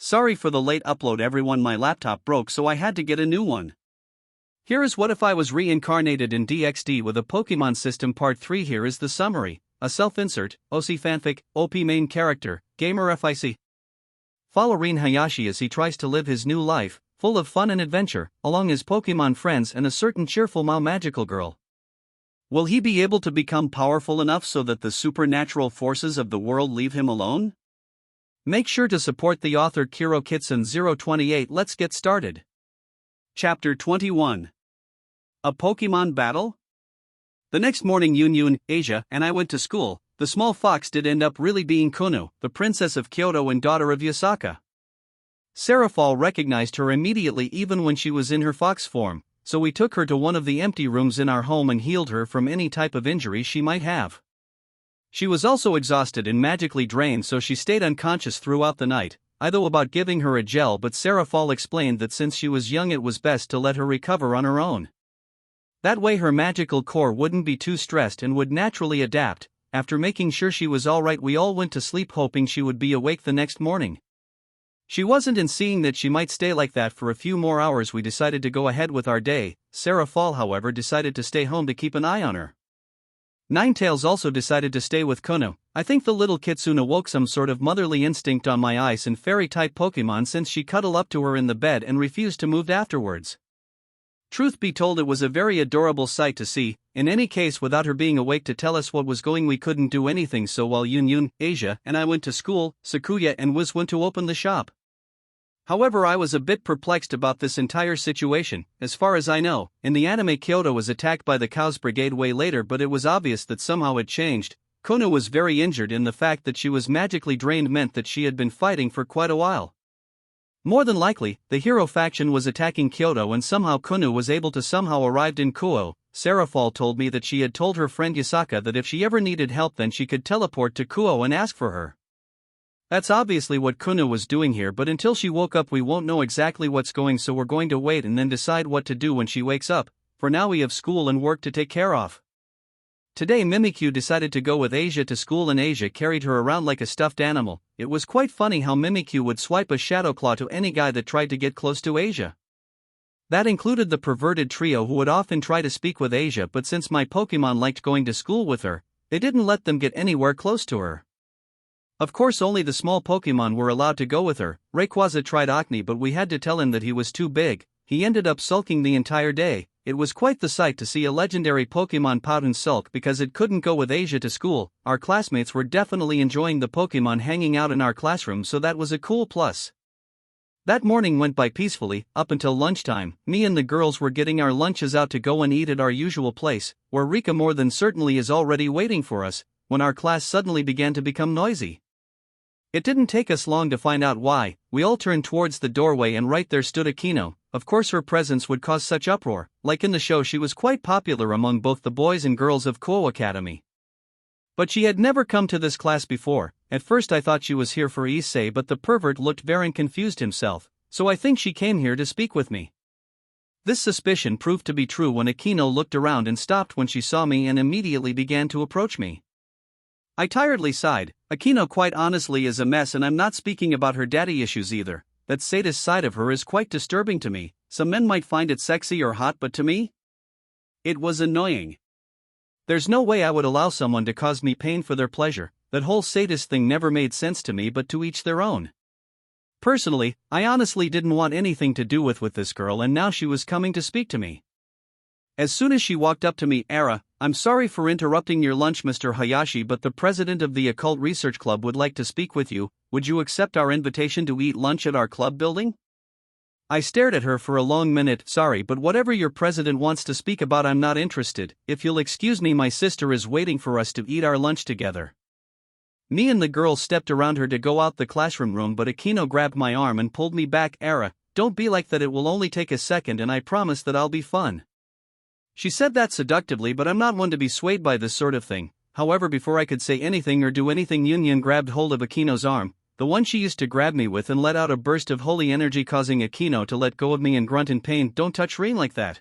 Sorry for the late upload everyone, my laptop broke so I had to get a new one. Here is what if I was reincarnated in DxD with a Pokemon system part 3. Here is the summary. A self-insert, OC fanfic, OP main character, gamer FIC. Follow Rean Hayashi as he tries to live his new life, full of fun and adventure, along his Pokemon friends and a certain cheerful Maou magical girl. Will he be able to become powerful enough so that the supernatural forces of the world leave him alone? Make sure to support the author Kiro Kitson 028. Let's get started. Chapter 21. A Pokemon Battle? The next morning Yun, Asia, and I went to school. The small fox did end up really being Kuno, the princess of Kyoto and daughter of Yasaka. Serafall recognized her immediately even when she was in her fox form, so we took her to one of the empty rooms in our home and healed her from any type of injury she might have. She was also exhausted and magically drained, so she stayed unconscious throughout the night. I thought about giving her a gel, but Serafall explained that since she was young it was best to let her recover on her own. That way her magical core wouldn't be too stressed and would naturally adapt. After making sure she was alright, we all went to sleep hoping she would be awake the next morning. She wasn't, and seeing that she might stay like that for a few more hours we decided to go ahead with our day. Serafall however decided to stay home to keep an eye on her. Ninetales also decided to stay with Kuno. I think the little kitsune awoke some sort of motherly instinct on my ice and fairy-type Pokemon since she cuddled up to her in the bed and refused to move afterwards. Truth be told, it was a very adorable sight to see. In any case, without her being awake to tell us what was going, we couldn't do anything, so while Yun, Asia, and I went to school, Sakuya and Wiz went to open the shop. However, I was a bit perplexed about this entire situation. As far as I know, in the anime Kyoto was attacked by the Chaos Brigade way later, but it was obvious that somehow it changed. Kuno was very injured, and the fact that she was magically drained meant that she had been fighting for quite a while. More than likely, the hero faction was attacking Kyoto and somehow Kuno was able to somehow arrive in Kuo. Serafall told me that she had told her friend Yasaka that if she ever needed help then she could teleport to Kuo and ask for her. That's obviously what Kuno was doing here, but until she woke up we won't know exactly what's going, so we're going to wait and then decide what to do when she wakes up. For now we have school and work to take care of. Today Mimikyu decided to go with Asia to school and Asia carried her around like a stuffed animal. It was quite funny how Mimikyu would swipe a shadow claw to any guy that tried to get close to Asia. That included the perverted trio who would often try to speak with Asia, but since my Pokemon liked going to school with her, they didn't let them get anywhere close to her. Of course only the small Pokemon were allowed to go with her. Rayquaza tried Acne, but we had to tell him that he was too big. He ended up sulking the entire day. It was quite the sight to see a legendary Pokemon pout and sulk because it couldn't go with Asia to school. Our classmates were definitely enjoying the Pokemon hanging out in our classroom, so that was a cool plus. That morning went by peacefully, up until lunchtime. Me and the girls were getting our lunches out to go and eat at our usual place, where Rika more than certainly is already waiting for us, when our class suddenly began to become noisy. It didn't take us long to find out why. We all turned towards the doorway and right there stood Akino. Of course her presence would cause such uproar. Like in the show, she was quite popular among both the boys and girls of Kuo Academy. But she had never come to this class before. At first I thought she was here for Issei, but the pervert looked very confused himself, so I think she came here to speak with me. This suspicion proved to be true when Akino looked around and stopped when she saw me and immediately began to approach me. I tiredly sighed. Akino quite honestly is a mess, and I'm not speaking about her daddy issues either. That sadist side of her is quite disturbing to me. Some men might find it sexy or hot, but to me, it was annoying. There's no way I would allow someone to cause me pain for their pleasure. That whole sadist thing never made sense to me, but to each their own. Personally, I honestly didn't want anything to do with this girl, and now she was coming to speak to me. As soon as she walked up to me, I'm sorry for interrupting your lunch, Mr. Hayashi, but the president of the Occult Research Club would like to speak with you. Would you accept our invitation to eat lunch at our club building? I stared at her for a long minute. Sorry, but whatever your president wants to speak about, I'm not interested. If you'll excuse me, my sister is waiting for us to eat our lunch together. Me and the girl stepped around her to go out the classroom room, but Akino grabbed my arm and pulled me back. Don't be like that, it will only take a second and I promise that I'll be fun. She said that seductively, but I'm not one to be swayed by this sort of thing. However, before I could say anything or do anything, Yun grabbed hold of Akino's arm, the one she used to grab me with, and let out a burst of holy energy, causing Akino to let go of me and grunt in pain. Don't touch Rean like that.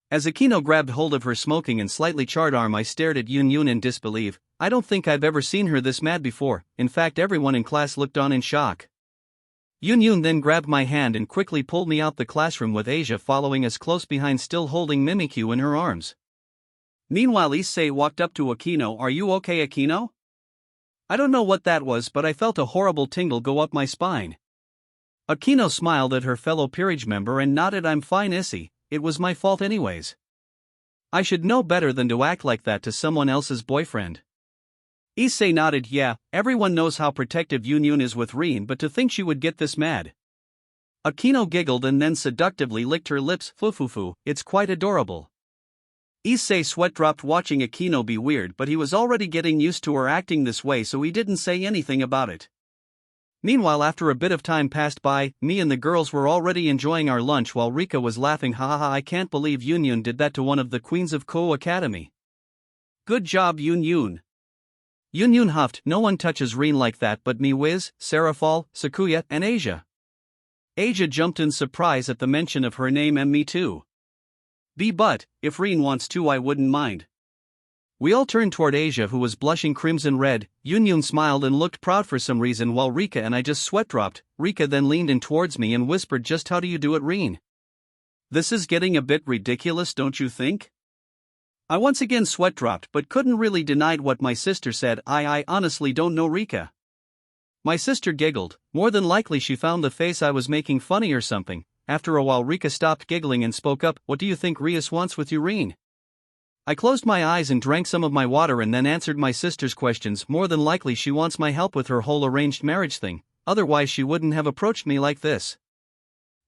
As Akino grabbed hold of her smoking and slightly charred arm, I stared at Yun in disbelief. I don't think I've ever seen her this mad before. In fact, everyone in class looked on in shock. Yun then grabbed my hand and quickly pulled me out the classroom with Asia following us close behind, still holding Mimikyu in her arms. Meanwhile, Issei walked up to Akino. Are you okay, Akino? I don't know what that was, but I felt a horrible tingle go up my spine. Akino smiled at her fellow peerage member and nodded. I'm fine, Issei, it was my fault anyways. I should know better than to act like that to someone else's boyfriend. Issei nodded. Yeah, everyone knows how protective Yun is with Rean, but to think she would get this mad. Akino giggled and then seductively licked her lips. Fufufu, it's quite adorable. Issei sweat dropped watching Akino be weird, but he was already getting used to her acting this way, so he didn't say anything about it. Meanwhile, after a bit of time passed by, me and the girls were already enjoying our lunch while Rika was laughing. Hahaha, I can't believe Yun did that to one of the queens of Kou Academy. Good job, Yun. Yun huffed. No one touches Rean like that but me, Wiz, Serafall, Sakuya, and Asia. Asia jumped in surprise at the mention of her name. And me too. But, if Rean wants to, I wouldn't mind. We all turned toward Asia, who was blushing crimson red. Yun smiled and looked proud for some reason, while Rika and I just sweat dropped. Rika then leaned in towards me and whispered, just how do you do it, Rean? This is getting a bit ridiculous, don't you think? I once again sweat dropped but couldn't really deny what my sister said. I honestly don't know, Rika. My sister giggled. More than likely she found the face I was making funny or something. After a while Rika stopped giggling and spoke up. What do you think Rias wants with you, Rean? I closed my eyes and drank some of my water and then answered my sister's questions. More than likely she wants my help with her whole arranged marriage thing, otherwise she wouldn't have approached me like this.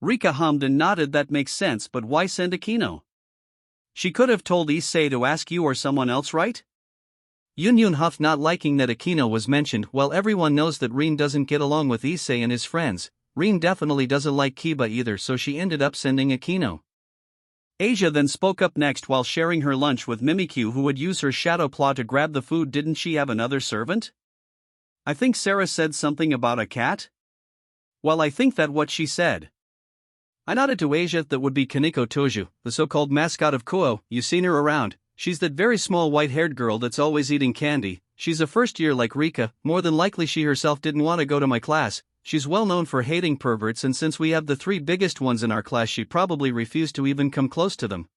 Rika hummed and nodded. That makes sense, but why send Akino? She could have told Issei to ask you or someone else, right? Yun huffed, not liking that Akino was mentioned. Well, everyone knows that Rean doesn't get along with Issei and his friends. Rean definitely doesn't like Kiba either, so she ended up sending Akino. Asia then spoke up next while sharing her lunch with Mimikyu, who would use her shadow claw to grab the food. Didn't she have another servant? I think Sarah said something about a cat? Well, I think that what she said. I nodded to Asia. That would be Kaneko Toju, the so-called mascot of Kuo. You seen her around? She's that very small white-haired girl that's always eating candy. She's a first year like Rika. More than likely she herself didn't want to go to my class. She's well known for hating perverts, and since we have the three biggest ones in our class, she probably refused to even come close to them.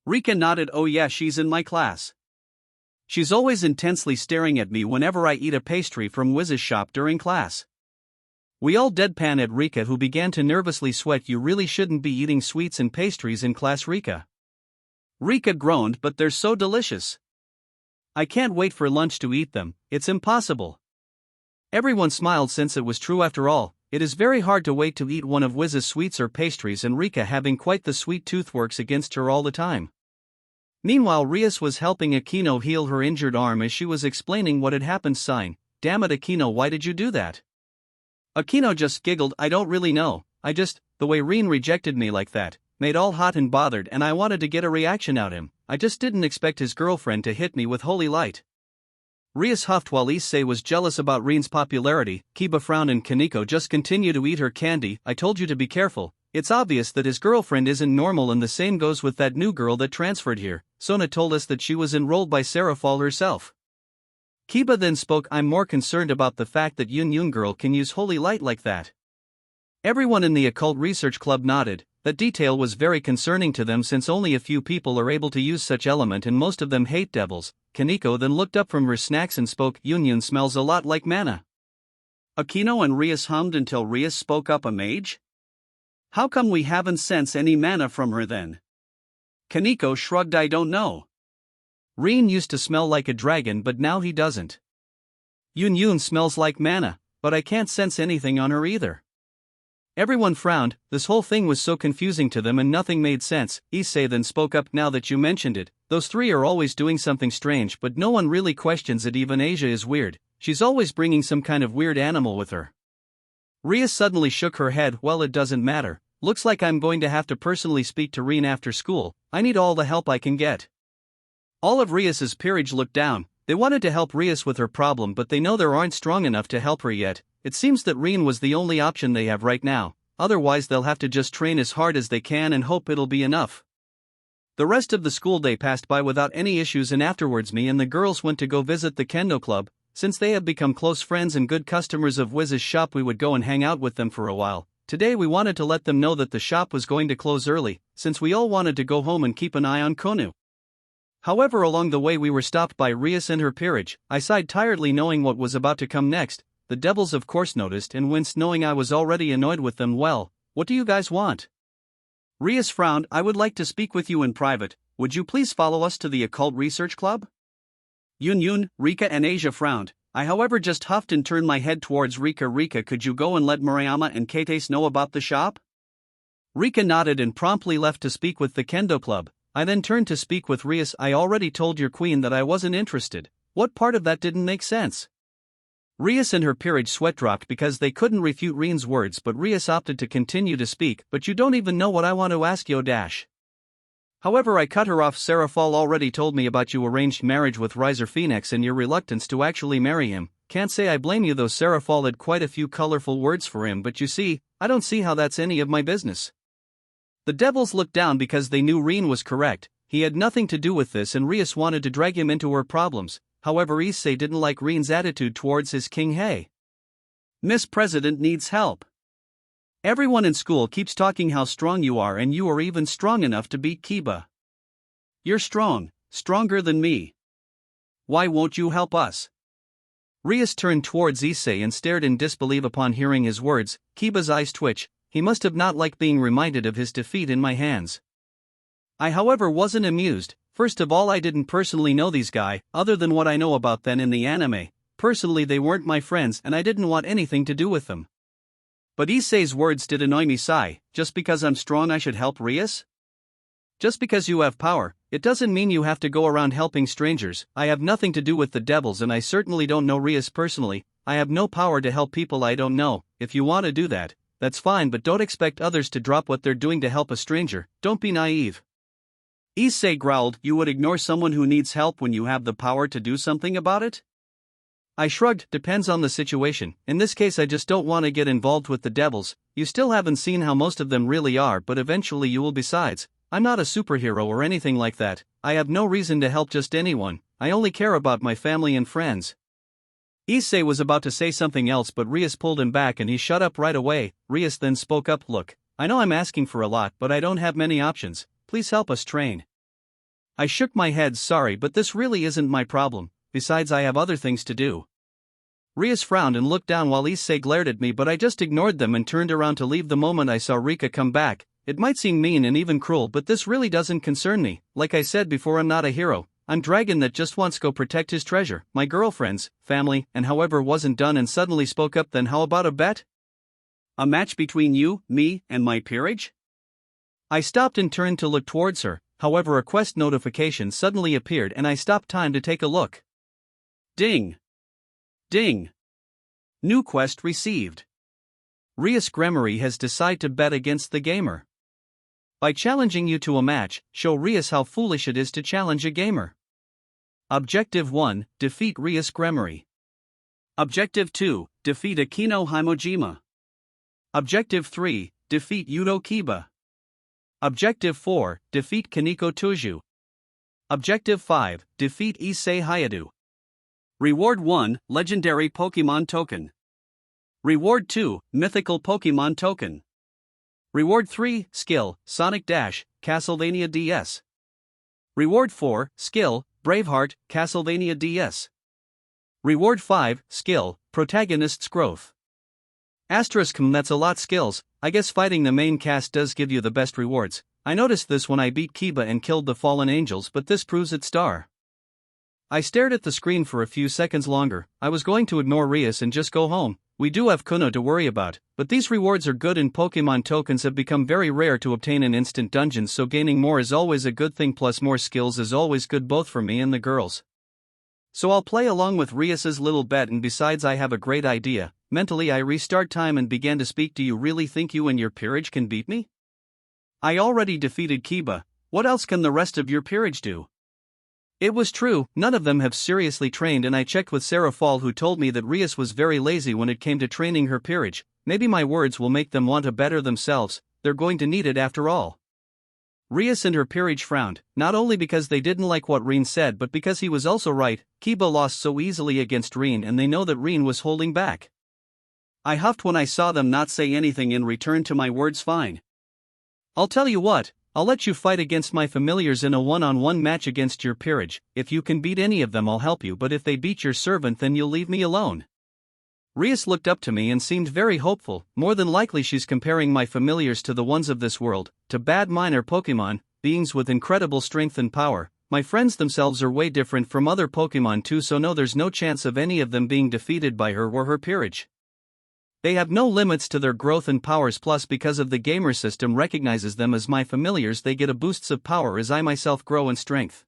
Rika nodded. Oh yeah, she's in my class. She's always intensely staring at me whenever I eat a pastry from Wiz's shop during class. We all deadpan at Rika, who began to nervously sweat. You really shouldn't be eating sweets and pastries in class, Rika. Rika groaned. But they're so delicious. I can't wait for lunch to eat them. It's impossible. Everyone smiled, since it was true after all. It is very hard to wait to eat one of Wiz's sweets or pastries, and Rika, having quite the sweet tooth, works against her all the time. Meanwhile, Rias was helping Akino heal her injured arm as she was explaining what had happened, sighing. Damn it, Akino, why did you do that? Akino just giggled. I don't really know, the way Rean rejected me like that, made all hot and bothered, and I wanted to get a reaction out of him. I just didn't expect his girlfriend to hit me with holy light. Rias huffed while Issei was jealous about Rean's popularity. Kiba frowned and Kaneko just continued to eat her candy. I told you to be careful. It's obvious that his girlfriend isn't normal, and the same goes with that new girl that transferred here. Sona told us that she was enrolled by Serafall herself. Kiba then spoke. I'm more concerned about the fact that Yun girl can use holy light like that. Everyone in the occult research club nodded. That detail was very concerning to them, since only a few people are able to use such element and most of them hate devils. Kaneko then looked up from her snacks and spoke. Yun smells a lot like mana. Akino and Rias hummed until Rias spoke up. A mage? How come we haven't sensed any mana from her then? Kaneko shrugged. I don't know. Rean used to smell like a dragon, but now he doesn't. Yun smells like mana, but I can't sense anything on her either. Everyone frowned. This whole thing was so confusing to them and nothing made sense. Issei then spoke up. Now that you mentioned it, those three are always doing something strange, but no one really questions it. Even Asia is weird. She's always bringing some kind of weird animal with her. Rias suddenly shook her head. Well, it doesn't matter. Looks like I'm going to have to personally speak to Rean after school. I need all the help I can get. All of Rias's peerage looked down. They wanted to help Rias with her problem, but they know they aren't strong enough to help her yet. It seems that Rean was the only option they have right now. Otherwise they'll have to just train as hard as they can and hope it'll be enough. The rest of the school day passed by without any issues, and afterwards me and the girls went to go visit the kendo club. Since they have become close friends and good customers of Wiz's shop, we would go and hang out with them for a while. Today we wanted to let them know that the shop was going to close early, since we all wanted to go home and keep an eye on Konu. However, along the way we were stopped by Rias and her peerage. I sighed tiredly knowing what was about to come next. The devils of course noticed and winced knowing I was already annoyed with them. Well, what do you guys want? Rias frowned. I would like to speak with you in private. Would you please follow us to the Occult Research Club? Yun, Rika and Asia frowned. I however just huffed and turned my head towards Rika. Rika, could you go and let Murayama and Kates know about the shop? Rika nodded and promptly left to speak with the Kendo Club. I then turned to speak with Rias. I already told your queen that I wasn't interested. What part of that didn't make sense? Rias and her peerage sweat dropped because they couldn't refute Rean's words, but Rias opted to continue to speak. But you don't even know what I want to ask you. However, I cut her off. Seraphal already told me about your arranged marriage with Riser Phoenix and your reluctance to actually marry him. Can't say I blame you though. Seraphal had quite a few colorful words for him, but you see, I don't see how that's any of my business. The devils looked down because they knew Rean was correct. He had nothing to do with this and Rias wanted to drag him into her problems. However, Issei didn't like Rean's attitude towards his king. Hey, Miss President needs help. Everyone in school keeps talking how strong you are, and you are even strong enough to beat Kiba. You're strong, stronger than me. Why won't you help us? Rias turned towards Issei and stared in disbelief upon hearing his words. Kiba's eyes twitched. He must have not liked being reminded of his defeat in my hands. I however wasn't amused. First of all, I didn't personally know these guys, other than what I know about them in the anime. Personally, they weren't my friends and I didn't want anything to do with them. But Issei's words did annoy me. Sigh, just because I'm strong I should help Rias? Just because you have power, it doesn't mean you have to go around helping strangers. I have nothing to do with the devils and I certainly don't know Rias personally. I have no power to help people I don't know. If you want to do that, that's fine, but don't expect others to drop what they're doing to help a stranger. Don't be naive. Issei growled. You would ignore someone who needs help when you have the power to do something about it? I shrugged. Depends on the situation. In this case I just don't want to get involved with the devils. You still haven't seen how most of them really are, but eventually you will. Besides, I'm not a superhero or anything like that. I have no reason to help just anyone. I only care about my family and friends. Issei was about to say something else, but Rias pulled him back and he shut up right away. Rias then spoke up. Look, I know I'm asking for a lot, but I don't have many options. Please help us train. I shook my head. Sorry, but this really isn't my problem. Besides, I have other things to do. Rias frowned and looked down while Issei glared at me, but I just ignored them and turned around to leave. The moment I saw Rika come back, it might seem mean and even cruel, but this really doesn't concern me. Like I said before, I'm not a hero. I'm dragon that just wants to go protect his treasure, my girlfriends, family, and however wasn't done and suddenly spoke up. Then how about a bet? A match between you, me, and my peerage? I stopped and turned to look towards her. However, a quest notification suddenly appeared and I stopped time to take a look. Ding! Ding! New quest received. Rias Gremory has decided to bet against the gamer. By challenging you to a match, show Rias how foolish it is to challenge a gamer. Objective 1, defeat Rias Gremory. Objective 2, defeat Akino Himojima. Objective 3, defeat Yudo Kiba. Objective 4, defeat Kaneko Tuju. Objective 5, defeat Issei Hayadu. Reward 1, Legendary Pokemon Token. Reward 2, Mythical Pokemon Token. Reward 3, Skill, Sonic Dash, Castlevania DS. Reward 4, Skill, Braveheart, Castlevania DS. Reward 5, Skill, Protagonist's Growth. Asterisk, that's a lot skills. I guess fighting the main cast does give you the best rewards. I noticed this when I beat Kiba and killed the fallen angels, but this proves its star. I stared at the screen for a few seconds longer. I was going to ignore Rias and just go home. We do have Kuno to worry about, but these rewards are good and Pokemon tokens have become very rare to obtain in instant dungeons, so gaining more is always a good thing, plus more skills is always good both for me and the girls. So I'll play along with Rias's little bet, and besides I have a great idea. Mentally I restart time and began to speak. Do you really think you and your peerage can beat me? I already defeated Kiba. What else can the rest of your peerage do? It was true, none of them have seriously trained, and I checked with Seraphal, who told me that Rias was very lazy when it came to training her peerage. Maybe my words will make them want to better themselves, they're going to need it after all. Rias and her peerage frowned, not only because they didn't like what Rean said but because he was also right. Kiba lost so easily against Rean and they know that Rean was holding back. I huffed when I saw them not say anything in return to my words. Fine. I'll tell you what, I'll let you fight against my familiars in a one-on-one match against your peerage. If you can beat any of them I'll help you, but if they beat your servant then you'll leave me alone. Rias looked up to me and seemed very hopeful. More than likely she's comparing my familiars to the ones of this world, to bad minor Pokemon, beings with incredible strength and power. My friends themselves are way different from other Pokemon too, so no, there's no chance of any of them being defeated by her or her peerage. They have no limits to their growth and powers, plus because of the gamer system recognizes them as my familiars they get a boosts of power as I myself grow in strength.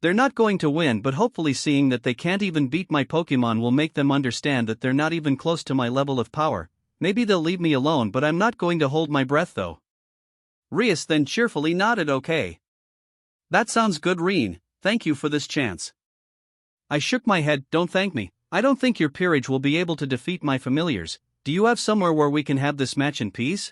They're not going to win, but hopefully seeing that they can't even beat my Pokemon will make them understand that they're not even close to my level of power. Maybe they'll leave me alone, but I'm not going to hold my breath though. Rias then cheerfully nodded. Okay. That sounds good, Rean, thank you for this chance. I shook my head. Don't thank me. I don't think your peerage will be able to defeat my familiars. Do you have somewhere where we can have this match in peace?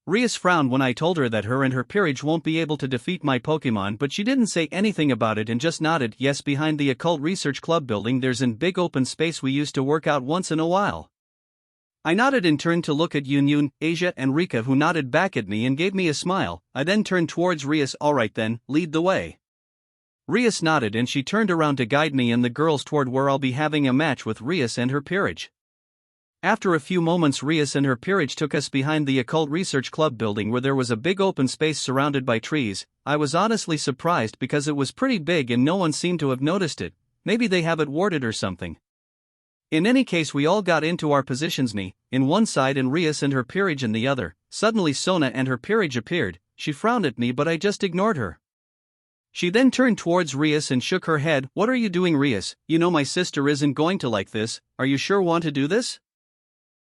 Rias frowned when I told her that her and her peerage won't be able to defeat my Pokemon, but she didn't say anything about it and just nodded. Yes, behind the Occult Research Club building there's an big open space we used to work out once in a while. I nodded and turned to look at Yun, Asia and Rika, who nodded back at me and gave me a smile. I then turned towards Rias. Alright then, lead the way. Rias nodded and she turned around to guide me and the girls toward where I'll be having a match with Rias and her peerage. After a few moments Rias and her peerage took us behind the Occult Research Club building where there was a big open space surrounded by trees. I was honestly surprised because it was pretty big and no one seemed to have noticed it. Maybe they have it warded or something. In any case, we all got into our positions, me in one side and Rias and her peerage in the other. Suddenly Sona and her peerage appeared. She frowned at me but I just ignored her. She then turned towards Rias and shook her head. What are you doing, Rias? You know my sister isn't going to like this. Are you sure want to do this?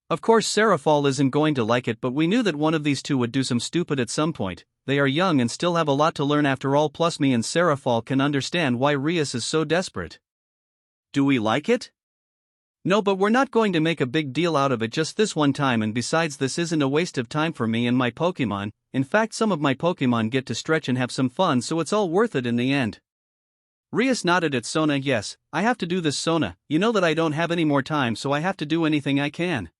Of course Serafall isn't going to like it, but we knew that one of these two would do some stupid at some point. They are young and still have a lot to learn after all, plus me and Serafall can understand why Rias is so desperate. Do we like it? No, but we're not going to make a big deal out of it just this one time, and besides this isn't a waste of time for me and my Pokemon. In fact, some of my Pokemon get to stretch and have some fun, so it's all worth it in the end. Rias nodded at Sona. Yes, I have to do this, Sona. You know that I don't have any more time, so I have to do anything I can.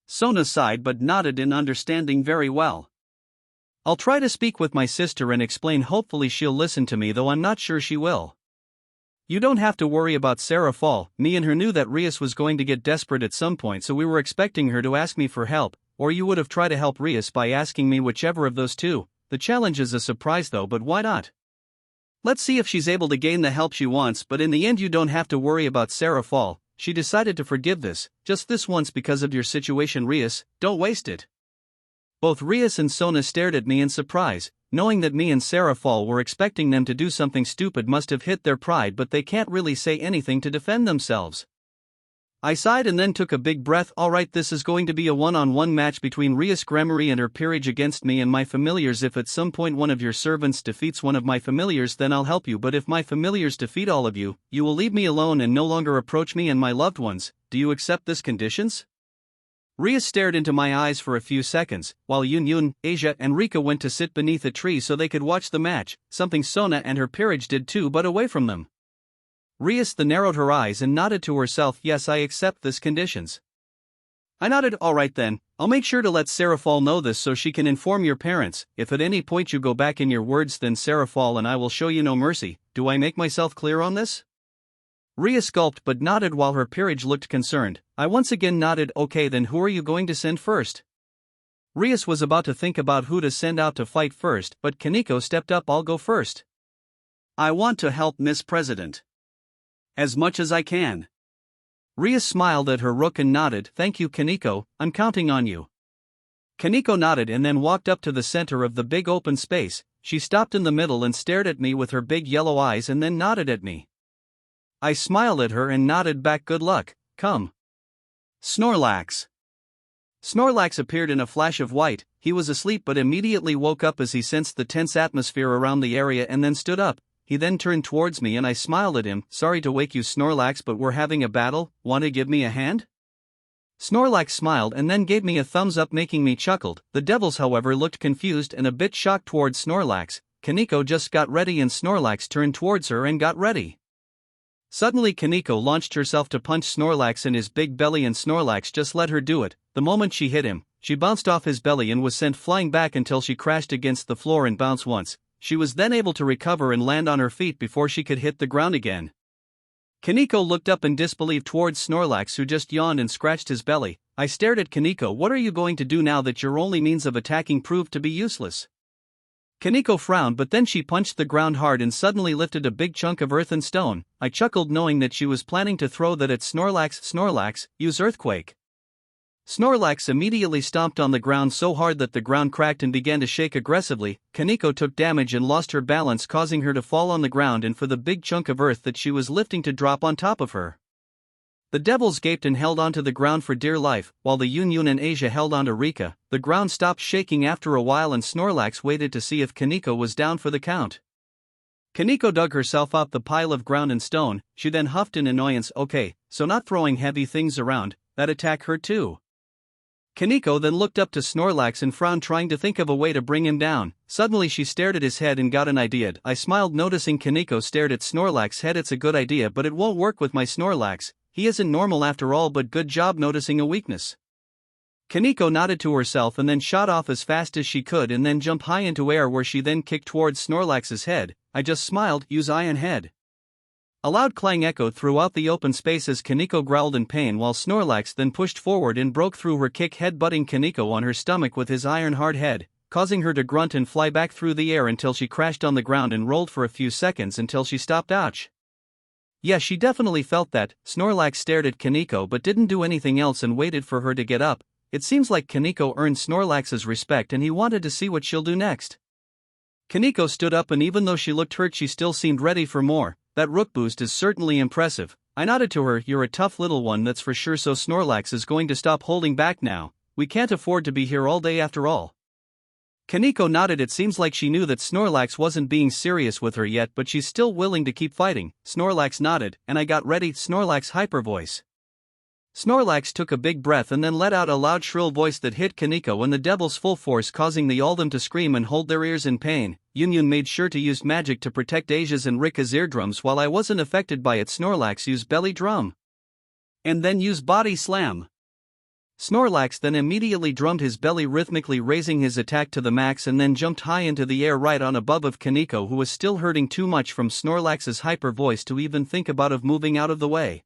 Sona sighed but nodded in understanding. Very well. I'll try to speak with my sister and explain. Hopefully she'll listen to me, though I'm not sure she will. You don't have to worry about Serafall. Me and her knew that Rias was going to get desperate at some point, so we were expecting her to ask me for help, or you would have tried to help Rias by asking me, whichever of those two. The challenge is a surprise though, but why not? Let's see if she's able to gain the help she wants, but in the end you don't have to worry about Serafall. She decided to forgive this, just this once because of your situation, Rias. Don't waste it. Both Rias and Sona stared at me in surprise. Knowing that me and Serafall were expecting them to do something stupid must have hit their pride, but they can't really say anything to defend themselves. I sighed and then took a big breath. Alright, this is going to be a one-on-one match between Rias Gremory and her peerage against me and my familiars. If at some point one of your servants defeats one of my familiars, then I'll help you, but if my familiars defeat all of you, you will leave me alone and no longer approach me and my loved ones. Do you accept this conditions? Rias stared into my eyes for a few seconds, while Yun, Asia and Rika went to sit beneath a tree so they could watch the match, something Sona and her peerage did too, but away from them. Rias then narrowed her eyes and nodded to herself. Yes, I accept this conditions. I nodded. Alright then, I'll make sure to let Serafall know this so she can inform your parents. If at any point you go back in your words, then Serafall and I will show you no mercy. Do I make myself clear on this? Rias gulped but nodded while her peerage looked concerned. I once again nodded. Okay then, who are you going to send first? Rias was about to think about who to send out to fight first, but Kaneko stepped up. I'll go first. I want to help Miss President. As much as I can. Rias smiled at her rook and nodded. Thank you, Kaneko, I'm counting on you. Kaneko nodded and then walked up to the center of the big open space. She stopped in the middle and stared at me with her big yellow eyes and then nodded at me. I smiled at her and nodded back. Good luck, come. Snorlax. Snorlax appeared in a flash of white. He was asleep but immediately woke up as he sensed the tense atmosphere around the area and then stood up. He then turned towards me and I smiled at him. Sorry to wake you, Snorlax, but we're having a battle. Want to give me a hand? Snorlax smiled and then gave me a thumbs up, making me chuckled. The devils however looked confused and a bit shocked towards Snorlax. Kaneko just got ready and Snorlax turned towards her and got ready. Suddenly Kaneko launched herself to punch Snorlax in his big belly and Snorlax just let her do it. The moment she hit him, she bounced off his belly and was sent flying back until she crashed against the floor and bounced once. She was then able to recover and land on her feet before she could hit the ground again. Kaneko looked up in disbelief towards Snorlax, who just yawned and scratched his belly. I stared at Kaneko. What are you going to do now that your only means of attacking proved to be useless? Kaneko frowned, but then she punched the ground hard and suddenly lifted a big chunk of earth and stone. I chuckled knowing that she was planning to throw that at Snorlax. Snorlax, use earthquake. Snorlax immediately stomped on the ground so hard that the ground cracked and began to shake aggressively. Kaneko took damage and lost her balance, causing her to fall on the ground and for the big chunk of earth that she was lifting to drop on top of her. The devils gaped and held onto the ground for dear life, while the Yun and Asia held onto Rika. The ground stopped shaking after a while and Snorlax waited to see if Kaneko was down for the count. Kaneko dug herself out the pile of ground and stone. She then huffed in annoyance. Okay, so not throwing heavy things around, that attack hurt too. Kaneko then looked up to Snorlax and frowned, trying to think of a way to bring him down. Suddenly she stared at his head and got an idea. I smiled noticing Kaneko stared at Snorlax's head. It's a good idea, but it won't work with my Snorlax. He isn't normal after all, but good job noticing a weakness. Kaneko nodded to herself and then shot off as fast as she could and then jumped high into air, where she then kicked towards Snorlax's head. I just smiled. Use iron head. A loud clang echoed throughout the open space as Kaneko growled in pain, while Snorlax then pushed forward and broke through her kick, headbutting Kaneko on her stomach with his iron hard head, causing her to grunt and fly back through the air until she crashed on the ground and rolled for a few seconds until she stopped. Ouch. Yeah, she definitely felt that. Snorlax stared at Kaneko but didn't do anything else and waited for her to get up. It seems like Kaneko earned Snorlax's respect and he wanted to see what she'll do next. Kaneko stood up and even though she looked hurt, she still seemed ready for more. That rook boost is certainly impressive. I nodded to her. You're a tough little one, that's for sure, so Snorlax is going to stop holding back now. We can't afford to be here all day after all. Kaneko nodded. It seems like she knew that Snorlax wasn't being serious with her yet, but she's still willing to keep fighting. Snorlax nodded, and I got ready. Snorlax hyper voice. Snorlax took a big breath and then let out a loud shrill voice that hit Kaneko and the devil's full force, causing all them to scream and hold their ears in pain. Yun made sure to use magic to protect Asia's and Rika's eardrums while I wasn't affected by it. Snorlax used belly drum. And then use body slam. Snorlax then immediately drummed his belly rhythmically, raising his attack to the max, and then jumped high into the air right on above of Kaneko, who was still hurting too much from Snorlax's hyper voice to even think about moving out of the way.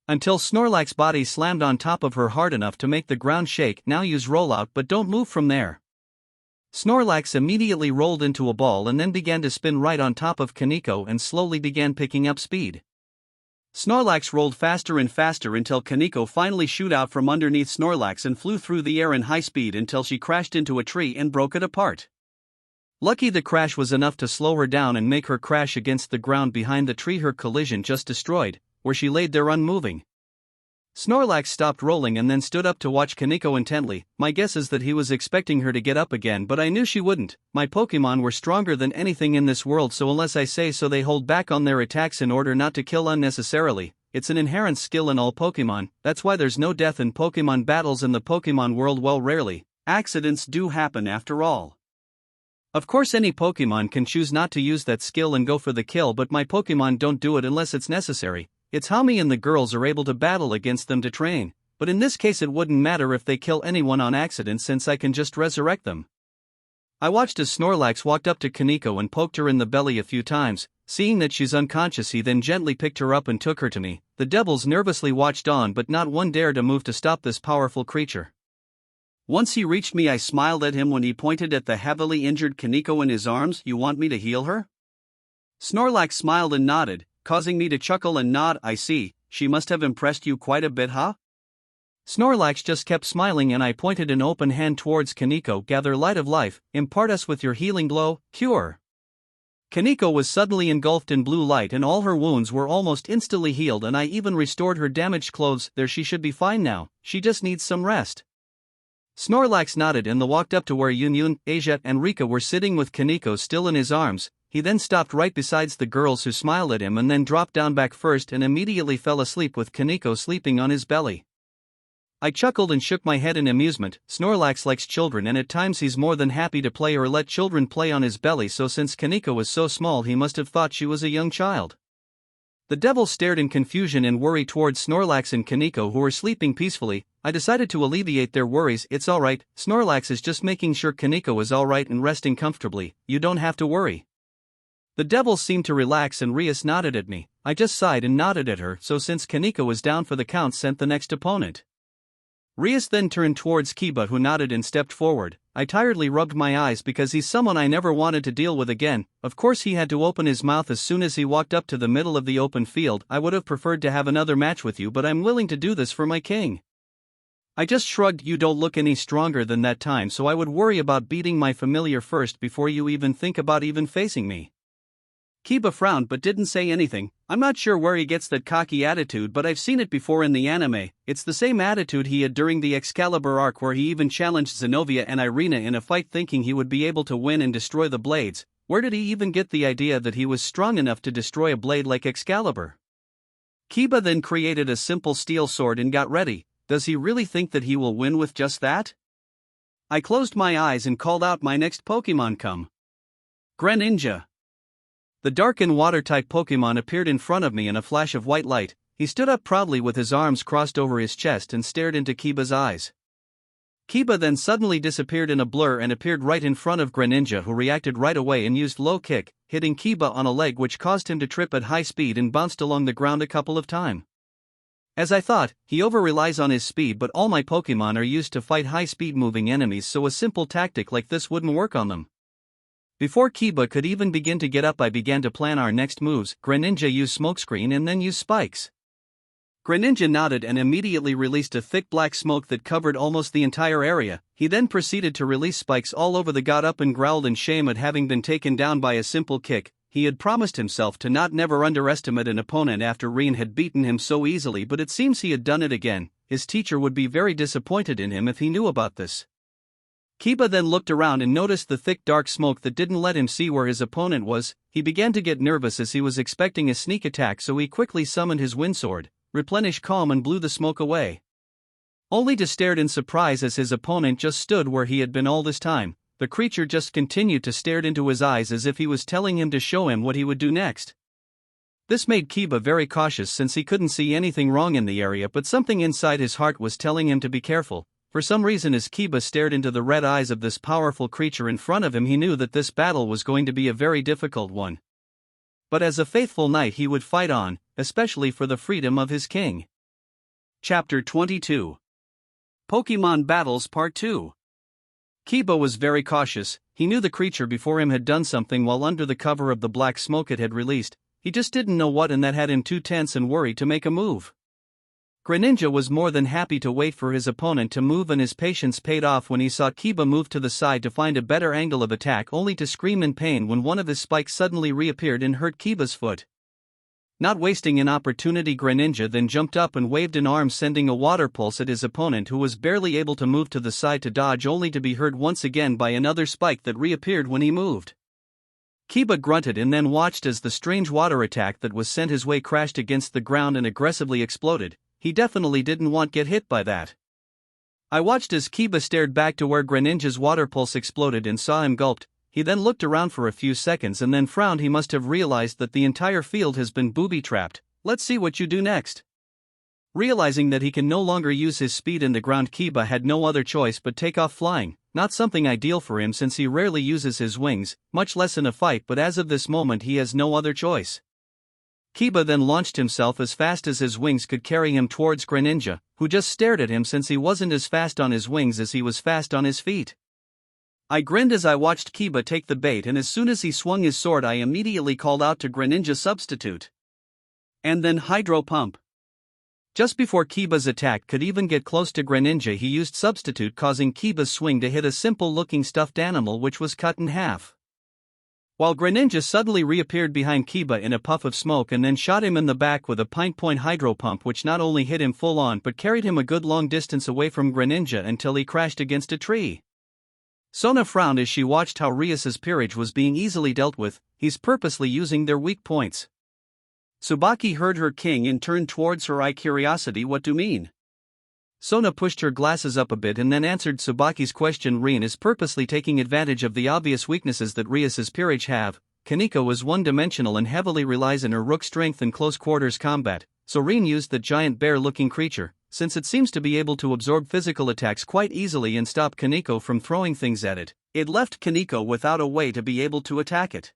Until Snorlax's body slammed on top of her hard enough to make the ground shake. Now use rollout, but don't move from there. Snorlax immediately rolled into a ball and then began to spin right on top of Kaneko and slowly began picking up speed. Snorlax rolled faster and faster until Kaneko finally shoot out from underneath Snorlax and flew through the air in high speed until she crashed into a tree and broke it apart. Lucky the crash was enough to slow her down and make her crash against the ground behind the tree her collision just destroyed, where she laid there unmoving. Snorlax stopped rolling and then stood up to watch Kaneko intently. My guess is that he was expecting her to get up again, but I knew she wouldn't. My Pokemon were stronger than anything in this world, so unless I say so, they hold back on their attacks in order not to kill unnecessarily. It's an inherent skill in all Pokemon. That's why there's no death in Pokemon battles in the Pokemon world. Well, rarely. Accidents do happen after all. Of course any Pokemon can choose not to use that skill and go for the kill, but my Pokemon don't do it unless it's necessary. It's how me and the girls are able to battle against them to train, but in this case it wouldn't matter if they kill anyone on accident since I can just resurrect them. I watched as Snorlax walked up to Kaneko and poked her in the belly a few times. Seeing that she's unconscious, he then gently picked her up and took her to me. The devils nervously watched on, but not one dared to move to stop this powerful creature. Once he reached me, I smiled at him when he pointed at the heavily injured Kaneko in his arms. You want me to heal her? Snorlax smiled and nodded, causing me to chuckle and nod. I see, she must have impressed you quite a bit, huh? Snorlax just kept smiling and I pointed an open hand towards Kaneko. Gather light of life, impart us with your healing glow, cure. Kaneko was suddenly engulfed in blue light and all her wounds were almost instantly healed, and I even restored her damaged clothes. There, she should be fine now, she just needs some rest. Snorlax nodded and walked up to where Yun, Asia and Rika were sitting with Kaneko still in his arms. He then stopped right beside the girls who smiled at him and then dropped down back first and immediately fell asleep with Kaneko sleeping on his belly. I chuckled and shook my head in amusement. Snorlax likes children and at times he's more than happy to play or let children play on his belly, so since Kaneko was so small he must have thought she was a young child. The devil stared in confusion and worry towards Snorlax and Kaneko, who were sleeping peacefully. I decided to alleviate their worries. It's alright, Snorlax is just making sure Kaneko is alright and resting comfortably, you don't have to worry. The devil seemed to relax and Rias nodded at me. I just sighed and nodded at her, so since Kaneko was down for the count, sent the next opponent. Rias then turned towards Kiba, who nodded and stepped forward. I tiredly rubbed my eyes because he's someone I never wanted to deal with again. Of course he had to open his mouth as soon as he walked up to the middle of the open field. I would have preferred to have another match with you, but I'm willing to do this for my king. I just shrugged. You don't look any stronger than that time, so I would worry about beating my familiar first before you even think about even facing me. Kiba frowned but didn't say anything. I'm not sure where he gets that cocky attitude, but I've seen it before in the anime. It's the same attitude he had during the Excalibur arc, where he even challenged Zenobia and Irina in a fight thinking he would be able to win and destroy the blades. Where did he even get the idea that he was strong enough to destroy a blade like Excalibur? Kiba then created a simple steel sword and got ready. Does he really think that he will win with just that? I closed my eyes and called out my next Pokemon. Come. Greninja. The dark and water-type Pokemon appeared in front of me in a flash of white light. He stood up proudly with his arms crossed over his chest and stared into Kiba's eyes. Kiba then suddenly disappeared in a blur and appeared right in front of Greninja, who reacted right away and used low kick, hitting Kiba on a leg, which caused him to trip at high speed and bounced along the ground a couple of times. As I thought, he over-relies on his speed, but all my Pokemon are used to fight high-speed moving enemies, so a simple tactic like this wouldn't work on them. Before Kiba could even begin to get up, I began to plan our next moves. Greninja used Smokescreen and then used Spikes. Greninja nodded and immediately released a thick black smoke that covered almost the entire area. He then proceeded to release spikes all over. Got up and growled in shame at having been taken down by a simple kick. He had promised himself to not never underestimate an opponent after Rean had beaten him so easily, but it seems he had done it again. His teacher would be very disappointed in him if he knew about this. Kiba then looked around and noticed the thick dark smoke that didn't let him see where his opponent was. He began to get nervous as he was expecting a sneak attack, so he quickly summoned his windsword, replenished calm and blew the smoke away. Only to stare in surprise as his opponent just stood where he had been all this time. The creature just continued to stare into his eyes as if he was telling him to show him what he would do next. This made Kiba very cautious since he couldn't see anything wrong in the area, but something inside his heart was telling him to be careful. For some reason, as Kiba stared into the red eyes of this powerful creature in front of him, he knew that this battle was going to be a very difficult one. But as a faithful knight he would fight on, especially for the freedom of his king. Chapter 22. Pokemon Battles Part 2. Kiba was very cautious. He knew the creature before him had done something while under the cover of the black smoke it had released. He just didn't know what, and that had him too tense and worried to make a move. Greninja was more than happy to wait for his opponent to move, and his patience paid off when he saw Kiba move to the side to find a better angle of attack, only to scream in pain when one of his spikes suddenly reappeared and hurt Kiba's foot. Not wasting an opportunity, Greninja then jumped up and waved an arm, sending a water pulse at his opponent, who was barely able to move to the side to dodge, only to be hurt once again by another spike that reappeared when he moved. Kiba grunted and then watched as the strange water attack that was sent his way crashed against the ground and aggressively exploded. He definitely didn't want to get hit by that. I watched as Kiba stared back to where Greninja's water pulse exploded and saw him gulped. He then looked around for a few seconds and then frowned. He must have realized that the entire field has been booby-trapped. Let's see what you do next. Realizing that he can no longer use his speed in the ground, Kiba had no other choice but take off flying. Not something ideal for him since he rarely uses his wings, much less in a fight, but as of this moment he has no other choice. Kiba then launched himself as fast as his wings could carry him towards Greninja, who just stared at him since he wasn't as fast on his wings as he was fast on his feet. I grinned as I watched Kiba take the bait, and as soon as he swung his sword I immediately called out to Greninja, substitute. And then Hydro Pump. Just before Kiba's attack could even get close to Greninja, he used substitute, causing Kiba's swing to hit a simple-looking stuffed animal which was cut in half. While Greninja suddenly reappeared behind Kiba in a puff of smoke and then shot him in the back with a point hydro pump, which not only hit him full on but carried him a good long distance away from Greninja until he crashed against a tree. Sona frowned as she watched how Rias's peerage was being easily dealt with. He's purposely using their weak points. Tsubaki heard her king and turned towards her. Curiosity, what do you mean? Sona pushed her glasses up a bit and then answered Tsubaki's question. Rean is purposely taking advantage of the obvious weaknesses that Rias's peerage have. Kaneko is one-dimensional and heavily relies on her rook strength in close-quarters combat, so Rean used the giant bear-looking creature, since it seems to be able to absorb physical attacks quite easily and stop Kaneko from throwing things at it. It left Kaneko without a way to be able to attack it.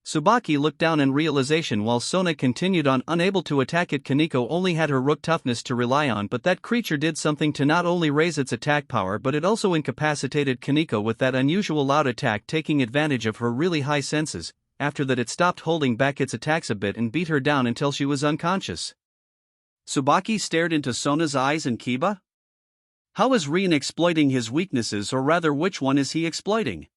Tsubaki looked down in realization while Sona continued on. Unable to attack it, Kaneko only had her rook toughness to rely on, but that creature did something to not only raise its attack power but it also incapacitated Kaneko with that unusual loud attack, taking advantage of her really high senses. After that it stopped holding back its attacks a bit and beat her down until she was unconscious. Tsubaki stared into Sona's eyes. And Kiba? How is Rean exploiting his weaknesses, or rather which one is he exploiting?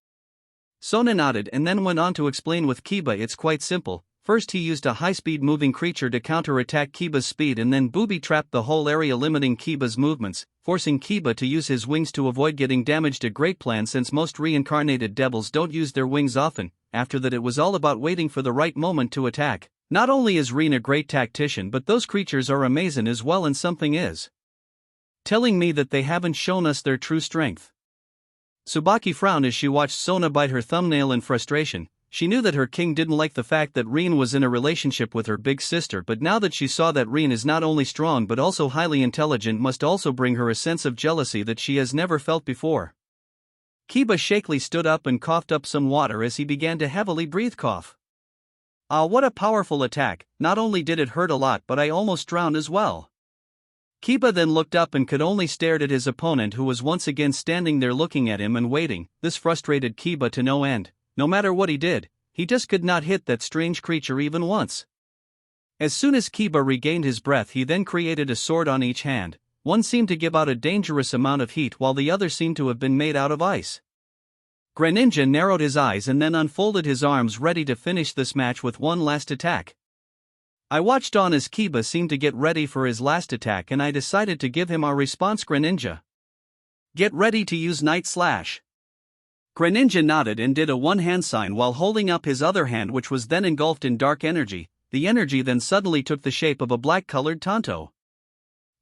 Sona nodded and then went on to explain with Kiba. It's quite simple. First he used a high-speed moving creature to counter-attack Kiba's speed and then booby-trapped the whole area, limiting Kiba's movements, forcing Kiba to use his wings to avoid getting damaged. A great plan since most reincarnated devils don't use their wings often. After that it was all about waiting for the right moment to attack. Not only is Rean a great tactician, but those creatures are amazing as well, and something is telling me that they haven't shown us their true strength. Tsubaki frowned as she watched Sona bite her thumbnail in frustration. She knew that her king didn't like the fact that Rean was in a relationship with her big sister, but now that she saw that Rean is not only strong but also highly intelligent, must also bring her a sense of jealousy that she has never felt before. Kiba shakily stood up and coughed up some water as he began to heavily breathe. Cough. Ah, what a powerful attack! Not only did it hurt a lot, but I almost drowned as well. Kiba then looked up and could only stare at his opponent, who was once again standing there looking at him and waiting. This frustrated Kiba to no end. No matter what he did, he just could not hit that strange creature even once. As soon as Kiba regained his breath, he then created a sword on each hand. One seemed to give out a dangerous amount of heat while the other seemed to have been made out of ice. Greninja narrowed his eyes and then unfolded his arms, ready to finish this match with one last attack. I watched on as Kiba seemed to get ready for his last attack, and I decided to give him our response. Greninja, get ready to use Night Slash. Greninja nodded and did a one-hand sign while holding up his other hand, which was then engulfed in dark energy. The energy then suddenly took the shape of a black-colored Tonto.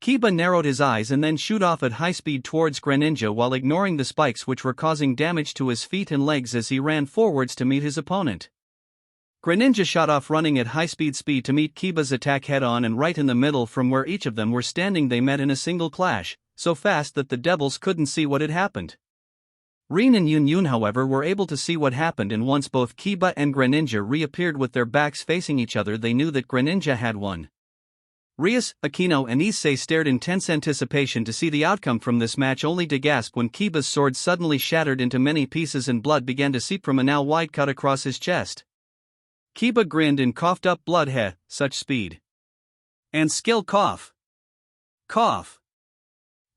Kiba narrowed his eyes and then shot off at high speed towards Greninja while ignoring the spikes which were causing damage to his feet and legs as he ran forwards to meet his opponent. Greninja shot off running at high speed to meet Kiba's attack head-on, and right in the middle from where each of them were standing they met in a single clash, so fast that the devils couldn't see what had happened. Rean and Yun, however, were able to see what happened, and once both Kiba and Greninja reappeared with their backs facing each other, they knew that Greninja had won. Rias, Akino and Issei stared in tense anticipation to see the outcome from this match, only to gasp when Kiba's sword suddenly shattered into many pieces and blood began to seep from a now wide cut across his chest. Kiba grinned and coughed up blood. Such speed and skill. Cough. Cough.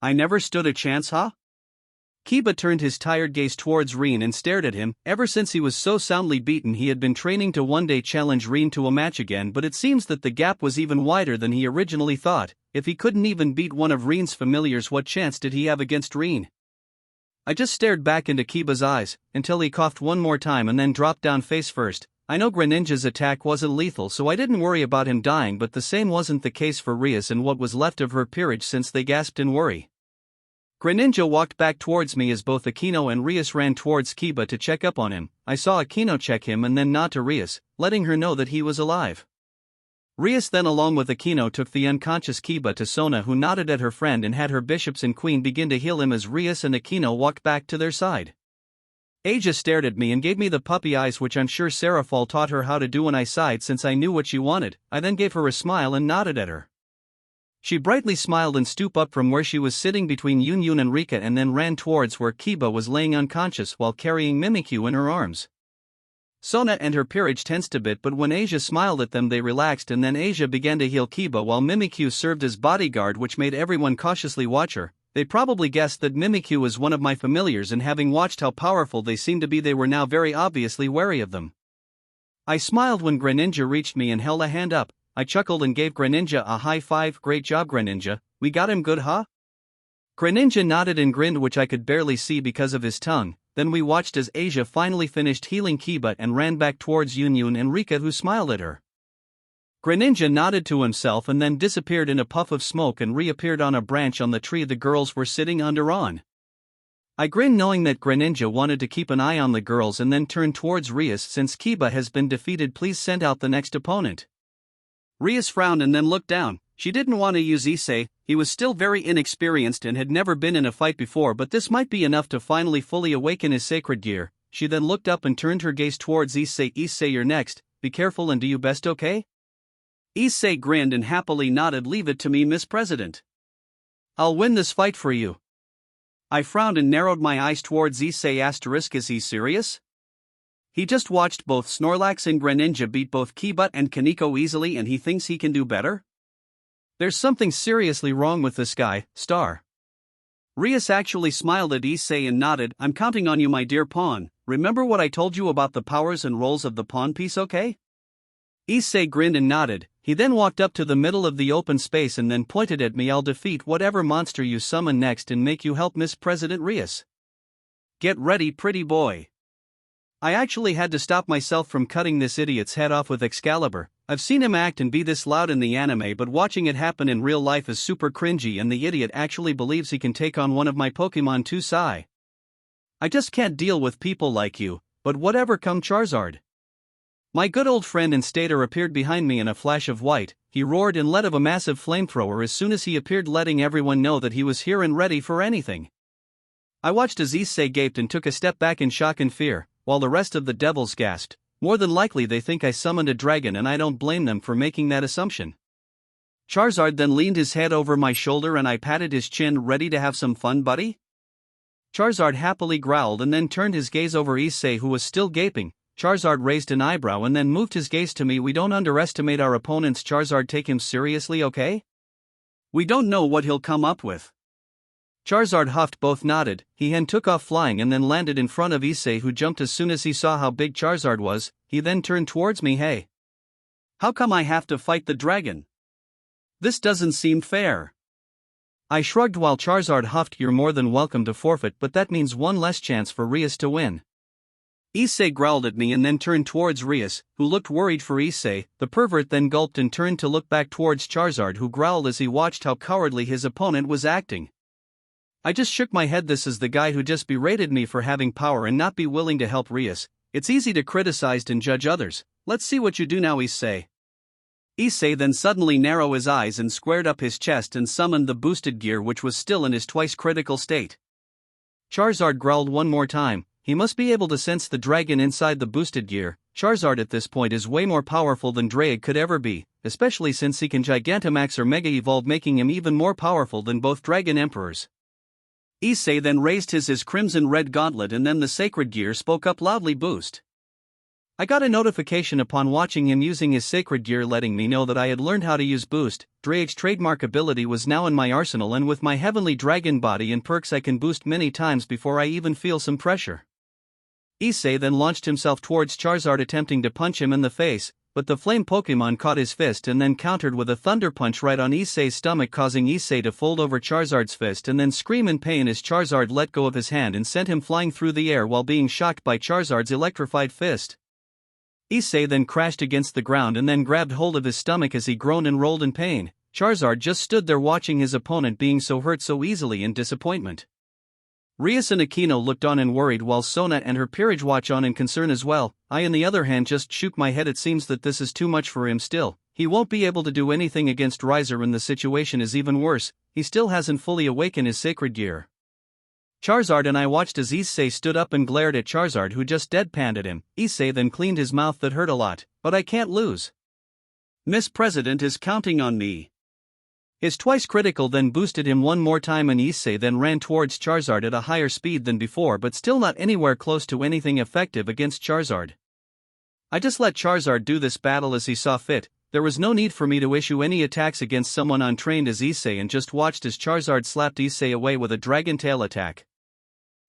I never stood a chance, huh? Kiba turned his tired gaze towards Rean and stared at him. Ever since he was so soundly beaten, he had been training to one day challenge Rean to a match again, but it seems that the gap was even wider than he originally thought. If he couldn't even beat one of Rean's familiars, what chance did he have against Rean? I just stared back into Kiba's eyes, until he coughed one more time and then dropped down face first. I know Greninja's attack wasn't lethal, so I didn't worry about him dying, but the same wasn't the case for Rias and what was left of her peerage, since they gasped in worry. Greninja walked back towards me as both Akino and Rias ran towards Kiba to check up on him. I saw Akino check him and then nod to Rias, letting her know that he was alive. Rias then, along with Akino, took the unconscious Kiba to Sona, who nodded at her friend and had her bishops and queen begin to heal him as Rias and Akino walked back to their side. Asia stared at me and gave me the puppy eyes, which I'm sure Seraphol taught her how to do when I sighed, since I knew what she wanted. I then gave her a smile and nodded at her. She brightly smiled and stooped up from where she was sitting between Yun and Rika and then ran towards where Kiba was laying unconscious while carrying Mimikyu in her arms. Sona and her peerage tensed a bit, but when Asia smiled at them they relaxed, and then Asia began to heal Kiba while Mimikyu served as bodyguard, which made everyone cautiously watch her. They probably guessed that Mimikyu was one of my familiars, and having watched how powerful they seemed to be, they were now very obviously wary of them. I smiled when Greninja reached me and held a hand up. I chuckled and gave Greninja a high five. Great job, Greninja, we got him good, huh? Greninja nodded and grinned, which I could barely see because of his tongue. Then we watched as Asia finally finished healing Kiba and ran back towards Yun and Rika, who smiled at her. Greninja nodded to himself and then disappeared in a puff of smoke and reappeared on a branch on the tree the girls were sitting under on. I grinned knowing that Greninja wanted to keep an eye on the girls and then turned towards Rias. Since Kiba has been defeated, please send out the next opponent. Rias frowned and then looked down. She didn't want to use Issei. He was still very inexperienced and had never been in a fight before, but this might be enough to finally fully awaken his sacred gear. She then looked up and turned her gaze towards Issei. Issei, you're next. Be careful and do your best, okay? Issei grinned and happily nodded. Leave it to me, Miss President. I'll win this fight for you. I frowned and narrowed my eyes towards Issei. Is he serious? He just watched both Snorlax and Greninja beat both Kiba and Kaneko easily and he thinks he can do better? There's something seriously wrong with this guy, Star. Rias actually smiled at Issei and nodded. I'm counting on you, my dear pawn. Remember what I told you about the powers and roles of the pawn piece, okay? Issei grinned and nodded. He then walked up to the middle of the open space and then pointed at me. I'll defeat whatever monster you summon next and make you help Miss President Rias. Get ready, pretty boy. I actually had to stop myself from cutting this idiot's head off with Excalibur. I've seen him act and be this loud in the anime, but watching it happen in real life is super cringy, and the idiot actually believes he can take on one of my Pokemon too. Sigh. I just can't deal with people like you, but whatever. Come Charizard. My good old friend Instator appeared behind me in a flash of white. He roared and let off a massive flamethrower as soon as he appeared, letting everyone know that he was here and ready for anything. I watched as Issei gaped and took a step back in shock and fear, while the rest of the devils gasped. More than likely they think I summoned a dragon, and I don't blame them for making that assumption. Charizard then leaned his head over my shoulder and I patted his chin. Ready to have some fun, buddy? Charizard happily growled and then turned his gaze over Issei, who was still gaping. Charizard raised an eyebrow and then moved his gaze to me. We don't underestimate our opponents, Charizard. Take him seriously, okay? We don't know what he'll come up with. Charizard huffed. Both nodded. He then took off flying and then landed in front of Issei, who jumped as soon as he saw how big Charizard was. He then turned towards me. Hey. How come I have to fight the dragon? This doesn't seem fair. I shrugged while Charizard huffed. You're more than welcome to forfeit, but that means one less chance for Rias to win. Issei growled at me and then turned towards Rias, who looked worried for Issei. The pervert then gulped and turned to look back towards Charizard, who growled as he watched how cowardly his opponent was acting. I just shook my head. This is the guy who just berated me for having power and not be willing to help Rias. It's easy to criticize and judge others. Let's see what you do now, Issei. Issei then suddenly narrowed his eyes and squared up his chest and summoned the boosted gear, which was still in his twice critical state. Charizard growled one more time. He must be able to sense the dragon inside the boosted gear. Charizard at this point is way more powerful than Drake could ever be, especially since he can Gigantamax or Mega Evolve, making him even more powerful than both Dragon Emperors. Issei then raised his crimson red gauntlet and then the sacred gear spoke up loudly. Boost. I got a notification upon watching him using his sacred gear, letting me know that I had learned how to use boost. Drake's trademark ability was now in my arsenal, and with my heavenly dragon body and perks I can boost many times before I even feel some pressure. Issei then launched himself towards Charizard, attempting to punch him in the face, but the flame Pokemon caught his fist and then countered with a thunder punch right on Issei's stomach, causing Issei to fold over Charizard's fist and then scream in pain as Charizard let go of his hand and sent him flying through the air while being shocked by Charizard's electrified fist. Issei then crashed against the ground and then grabbed hold of his stomach as he groaned and rolled in pain. Charizard just stood there watching his opponent being so hurt so easily in disappointment. Rias and Aquino looked on and worried, while Sona and her peerage watch on in concern as well. I on the other hand just shook my head. It seems that this is too much for him still. He won't be able to do anything against Riser, and the situation is even worse. He still hasn't fully awakened his sacred gear. Charizard and I watched as Issei stood up and glared at Charizard, who just deadpanned at him. Issei then cleaned his mouth. That hurt a lot, but I can't lose. Miss President is counting on me. His twice critical then boosted him one more time, and Issei then ran towards Charizard at a higher speed than before, but still not anywhere close to anything effective against Charizard. I just let Charizard do this battle as he saw fit. There was no need for me to issue any attacks against someone untrained as Issei, and just watched as Charizard slapped Issei away with a Dragon Tail attack.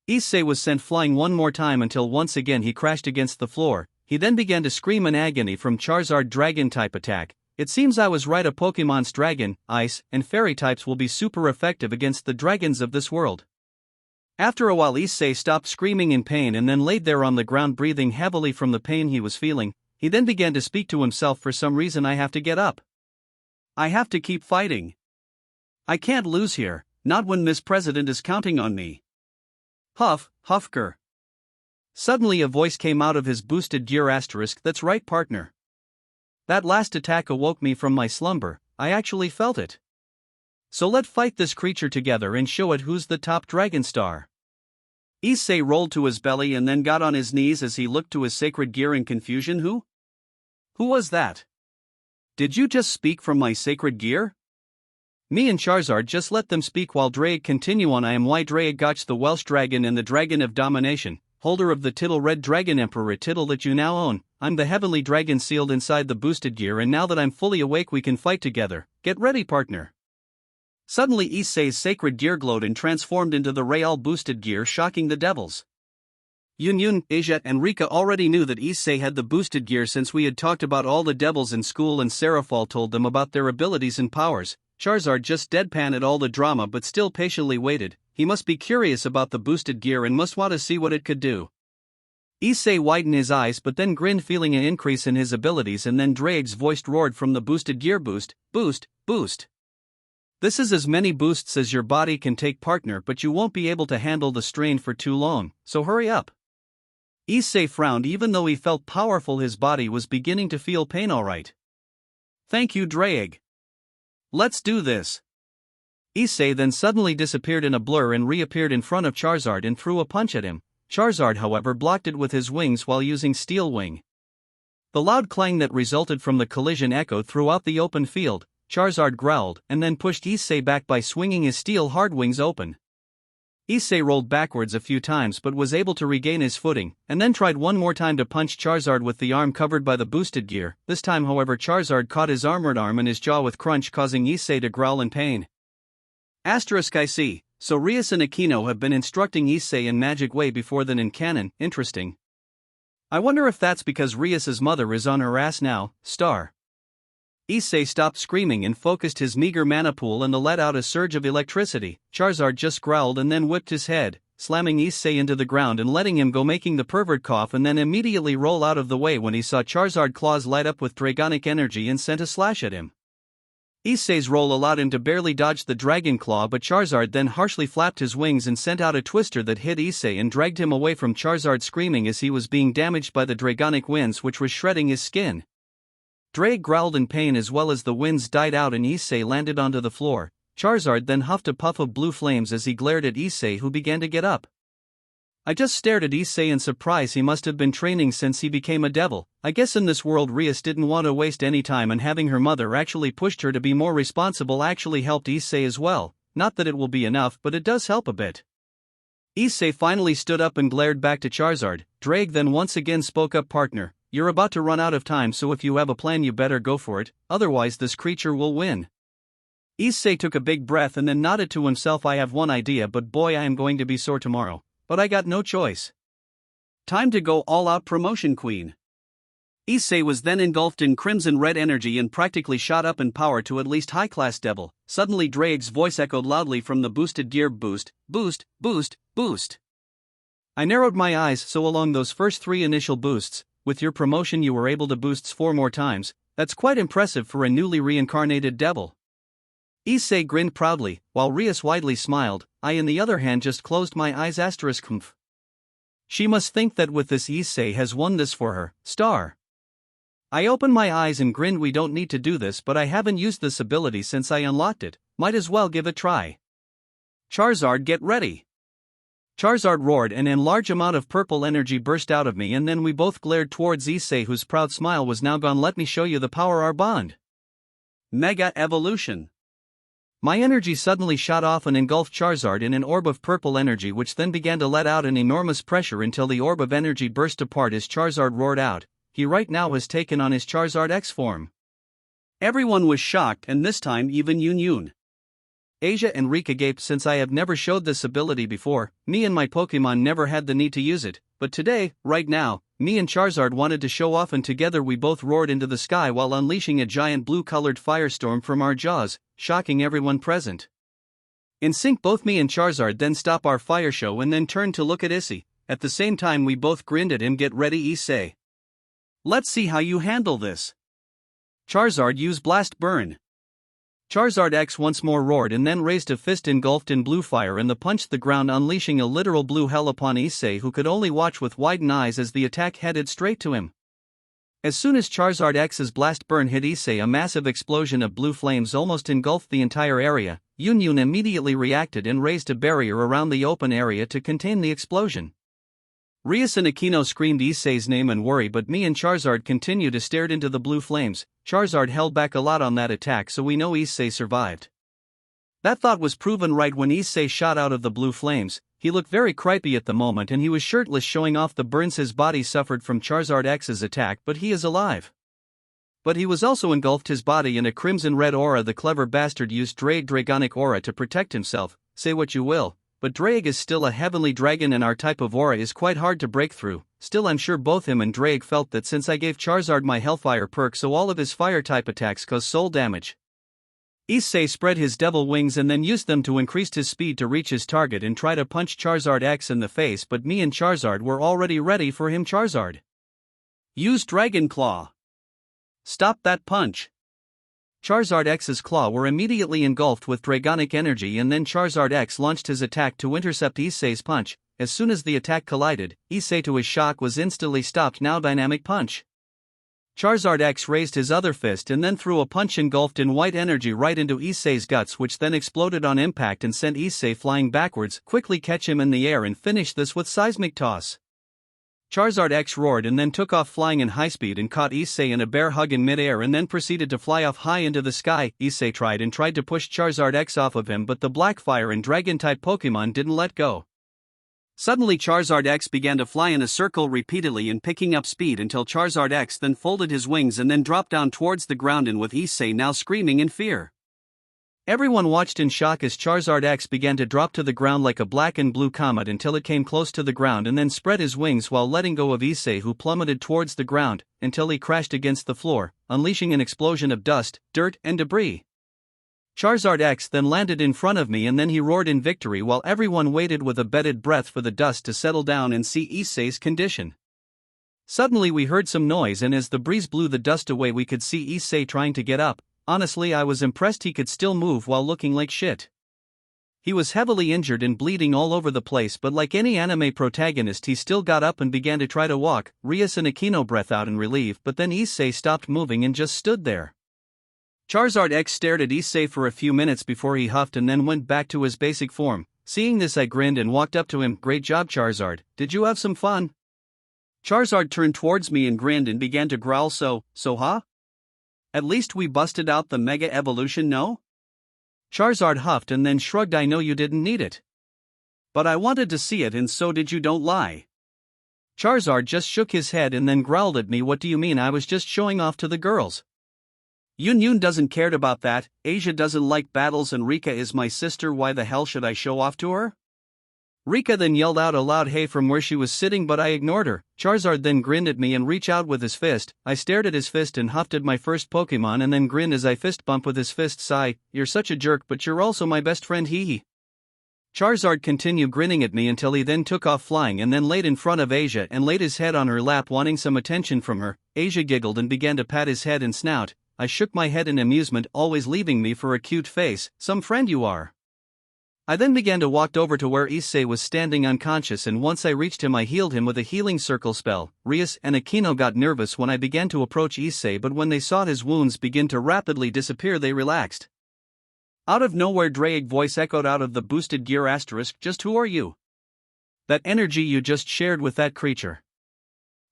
Issei was sent flying one more time until once again he crashed against the floor. He then began to scream in agony from Charizard Dragon-type attack. It seems I was right, a Pokemon's Dragon, Ice, and Fairy types will be super effective against the dragons of this world. After a while Issei stopped screaming in pain and then laid there on the ground breathing heavily from the pain he was feeling. He then began to speak to himself. For some reason I have to get up. I have to keep fighting. I can't lose here, not when Miss President is counting on me. Huff, Huffker. Suddenly a voice came out of his boosted gear asterisk. That's right, partner. That last attack awoke me from my slumber, I actually felt it. So let's fight this creature together and show it who's the top dragon star. Issei rolled to his belly and then got on his knees as he looked to his sacred gear in confusion. Who was that? Did you just speak from my sacred gear? Me and Charizard just let them speak while Draig continue on. I am Dragoch, the Welsh dragon and the dragon of domination, holder of the Tittle Red Dragon Emperor Tittle that you now own. I'm the heavenly dragon sealed inside the boosted gear, and now that I'm fully awake we can fight together. Get ready, partner. Suddenly Issei's sacred gear glowed and transformed into the Real boosted gear, shocking the devils. Yun, Asia and Rika already knew that Issei had the boosted gear since we had talked about all the devils in school and Seraphal told them about their abilities and powers. Charizard just deadpan at all the drama but still patiently waited. He must be curious about the boosted gear and must want to see what it could do. Issei widened his eyes but then grinned, feeling an increase in his abilities, and then Draig's voice roared from the boosted gear. Boost, boost, boost. This is as many boosts as your body can take, partner, but you won't be able to handle the strain for too long, so hurry up. Issei frowned. Even though he felt powerful, his body was beginning to feel pain. Alright. Thank you, Draig. Let's do this. Issei then suddenly disappeared in a blur and reappeared in front of Charizard and threw a punch at him. Charizard, however, blocked it with his wings while using Steel Wing. The loud clang that resulted from the collision echoed throughout the open field. Charizard growled and then pushed Issei back by swinging his steel hard wings open. Issei rolled backwards a few times but was able to regain his footing, and then tried one more time to punch Charizard with the arm covered by the boosted gear. This time, however, Charizard caught his armored arm in his jaw with crunch, causing Issei to growl in pain. I see. So Rias and Aquino have been instructing Issei in magic way before than in canon. Interesting. I wonder if that's because Rias's mother is on her ass now. Star. Issei stopped screaming and focused his meager mana pool and let out a surge of electricity. Charizard just growled and then whipped his head, slamming Issei into the ground and letting him go, making the pervert cough and then immediately roll out of the way when he saw Charizard claws light up with dragonic energy and sent a slash at him. Issei's roll allowed him to barely dodge the dragon claw, but Charizard then harshly flapped his wings and sent out a twister that hit Issei and dragged him away from Charizard, screaming as he was being damaged by the dragonic winds which was shredding his skin. Draig growled in pain as well as the winds died out and Issei landed onto the floor. Charizard then huffed a puff of blue flames as he glared at Issei, who began to get up. I just stared at Issei in surprise. He must have been training since he became a devil. I guess in this world Rias didn't want to waste any time, and having her mother actually pushed her to be more responsible actually helped Issei as well. Not that it will be enough, but it does help a bit. Issei finally stood up and glared back to Charizard. Draig then once again spoke up, partner. You're about to run out of time, so if you have a plan you better go for it, otherwise this creature will win. Issei took a big breath and then nodded to himself. I have one idea, but boy, I am going to be sore tomorrow. But I got no choice. Time to go all out, promotion queen. Issei was then engulfed in crimson red energy and practically shot up in power to at least high class devil. Suddenly Draig's voice echoed loudly from the boosted gear. Boost, boost, boost, boost. I narrowed my eyes. So along those first 3 initial boosts, with your promotion you were able to boost 4 more times. That's quite impressive for a newly reincarnated devil. Issei grinned proudly, while Rias widely smiled. I on the other hand just closed my eyes. Humph. She must think that with this Issei has won this for her. Star. I opened my eyes and grinned. We don't need to do this, but I haven't used this ability since I unlocked it. Might as well give it a try. Charizard, get ready. Charizard roared and an large amount of purple energy burst out of me, and then we both glared towards Issei, whose proud smile was now gone. Let me show you the power our bond. Mega Evolution. My energy suddenly shot off and engulfed Charizard in an orb of purple energy, which then began to let out an enormous pressure until the orb of energy burst apart as Charizard roared out. He right now has taken on his Charizard X form. Everyone was shocked, and this time even Yun. Asia and Rika gaped. Since I have never showed this ability before, me and my Pokemon never had the need to use it, but today, right now, me and Charizard wanted to show off, and together we both roared into the sky while unleashing a giant blue-colored firestorm from our jaws, shocking everyone present. In sync, both me and Charizard then stopped our fire show and then turned to look at Issei. At the same time we both grinned at him. Get ready, Issei. Let's see how you handle this. Charizard use Blast Burn. Charizard X once more roared and then raised a fist engulfed in blue fire and punched the ground, unleashing a literal blue hell upon Issei, who could only watch with widened eyes as the attack headed straight to him. As soon as Charizard X's Blast Burn hit Issei, a massive explosion of blue flames almost engulfed the entire area. Yun immediately reacted and raised a barrier around the open area to contain the explosion. Rias and Aquino screamed Issei's name in worry, but me and Charizard continued to stare into the blue flames. Charizard held back a lot on that attack, so we know Issei survived. That thought was proven right when Issei shot out of the blue flames. He looked very creepy at the moment and he was shirtless, showing off the burns his body suffered from Charizard X's attack, but he is alive. But he was also engulfed his body in a crimson red aura. The clever bastard used Dragonic aura to protect himself. Say what you will, but Drag is still a heavenly dragon and our type of aura is quite hard to break through. Still, I'm sure both him and Drag felt that since I gave Charizard my Hellfire perk, so all of his fire type attacks cause soul damage. Issei spread his devil wings and then used them to increase his speed to reach his target and try to punch Charizard X in the face, but me and Charizard were already ready for him. Charizard use Dragon Claw. Stop that punch. Charizard X's claw were immediately engulfed with Dragonic energy, and then Charizard X launched his attack to intercept Issei's punch. As soon as the attack collided, Issei to his shock was instantly stopped. Now Dynamic Punch. Charizard X raised his other fist and then threw a punch engulfed in white energy right into Issei's guts, which then exploded on impact and sent Issei flying backwards. Quickly catch him in the air and finish this with Seismic Toss. Charizard X roared and then took off flying in high speed and caught Issei in a bear hug in midair and then proceeded to fly off high into the sky. Issei tried to push Charizard X off of him, but the black fire and dragon-type Pokemon didn't let go. Suddenly Charizard X began to fly in a circle repeatedly and picking up speed until Charizard X then folded his wings and then dropped down towards the ground, and with Issei now screaming in fear. Everyone watched in shock as Charizard X began to drop to the ground like a black and blue comet until it came close to the ground and then spread his wings while letting go of Issei, who plummeted towards the ground until he crashed against the floor, unleashing an explosion of dust, dirt, and debris. Charizard X then landed in front of me and then he roared in victory while everyone waited with a bated breath for the dust to settle down and see Issei's condition. Suddenly we heard some noise, and as the breeze blew the dust away we could see Issei trying to get up. Honestly, I was impressed he could still move while looking like shit. He was heavily injured and bleeding all over the place, but like any anime protagonist he still got up and began to try to walk. Rias and Aquino breathed out in relief, but then Issei stopped moving and just stood there. Charizard X stared at Issei for a few minutes before he huffed and then went back to his basic form. Seeing this I grinned and walked up to him. Great job, Charizard, did you have some fun? Charizard turned towards me and grinned and began to growl. So huh? At least we busted out the Mega Evolution, no? Charizard huffed and then shrugged. I know you didn't need it. But I wanted to see it, and so did you, don't lie. Charizard just shook his head and then growled at me. What do you mean? I was just showing off to the girls. Yun doesn't care about that. Asia doesn't like battles and Rika is my sister. Why the hell should I show off to her? Rika then yelled out aloud hey from where she was sitting, but I ignored her. Charizard then grinned at me and reached out with his fist. I stared at his fist and huffed at my first Pokemon and then grinned as I fist bumped with his fist. Sigh, you're such a jerk, but you're also my best friend, hee hee. Charizard continued grinning at me until he then took off flying and then laid in front of Asia and laid his head on her lap, wanting some attention from her. Asia giggled and began to pat his head and snout. I shook my head in amusement, always leaving me for a cute face. Some friend you are. I then began to walk over to where Issei was standing unconscious, and once I reached him I healed him with a healing circle spell. Rias and Aquino got nervous when I began to approach Issei, but when they saw his wounds begin to rapidly disappear they relaxed. Out of nowhere Drake voice echoed out of the boosted gear asterisk. Just who are you? That energy you just shared with that creature.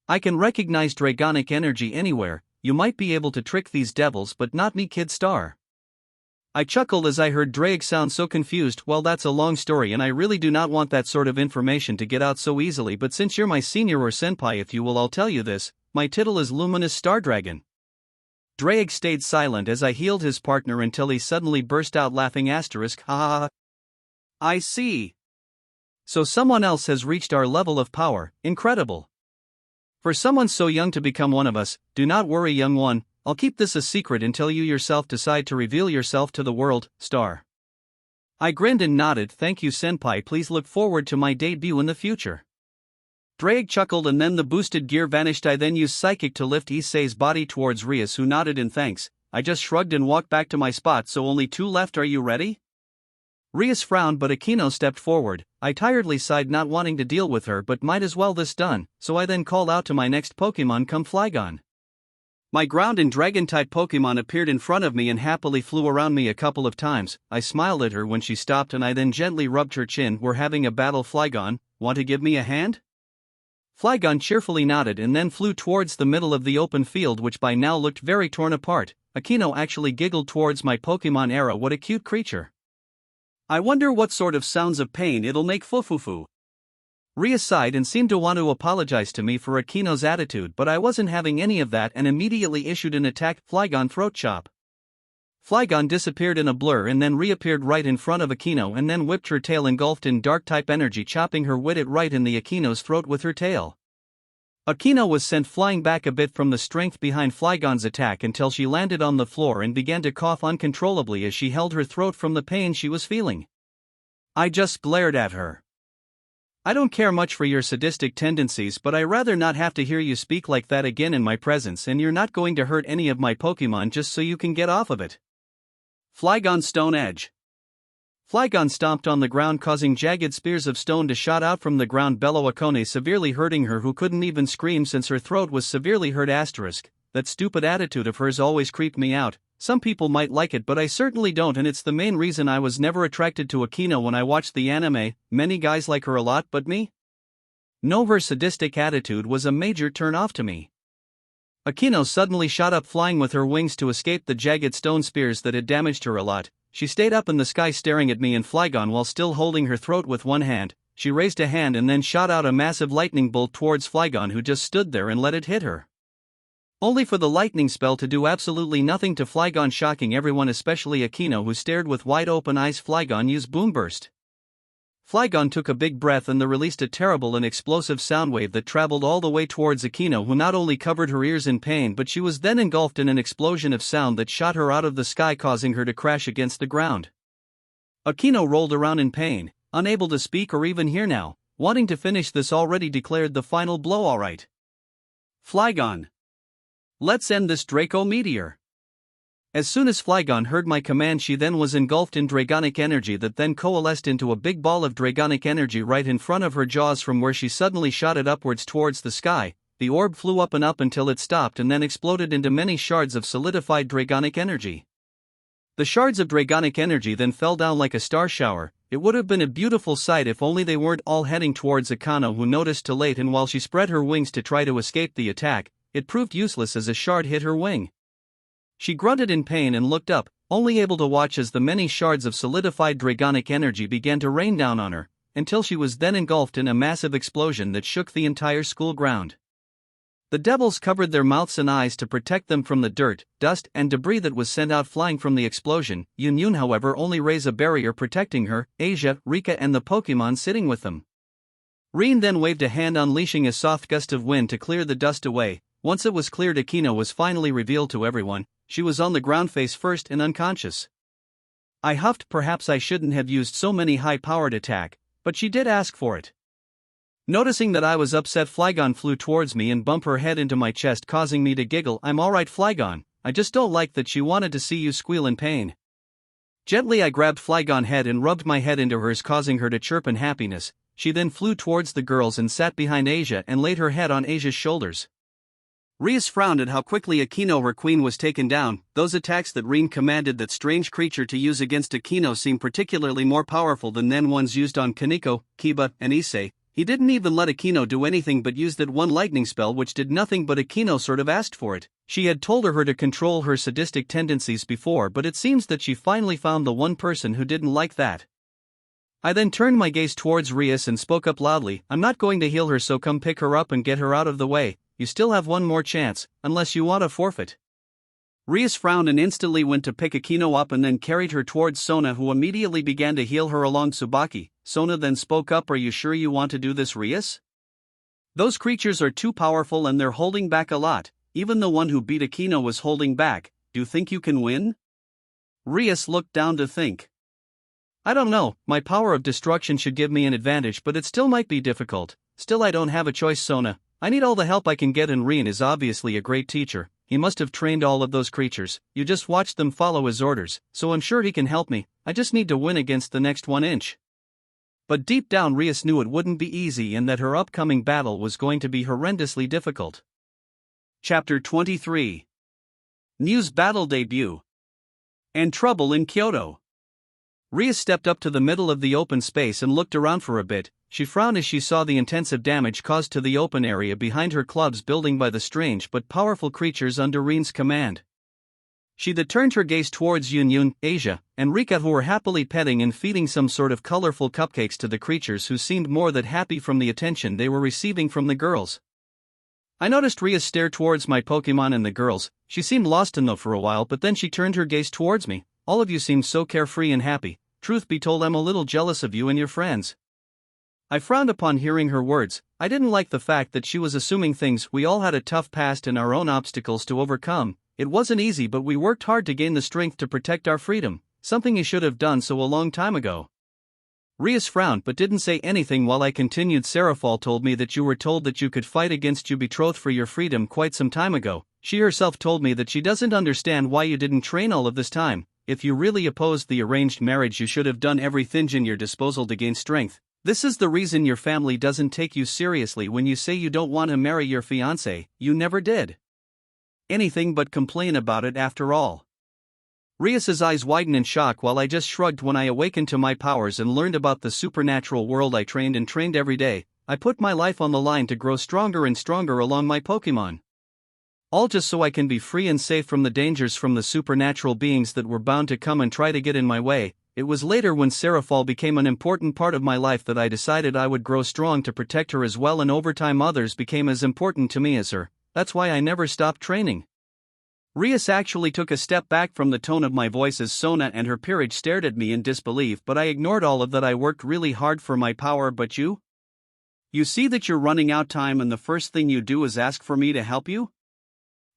I can recognize Dragonic energy anywhere. You might be able to trick these devils, but not me, Kid Star. I chuckled as I heard Drake sound so confused. Well, that's a long story and I really do not want that sort of information to get out so easily, but since you're my senior or senpai, if you will, I'll tell you this. My title is Luminous Star Dragon. Drake stayed silent as I healed his partner until he suddenly burst out laughing asterisk. Ha ha ha. I see. So someone else has reached our level of power. Incredible. For someone so young to become one of us. Do not worry, young one, I'll keep this a secret until you yourself decide to reveal yourself to the world, Star. I grinned and nodded. Thank you, senpai. Please look forward to my debut in the future. Drake chuckled and then the boosted gear vanished. I then used Psychic to lift Issei's body towards Rias, who nodded in thanks. I just shrugged and walked back to my spot. So only 2 left, are you ready? Rias frowned but Akino stepped forward. I tiredly sighed, not wanting to deal with her, but might as well this done, so I then called out to my next Pokemon, come Flygon. My ground and dragon-type Pokemon appeared in front of me and happily flew around me a couple of times. I smiled at her when she stopped and I then gently rubbed her chin. We're having a battle, Flygon, want to give me a hand? Flygon cheerfully nodded and then flew towards the middle of the open field, which by now looked very torn apart. Akino actually giggled towards my Pokemon era. What a cute creature. I wonder what sort of sounds of pain it'll make. Fufufu. Ria sighed and seemed to want to apologize to me for Akino's attitude, but I wasn't having any of that and immediately issued an attack. Flygon throat chop. Flygon disappeared in a blur and then reappeared right in front of Akino and then whipped her tail engulfed in dark-type energy, chopping her with it right in the Akino's throat with her tail. Akino was sent flying back a bit from the strength behind Flygon's attack until she landed on the floor and began to cough uncontrollably as she held her throat from the pain she was feeling. I just glared at her. I don't care much for your sadistic tendencies, but I rather not have to hear you speak like that again in my presence, and you're not going to hurt any of my Pokemon just so you can get off of it. Flygon Stone Edge. Flygon stomped on the ground, causing jagged spears of stone to shot out from the ground below Akone, severely hurting her, who couldn't even scream since her throat was severely hurt. That stupid attitude of hers always creeped me out. Some people might like it but I certainly don't, and it's the main reason I was never attracted to Akino when I watched the anime. Many guys like her a lot but me? No, her sadistic attitude was a major turn off to me. Akino suddenly shot up, flying with her wings to escape the jagged stone spears that had damaged her a lot. She stayed up in the sky staring at me and Flygon while still holding her throat with one hand. She raised a hand and then shot out a massive lightning bolt towards Flygon, who just stood there and let it hit her. Only for the lightning spell to do absolutely nothing to Flygon, shocking everyone, especially Akino, who stared with wide open eyes. Flygon used Boom Burst. Flygon took a big breath and then released a terrible and explosive sound wave that traveled all the way towards Akino, who not only covered her ears in pain but she was then engulfed in an explosion of sound that shot her out of the sky, causing her to crash against the ground. Akino rolled around in pain, unable to speak or even hear now. Wanting to finish this already, declared the final blow. Alright, Flygon, let's end this Draco Meteor. As soon as Flygon heard my command, she then was engulfed in dragonic energy that then coalesced into a big ball of dragonic energy right in front of her jaws, from where she suddenly shot it upwards towards the sky. The orb flew up and up until it stopped and then exploded into many shards of solidified dragonic energy. The shards of dragonic energy then fell down like a star shower. It would have been a beautiful sight if only they weren't all heading towards Akano, who noticed too late, and while she spread her wings to try to escape the attack, it proved useless as a shard hit her wing. She grunted in pain and looked up, only able to watch as the many shards of solidified dragonic energy began to rain down on her, until she was then engulfed in a massive explosion that shook the entire school ground. The devils covered their mouths and eyes to protect them from the dirt, dust, and debris that was sent out flying from the explosion. Yun, however, only raised a barrier protecting her, Asia, Rika, and the Pokemon sitting with them. Rean then waved a hand, unleashing a soft gust of wind to clear the dust away. Once it was cleared, Akino was finally revealed to everyone. She was on the ground face first and unconscious. I huffed. Perhaps I shouldn't have used so many high-powered attack, but she did ask for it. Noticing that I was upset, Flygon flew towards me and bumped her head into my chest, causing me to giggle. I'm alright, Flygon, I just don't like that she wanted to see you squeal in pain. Gently I grabbed Flygon's head and rubbed my head into hers, causing her to chirp in happiness. She then flew towards the girls and sat behind Asia and laid her head on Asia's shoulders. Rias frowned at how quickly Akino, her queen, was taken down. Those attacks that Rean commanded that strange creature to use against Akino seemed particularly more powerful than ones used on Kaneko, Kiba, and Issei. He didn't even let Akino do anything but use that one lightning spell, which did nothing, but Akino sort of asked for it. She had told her to control her sadistic tendencies before, but it seems that she finally found the one person who didn't like that. I then turned my gaze towards Rias and spoke up loudly. I'm not going to heal her, so come pick her up and get her out of the way. You still have one more chance, unless you want to forfeit. Rias frowned and instantly went to pick Akino up and then carried her towards Sona, who immediately began to heal her along Tsubaki. Sona then spoke up. Are you sure you want to do this, Rias? Those creatures are too powerful and they're holding back a lot. Even the one who beat Akino was holding back. Do you think you can win? Rias looked down to think. I don't know, my power of destruction should give me an advantage, but it still might be difficult. Still I don't have a choice, Sona. I need all the help I can get, and Rean is obviously a great teacher. He must have trained all of those creatures. You just watched them follow his orders, so I'm sure he can help me. I just need to win against the next 1 inch. But deep down Rias knew it wouldn't be easy and that her upcoming battle was going to be horrendously difficult. Chapter 23. Mew's battle debut. And trouble in Kyoto. Rias stepped up to the middle of the open space and looked around for a bit. She frowned as she saw the intensive damage caused to the open area behind her club's building by the strange but powerful creatures under Rean's command. She then turned her gaze towards Yun, Asia, and Rika, who were happily petting and feeding some sort of colorful cupcakes to the creatures, who seemed more than happy from the attention they were receiving from the girls. I noticed Rias stare towards my Pokemon and the girls. She seemed lost in them for a while, but then she turned her gaze towards me. All of you seem so carefree and happy. Truth be told, I'm a little jealous of you and your friends. I frowned upon hearing her words. I didn't like the fact that she was assuming things. We all had a tough past and our own obstacles to overcome. It wasn't easy, but we worked hard to gain the strength to protect our freedom, something you should have done so a long time ago. Rias frowned but didn't say anything while I continued. Serafal told me that you were told that you could fight against your betrothed for your freedom quite some time ago. She herself told me that she doesn't understand why you didn't train all of this time. If you really opposed the arranged marriage, you should have done everything in your disposal to gain strength. This is the reason your family doesn't take you seriously when you say you don't want to marry your fiancé. You never did anything but complain about it after all. Rias's eyes widened in shock while I just shrugged. When I awakened to my powers and learned about the supernatural world, I trained every day. I put my life on the line to grow stronger and stronger along my Pokemon. All just so I can be free and safe from the dangers from the supernatural beings that were bound to come and try to get in my way. It was later, when Serafal became an important part of my life, that I decided I would grow strong to protect her as well, and over time others became as important to me as her. That's why I never stopped training. Rias actually took a step back from the tone of my voice as Sona and her peerage stared at me in disbelief, but I ignored all of that. I worked really hard for my power, but you? You see that you're running out time and the first thing you do is ask for me to help you?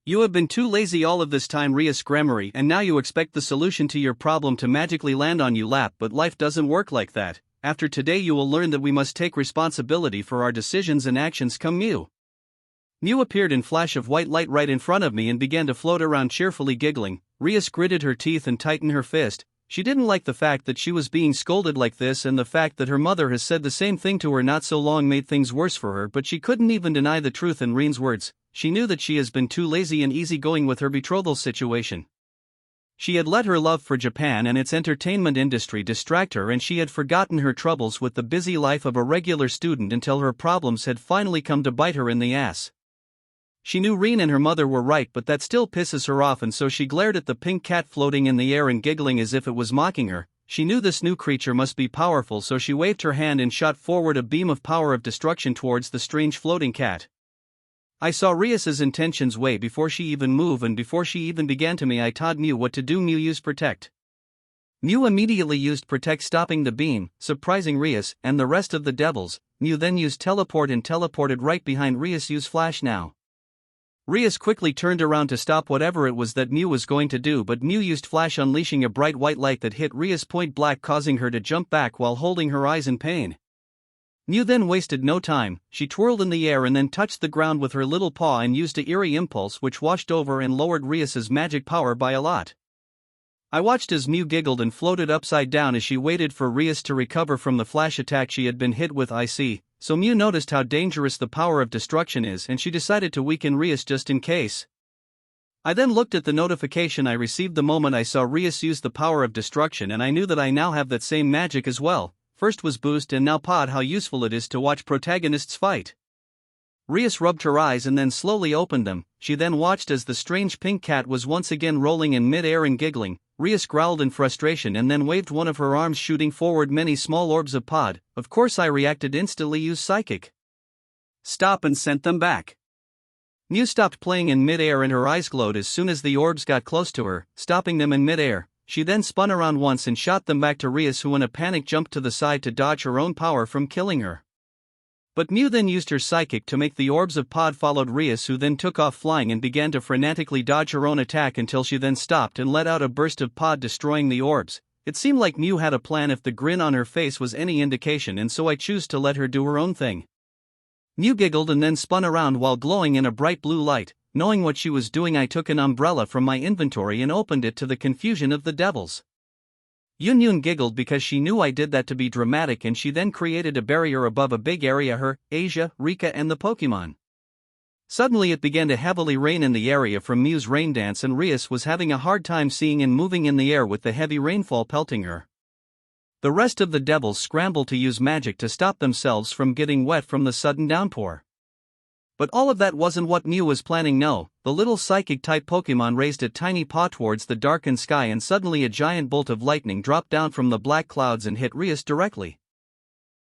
You have been too lazy all of this time, Rias Grammary, and now you expect the solution to your problem to magically land on your lap, but life doesn't work like that. After today you will learn that we must take responsibility for our decisions and actions. Come Mew. Mew appeared in flash of white light right in front of me and began to float around cheerfully giggling. Rias gritted her teeth and tightened her fist. She didn't like the fact that she was being scolded like this, and the fact that her mother has said the same thing to her not so long made things worse for her, but she couldn't even deny the truth in Rean's words. She knew that she has been too lazy and easygoing with her betrothal situation. She had let her love for Japan and its entertainment industry distract her, and she had forgotten her troubles with the busy life of a regular student until her problems had finally come to bite her in the ass. She knew Rean and her mother were right, but that still pisses her off, and so she glared at the pink cat floating in the air and giggling as if it was mocking her. She knew this new creature must be powerful, so she waved her hand and shot forward a beam of power of destruction towards the strange floating cat. I saw Rias's intentions way before she even moved, and before she even began to me I taught Mew what to do. Mew used Protect. Mew immediately used Protect, stopping the beam, surprising Rias and the rest of the devils. Mew then used Teleport and teleported right behind Rias. Use Flash now. Rias quickly turned around to stop whatever it was that Mew was going to do, but Mew used Flash, unleashing a bright white light that hit Rias point blank, causing her to jump back while holding her eyes in pain. Mew then wasted no time. She twirled in the air and then touched the ground with her little paw and used a eerie impulse which washed over and lowered Rias's magic power by a lot. I watched as Mew giggled and floated upside down as she waited for Rias to recover from the flash attack she had been hit with. I see. So Mew noticed how dangerous the power of destruction is, and she decided to weaken Rias just in case. I then looked at the notification I received the moment I saw Rias use the power of destruction, and I knew that I now have that same magic as well. First was boost and now pod. How useful it is to watch protagonists fight. Rias rubbed her eyes and then slowly opened them. She then watched as the strange pink cat was once again rolling in mid-air and giggling. Rias growled in frustration and then waved one of her arms, shooting forward many small orbs of pod. Of course I reacted instantly. Use Psychic. Stop and sent them back. Mew stopped playing in mid-air and her eyes glowed as soon as the orbs got close to her, stopping them in mid-air. She then spun around once and shot them back to Rias, who in a panic jumped to the side to dodge her own power from killing her. But Mew then used her Psychic to make the orbs of pod followed Rias, who then took off flying and began to frenetically dodge her own attack until she then stopped and let out a burst of pod, destroying the orbs. It seemed like Mew had a plan if the grin on her face was any indication, and so I choose to let her do her own thing. Mew giggled and then spun around while glowing in a bright blue light. Knowing what she was doing, I took an umbrella from my inventory and opened it to the confusion of the devils. Yun giggled because she knew I did that to be dramatic, and she then created a barrier above a big area her, Asia, Rika and the Pokemon. Suddenly it began to heavily rain in the area from Mew's rain dance, and Rias was having a hard time seeing and moving in the air with the heavy rainfall pelting her. The rest of the devils scrambled to use magic to stop themselves from getting wet from the sudden downpour. But all of that wasn't what Mew was planning. No, the little psychic-type Pokemon raised a tiny paw towards the darkened sky, and suddenly a giant bolt of lightning dropped down from the black clouds and hit Rias directly.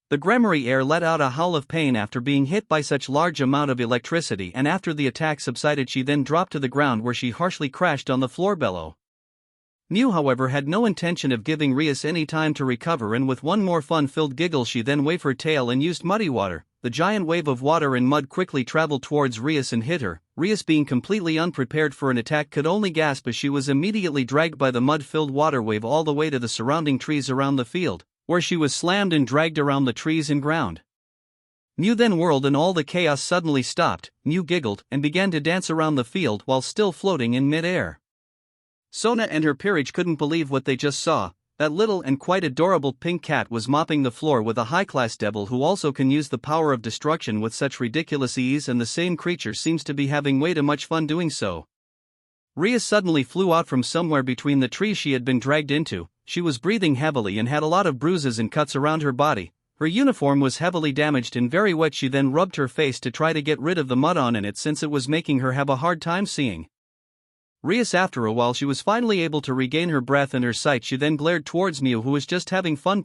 The Gremory air let out a howl of pain after being hit by such large amount of electricity, and after the attack subsided she then dropped to the ground, where she harshly crashed on the floor below. Mew, however, had no intention of giving Rias any time to recover, and with one more fun-filled giggle she then waved her tail and used muddy water. The giant wave of water and mud quickly traveled towards Rias and hit her. Rias, being completely unprepared for an attack, could only gasp as she was immediately dragged by the mud-filled water wave all the way to the surrounding trees around the field, where she was slammed and dragged around the trees and ground. Mew then whirled and all the chaos suddenly stopped. Mew giggled and began to dance around the field while still floating in mid-air. Sona and her peerage couldn't believe what they just saw. That little and quite adorable pink cat was mopping the floor with a high-class devil who also can use the power of destruction with such ridiculous ease, and the same creature seems to be having way too much fun doing so. Rias suddenly flew out from somewhere between the trees she had been dragged into. She was breathing heavily and had a lot of bruises and cuts around her body. Her uniform was heavily damaged and very wet. She then rubbed her face to try to get rid of the mud on it, since it was making her have a hard time seeing. Rias, after a while she was finally able to regain her breath and her sight. She then glared towards Mew, who was just having fun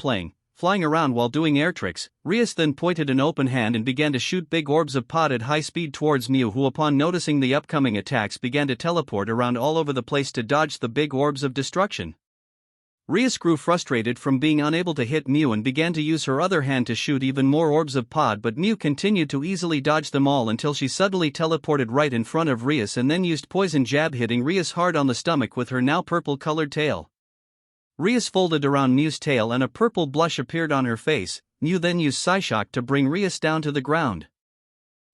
flying around while doing air tricks. Rias then pointed an open hand and began to shoot big orbs of pod at high speed towards Mew, who upon noticing the upcoming attacks began to teleport around all over the place to dodge the big orbs of destruction. Rias grew frustrated from being unable to hit Mew and began to use her other hand to shoot even more orbs of pod, but Mew continued to easily dodge them all until she suddenly teleported right in front of Rias and then used poison jab, hitting Rias hard on the stomach with her now purple-colored tail. Rias folded around Mew's tail and a purple blush appeared on her face. Mew then used Psyshock to bring Rias down to the ground.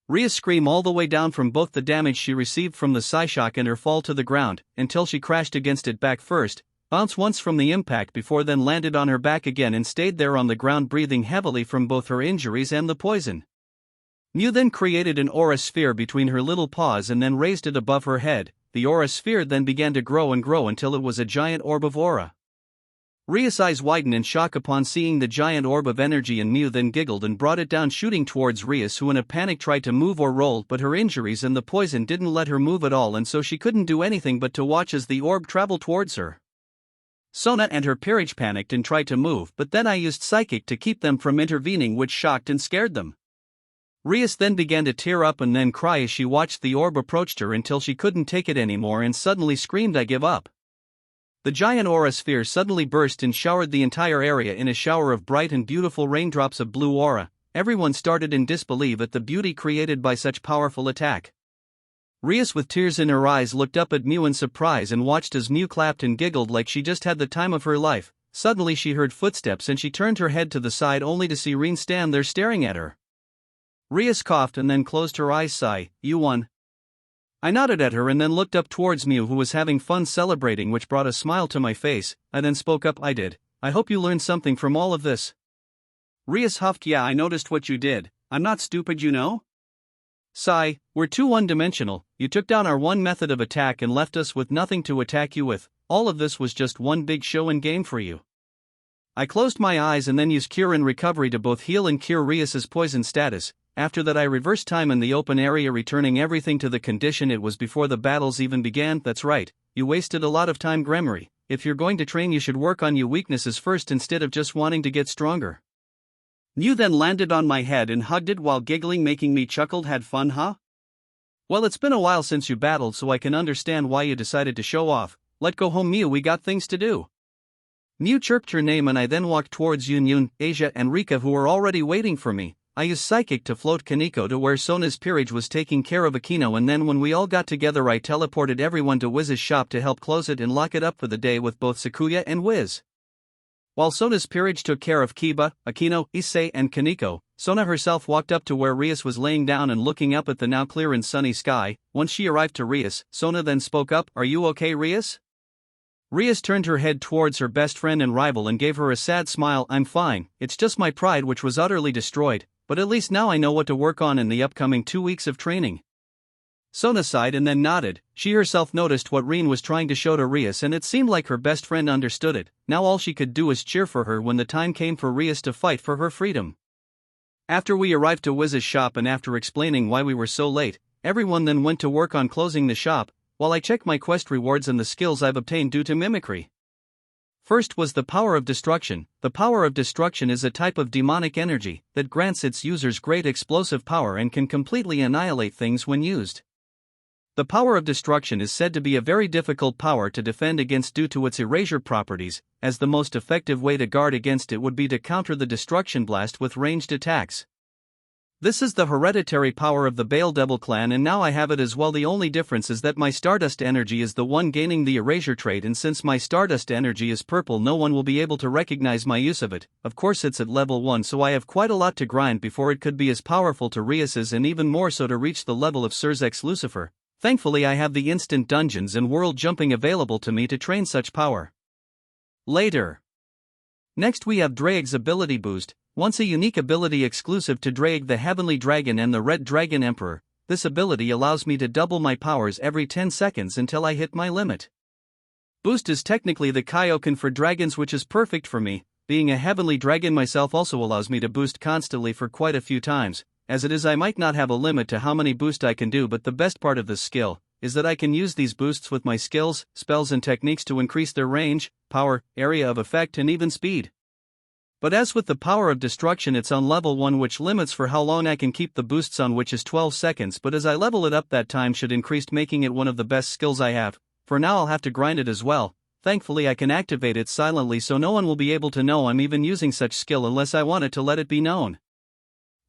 Rias screamed all the way down from both the damage she received from the Psyshock and her fall to the ground, until she crashed against it back first, bounced once from the impact before then landed on her back again and stayed there on the ground, breathing heavily from both her injuries and the poison. Mew then created an aura sphere between her little paws and then raised it above her head. The aura sphere then began to grow and grow until it was a giant orb of aura. Rias' eyes widened in shock upon seeing the giant orb of energy, and Mew then giggled and brought it down, shooting towards Rias, who in a panic tried to move or roll, but her injuries and the poison didn't let her move at all, and so she couldn't do anything but to watch as the orb traveled towards her. Sona and her peerage panicked and tried to move, but then I used Psychic to keep them from intervening, which shocked and scared them. Rias then began to tear up and then cry as she watched the orb approached her until she couldn't take it anymore and suddenly screamed, "I give up." The giant aura sphere suddenly burst and showered the entire area in a shower of bright and beautiful raindrops of blue aura. Everyone started in disbelief at the beauty created by such powerful attack. Rias, with tears in her eyes, looked up at Mew in surprise and watched as Mew clapped and giggled like she just had the time of her life. Suddenly she heard footsteps and she turned her head to the side only to see Rean stand there staring at her. Rias coughed and then closed her eyes. "Sigh, you won." I nodded at her and then looked up towards Mew, who was having fun celebrating, which brought a smile to my face. I then spoke up, "I did. I hope you learned something from all of this." Rias huffed, "Yeah, I noticed what you did. I'm not stupid, you know." Sigh, "We're too one-dimensional. You took down our one method of attack and left us with nothing to attack you with. All of this was just one big show and game for you." I closed my eyes and then used Cure and Recovery to both heal and cure Rias's poison status. After that I reversed time in the open area, returning everything to the condition it was before the battles even began. "That's right, you wasted a lot of time, Gremory. If you're going to train, you should work on your weaknesses first instead of just wanting to get stronger." Mew then landed on my head and hugged it while giggling, making me chuckle. "Had fun, huh? Well, it's been a while since you battled, so I can understand why you decided to show off. Let go home, Mew, we got things to do." Mew chirped her name and I then walked towards Yun, Asia and Rika, who were already waiting for me. I used Psychic to float Kaneko to where Sona's peerage was taking care of Akino, and then when we all got together I teleported everyone to Wiz's shop to help close it and lock it up for the day with both Sakuya and Wiz. While Sona's peerage took care of Kiba, Akino, Issei and Kaneko, Sona herself walked up to where Rias was laying down and looking up at the now clear and sunny sky. Once she arrived to Rias, Sona then spoke up, "Are you okay, Rias?" Rias turned her head towards her best friend and rival and gave her a sad smile. "I'm fine, it's just my pride which was utterly destroyed, but at least now I know what to work on in the upcoming 2 weeks of training." Sona sighed and then nodded. She herself noticed what Rean was trying to show to Rias and it seemed like her best friend understood it. Now all she could do was cheer for her when the time came for Rias to fight for her freedom. After we arrived to Wiz's shop and after explaining why we were so late, everyone then went to work on closing the shop, while I checked my quest rewards and the skills I've obtained due to mimicry. First was the power of destruction. The power of destruction is a type of demonic energy that grants its users great explosive power and can completely annihilate things when used. The power of destruction is said to be a very difficult power to defend against due to its erasure properties, as the most effective way to guard against it would be to counter the destruction blast with ranged attacks. This is the hereditary power of the Bale Devil clan and now I have it as well. The only difference is that my Stardust energy is the one gaining the erasure trait and since my Stardust energy is purple no one will be able to recognize my use of it. Of course it's at level 1 so I have quite a lot to grind before it could be as powerful to Rias's and even more so to reach the level of Surzex Lucifer. Thankfully I have the instant dungeons and world jumping available to me to train such power. Later. Next we have Draeg's ability boost, once a unique ability exclusive to Draeg the Heavenly Dragon and the Red Dragon Emperor. This ability allows me to double my powers every 10 seconds until I hit my limit. Boost is technically the Kaioken for dragons which is perfect for me, being a heavenly dragon myself also allows me to boost constantly for quite a few times. As it is I might not have a limit to how many boosts I can do but the best part of this skill is that I can use these boosts with my skills, spells and techniques to increase their range, power, area of effect and even speed. But as with the power of destruction it's on level 1 which limits for how long I can keep the boosts on which is 12 seconds but as I level it up that time should increase making it one of the best skills I have. For now I'll have to grind it as well. Thankfully I can activate it silently so no one will be able to know I'm even using such skill unless I wanted to let it be known.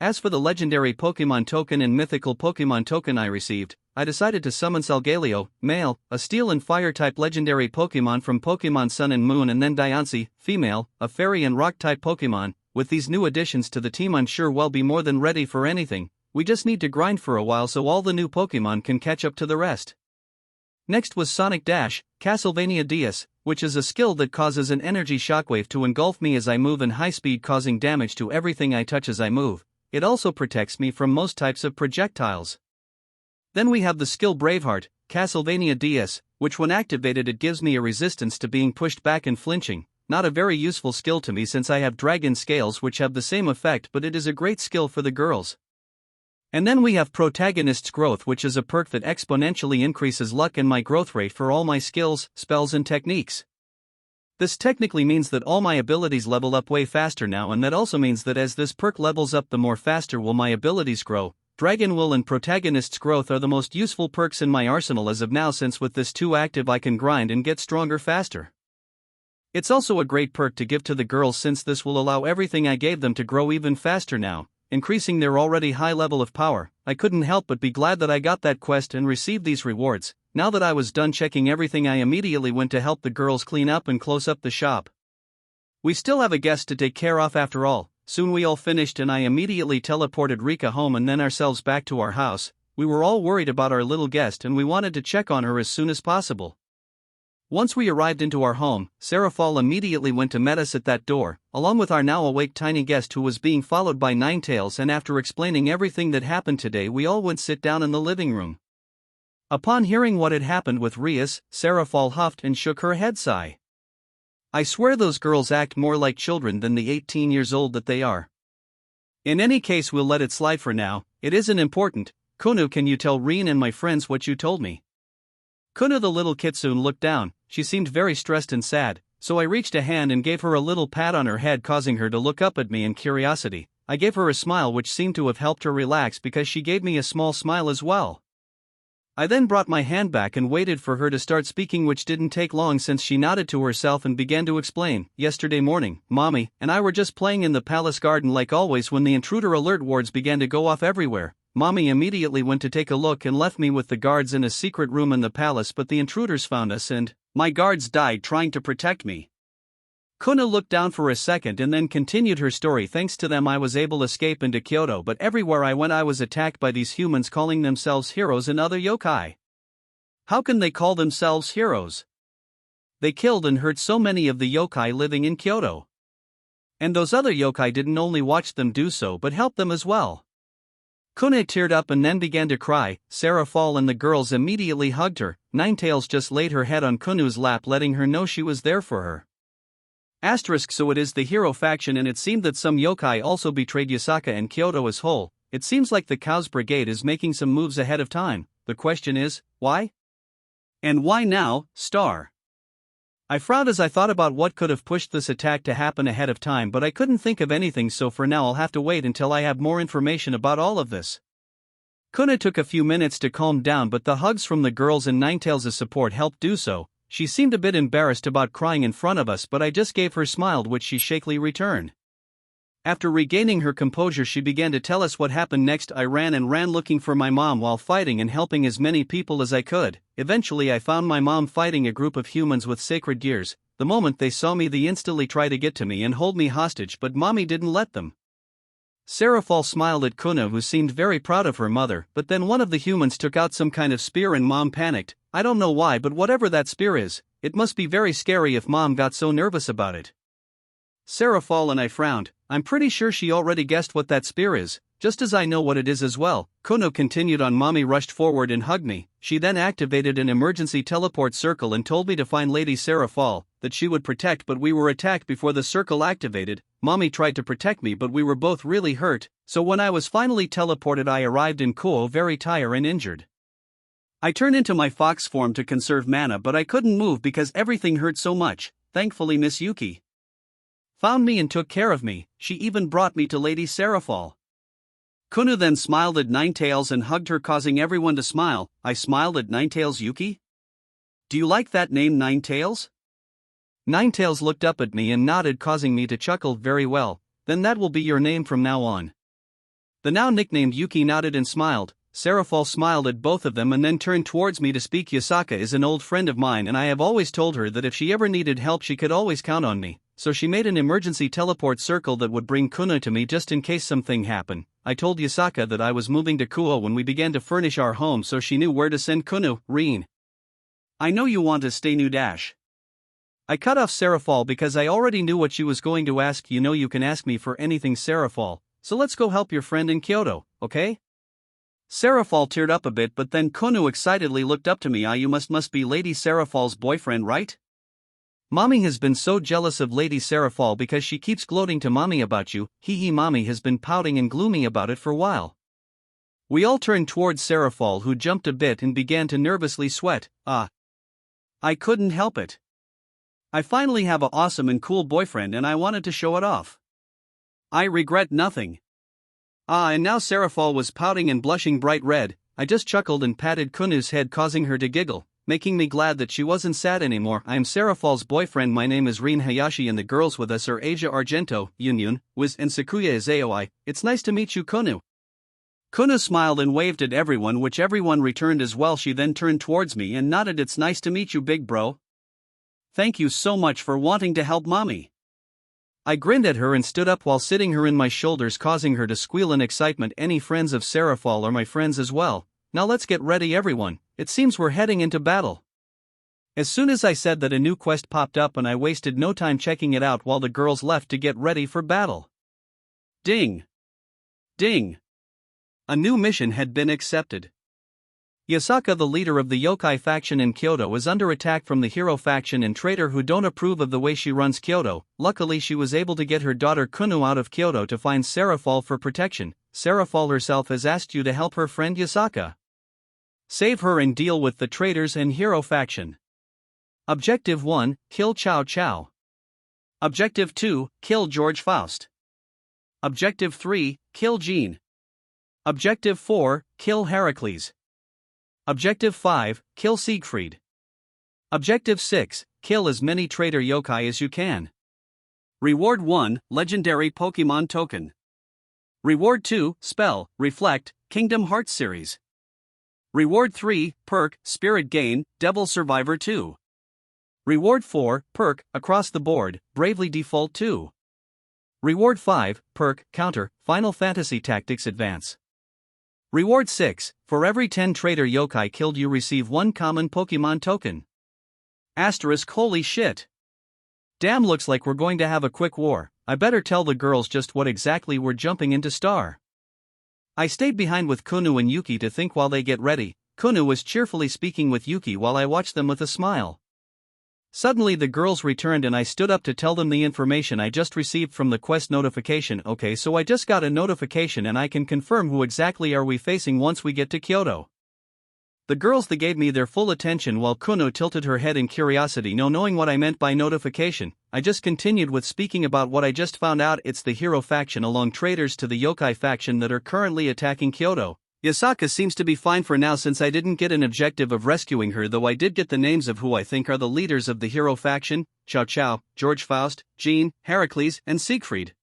As for the legendary Pokemon token and mythical Pokemon token I received, I decided to summon Salgaleo, male, a steel and fire type legendary Pokemon from Pokemon Sun and Moon and then Diancie, female, a fairy and rock type Pokemon. With these new additions to the team I'm sure we'll be more than ready for anything, we just need to grind for a while so all the new Pokemon can catch up to the rest. Next was Sonic Dash, Castlevania DS, which is a skill that causes an energy shockwave to engulf me as I move in high speed causing damage to everything I touch as I move. It also protects me from most types of projectiles. Then we have the skill Braveheart, Castlevania DS, which when activated it gives me a resistance to being pushed back and flinching, not a very useful skill to me since I have dragon scales which have the same effect but it is a great skill for the girls. And then we have Protagonist's Growth which is a perk that exponentially increases luck and my growth rate for all my skills, spells and techniques. This technically means that all my abilities level up way faster now and that also means that as this perk levels up the more faster will my abilities grow. Dragon Will and Protagonist's Growth are the most useful perks in my arsenal as of now since with this 2 active I can grind and get stronger faster. It's also a great perk to give to the girls since this will allow everything I gave them to grow even faster now, increasing their already high level of power. I couldn't help but be glad that I got that quest and received these rewards. Now that I was done checking everything I immediately went to help the girls clean up and close up the shop. We still have a guest to take care of after all. Soon we all finished and I immediately teleported Rika home and then ourselves back to our house. We were all worried about our little guest and we wanted to check on her as soon as possible. Once we arrived into our home, Seraphal immediately went to meet us at that door, along with our now awake tiny guest who was being followed by Ninetales and after explaining everything that happened today we all went sit down in the living room. Upon hearing what had happened with Rias, Seraphal huffed and shook her head sigh. I swear those girls act more like children than the 18 years old that they are. In any case we'll let it slide for now, it isn't important. Kunu, can you tell Rean and my friends what you told me? Kunu the little kitsune looked down, she seemed very stressed and sad, so I reached a hand and gave her a little pat on her head causing her to look up at me in curiosity. I gave her a smile which seemed to have helped her relax because she gave me a small smile as well. I then brought my hand back and waited for her to start speaking which didn't take long since she nodded to herself and began to explain. Yesterday morning, Mommy and I were just playing in the palace garden like always when the intruder alert wards began to go off everywhere. Mommy immediately went to take a look and left me with the guards in a secret room in the palace but the intruders found us and my guards died trying to protect me. Kuna looked down for a second and then continued her story. Thanks to them I was able to escape into Kyoto, but everywhere I went I was attacked by these humans calling themselves heroes and other yokai. How can they call themselves heroes? They killed and hurt so many of the yokai living in Kyoto. And those other yokai didn't only watch them do so but helped them as well. Kuna teared up and then began to cry. Sarah Fall and the girls immediately hugged her. Ninetales just laid her head on Kunu's lap, letting her know she was there for her. So it is the hero faction, and it seemed that some yokai also betrayed Yasaka and Kyoto as whole. It seems like the Cows Brigade is making some moves ahead of time. The question is, why? And why now, Star? I frowned as I thought about what could have pushed this attack to happen ahead of time, but I couldn't think of anything, so for now I'll have to wait until I have more information about all of this. Kuna took a few minutes to calm down, but the hugs from the girls and Ninetales' support helped do so. She seemed a bit embarrassed about crying in front of us, but I just gave her a smile, which she shakily returned. After regaining her composure, she began to tell us what happened next. I ran looking for my mom while fighting and helping as many people as I could. Eventually I found my mom fighting a group of humans with sacred gears. The moment they saw me they instantly tried to get to me and hold me hostage, but mommy didn't let them. Sarah Fall smiled at Kuna, who seemed very proud of her mother, but then one of the humans took out some kind of spear and mom panicked. I don't know why, but whatever that spear is, it must be very scary if mom got so nervous about it. Sarah Fall and I frowned. I'm pretty sure she already guessed what that spear is, just as I know what it is as well. Kuna continued on. Mommy rushed forward and hugged me. She then activated an emergency teleport circle and told me to find Lady Sarah Fall, that she would protect, but we were attacked before the circle activated. Mommy tried to protect me, but we were both really hurt, so when I was finally teleported I arrived in Kuo very tired and injured. I turned into my fox form to conserve mana, but I couldn't move because everything hurt so much. Thankfully Miss Yuki found me and took care of me. She even brought me to Lady Sarah Fall. Kuna then smiled at Ninetales and hugged her, causing everyone to smile. I smiled at Ninetales. Yuki? Do you like that name, Ninetales? Ninetales looked up at me and nodded, causing me to chuckle. Very well, then that will be your name from now on. The now nicknamed Yuki nodded and smiled. Sarah Fall smiled at both of them and then turned towards me to speak. Yasaka is an old friend of mine, and I have always told her that if she ever needed help she could always count on me, so she made an emergency teleport circle that would bring Kuna to me just in case something happened. I told Yasaka that I was moving to Kuo when we began to furnish our home, so she knew where to send Kuna. Rean, I know you want to stay new dash. I cut off Sarah Fall because I already knew what she was going to ask. You know you can ask me for anything, Sarah Fall, so let's go help your friend in Kyoto, okay? Sarah Fall teared up a bit, but then Kuna excitedly looked up to me. You must be Lady Sarah Fall's boyfriend, right? Mommy has been so jealous of Lady Sarah Fall because she keeps gloating to mommy about you. Mommy has been pouting and gloomy about it for a while. We all turned towards Sarah Fall, who jumped a bit and began to nervously sweat. I couldn't help it. I finally have an awesome and cool boyfriend and I wanted to show it off. I regret nothing. And now Sarah Fall was pouting and blushing bright red. I just chuckled and patted Kunu's head, causing her to giggle, making me glad that she wasn't sad anymore. I am Sarah Fall's boyfriend. My name is Rean Hayashi and the girls with us are Asia Argento, Yunyun, Wiz and Sakuya Izaoi. It's nice to meet you, Kunu. Kunu smiled and waved at everyone, which everyone returned as well. She then turned towards me and nodded. It's nice to meet you, big bro. Thank you so much for wanting to help mommy. I grinned at her and stood up while sitting her in my shoulders, causing her to squeal in excitement. Any friends of Sarah Fall are my friends as well. Now let's get ready, everyone. It seems we're heading into battle. As soon as I said that, a new quest popped up and I wasted no time checking it out while the girls left to get ready for battle. Ding! Ding! A new mission had been accepted. Yasaka, the leader of the yokai faction in Kyoto, is under attack from the hero faction and traitor who don't approve of the way she runs Kyoto. Luckily she was able to get her daughter Kunu out of Kyoto to find Sarah Fall for protection. Sarah Fall herself has asked you to help her friend Yasaka save her and deal with the traitors and hero faction. Objective 1, kill Chow Chow. Objective 2, kill George Faust. Objective 3, kill Jean. Objective 4, kill Heracles. Objective 5, kill Siegfried. Objective 6, kill as many traitor yokai as you can. Reward 1, Legendary Pokemon Token. Reward 2, Spell, Reflect, Kingdom Hearts Series. Reward 3, Perk, Spirit Gain, Devil Survivor 2. Reward 4, perk, across the board, bravely default 2. Reward 5, perk, counter, Final Fantasy Tactics advance. Reward 6, for every 10 traitor yokai killed you receive 1 common Pokemon token. Asterisk holy shit. Damn, looks like we're going to have a quick war. I better tell the girls just what exactly we're jumping into star. I stayed behind with Kunu and Yuki to think while they get ready. Kunu was cheerfully speaking with Yuki while I watched them with a smile. Suddenly the girls returned and I stood up to tell them the information I just received from the quest notification. Okay, so I just got a notification and I can confirm who exactly are we facing once we get to Kyoto. The girls they gave me their full attention while Kunu tilted her head in curiosity, no knowing what I meant by notification. I just continued with speaking about what I just found out. It's the hero faction along traitors to the yokai faction that are currently attacking Kyoto. Yasaka seems to be fine for now since I didn't get an objective of rescuing her, though I did get the names of who I think are the leaders of the hero faction: Cao Cao, George Faust, Jean, Heracles, and Siegfried.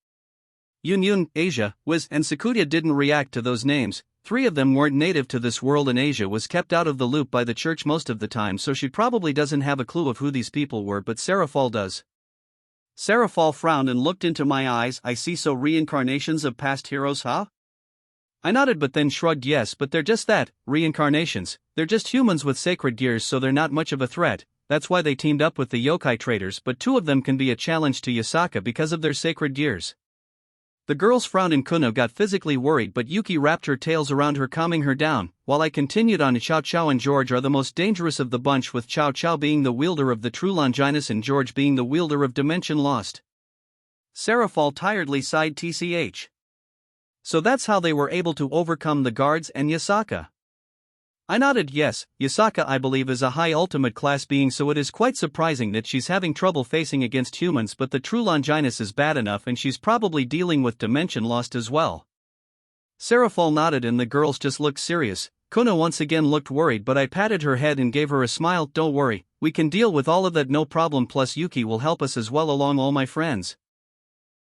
Yun, Asia, Wiz, and Sakuya didn't react to those names. 3 of them weren't native to this world and Asia was kept out of the loop by the church most of the time, so she probably doesn't have a clue of who these people were, but Seraphol does. Seraphol frowned and looked into my eyes. I see, so reincarnations of past heroes, huh? I nodded but then shrugged. Yes, but they're just that, reincarnations. They're just humans with sacred gears, so they're not much of a threat. That's why they teamed up with the yokai traitors, but 2 of them can be a challenge to Yasaka because of their sacred gears. The girls frowned and Kunu got physically worried, but Yuki wrapped her tails around her, calming her down, while I continued on. Cao Cao and George are the most dangerous of the bunch, with Cao Cao being the wielder of the true Longinus and George being the wielder of Dimension Lost. Seraphol tiredly sighed. TCH. So that's how they were able to overcome the guards and Yasaka. I nodded. Yes, Yasaka I believe is a high ultimate class being, so it is quite surprising that she's having trouble facing against humans, but the true Longinus is bad enough and she's probably dealing with Dimension Lost as well. Seraphol nodded and the girls just looked serious. Kunu once again looked worried, but I patted her head and gave her a smile. Don't worry, we can deal with all of that, no problem, plus Yuki will help us as well along all my friends.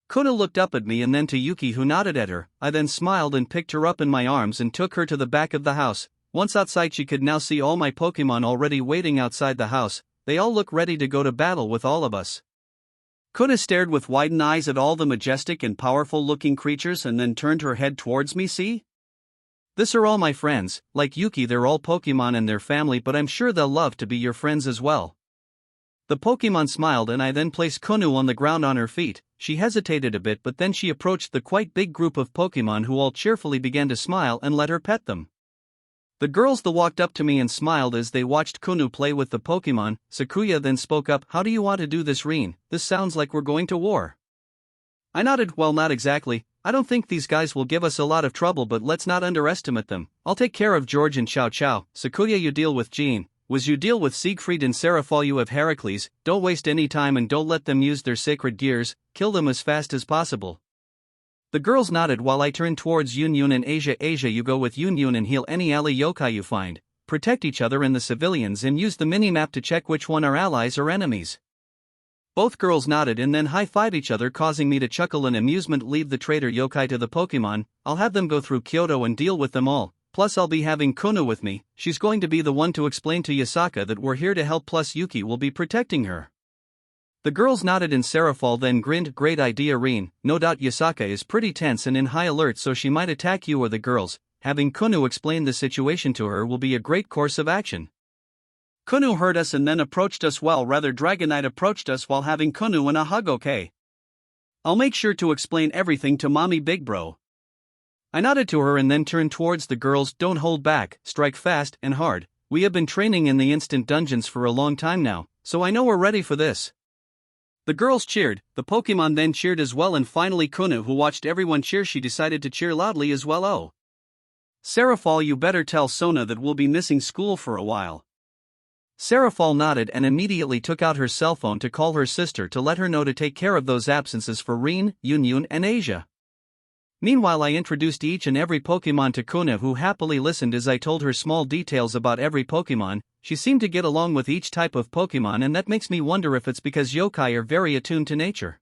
Kunu looked up at me and then to Yuki, who nodded at her. I then smiled and picked her up in my arms and took her to the back of the house. Once outside she could now see all my Pokemon already waiting outside the house. They all look ready to go to battle with all of us. Kunu stared with widened eyes at all the majestic and powerful looking creatures and then turned her head towards me. See? This are all my friends. Like Yuki, they're all Pokemon and their family, but I'm sure they'll love to be your friends as well. The Pokemon smiled and I then placed Kunu on the ground on her feet. She hesitated a bit, but then she approached the quite big group of Pokemon who all cheerfully began to smile and let her pet them. The girls walked up to me and smiled as they watched Kunu play with the Pokemon. Sakuya then spoke up. How do you want to do this, Rean? This sounds like we're going to war. I nodded. Well, not exactly. I don't think these guys will give us a lot of trouble, but let's not underestimate them. I'll take care of George and Cao Cao. Sakuya, you deal with Jean. Wiz, you deal with Siegfried, and Seraphol, you have Heracles. Don't waste any time and don't let them use their sacred gears. Kill them as fast as possible. The girls nodded while I turned towards Yun and Asia. Asia, you go with Yun and heal any ally yokai you find. Protect each other and the civilians and use the mini-map to check which one are allies or enemies. Both girls nodded and then high-fived each other, causing me to chuckle in amusement. Leave the traitor yokai to the Pokemon. I'll have them go through Kyoto and deal with them all. Plus I'll be having Kunu with me. She's going to be the one to explain to Yasaka that we're here to help, plus Yuki will be protecting her. The girls nodded and Seraphol then grinned. Great idea, Rean. No doubt Yasaka is pretty tense and in high alert, so she might attack you or the girls. Having Kunu explain the situation to her will be a great course of action. Kunu heard us and then approached us. Dragonite approached us while having Kunu in a hug. Okay. I'll make sure to explain everything to mommy, big bro. I nodded to her and then turned towards the girls. Don't hold back, strike fast and hard. We have been training in the instant dungeons for a long time now, so I know we're ready for this. The girls cheered, the Pokemon then cheered as well, and finally Kunu, who watched everyone cheer, she decided to cheer loudly as well. Oh. Seraphol, you better tell Sona that we'll be missing school for a while. Seraphol nodded and immediately took out her cell phone to call her sister to let her know to take care of those absences for Rean, Yun and Asia. Meanwhile, I introduced each and every Pokemon to Kunu, who happily listened as I told her small details about every Pokemon. She seemed to get along with each type of Pokemon, and that makes me wonder if it's because yokai are very attuned to nature.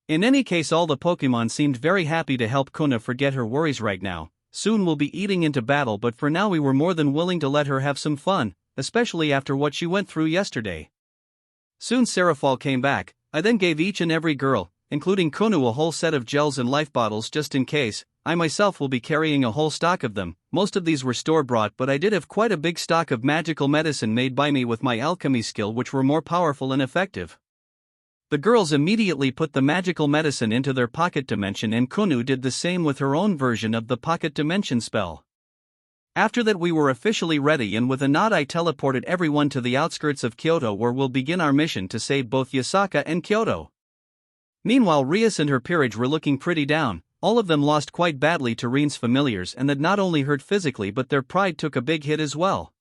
In any case, all the Pokemon seemed very happy to help Kunu forget her worries right now. Soon we'll be eating into battle, but for now we were more than willing to let her have some fun, especially after what she went through yesterday. Soon Serafall came back. I then gave each and every girl, including Konu, a whole set of gels and life bottles just in case. I myself will be carrying a whole stock of them. Most of these were store-bought, but I did have quite a big stock of magical medicine made by me with my alchemy skill, which were more powerful and effective. The girls immediately put the magical medicine into their pocket dimension, and Konu did the same with her own version of the pocket dimension spell. After that we were officially ready, and with a nod I teleported everyone to the outskirts of Kyoto, where we'll begin our mission to save both Yasaka and Kyoto. Meanwhile, Rias and her peerage were looking pretty down. All of them lost quite badly to Rean's familiars, and that not only hurt physically but their pride took a big hit as well.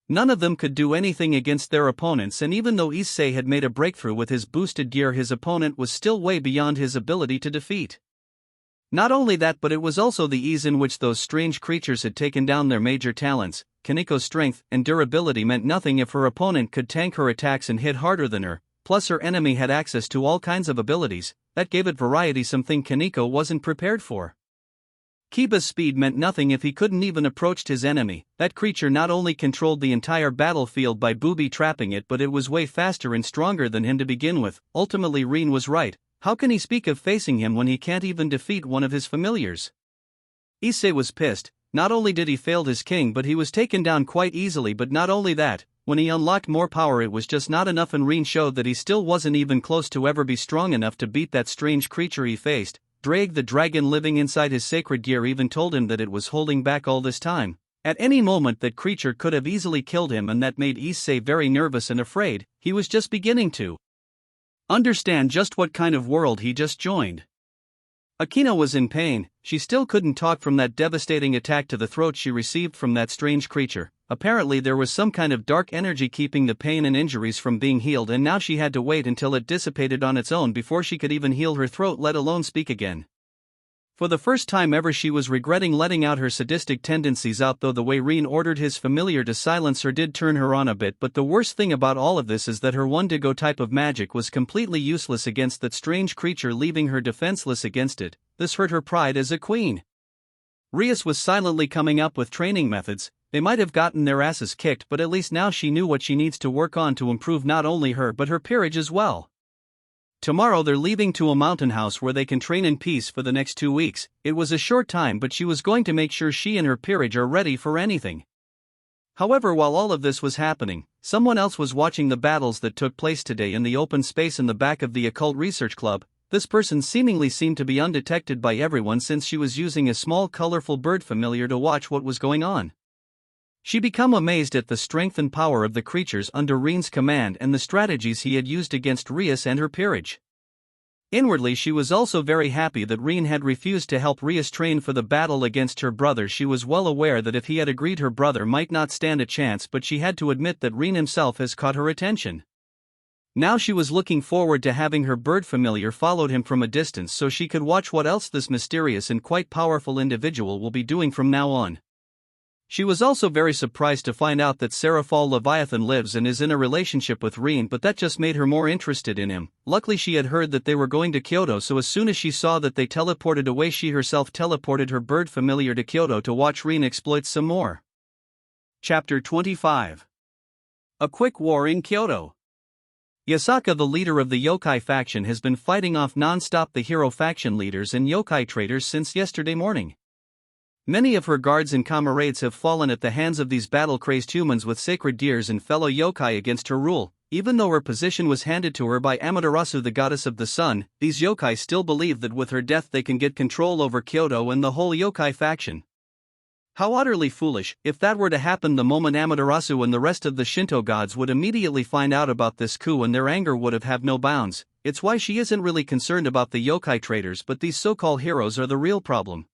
None of them could do anything against their opponents, and even though Issei had made a breakthrough with his boosted gear, his opponent was still way beyond his ability to defeat. Not only that, but it was also the ease in which those strange creatures had taken down their major talents. Kaniko's strength and durability meant nothing if her opponent could tank her attacks and hit harder than her, plus her enemy had access to all kinds of abilities. That gave it variety, something Kaniko wasn't prepared for. Kiba's speed meant nothing if he couldn't even approach his enemy. That creature not only controlled the entire battlefield by booby-trapping it, but it was way faster and stronger than him to begin with. Ultimately, Rean was right. How can he speak of facing him when he can't even defeat one of his familiars? Issei was pissed. Not only did he fail his king, but he was taken down quite easily. But not only that, when he unlocked more power, it was just not enough, and Rean showed that he still wasn't even close to ever be strong enough to beat that strange creature he faced. Drake the dragon living inside his sacred gear even told him that it was holding back all this time. At any moment that creature could have easily killed him, and that made Issei very nervous and afraid. He was just beginning to understand just what kind of world he just joined. Akina was in pain. She still couldn't talk from that devastating attack to the throat she received from that strange creature. Apparently there was some kind of dark energy keeping the pain and injuries from being healed, and now she had to wait until it dissipated on its own before she could even heal her throat, let alone speak again. For the first time ever she was regretting letting out her sadistic tendencies out, though the way Rean ordered his familiar to silence her did turn her on a bit. But the worst thing about all of this is that her Wendigo type of magic was completely useless against that strange creature, leaving her defenseless against it. This hurt her pride as a queen. Rias was silently coming up with training methods. They might have gotten their asses kicked, but at least now she knew what she needs to work on to improve not only her but her peerage as well. Tomorrow they're leaving to a mountain house where they can train in peace for the next 2 weeks. It was a short time, but she was going to make sure she and her peerage are ready for anything. However, while all of this was happening, someone else was watching the battles that took place today in the open space in the back of the Occult Research Club. This person seemingly seemed to be undetected by everyone, since she was using a small colorful bird familiar to watch what was going on. She became amazed at the strength and power of the creatures under Rean's command and the strategies he had used against Rias and her peerage. Inwardly she was also very happy that Rean had refused to help Rias train for the battle against her brother. She was well aware that if he had agreed, her brother might not stand a chance, but she had to admit that Rean himself has caught her attention. Now she was looking forward to having her bird familiar followed him from a distance so she could watch what else this mysterious and quite powerful individual will be doing from now on. She was also very surprised to find out that Serafall Leviathan lives and is in a relationship with Rean, but that just made her more interested in him. Luckily she had heard that they were going to Kyoto, so as soon as she saw that they teleported away, she herself teleported her bird familiar to Kyoto to watch Rean exploit some more. Chapter 25. A quick war in Kyoto. Yasaka, the leader of the yokai faction, has been fighting off non-stop the hero faction leaders and yokai traders since yesterday morning. Many of her guards and comrades have fallen at the hands of these battle-crazed humans with sacred gears and fellow yokai against her rule. Even though her position was handed to her by Amaterasu, the goddess of the sun, these yokai still believe that with her death they can get control over Kyoto and the whole yokai faction. How utterly foolish! If that were to happen the moment, Amaterasu and the rest of the Shinto gods would immediately find out about this coup and their anger would have no bounds. It's why she isn't really concerned about the yokai traders, but these so-called heroes are the real problem.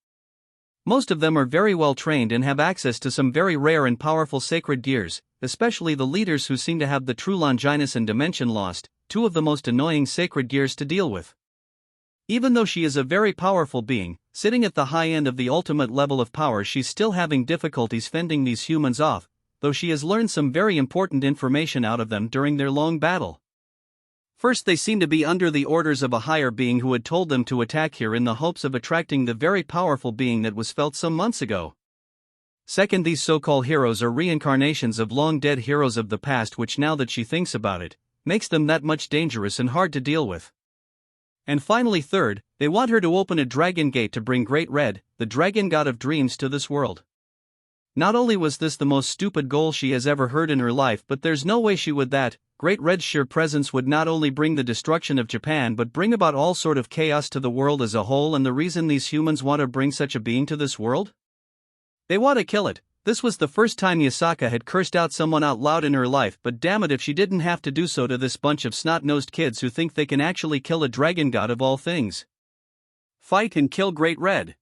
Most of them are very well trained and have access to some very rare and powerful sacred gears, especially the leaders who seem to have the true Longinus and Dimension Lost, two of the most annoying sacred gears to deal with. Even though she is a very powerful being, sitting at the high end of the ultimate level of power, she's still having difficulties fending these humans off, though she has learned some very important information out of them during their long battle. First, they seem to be under the orders of a higher being who had told them to attack here in the hopes of attracting the very powerful being that was felt some months ago. Second, these so-called heroes are reincarnations of long-dead heroes of the past, which, now that she thinks about it, makes them that much dangerous and hard to deal with. And finally third, they want her to open a dragon gate to bring Great Red, the dragon god of dreams, to this world. Not only was this the most stupid goal she has ever heard in her life, but there's no way she would that. Great Red's sheer presence would not only bring the destruction of Japan but bring about all sort of chaos to the world as a whole. And the reason these humans want to bring such a being to this world? They want to kill it. This was the first time Yasaka had cursed out someone out loud in her life, but damn it if she didn't have to do so to this bunch of snot-nosed kids who think they can actually kill a dragon god of all things. Fight and kill Great Red.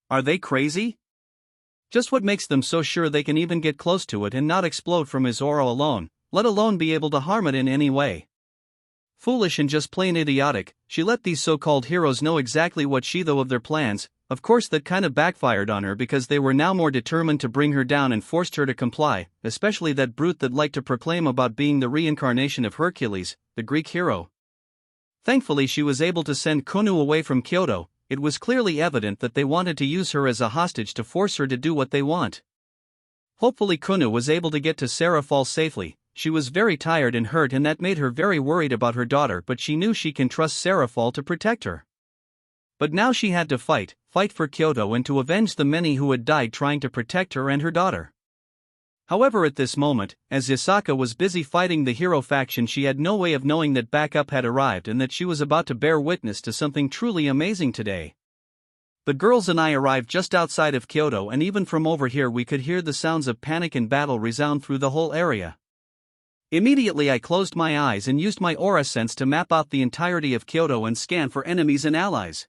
Are they crazy? Just what makes them so sure they can even get close to it and not explode from his aura alone, let alone be able to harm it in any way? Foolish and just plain idiotic. She let these so-called heroes know exactly what she thought of their plans. Of course that kind of backfired on her because they were now more determined to bring her down and forced her to comply, especially that brute that liked to proclaim about being the reincarnation of Hercules, the Greek hero. Thankfully she was able to send Konu away from Kyoto. It was clearly evident that they wanted to use her as a hostage to force her to do what they want. Hopefully Konu was able to get to Sarah Falls safely. She was very tired and hurt and that made her very worried about her daughter, but she knew she can trust Sarah Fall to protect her. But now she had to fight for Kyoto and to avenge the many who had died trying to protect her and her daughter. However, at this moment, as Yasaka was busy fighting the hero faction, she had no way of knowing that backup had arrived and that she was about to bear witness to something truly amazing today. The girls and I arrived just outside of Kyoto, and even from over here we could hear the sounds of panic and battle resound through the whole area. Immediately I closed my eyes and used my aura sense to map out the entirety of Kyoto and scan for enemies and allies.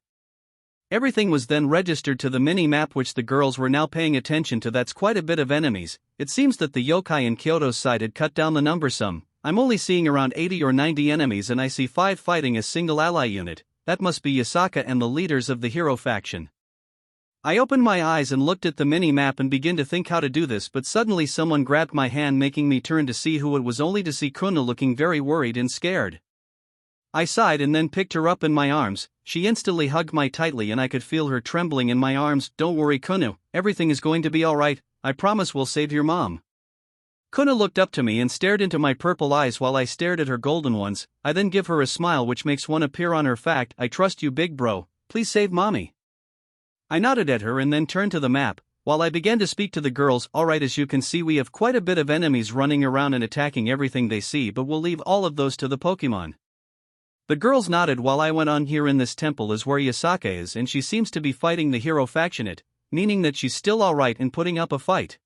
Everything was then registered to the mini-map which the girls were now paying attention to. That's quite a bit of enemies. It seems that the yokai in Kyoto's side had cut down the number some. I'm only seeing around 80 or 90 enemies and I see 5 fighting a single ally unit. That must be Yasaka and the leaders of the hero faction. I opened my eyes and looked at the mini-map and began to think how to do this, but suddenly someone grabbed my hand making me turn to see who it was, only to see Konu looking very worried and scared. I sighed and then picked her up in my arms. She instantly hugged me tightly and I could feel her trembling in my arms. Don't worry Konu, everything is going to be alright, I promise we'll save your mom. Konu looked up to me and stared into my purple eyes while I stared at her golden ones. I then give her a smile which makes one appear on her fact. I trust you big bro, please save mommy. I nodded at her and then turned to the map, while I began to speak to the girls. Alright, as you can see we have quite a bit of enemies running around and attacking everything they see, but we'll leave all of those to the Pokemon. The girls nodded while I went on. Here in this temple is where Yasaka is and she seems to be fighting the hero faction, meaning that she's still alright in putting up a fight.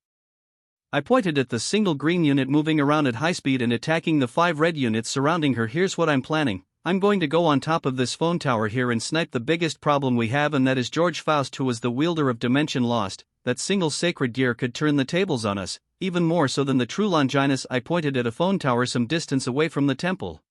I pointed at the single green unit moving around at high speed and attacking the 5 red units surrounding her. Here's what I'm planning. I'm going to go on top of this phone tower here and snipe the biggest problem we have, and that is George Faust, who was the wielder of Dimension Lost. That single sacred gear could turn the tables on us, even more so than the true Longinus. I pointed at a phone tower some distance away from the temple.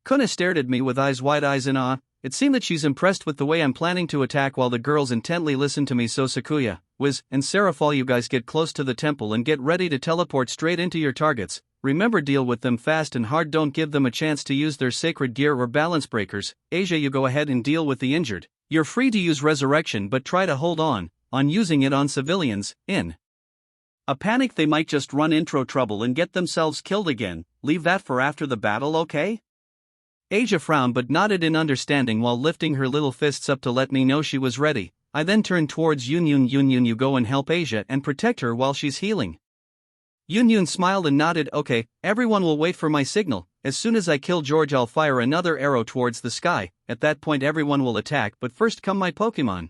Konu stared at me with wide eyes in awe. It seemed that she's impressed with the way I'm planning to attack, while the girls intently listened to me. So Sakuya, Wiz, and Sarah Fall, you guys get close to the temple and get ready to teleport straight into your targets. Remember, deal with them fast and hard, don't give them a chance to use their sacred gear or balance breakers. Asia, you go ahead and deal with the injured. You're free to use resurrection, but try to hold on using it on civilians. In a panic they might just run intro trouble and get themselves killed again. Leave that for after the battle, okay? Asia frowned but nodded in understanding while lifting her little fists up to let me know she was ready. I then turned towards Yunyun. Yunyun, you go and help Asia and protect her while she's healing. Yunyun smiled and nodded. Okay, everyone will wait for my signal. As soon as I kill George I'll fire another arrow towards the sky. At that point everyone will attack, but first come my Pokemon.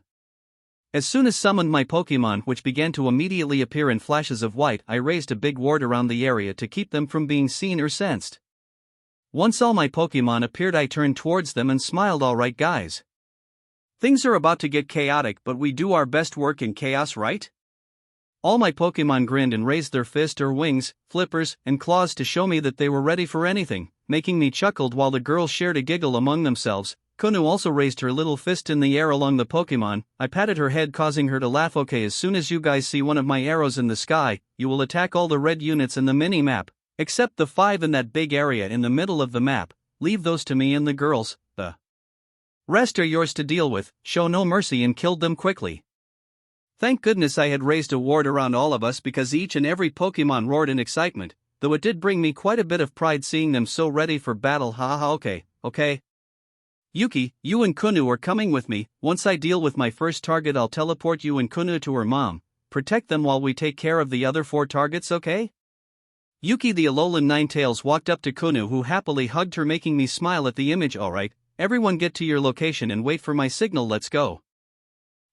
As soon as summoned my Pokemon, which began to immediately appear in flashes of white, I raised a big ward around the area to keep them from being seen or sensed. Once all my Pokemon appeared I turned towards them and smiled. Alright guys. Things are about to get chaotic, but we do our best work in chaos, right? All my Pokemon grinned and raised their fist or wings, flippers, and claws to show me that they were ready for anything, making me chuckled while the girls shared a giggle among themselves. Konu also raised her little fist in the air along the Pokemon. I patted her head causing her to laugh. Okay, as soon as you guys see one of my arrows in the sky, you will attack all the red units in the mini-map. Except the 5 in that big area in the middle of the map. Leave those to me and the girls. The rest are yours to deal with. Show no mercy and killed them quickly. Thank goodness I had raised a ward around all of us, because each and every Pokemon roared in excitement. though it did bring me quite a bit of pride seeing them so ready for battle. Haha, okay. Yuki, you and Kunu are coming with me. Once I deal with my first target, I'll teleport you and Kunu to her mom. Protect them while we take care of the other 4 targets, okay? Yuki the Alolan Ninetales walked up to Kunu, who happily hugged her, making me smile at the image. Alright, everyone get to your location and wait for my signal, let's go.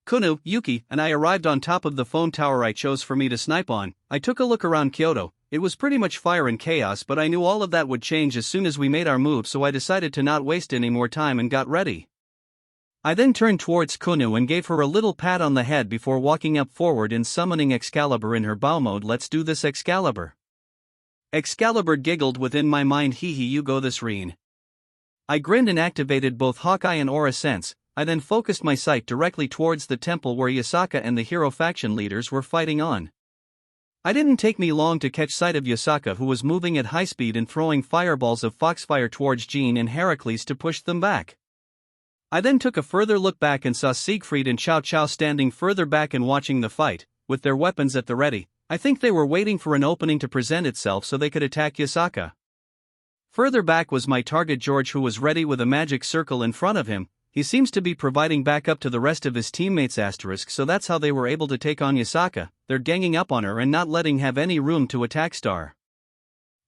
Kunu, Yuki, and I arrived on top of the phone tower I chose for me to snipe on. I took a look around Kyoto. It was pretty much fire and chaos, but I knew all of that would change as soon as we made our move, so I decided to not waste any more time and got ready. I then turned towards Kunu and gave her a little pat on the head before walking up forward and summoning Excalibur in her bow mode. Let's do this, Excalibur. Excalibur giggled within my mind. Hee hee, you go this, Rean. I grinned and activated both Hawkeye and Aura Sense. I then focused my sight directly towards the temple where Yasaka and the hero faction leaders were fighting on. It didn't take me long to catch sight of Yasaka, who was moving at high speed and throwing fireballs of foxfire towards Jean and Heracles to push them back. I then took a further look back and saw Siegfried and Cao Cao standing further back and watching the fight, with their weapons at the ready. I think they were waiting for an opening to present itself so they could attack Yasaka. Further back was my target George, who was ready with a magic circle in front of him. He seems to be providing backup to the rest of his teammates, asterisk, so that's how they were able to take on Yasaka. They're ganging up on her and not letting have any room to attack Star.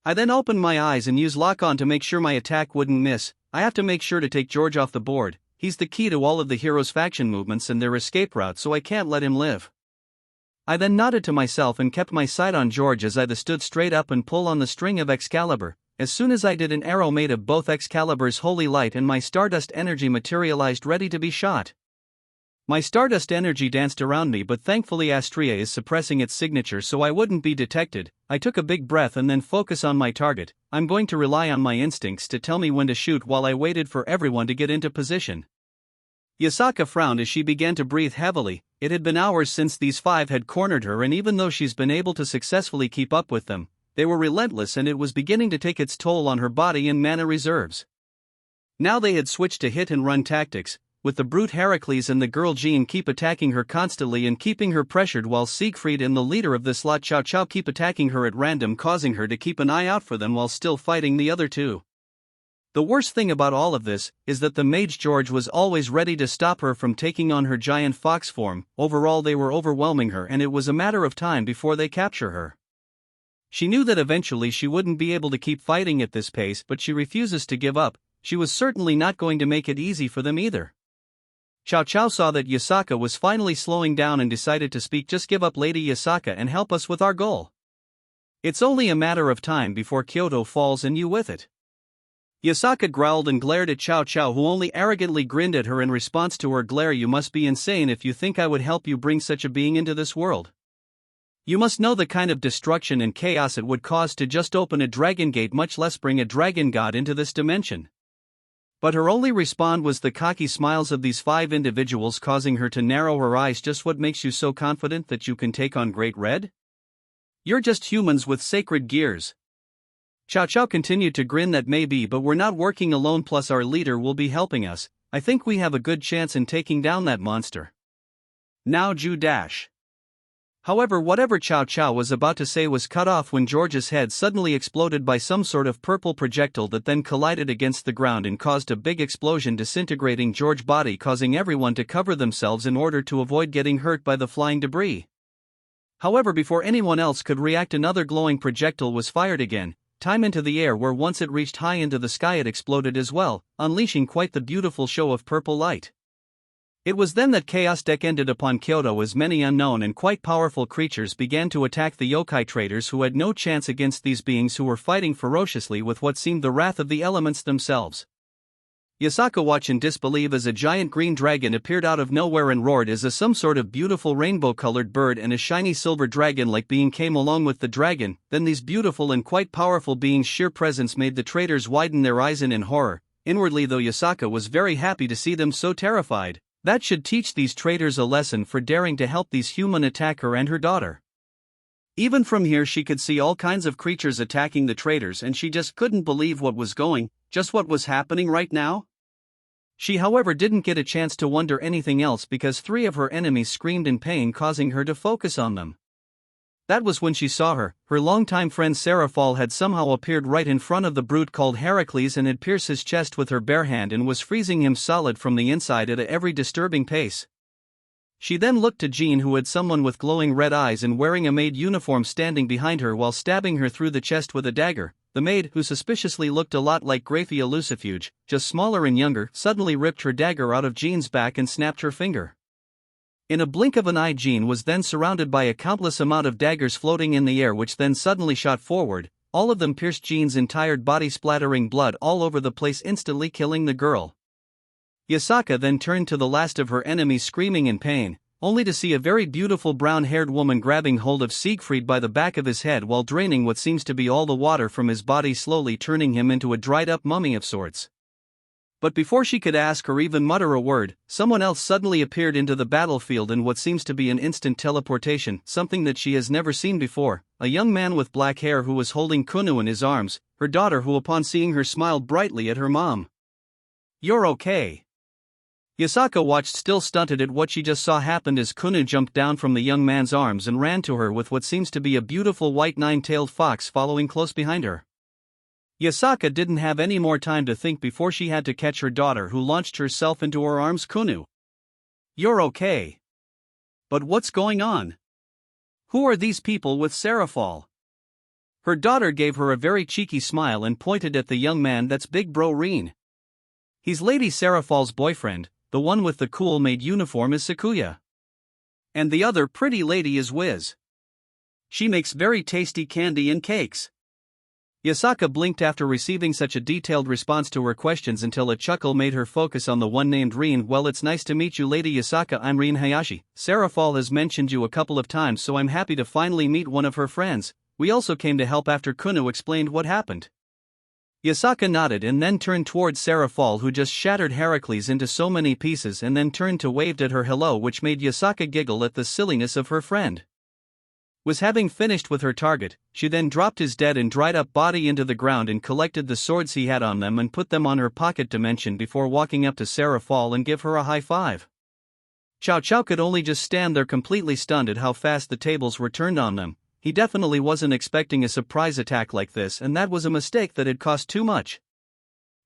I then opened my eyes and used lock-on to make sure my attack wouldn't miss. I have to make sure to take George off the board. He's the key to all of the heroes' faction movements and their escape route, so I can't let him live. I then nodded to myself and kept my sight on George as I stood straight up and pulled on the string of Excalibur. As soon as I did, an arrow made of both Excalibur's holy light and my Stardust energy materialized, ready to be shot. My Stardust energy danced around me, but thankfully Astrea is suppressing its signature so I wouldn't be detected. I took a big breath and then focus on my target. I'm going to rely on my instincts to tell me when to shoot while I waited for everyone to get into position. Yasaka frowned as she began to breathe heavily. It had been hours since these 5 had cornered her, and even though she's been able to successfully keep up with them, they were relentless and it was beginning to take its toll on her body and mana reserves. Now they had switched to hit and run tactics, with the brute Heracles and the girl Jean keep attacking her constantly and keeping her pressured, while Siegfried and the leader of this lot Cao Cao keep attacking her at random, causing her to keep an eye out for them while still fighting the other 2. The worst thing about all of this is that the mage George was always ready to stop her from taking on her giant fox form. Overall, they were overwhelming her and it was a matter of time before they capture her. She knew that eventually she wouldn't be able to keep fighting at this pace, but she refuses to give up. She was certainly not going to make it easy for them either. Cao Cao saw that Yasaka was finally slowing down and decided to speak. Just give up, Lady Yasaka, and help us with our goal. It's only a matter of time before Kyoto falls and you with it. Yasaka growled and glared at Cao Cao, who only arrogantly grinned at her in response to her glare. You must be insane if you think I would help you bring such a being into this world. You must know the kind of destruction and chaos it would cause to just open a dragon gate, much less bring a dragon god into this dimension. But her only response was the cocky smiles of these 5 individuals, causing her to narrow her eyes. Just what makes you so confident that you can take on Great Red? You're just humans with sacred gears. Cao Cao continued to grin. That may be, but we're not working alone, plus our leader will be helping us. I think we have a good chance in taking down that monster. Now Ju dash. However, whatever Cao Cao was about to say was cut off when George's head suddenly exploded by some sort of purple projectile that then collided against the ground and caused a big explosion, disintegrating George's body, causing everyone to cover themselves in order to avoid getting hurt by the flying debris. However, before anyone else could react, another glowing projectile was fired again, time into the air, where once it reached high into the sky it exploded as well, unleashing quite the beautiful show of purple light. It was then that Chaos Deck ended upon Kyoto, as many unknown and quite powerful creatures began to attack the yokai traders, who had no chance against these beings who were fighting ferociously with what seemed the wrath of the elements themselves. Yasaka watched in disbelief as a giant green dragon appeared out of nowhere and roared as some sort of beautiful rainbow-colored bird, and a shiny silver dragon-like being came along with the dragon. Then these beautiful and quite powerful beings' sheer presence made the traders widen their eyes in horror. Inwardly though, Yasaka was very happy to see them so terrified. That should teach these traders a lesson for daring to help these human attack her and her daughter. Even from here she could see all kinds of creatures attacking the traders, and she just couldn't believe what was happening right now. She however didn't get a chance to wonder anything else because 3 of her enemies screamed in pain, causing her to focus on them. That was when she saw her. Her longtime friend Seraphol had somehow appeared right in front of the brute called Heracles and had pierced his chest with her bare hand and was freezing him solid from the inside at every disturbing pace. She then looked to Jean, who had someone with glowing red eyes and wearing a maid uniform standing behind her while stabbing her through the chest with a dagger. The maid, who suspiciously looked a lot like Graphia Lucifuge, just smaller and younger, suddenly ripped her dagger out of Jean's back and snapped her finger. In a blink of an eye, Jean was then surrounded by a countless amount of daggers floating in the air, which then suddenly shot forward. All of them pierced Jean's entire body, splattering blood all over the place, instantly killing the girl. Yasaka then turned to the last of her enemies, screaming in pain, only to see a very beautiful brown-haired woman grabbing hold of Siegfried by the back of his head while draining what seems to be all the water from his body, slowly turning him into a dried-up mummy of sorts. But before she could ask or even mutter a word, someone else suddenly appeared into the battlefield in what seems to be an instant teleportation, something that she has never seen before. A young man with black hair who was holding Kunu in his arms, her daughter, who upon seeing her smiled brightly at her mom. "You're okay." Yasaka watched, still stunted at what she just saw happen, as Kunu jumped down from the young man's arms and ran to her with what seems to be a beautiful white nine-tailed fox following close behind her. Yasaka didn't have any more time to think before she had to catch her daughter, who launched herself into her arms. "Kunu, you're okay. But what's going on? Who are these people with Seraphol?" Her daughter gave her a very cheeky smile and pointed at the young man. "That's big bro Rean. He's Lady Seraphol's boyfriend. The one with the cool maid uniform is Sakuya. And the other pretty lady is Wiz. She makes very tasty candy and cakes." Yasaka blinked after receiving such a detailed response to her questions until a chuckle made her focus on the one named Rean. "Well, it's nice to meet you, Lady Yasaka. I'm Rean Hayashi. Seraphol has mentioned you a couple of times, so I'm happy to finally meet one of her friends. We also came to help after Kunu explained what happened." Yasaka nodded and then turned towards Seraphol, who just shattered Heracles into so many pieces, and then turned to waved at her hello, which made Yasaka giggle at the silliness of her friend. Was having finished with her target, she then dropped his dead and dried up body into the ground and collected the swords he had on them and put them on her pocket dimension before walking up to Seraphol and give her a high five. Chow Chow could only just stand there completely stunned at how fast the tables were turned on them. He definitely wasn't expecting a surprise attack like this, and that was a mistake that had cost too much.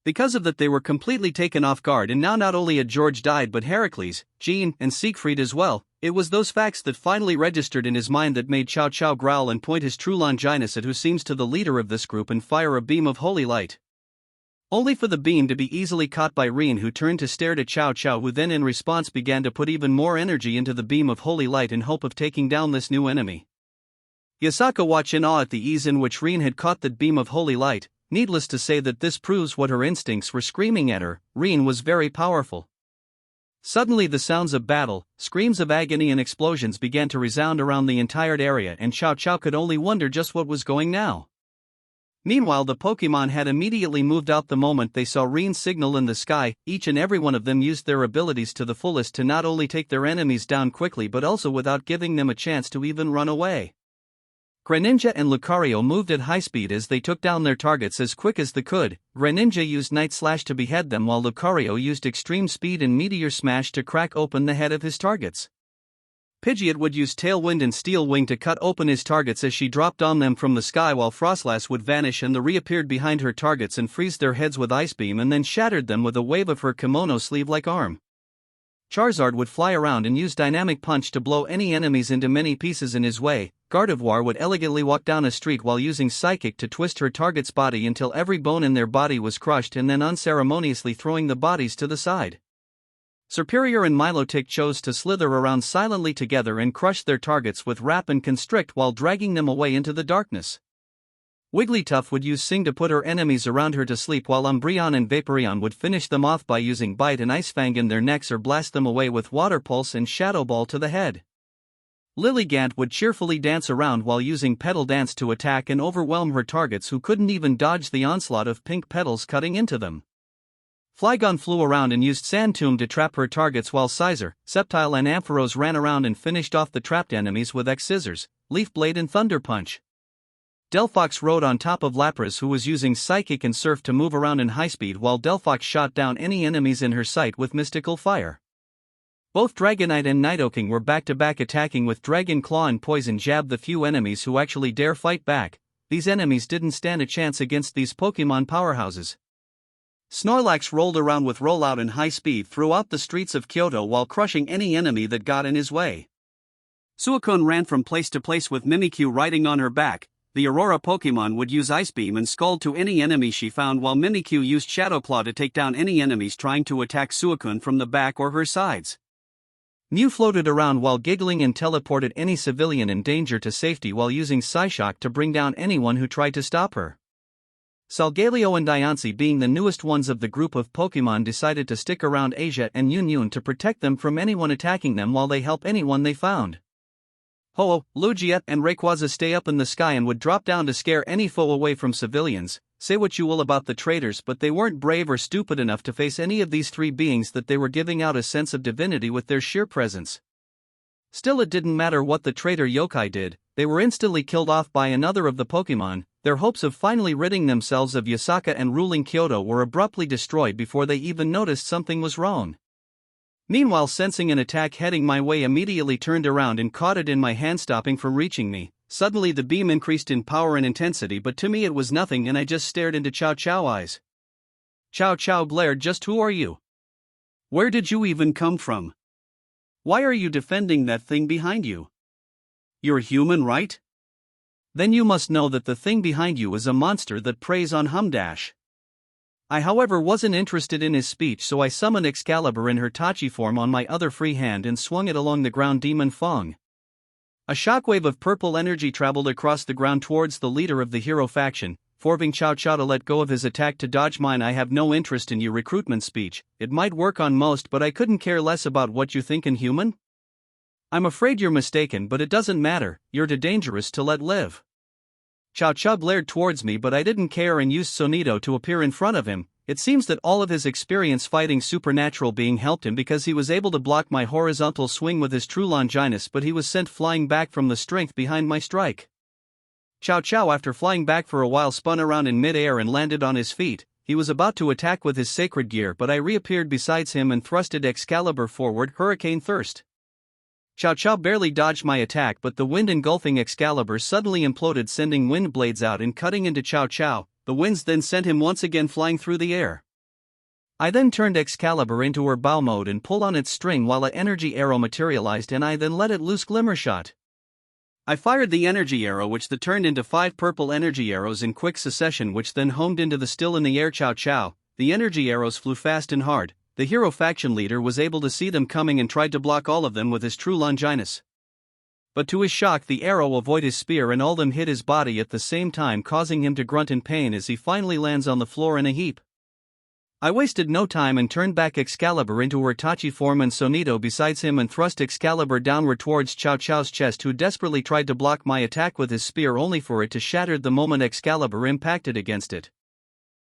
Because of that, they were completely taken off guard, and now not only had George died but Heracles, Jean, and Siegfried as well. It was those facts that finally registered in his mind that made Chow Chow growl and point his true Longinus at who seems to the leader of this group and fire a beam of holy light. Only for the beam to be easily caught by Rean, who turned to stare at Chow Chow, who then in response began to put even more energy into the beam of holy light in hope of taking down this new enemy. Yasaka watched in awe at the ease in which Rean had caught that beam of holy light. Needless to say that this proves what her instincts were screaming at her. Rean was very powerful. Suddenly the sounds of battle, screams of agony and explosions began to resound around the entire area, and Chow Chow could only wonder just what was going now. Meanwhile, the Pokemon had immediately moved out the moment they saw Rean's signal in the sky. Each and every one of them used their abilities to the fullest to not only take their enemies down quickly but also without giving them a chance to even run away. Greninja and Lucario moved at high speed as they took down their targets as quick as they could. Greninja used Night Slash to behead them, while Lucario used Extreme Speed and Meteor Smash to crack open the head of his targets. Pidgeot would use Tailwind and Steel Wing to cut open his targets as she dropped on them from the sky, while Frostlass would vanish and reappeared behind her targets and freeze their heads with Ice Beam and then shattered them with a wave of her kimono sleeve-like arm. Charizard would fly around and use Dynamic Punch to blow any enemies into many pieces in his way. Gardevoir would elegantly walk down a street while using Psychic to twist her target's body until every bone in their body was crushed and then unceremoniously throwing the bodies to the side. Serperior and Milotic chose to slither around silently together and crush their targets with Wrap and Constrict while dragging them away into the darkness. Wigglytuff would use Sing to put her enemies around her to sleep, while Umbreon and Vaporeon would finish them off by using Bite and Ice Fang in their necks or blast them away with Water Pulse and Shadow Ball to the head. Lilligant would cheerfully dance around while using Petal Dance to attack and overwhelm her targets, who couldn't even dodge the onslaught of pink petals cutting into them. Flygon flew around and used Sand Tomb to trap her targets, while Scizor, Sceptile and Ampharos ran around and finished off the trapped enemies with X-Scissors, Leaf Blade and Thunder Punch. Delphox rode on top of Lapras, who was using Psychic and Surf to move around in high speed, while Delphox shot down any enemies in her sight with Mystical Fire. Both Dragonite and Nidoking were back-to-back attacking with Dragon Claw and Poison Jab. The few enemies who actually dare fight back, these enemies didn't stand a chance against these Pokemon powerhouses. Snorlax rolled around with rollout and high speed throughout the streets of Kyoto while crushing any enemy that got in his way. Suicune ran from place to place with Mimikyu riding on her back. The Aurora Pokemon would use Ice Beam and Scald to any enemy she found, while Mimikyu used Shadow Claw to take down any enemies trying to attack Suicune from the back or her sides. Mew floated around while giggling and teleported any civilian in danger to safety while using Psyshock to bring down anyone who tried to stop her. Solgaleo and Diancie, being the newest ones of the group of Pokemon, decided to stick around Asia and Yun to protect them from anyone attacking them while they help anyone they found. Ho-Oh, Lugia, and Rayquaza stay up in the sky and would drop down to scare any foe away from civilians. Say what you will about the traitors, but they weren't brave or stupid enough to face any of these three beings that they were giving out a sense of divinity with their sheer presence. Still, it didn't matter what the traitor yokai did, they were instantly killed off by another of the Pokemon. Their hopes of finally ridding themselves of Yasaka and ruling Kyoto were abruptly destroyed before they even noticed something was wrong. Meanwhile, sensing an attack heading my way, immediately turned around and caught it in my hand, stopping from reaching me. Suddenly the beam increased in power and intensity, but to me it was nothing and I just stared into Chow Chow eyes. Chow Chow glared, "Just who are you? Where did you even come from? Why are you defending that thing behind you? You're human, right? Then you must know that the thing behind you is a monster that preys on Humdash." I, however, wasn't interested in his speech, so I summoned Excalibur in her Tachi form on my other free hand and swung it along the ground. Demon Fong. A shockwave of purple energy traveled across the ground towards the leader of the hero faction, forcing Chow Chow to let go of his attack to dodge mine. "I have no interest in your recruitment speech. It might work on most, but I couldn't care less about what you think, inhuman. I'm afraid you're mistaken, but it doesn't matter, you're too dangerous to let live." Chow Chow glared towards me, but I didn't care and used Sonido to appear in front of him. It seems that all of his experience fighting supernatural being helped him, because he was able to block my horizontal swing with his true Longinus, but he was sent flying back from the strength behind my strike. Chow Chow, after flying back for a while, spun around in mid-air and landed on his feet. He was about to attack with his sacred gear, but I reappeared beside him and thrusted Excalibur forward. Hurricane Thirst. Chow Chow barely dodged my attack, but the wind engulfing Excalibur suddenly imploded, sending wind blades out and cutting into Chow Chow. The winds then sent him once again flying through the air. I then turned Excalibur into her bow mode and pulled on its string while an energy arrow materialized, and I then let it loose. Glimmer Shot. I fired the energy arrow, which then turned into 5 purple energy arrows in quick succession, which then homed into the still in the air Chow Chow. The energy arrows flew fast and hard. The hero faction leader was able to see them coming and tried to block all of them with his true Longinus. But to his shock, the arrow avoided his spear and all of them hit his body at the same time, causing him to grunt in pain as he finally lands on the floor in a heap. I wasted no time and turned back Excalibur into her Tachi form and Sonido besides him and thrust Excalibur downward towards Chow Chow's chest, who desperately tried to block my attack with his spear, only for it to shatter the moment Excalibur impacted against it.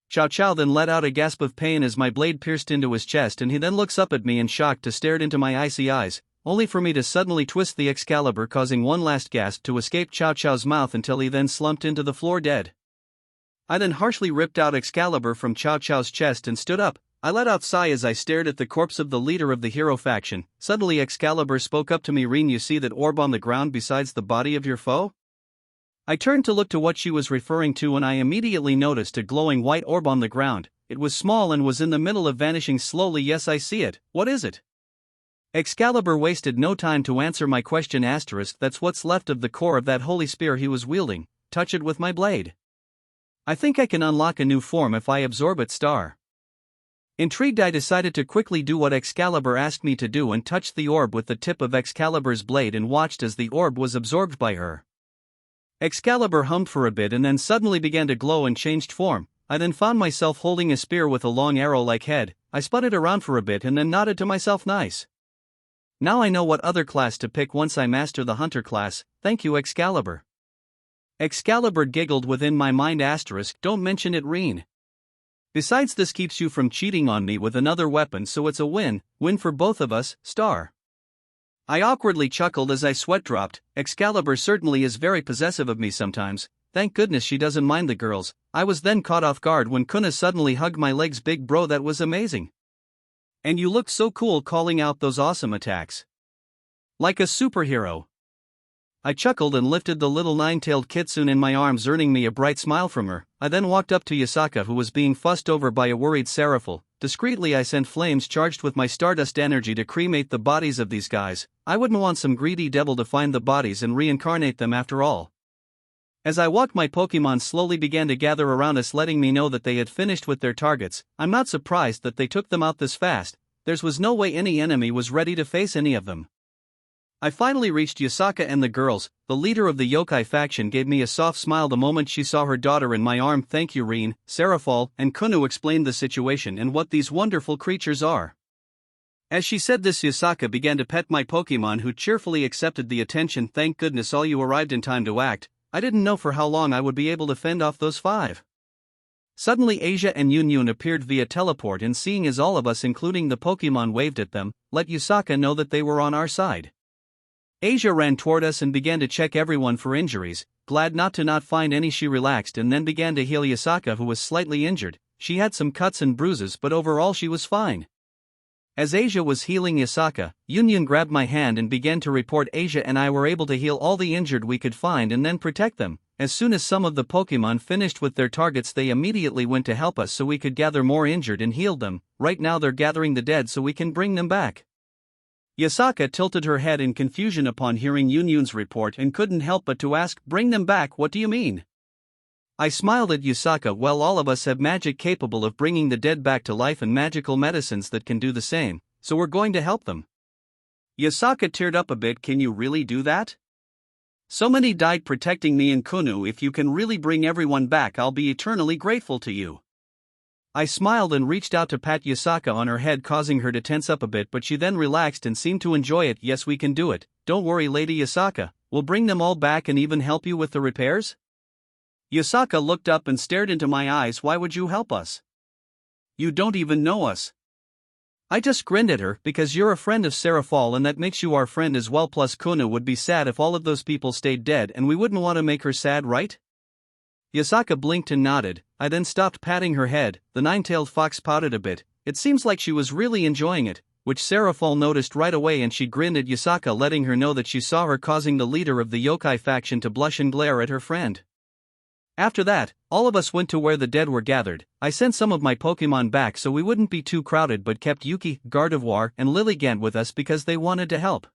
Chow Chow then let out a gasp of pain as my blade pierced into his chest, and he then looks up at me in shock to stare into my icy eyes, only for me to suddenly twist the Excalibur, causing one last gasp to escape Chow Chow's mouth until he then slumped into the floor dead. I then harshly ripped out Excalibur from Chow Chow's chest and stood up. I let out a sigh as I stared at the corpse of the leader of the hero faction. Suddenly Excalibur spoke up to me. "Rean, you see that orb on the ground besides the body of your foe?" I turned to look to what she was referring to, and I immediately noticed a glowing white orb on the ground. It was small and was in the middle of vanishing slowly. "Yes, I see it. What is it?" Excalibur wasted no time to answer my question. "That's what's left of the core of that holy spear he was wielding. Touch it with my blade. I think I can unlock a new form if I absorb it." Intrigued, I decided to quickly do what Excalibur asked me to do and touched the orb with the tip of Excalibur's blade and watched as the orb was absorbed by her. Excalibur hummed for a bit and then suddenly began to glow and changed form. I then found myself holding a spear with a long arrow-like head. I spun it around for a bit and then nodded to myself. "Nice. Now I know what other class to pick once I master the hunter class. Thank you, Excalibur." Excalibur giggled within my mind. "Don't mention it, Rean. Besides, this keeps you from cheating on me with another weapon, so it's a win-win for both of us, star." I awkwardly chuckled as I sweat dropped. Excalibur certainly is very possessive of me sometimes. Thank goodness she doesn't mind the girls. I was then caught off guard when Kuna suddenly hugged my legs. "Big bro, that was amazing." And you look so cool calling out those awesome attacks. Like a superhero. I chuckled and lifted the little nine-tailed kitsune in my arms, earning me a bright smile from her. I then walked up to Yasaka, who was being fussed over by a worried Seraphil. Discreetly I sent flames charged with my stardust energy to cremate the bodies of these guys. I wouldn't want some greedy devil to find the bodies and reincarnate them after all. As I walked, my Pokemon slowly began to gather around us, letting me know that they had finished with their targets. I'm not surprised that they took them out this fast. There was no way any enemy was ready to face any of them. I finally reached Yasaka and the girls. The leader of the yokai faction gave me a soft smile the moment she saw her daughter in my arm. Thank you, Rean, Seraphil, and Kunu explained the situation and what these wonderful creatures are. As she said this, Yasaka began to pet my Pokemon, who cheerfully accepted the attention. Thank goodness all you arrived in time to act. I didn't know for how long I would be able to fend off those 5. Suddenly Asia and Yunyun appeared via teleport, and seeing as all of us including the Pokemon waved at them, let Yasaka know that they were on our side. Asia ran toward us and began to check everyone for injuries. Glad not find any, she relaxed and then began to heal Yasaka, who was slightly injured. She had some cuts and bruises, but overall she was fine. As Asia was healing Yasaka, Yunyun grabbed my hand and began to report. Asia and I were able to heal all the injured we could find and then protect them. As soon as some of the Pokemon finished with their targets, they immediately went to help us so we could gather more injured and heal them. Right now they're gathering the dead so we can bring them back. Yasaka tilted her head in confusion upon hearing Yunyun's report and couldn't help but to ask, bring them back, what do you mean? I smiled at Yasaka. Well, all of us have magic capable of bringing the dead back to life and magical medicines that can do the same, so we're going to help them. Yasaka teared up a bit. Can you really do that? So many died protecting me and Kunu. If you can really bring everyone back, I'll be eternally grateful to you. I smiled and reached out to pat Yasaka on her head, causing her to tense up a bit, but she then relaxed and seemed to enjoy it. Yes, we can do it. Don't worry, Lady Yasaka, we'll bring them all back and even help you with the repairs. Yasaka looked up and stared into my eyes. Why would you help us? You don't even know us. I just grinned at her. Because you're a friend of Seraphil and that makes you our friend as well. Plus Kunu would be sad if all of those people stayed dead and we wouldn't want to make her sad, right? Yasaka blinked and nodded. I then stopped patting her head. The nine-tailed fox pouted a bit. It seems like she was really enjoying it, which Seraphil noticed right away, and she grinned at Yasaka, letting her know that she saw her, causing the leader of the yokai faction to blush and glare at her friend. After that, all of us went to where the dead were gathered. I sent some of my Pokemon back so we wouldn't be too crowded, but kept Yuki, Gardevoir, and Lilligant with us because they wanted to help.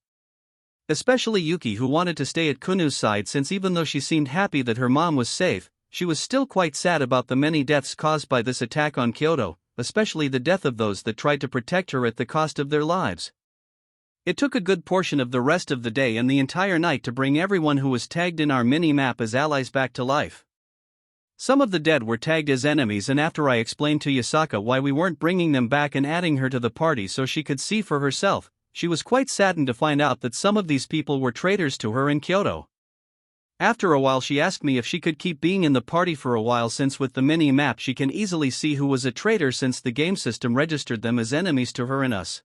Especially Yuki, who wanted to stay at Kunu's side, since even though she seemed happy that her mom was safe, she was still quite sad about the many deaths caused by this attack on Kyoto, especially the death of those that tried to protect her at the cost of their lives. It took a good portion of the rest of the day and the entire night to bring everyone who was tagged in our mini-map as allies back to life. Some of the dead were tagged as enemies, and after I explained to Yasaka why we weren't bringing them back and adding her to the party so she could see for herself, she was quite saddened to find out that some of these people were traitors to her in Kyoto. After a while she asked me if she could keep being in the party for a while, since with the mini-map she can easily see who was a traitor since the game system registered them as enemies to her and us.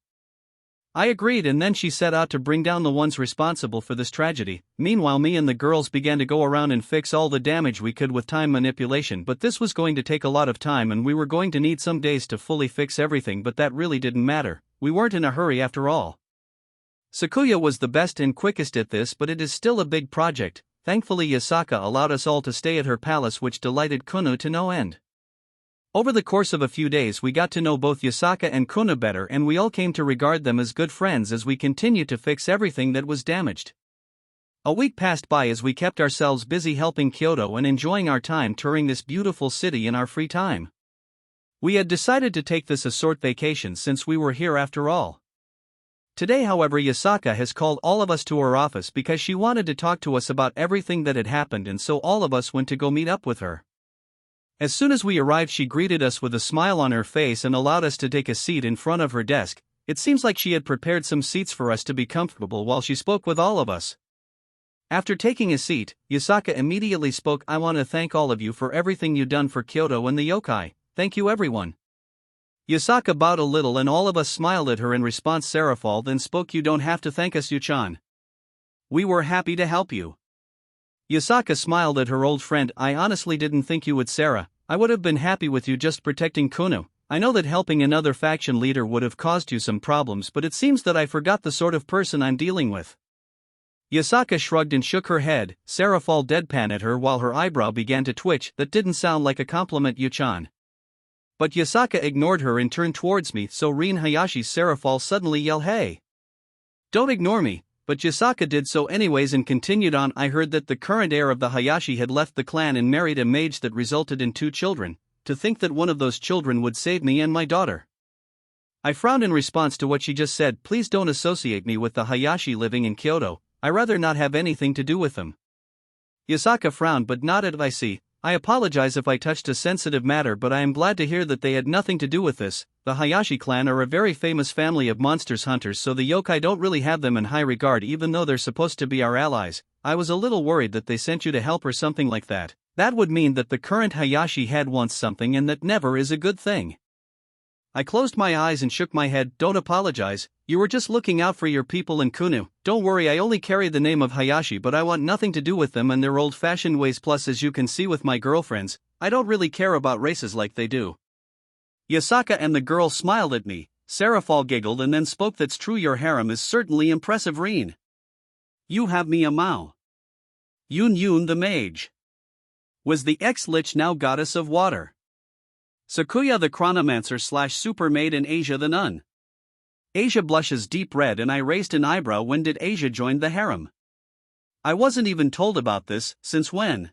I agreed, and then she set out to bring down the ones responsible for this tragedy. Meanwhile, me and the girls began to go around and fix all the damage we could with time manipulation, but this was going to take a lot of time and we were going to need some days to fully fix everything, but that really didn't matter. We weren't in a hurry after all. Sakuya was the best and quickest at this, but it is still a big project. Thankfully Yasaka allowed us all to stay at her palace, which delighted Kunu to no end. Over the course of a few days we got to know both Yasaka and Kunu better, and we all came to regard them as good friends as we continued to fix everything that was damaged. A week passed by as we kept ourselves busy helping Kyoto and enjoying our time touring this beautiful city in our free time. We had decided to take this a short vacation since we were here after all. Today, however, Yasaka has called all of us to her office because she wanted to talk to us about everything that had happened, and so all of us went to go meet up with her. As soon as we arrived, she greeted us with a smile on her face and allowed us to take a seat in front of her desk. It seems like she had prepared some seats for us to be comfortable while she spoke with all of us. After taking a seat, Yasaka immediately spoke. I want to thank all of you for everything you've done for Kyoto and the yokai. Thank you, everyone. Yasaka bowed a little and all of us smiled at her in response. Seraphil then spoke. You don't have to thank us, Yu-chan. We were happy to help you. Yasaka smiled at her old friend. I honestly didn't think you would, Sarah. I would have been happy with you just protecting Kunu. I know that helping another faction leader would have caused you some problems, but it seems that I forgot the sort of person I'm dealing with." Yasaka shrugged and shook her head. Sarah fall deadpan at her while her eyebrow began to twitch. "That didn't sound like a compliment, Yu-chan." But Yasaka ignored her and turned towards me, so Rean Hayashi's Sarah fall suddenly yelled, "Hey! Don't ignore me." But Yasaka did so anyways and continued on. "I heard that the current heir of the Hayashi had left the clan and married a mage that resulted in 2 children. To think that one of those children would save me and my daughter." I frowned in response to what she just said. "Please don't associate me with the Hayashi living in Kyoto. I rather not have anything to do with them." Yasaka frowned but nodded. "I see. I apologize if I touched a sensitive matter, but I am glad to hear that they had nothing to do with this. The Hayashi clan are a very famous family of monsters hunters, so the yokai don't really have them in high regard even though they're supposed to be our allies. I was a little worried that they sent you to help or something like that. That would mean that the current Hayashi had wants something, and that never is a good thing." I closed my eyes and shook my head. "Don't apologize. You were just looking out for your people in Kunu. Don't worry, I only carry the name of Hayashi, but I want nothing to do with them and their old-fashioned ways. Plus, as you can see with my girlfriends, I don't really care about races like they do." Yasaka and the girl smiled at me. Sarah fall giggled and then spoke. "That's true, your harem is certainly impressive, Rean. You have me a Maou. Yun the mage. Was the ex-lich now goddess of water. Sakuya the chronomancer / super maid, and Asia the nun." Asia blushes deep red and I raised an eyebrow. "When did Asia join the harem? I wasn't even told about this. Since when?"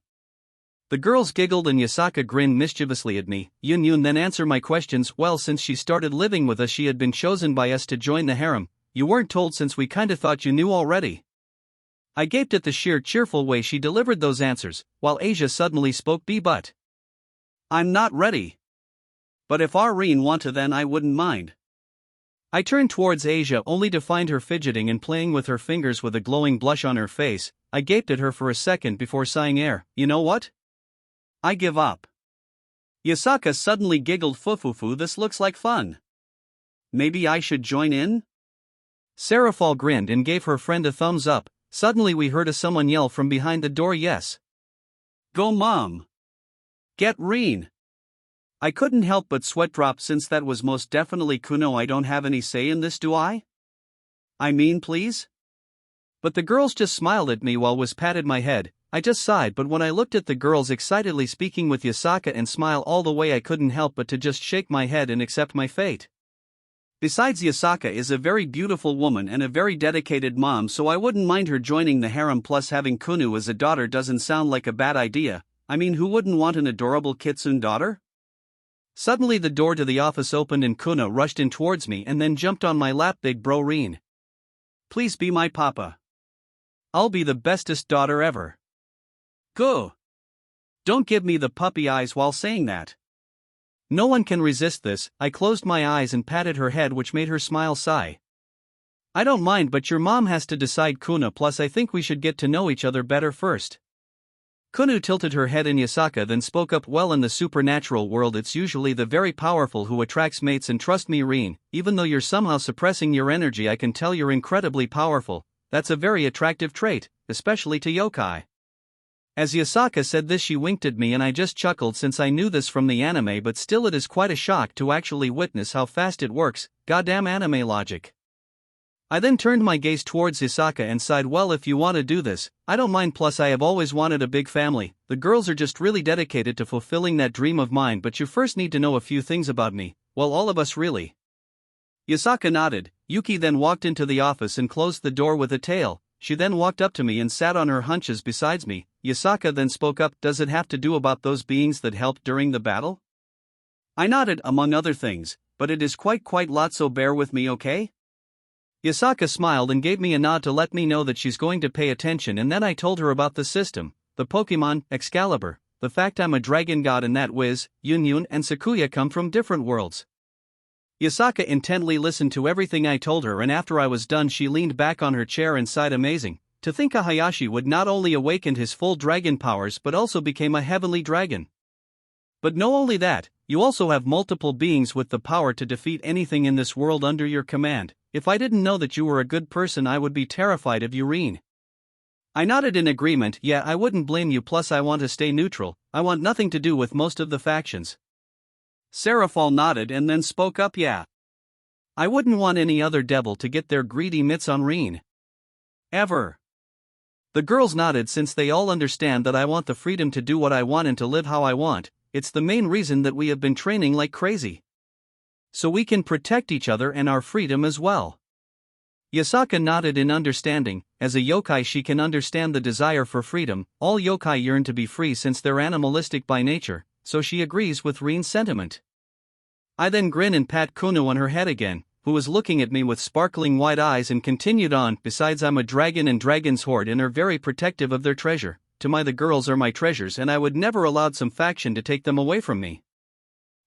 The girls giggled and Yasaka grinned mischievously at me. Yun then answered my questions. "Well, since she started living with us she had been chosen by us to join the harem. You weren't told since we kinda thought you knew already." I gaped at the sheer cheerful way she delivered those answers, while Asia suddenly spoke. But I'm not ready. But if our Rean want to, then I wouldn't mind." I turned towards Asia only to find her fidgeting and playing with her fingers with a glowing blush on her face. I gaped at her for a second before sighing. You know what? I give up." Yasaka suddenly giggled. Fufufu, this looks like fun. Maybe I should join in?" Sarah fall grinned and gave her friend a thumbs up. Suddenly we heard someone yell from behind the door, "Yes. Go mom. Get Rean." I couldn't help but sweat drop since that was most definitely Kuno. I don't have any say in this, do I? I mean, please? But the girls just smiled at me while was patted my head. I just sighed, but when I looked at the girls excitedly speaking with Yasaka and smile all the way, I couldn't help but to just shake my head and accept my fate. Besides, Yasaka is a very beautiful woman and a very dedicated mom, so I wouldn't mind her joining the harem. Plus, having Kuno as a daughter doesn't sound like a bad idea. I mean, who wouldn't want an adorable kitsune daughter? Suddenly the door to the office opened and Kuno rushed in towards me and then jumped on my lap. "Big bro Rean. Please be my papa. I'll be the bestest daughter ever." Go. Don't give me the puppy eyes while saying that. No one can resist this. I closed my eyes and patted her head, which made her smile sigh. "I don't mind, but your mom has to decide, Kuno. Plus I think we should get to know each other better first." Kuno tilted her head and Yasaka then spoke up. "Well, in the supernatural world it's usually the very powerful who attracts mates, and trust me, Rean, even though you're somehow suppressing your energy, I can tell you're incredibly powerful. That's a very attractive trait, especially to yokai." As Yasaka said this she winked at me and I just chuckled since I knew this from the anime, but still it is quite a shock to actually witness how fast it works. Goddamn anime logic. I then turned my gaze towards Yasaka and sighed. "Well, if you want to do this, I don't mind. Plus I have always wanted a big family. The girls are just really dedicated to fulfilling that dream of mine, but you first need to know a few things about me. Well, all of us really." Yasaka nodded. Yuki then walked into the office and closed the door with a tail. She then walked up to me and sat on her hunches besides me. Yasaka then spoke up. "Does it have to do about those beings that helped during the battle?" I nodded. "Among other things, but it is quite lot, so bear with me, okay?" Yasaka smiled and gave me a nod to let me know that she's going to pay attention, and then I told her about the system, the Pokemon, Excalibur, the fact I'm a dragon god and that Wiz, Yun and Sakuya come from different worlds. Yasaka intently listened to everything I told her, and after I was done she leaned back on her chair and sighed. Amazing. To think a Hayashi would not only awakened his full dragon powers but also became a heavenly dragon. But no only that, you also have multiple beings with the power to defeat anything in this world under your command. If I didn't know that you were a good person I would be terrified of you, Rean. I nodded in agreement. "Yeah, I wouldn't blame you, plus I want to stay neutral, I want nothing to do with most of the factions." Seraphal nodded and then spoke up, yeah. I wouldn't want any other devil to get their greedy mitts on Rean. Ever. The girls nodded since they all understand that I want the freedom to do what I want and to live how I want. It's the main reason that we have been training like crazy. So we can protect each other and our freedom as well. Yasaka nodded in understanding. As a yokai, she can understand the desire for freedom. All yokai yearn to be free since they're animalistic by nature, so she agrees with Rean's sentiment. I then grin and pat Kuno on her head again, who was looking at me with sparkling white eyes, and continued on. Besides, I'm a dragon and dragons hoard and are very protective of their treasure. To me, the girls are my treasures and I would never allow some faction to take them away from me.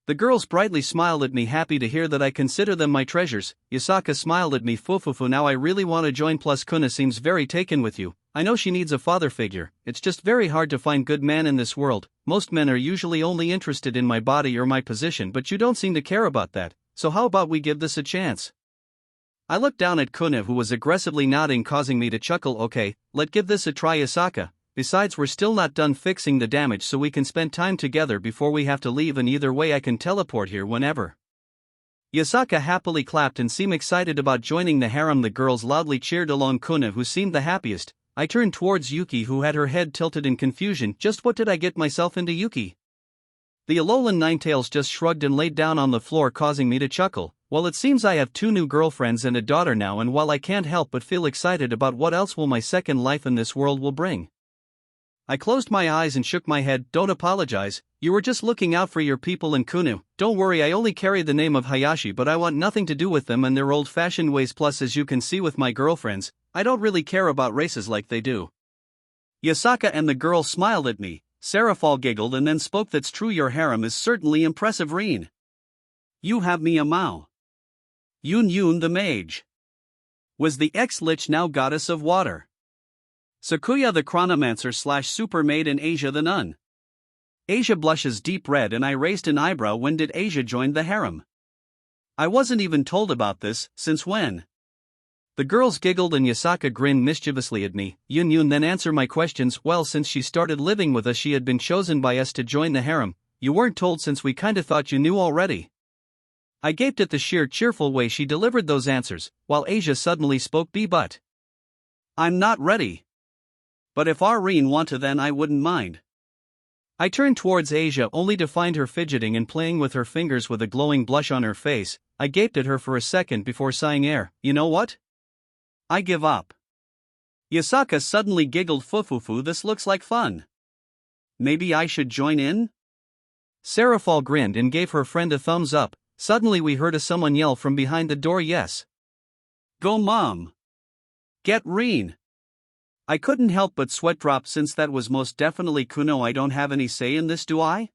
The girls brightly smiled at me, happy to hear that I consider them my treasures. Yasaka smiled at me. Fufufu, now I really want to join, plus Kuna seems very taken with you. I know she needs a father figure. It's just very hard to find good men in this world. Most men are usually only interested in my body or my position, but you don't seem to care about that, so how about we give this a chance? I looked down at Kuna, who was aggressively nodding, causing me to chuckle. Okay, let's give this a try, Yasaka. Besides, we're still not done fixing the damage, so we can spend time together before we have to leave, and either way I can teleport here whenever. Yasaka happily clapped and seemed excited about joining the harem. The girls loudly cheered along Kuna, who seemed the happiest. I turned towards Yuki, who had her head tilted in confusion. Just what did I get myself into, Yuki? The Alolan Ninetales just shrugged and laid down on the floor, causing me to chuckle. Well, it seems I have 2 new girlfriends and a daughter now, and while I can't help but feel excited about what else will my second life in this world will bring. I closed my eyes and shook my head. Don't apologize, you were just looking out for your people and Kuno. Don't worry, I only carry the name of Hayashi, but I want nothing to do with them and their old-fashioned ways. Plus, as you can see with my girlfriends, I don't really care about races like they do. Yasaka and the girl smiled at me. Seraphal giggled and then spoke. That's true, your harem is certainly impressive, Rean. You have me a Maou. Yun the mage. Was the ex-lich now goddess of water. Sakuya the chronomancer / super maid, and Asia the nun. Asia blushes deep red and I raised an eyebrow. When did Asia join the harem? I wasn't even told about this. Since when? The girls giggled and Yasaka grinned mischievously at me. Yun then answered my questions. Well, since she started living with us, she had been chosen by us to join the harem. You weren't told since we kinda thought you knew already. I gaped at the sheer cheerful way she delivered those answers, while Asia suddenly spoke. But I'm not ready. But if our Rean want to, then I wouldn't mind. I turned towards Asia only to find her fidgeting and playing with her fingers with a glowing blush on her face. I gaped at her for a second before sighing. You know what? I give up. Yasaka suddenly giggled. Fufufu, this looks like fun. Maybe I should join in? Seraphal grinned and gave her friend a thumbs up. Suddenly we heard someone yell from behind the door. Yes. Go mom. Get Rean. I couldn't help but sweat drop since that was most definitely Kuno. I don't have any say in this, do I?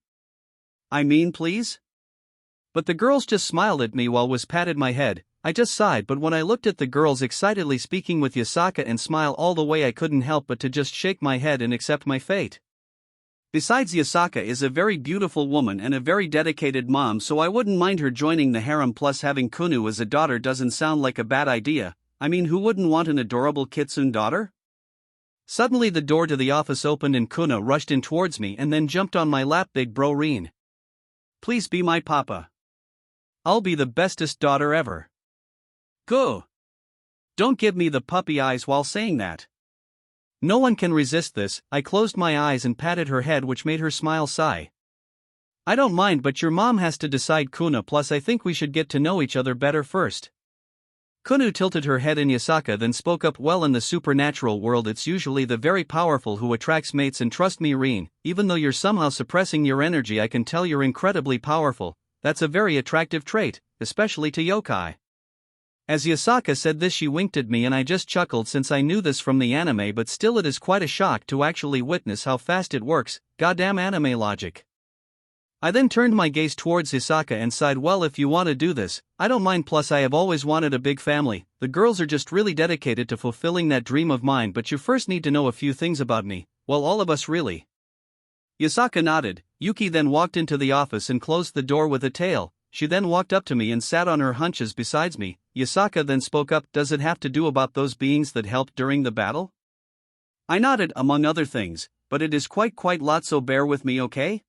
I mean, please? But the girls just smiled at me while was patted my head. I just sighed, but when I looked at the girls excitedly speaking with Yasaka and smile all the way, I couldn't help but to just shake my head and accept my fate. Besides, Yasaka is a very beautiful woman and a very dedicated mom, so I wouldn't mind her joining the harem. Plus, having Kuno as a daughter doesn't sound like a bad idea. I mean, who wouldn't want an adorable kitsune daughter? Suddenly the door to the office opened and Kuno rushed in towards me and then jumped on my lap. Big bro Rean. Please be my papa. I'll be the bestest daughter ever. Go. Don't give me the puppy eyes while saying that. No one can resist this. I closed my eyes and patted her head, which made her smile sigh. I don't mind, but your mom has to decide, Kuno. Plus, I think we should get to know each other better first. Kuno tilted her head and Yasaka then spoke up. Well, in the supernatural world it's usually the very powerful who attracts mates, and trust me, Rean, even though you're somehow suppressing your energy, I can tell you're incredibly powerful. That's a very attractive trait, especially to yokai. As Yasaka said this, she winked at me and I just chuckled since I knew this from the anime, but still it is quite a shock to actually witness how fast it works. Goddamn anime logic. I then turned my gaze towards Yasaka and sighed. Well, if you want to do this, I don't mind. Plus, I have always wanted a big family. The girls are just really dedicated to fulfilling that dream of mine, but you first need to know a few things about me. Well, all of us really. Yasaka nodded. Yuki then walked into the office and closed the door with a tail. She then walked up to me and sat on her hunches beside me. Yasaka then spoke up. Does it have to do about those beings that helped during the battle? I nodded. Among other things, but it is quite lot, so bear with me, okay?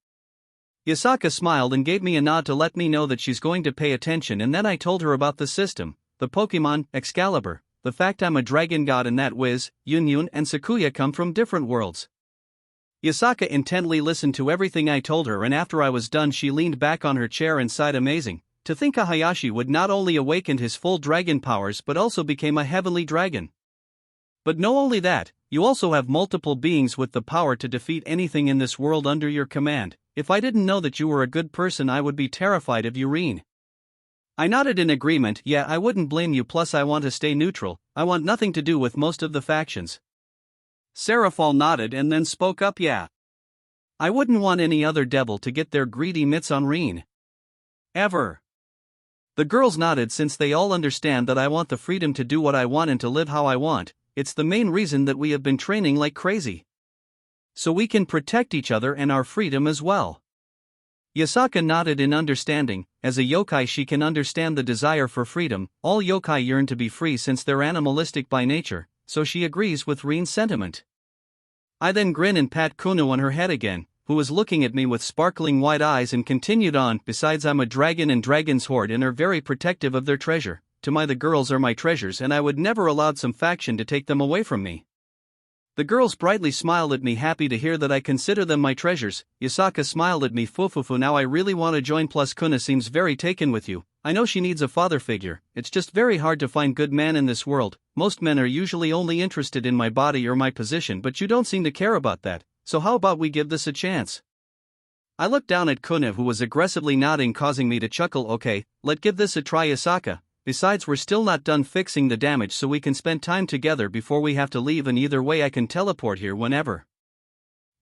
Yasaka smiled and gave me a nod to let me know that she's going to pay attention, and then I told her about the system, the Pokemon, Excalibur, the fact I'm a dragon god and that Wiz, Yun and Sakuya come from different worlds. Yasaka intently listened to everything I told her, and after I was done she leaned back on her chair and sighed, amazing, to think Hayashi would not only awakened his full dragon powers but also became a heavenly dragon. But no only that, you also have multiple beings with the power to defeat anything in this world under your command. If I didn't know that you were a good person I would be terrified of you, Rean. I nodded in agreement. Yeah, I wouldn't blame you, plus I want to stay neutral, I want nothing to do with most of the factions. Seraphal nodded and then spoke up. Yeah. I wouldn't want any other devil to get their greedy mitts on Rean. Ever. The girls nodded, since they all understand that I want the freedom to do what I want and to live how I want. It's the main reason that we have been training like crazy. So we can protect each other and our freedom as well. Yasaka nodded in understanding. As a yokai she can understand the desire for freedom. All yokai yearn to be free since they're animalistic by nature, so she agrees with Rean's sentiment. I then grin and pat Kuno on her head again, who was looking at me with sparkling white eyes, and continued on. Besides, I'm a dragon and dragons hoard and are very protective of their treasure. To me, the girls are my treasures and I would never allow some faction to take them away from me. The girls brightly smiled at me, happy to hear that I consider them my treasures. Yasaka smiled at me. Fufufu, now I really want to join, plus Kuna seems very taken with you. I know she needs a father figure, it's just very hard to find good man in this world. Most men are usually only interested in my body or my position, but you don't seem to care about that, so how about we give this a chance? I looked down at Kuna, who was aggressively nodding, causing me to chuckle. Okay, let's give this a try, Yasaka. Besides, we're still not done fixing the damage, so we can spend time together before we have to leave, and either way I can teleport here whenever.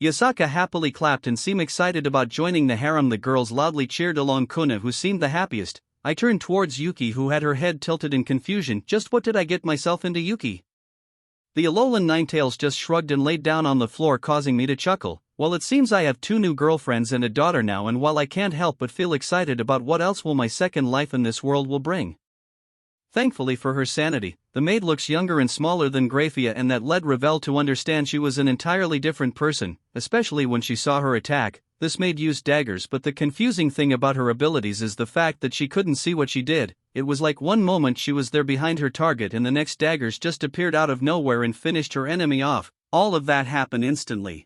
Yasaka happily clapped and seemed excited about joining the harem. The girls loudly cheered along Kuna, who seemed the happiest. I turned towards Yuki, who had her head tilted in confusion. Just what did I get myself into, Yuki? The Alolan Ninetales just shrugged and laid down on the floor, causing me to chuckle. Well, it seems I have 2 new girlfriends and a daughter now, and while I can't help but feel excited about what else will my second life in this world will bring. Thankfully for her sanity, the maid looks younger and smaller than Graphia, and that led Ravel to understand she was an entirely different person, especially when she saw her attack. This maid used daggers, but the confusing thing about her abilities is the fact that she couldn't see what she did. It was like one moment she was there behind her target and the next daggers just appeared out of nowhere and finished her enemy off. All of that happened instantly.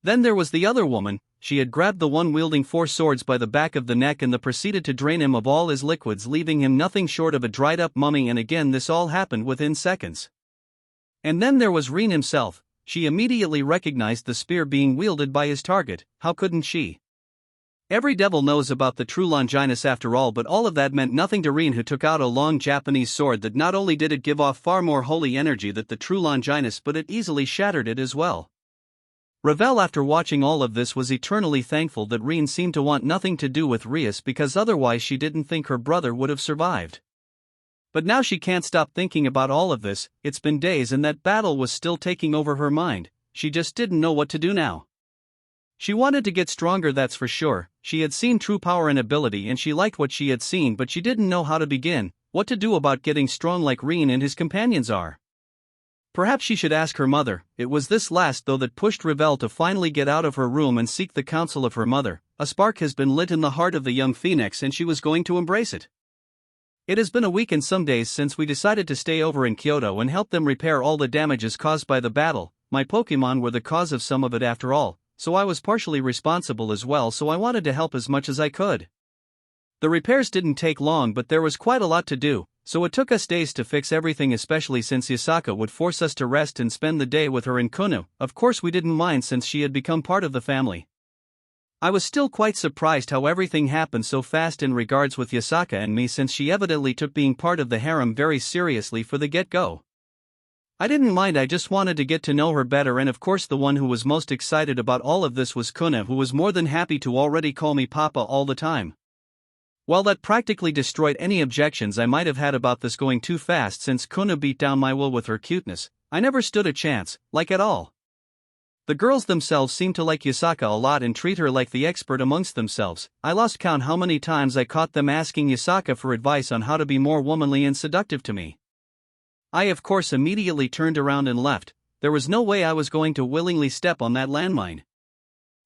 Then there was the other woman. She had grabbed the one wielding 4 swords by the back of the neck and proceeded to drain him of all his liquids, leaving him nothing short of a dried up mummy, and again this all happened within seconds. And then there was Rean himself. She immediately recognized the spear being wielded by his target. How couldn't she? Every devil knows about the true Longinus after all, but all of that meant nothing to Rean, who took out a long Japanese sword that not only did it give off far more holy energy than the true Longinus, but it easily shattered it as well. Ravel, after watching all of this, was eternally thankful that Rean seemed to want nothing to do with Rias, because otherwise she didn't think her brother would have survived. But now she can't stop thinking about all of this. It's been days and that battle was still taking over her mind. She just didn't know what to do now. She wanted to get stronger, that's for sure. She had seen true power and ability and she liked what she had seen, but she didn't know how to begin, what to do about getting strong like Rean and his companions are. Perhaps she should ask her mother. It was this last though that pushed Ravel to finally get out of her room and seek the counsel of her mother. A spark has been lit in the heart of the young phoenix and she was going to embrace it. It has been a week and some days since we decided to stay over in Kyoto and help them repair all the damages caused by the battle. My Pokemon were the cause of some of it after all, so I was partially responsible as well, so I wanted to help as much as I could. The repairs didn't take long, but there was quite a lot to do. So it took us days to fix everything, especially since Yasaka would force us to rest and spend the day with her and Kuno. Of course we didn't mind since she had become part of the family. I was still quite surprised how everything happened so fast in regards with Yasaka and me, since she evidently took being part of the harem very seriously for the get-go. I didn't mind, I just wanted to get to know her better, and of course the one who was most excited about all of this was Kuno, who was more than happy to already call me Papa all the time. While that practically destroyed any objections I might have had about this going too fast, since Kuno beat down my will with her cuteness, I never stood a chance, like at all. The girls themselves seemed to like Yasaka a lot and treat her like the expert amongst themselves. I lost count how many times I caught them asking Yasaka for advice on how to be more womanly and seductive to me. I of course immediately turned around and left. There was no way I was going to willingly step on that landmine.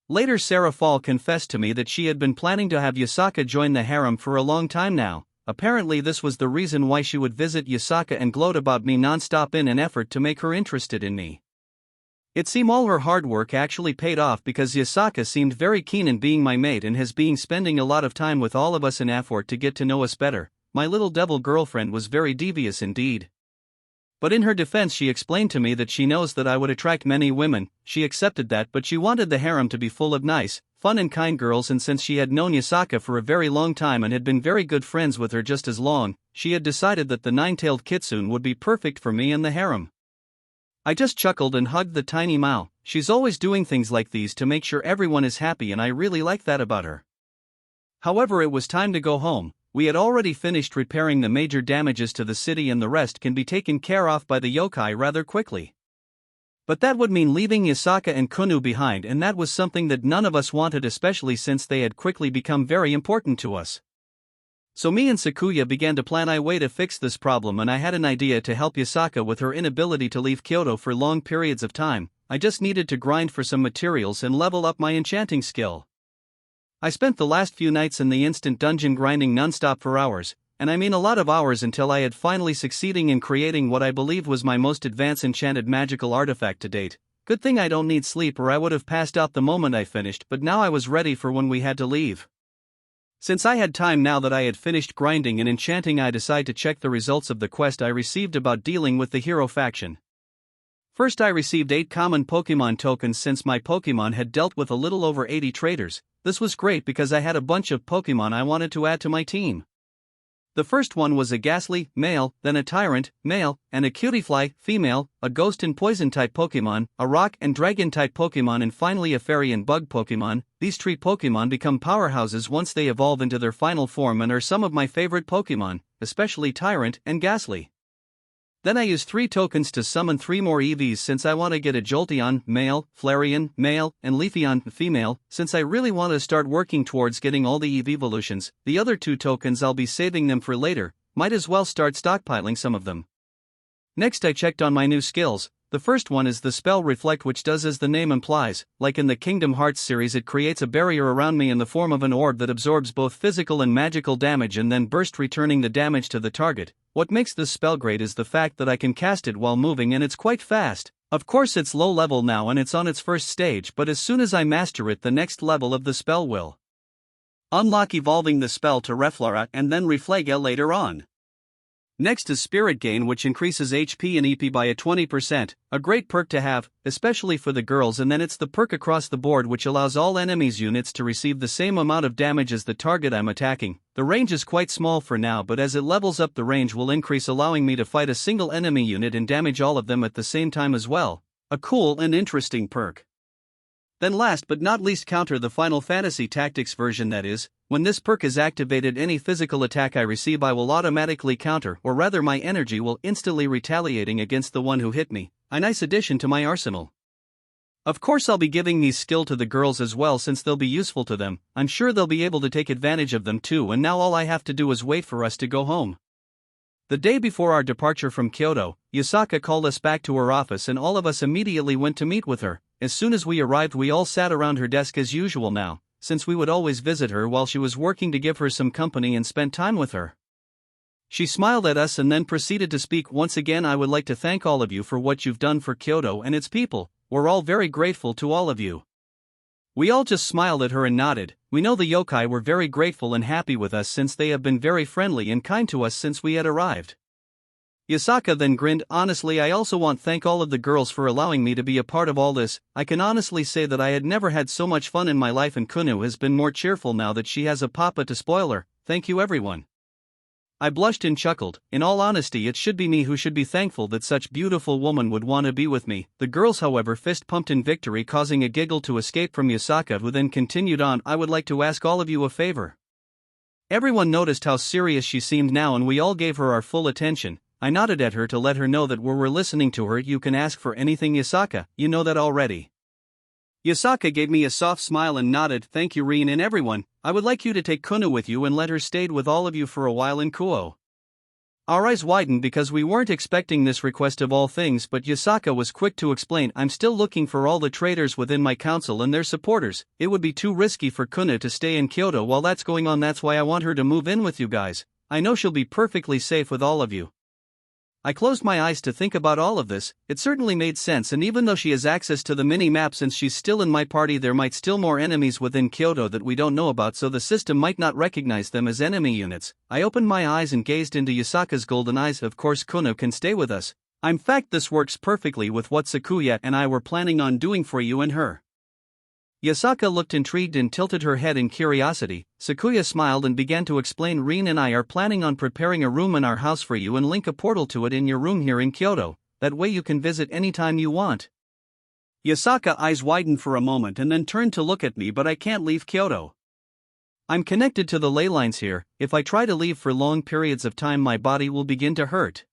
Later Sarah Fall confessed to me that she had been planning to have Yasaka join the harem for a long time now. Apparently this was the reason why she would visit Yasaka and gloat about me non-stop in an effort to make her interested in me. It seemed all her hard work actually paid off because Yasaka seemed very keen in being my mate and has been spending a lot of time with all of us in effort to get to know us better. My little devil girlfriend was very devious indeed. But in her defense she explained to me that she knows that I would attract many women. She accepted that, but she wanted the harem to be full of nice, fun and kind girls, and since she had known Yasaka for a very long time and had been very good friends with her just as long, she had decided that the nine-tailed kitsune would be perfect for me and the harem. I just chuckled and hugged the tiny Maou. She's always doing things like these to make sure everyone is happy and I really like that about her. However, it was time to go home. We had already finished repairing the major damages to the city and the rest can be taken care of by the yokai rather quickly. But that would mean leaving Yasaka and Kunu behind, and that was something that none of us wanted, especially since they had quickly become very important to us. So me and Sakuya began to plan a way to fix this problem, and I had an idea to help Yasaka with her inability to leave Kyoto for long periods of time. I just needed to grind for some materials and level up my enchanting skill. I spent the last few nights in the instant dungeon grinding non-stop for hours, and I mean a lot of hours, until I had finally succeeding in creating what I believed was my most advanced enchanted magical artifact to date. Good thing I don't need sleep or I would have passed out the moment I finished, but now I was ready for when we had to leave. Since I had time now that I had finished grinding and enchanting, I decided to check the results of the quest I received about dealing with the hero faction. First, I received 8 common Pokemon tokens since my Pokemon had dealt with a little over 80 traders. This was great because I had a bunch of Pokemon I wanted to add to my team. The first one was a Ghastly, male, then a Tyrant, male, and a Cutiefly, female, a Ghost and Poison type Pokemon, a Rock and Dragon type Pokemon, and finally a Fairy and Bug Pokemon. These 3 Pokemon become powerhouses once they evolve into their final form and are some of my favorite Pokemon, especially Tyrant and Ghastly. Then I used 3 tokens to summon 3 more EVs since I want to get a Jolteon, male, Flareon, male, and Leafeon, female, since I really want to start working towards getting all the EV evolutions. The other 2 tokens I'll be saving them for later, might as well start stockpiling some of them. Next I checked on my new skills. The first one is the spell Reflect, which does as the name implies. Like in the Kingdom Hearts series, it creates a barrier around me in the form of an orb that absorbs both physical and magical damage and then bursts, returning the damage to the target. What makes this spell great is the fact that I can cast it while moving and it's quite fast. Of course it's low level now and it's on its first stage, but as soon as I master it, the next level of the spell will unlock, evolving the spell to Reflera and then Reflega later on. Next is Spirit Gain, which increases HP and EP by a 20%, a great perk to have, especially for the girls, and then it's the perk across the board which allows all enemies units to receive the same amount of damage as the target I'm attacking. The range is quite small for now, but as it levels up the range will increase, allowing me to fight a single enemy unit and damage all of them at the same time as well. A cool and interesting perk. Then last but not least, Counter, the Final Fantasy Tactics version, that is. When this perk is activated, any physical attack I receive I will automatically counter, or rather my energy will instantly retaliating against the one who hit me. A nice addition to my arsenal. Of course I'll be giving these skill to the girls as well since they'll be useful to them. I'm sure they'll be able to take advantage of them too, and now all I have to do is wait for us to go home. The day before our departure from Kyoto, Yasaka called us back to her office and all of us immediately went to meet with her. As soon as we arrived, we all sat around her desk as usual now, since we would always visit her while she was working to give her some company and spend time with her. She smiled at us and then proceeded to speak. Once again, I would like to thank all of you for what you've done for Kyoto and its people. We're all very grateful to all of you. We all just smiled at her and nodded. We know the yokai were very grateful and happy with us since they have been very friendly and kind to us since we had arrived. Yasaka then grinned. Honestly, I also want to thank all of the girls for allowing me to be a part of all this. I can honestly say that I had never had so much fun in my life, and Kunu has been more cheerful now that she has a papa to spoil her. Thank you everyone. I blushed and chuckled. In all honesty, it should be me who should be thankful that such beautiful woman would want to be with me. The girls, however, fist pumped in victory, causing a giggle to escape from Yasaka, who then continued on. I would like to ask all of you a favor. Everyone noticed how serious she seemed now and we all gave her our full attention. I nodded at her to let her know that we're listening to her. You can ask for anything, Yasaka, you know that already. Yasaka gave me a soft smile and nodded. Thank you, Rean and everyone. I would like you to take Kunu with you and let her stay with all of you for a while in Kuo. Our eyes widened because we weren't expecting this request of all things, but Yasaka was quick to explain, I'm still looking for all the traitors within my council and their supporters. It would be too risky for Kuna to stay in Kyoto while that's going on. That's why I want her to move in with you guys. I know she'll be perfectly safe with all of you. I closed my eyes to think about all of this. It certainly made sense, and even though she has access to the mini-map since she's still in my party, there might still more enemies within Kyoto that we don't know about, so the system might not recognize them as enemy units. I opened my eyes and gazed into Yasaka's golden eyes. Of course Kuna can stay with us. In fact, this works perfectly with what Sakuya and I were planning on doing for you and her. Yasaka looked intrigued and tilted her head in curiosity. Sakuya smiled and began to explain, Rean and I are planning on preparing a room in our house for you and link a portal to it in your room here in Kyoto. That way you can visit anytime you want. Yasaka's eyes widened for a moment and then turned to look at me, but I can't leave Kyoto. I'm connected to the ley lines here. If I try to leave for long periods of time, my body will begin to hurt.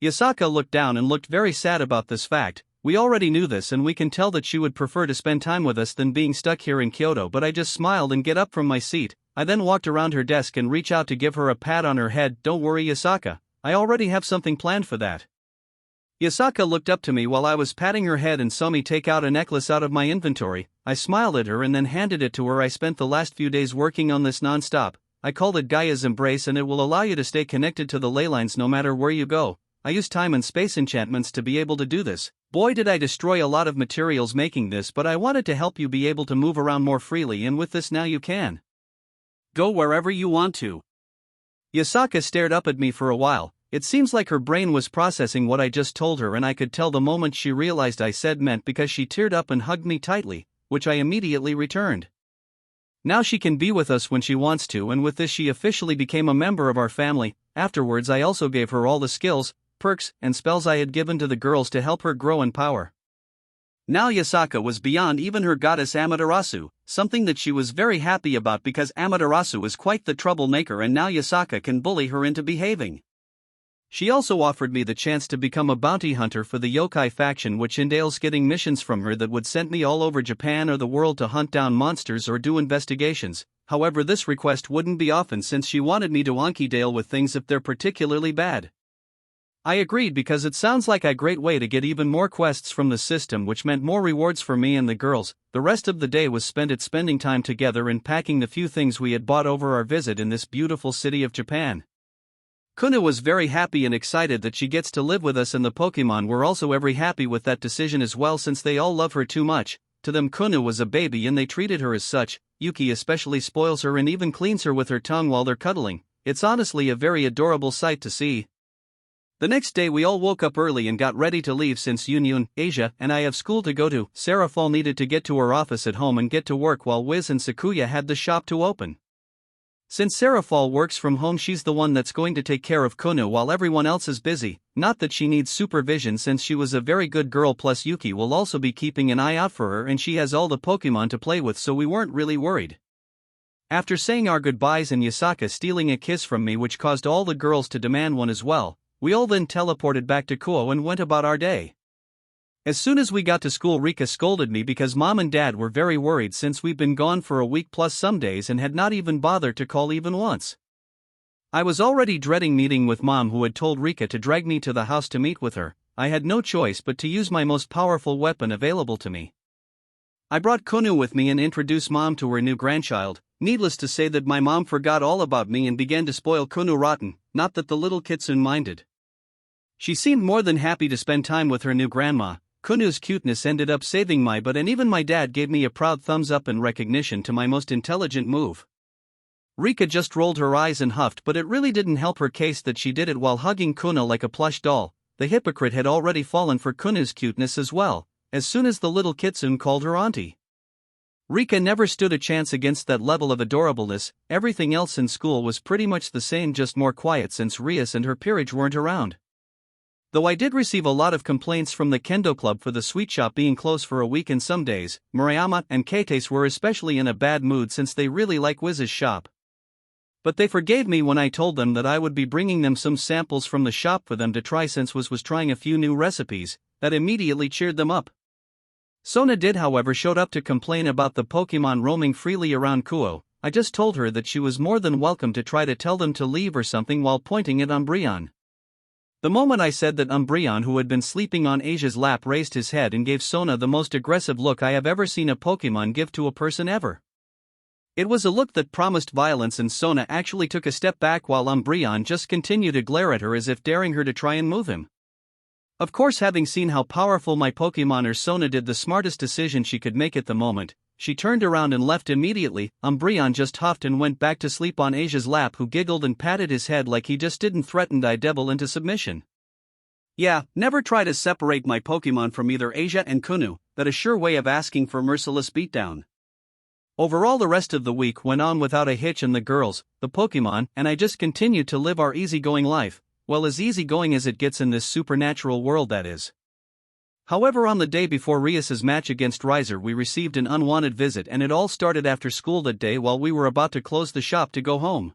Yasaka looked down and looked very sad about this fact. We already knew this, and we can tell that she would prefer to spend time with us than being stuck here in Kyoto, but I just smiled and get up from my seat. I then walked around her desk and reached out to give her a pat on her head. Don't worry, Yasaka. I already have something planned for that. Yasaka looked up to me while I was patting her head and saw me take out a necklace out of my inventory. I smiled at her and then handed it to her. I spent the last few days working on this non-stop. I called it Gaia's Embrace, and it will allow you to stay connected to the ley lines no matter where you go. I use time and space enchantments to be able to do this. Boy, did I destroy a lot of materials making this, but I wanted to help you be able to move around more freely, and with this now you can go wherever you want to. Yasaka stared up at me for a while. It seems like her brain was processing what I just told her, and I could tell the moment she realized I said meant, because she teared up and hugged me tightly, which I immediately returned. Now she can be with us when she wants to, and with this she officially became a member of our family. Afterwards I also gave her all the skills, perks, and spells I had given to the girls to help her grow in power. Now Yasaka was beyond even her goddess Amaterasu, something that she was very happy about because Amaterasu is quite the troublemaker, and now Yasaka can bully her into behaving. She also offered me the chance to become a bounty hunter for the yokai faction, which entails getting missions from her that would send me all over Japan or the world to hunt down monsters or do investigations. However, this request wouldn't be often since she wanted me to Anki Dale with things if they're particularly bad. I agreed because it sounds like a great way to get even more quests from the system, which meant more rewards for me and the girls. The rest of the day was spent spending time together and packing the few things we had bought over our visit in this beautiful city of Japan. Kuna was very happy and excited that she gets to live with us, and the Pokemon were also very happy with that decision as well, since they all love her too much. To them, Kuna was a baby and they treated her as such. Yuki especially spoils her and even cleans her with her tongue while they're cuddling. It's honestly a very adorable sight to see. The next day we all woke up early and got ready to leave since Yunyun, Asia, and I have school to go to. Sarah Fall needed to get to her office at home and get to work while Wiz and Sakuya had the shop to open. Since Sarah Fall works from home, she's the one that's going to take care of Kuna while everyone else is busy. Not that she needs supervision since she was a very good girl, plus Yuki will also be keeping an eye out for her and she has all the Pokemon to play with, so we weren't really worried. After saying our goodbyes and Yasaka stealing a kiss from me, which caused all the girls to demand one as well, we all then teleported back to Kuo and went about our day. As soon as we got to school, Rika scolded me because Mom and Dad were very worried since we'd been gone for a week plus some days and had not even bothered to call even once. I was already dreading meeting with Mom, who had told Rika to drag me to the house to meet with her. I had no choice but to use my most powerful weapon available to me. I brought Kunu with me and introduced Mom to her new grandchild. Needless to say that my mom forgot all about me and began to spoil Kunu rotten, not that the little kitsune minded. She seemed more than happy to spend time with her new grandma. Kunu's cuteness ended up saving my butt, and even my dad gave me a proud thumbs up in recognition to my most intelligent move. Rika just rolled her eyes and huffed, but it really didn't help her case that she did it while hugging Kuna like a plush doll. The hypocrite had already fallen for Kunu's cuteness as well, as soon as the little kitsune called her auntie. Rika never stood a chance against that level of adorableness. Everything else in school was pretty much the same, just more quiet since Rias and her peerage weren't around. Though I did receive a lot of complaints from the Kendo Club for the sweet shop being closed for a week and some days, Murayama and Kates were especially in a bad mood since they really like Wiz's shop. But they forgave me when I told them that I would be bringing them some samples from the shop for them to try since Wiz was trying a few new recipes. That immediately cheered them up. Sona did, however, showed up to complain about the Pokemon roaming freely around Kuo. I just told her that she was more than welcome to try to tell them to leave or something while pointing at Umbreon. The moment I said that, Umbreon, who had been sleeping on Asia's lap, raised his head and gave Sona the most aggressive look I have ever seen a Pokemon give to a person ever. It was a look that promised violence, and Sona actually took a step back while Umbreon just continued to glare at her as if daring her to try and move him. Of course, having seen how powerful my Pokemoner, Sona did the smartest decision she could make at the moment. She turned around and left immediately. Umbreon just huffed and went back to sleep on Asia's lap, who giggled and patted his head like he just didn't threaten Devil into submission. Yeah, never try to separate my Pokemon from either Asia and Kunu, that a sure way of asking for merciless beatdown. Overall, the rest of the week went on without a hitch, and the girls, the Pokemon, and I just continued to live our easygoing life, well, as easygoing as it gets in this supernatural world, that is. However, on the day before Rias's match against Riser, we received an unwanted visit, and it all started after school that day while we were about to close the shop to go home.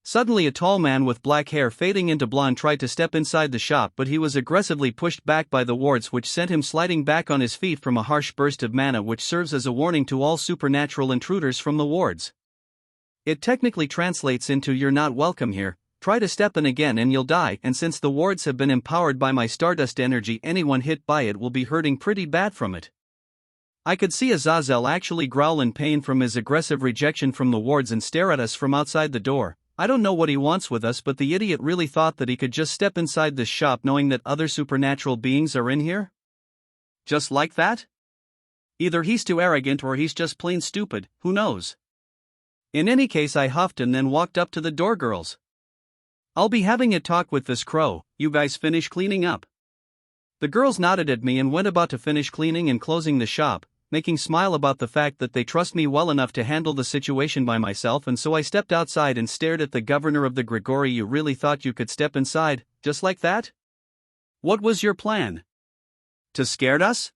Suddenly, a tall man with black hair fading into blonde tried to step inside the shop, but he was aggressively pushed back by the wards, which sent him sliding back on his feet from a harsh burst of mana, which serves as a warning to all supernatural intruders from the wards. It technically translates into "You're not welcome here. Try to step in again and you'll die," and since the wards have been empowered by my Stardust energy, anyone hit by it will be hurting pretty bad from it. I could see Azazel actually growl in pain from his aggressive rejection from the wards and stare at us from outside the door. I don't know what he wants with us, but the idiot really thought that he could just step inside this shop knowing that other supernatural beings are in here? Just like that? Either he's too arrogant or he's just plain stupid, who knows? In any case, I huffed and then walked up to the door. "Girls, I'll be having a talk with this crow. You guys finish cleaning up?" The girls nodded at me and went about to finish cleaning and closing the shop, making smile about the fact that they trust me well enough to handle the situation by myself, and so I stepped outside and stared at the governor of the Grigori. "You really thought you could step inside, just like that? What was your plan? To scare us?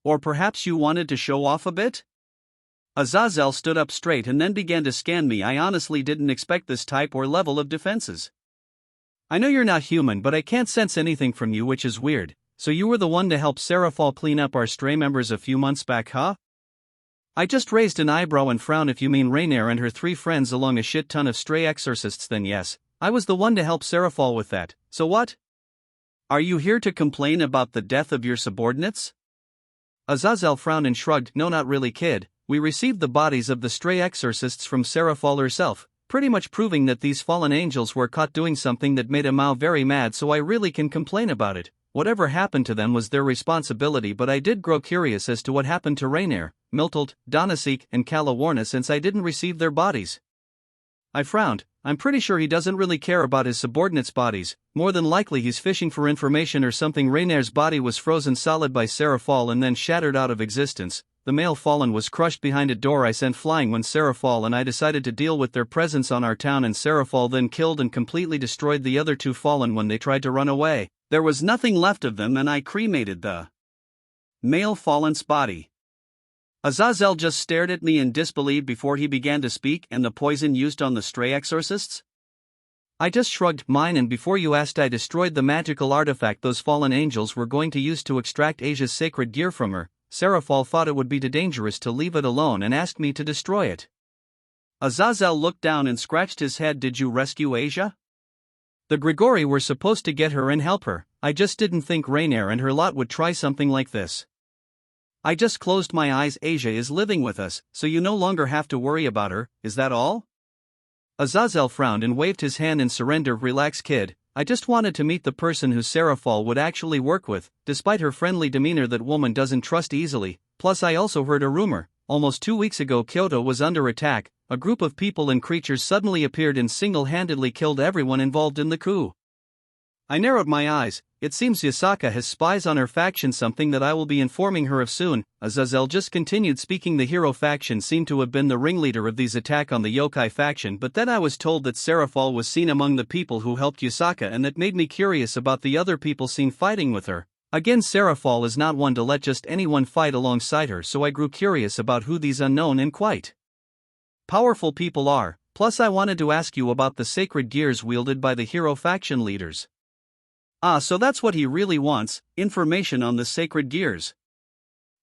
Or perhaps you wanted to show off a bit?" Azazel stood up straight and then began to scan me. I honestly didn't expect this type or level of defenses. "I know you're not human, but I can't sense anything from you, which is weird. So you were the one to help Seraphol clean up our stray members a few months back, huh?" I just raised an eyebrow and frowned. "If you mean Rainier and her 3 friends along a shit ton of stray exorcists, then yes, I was the one to help Seraphol with that. So what? Are you here to complain about the death of your subordinates?" Azazel frowned and shrugged. "No, not really, kid. We received the bodies of the stray exorcists from Seraphol herself, pretty much proving that these fallen angels were caught doing something that made a Maou very mad, so I really can complain about it. Whatever happened to them was their responsibility, but I did grow curious as to what happened to Rainier, Miltold, Donaseek, and Calawarna since I didn't receive their bodies." I frowned. "I'm pretty sure he doesn't really care about his subordinates' bodies. More than likely he's fishing for information or something." Rainier's body was frozen solid by Seraphol and then shattered out of existence. The male fallen was crushed behind a door I sent flying when Seraphol and I decided to deal with their presence on our town, and Seraphol then killed and completely destroyed the other 2 fallen when they tried to run away. There was nothing left of them, and I cremated the male fallen's body." Azazel just stared at me in disbelief before he began to speak. "And the poison used on the stray exorcists?" I just shrugged mine, and before you asked, I destroyed the magical artifact those fallen angels were going to use to extract Asia's sacred gear from her. Seraphol thought it would be too dangerous to leave it alone and asked me to destroy it. Azazel looked down and scratched his head. "Did you rescue Asia?" "The Grigori were supposed to get her and help her. I just didn't think Rainier and her lot would try something like this. I just closed my eyes. Asia is living with us, so you no longer have to worry about her. Is that all?" Azazel frowned and waved his hand in surrender. "Relax, kid. I just wanted to meet the person who Seraphol would actually work with. Despite her friendly demeanor, that woman doesn't trust easily. Plus, I also heard a rumor. Almost 2 weeks ago, Kyoto was under attack. A group of people and creatures suddenly appeared and single-handedly killed everyone involved in the coup." I narrowed my eyes. "It seems Yasaka has spies on her faction, something that I will be informing her of soon." Azazel just continued speaking. "The hero faction seemed to have been the ringleader of these attack on the yokai faction, but then I was told that Seraphol was seen among the people who helped Yasaka, and that made me curious about the other people seen fighting with her. Again, Seraphol is not one to let just anyone fight alongside her, so I grew curious about who these unknown and quite powerful people are. Plus, I wanted to ask you about the sacred gears wielded by the hero faction leaders." "Ah, so that's what he really wants, information on the sacred gears."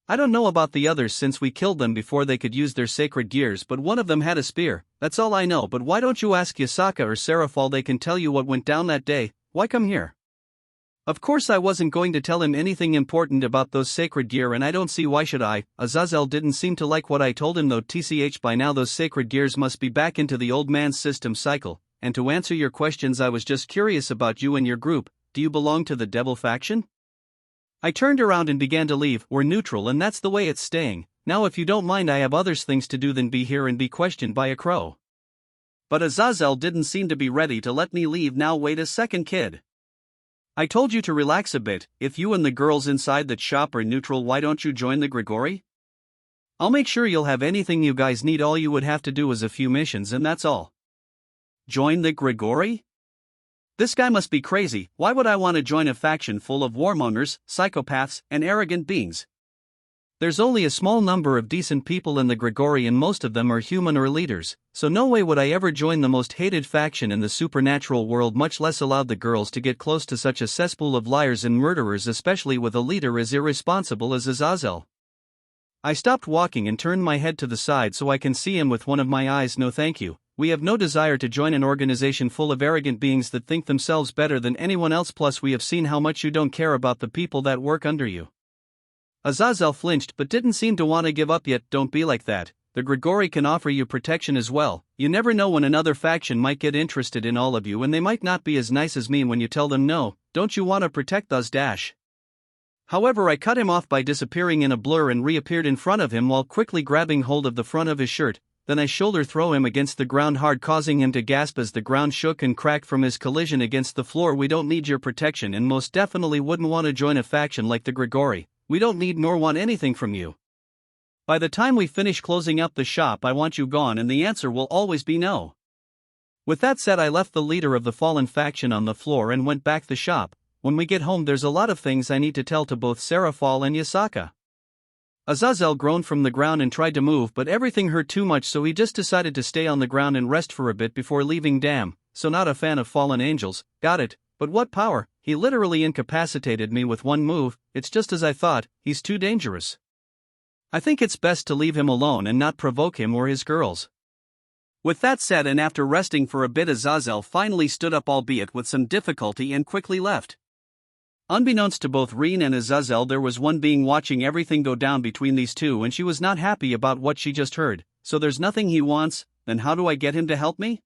I don't know about the others since we killed them before they could use their sacred gears, but one of them had a spear, that's all I know. But why don't you ask Yasaka or Serafal? They can tell you what went down that day. Why come here? Of course I wasn't going to tell him anything important about those sacred gear, and I don't see why should I. Azazel didn't seem to like what I told him though. TCH, by now those sacred gears must be back into the old man's system cycle. And to answer your questions, I was just curious about you and your group. Do you belong to the devil faction? I turned around and began to leave. We're neutral and that's the way it's staying. Now if you don't mind, I have other things to do than be here and be questioned by a crow. But Azazel didn't seem to be ready to let me leave. Now wait a second, kid. I told you to relax a bit. If you and the girls inside that shop are neutral, why don't you join the Grigori? I'll make sure you'll have anything you guys need. All you would have to do is a few missions and that's all. Join the Grigori? This guy must be crazy. Why would I want to join a faction full of warmongers, psychopaths, and arrogant beings? There's only a small number of decent people in the Grigori and most of them are human or leaders, so no way would I ever join the most hated faction in the supernatural world, much less allow the girls to get close to such a cesspool of liars and murderers, especially with a leader as irresponsible as Azazel. I stopped walking and turned my head to the side so I can see him with one of my eyes. No thank you. We have no desire to join an organization full of arrogant beings that think themselves better than anyone else. Plus we have seen how much you don't care about the people that work under you. Azazel flinched but didn't seem to want to give up yet. Don't be like that. The Grigori can offer you protection as well. You never know when another faction might get interested in all of you, and they might not be as nice as me when you tell them no. Don't you want to protect us? However, I cut him off by disappearing in a blur and reappeared in front of him while quickly grabbing hold of the front of his shirt. Then I shoulder throw him against the ground hard, causing him to gasp as the ground shook and cracked from his collision against the floor. We don't need your protection and most definitely wouldn't want to join a faction like the Grigori. We don't need nor want anything from you. By the time we finish closing up the shop, I want you gone, and the answer will always be no. With that said, I left the leader of the fallen faction on the floor and went back the shop. When we get home, there's a lot of things I need to tell to both Serafal and Yasaka. Azazel groaned from the ground and tried to move, but everything hurt too much, so he just decided to stay on the ground and rest for a bit before leaving. Damn, so not a fan of fallen angels, got it, but what power? He literally incapacitated me with one move. It's just as I thought, he's too dangerous. I think it's best to leave him alone and not provoke him or his girls. With that said, and after resting for a bit, Azazel finally stood up, albeit with some difficulty, and quickly left. Unbeknownst to both Rean and Azazel, there was one being watching everything go down between these two, and she was not happy about what she just heard. So there's nothing he wants. Then how do I get him to help me?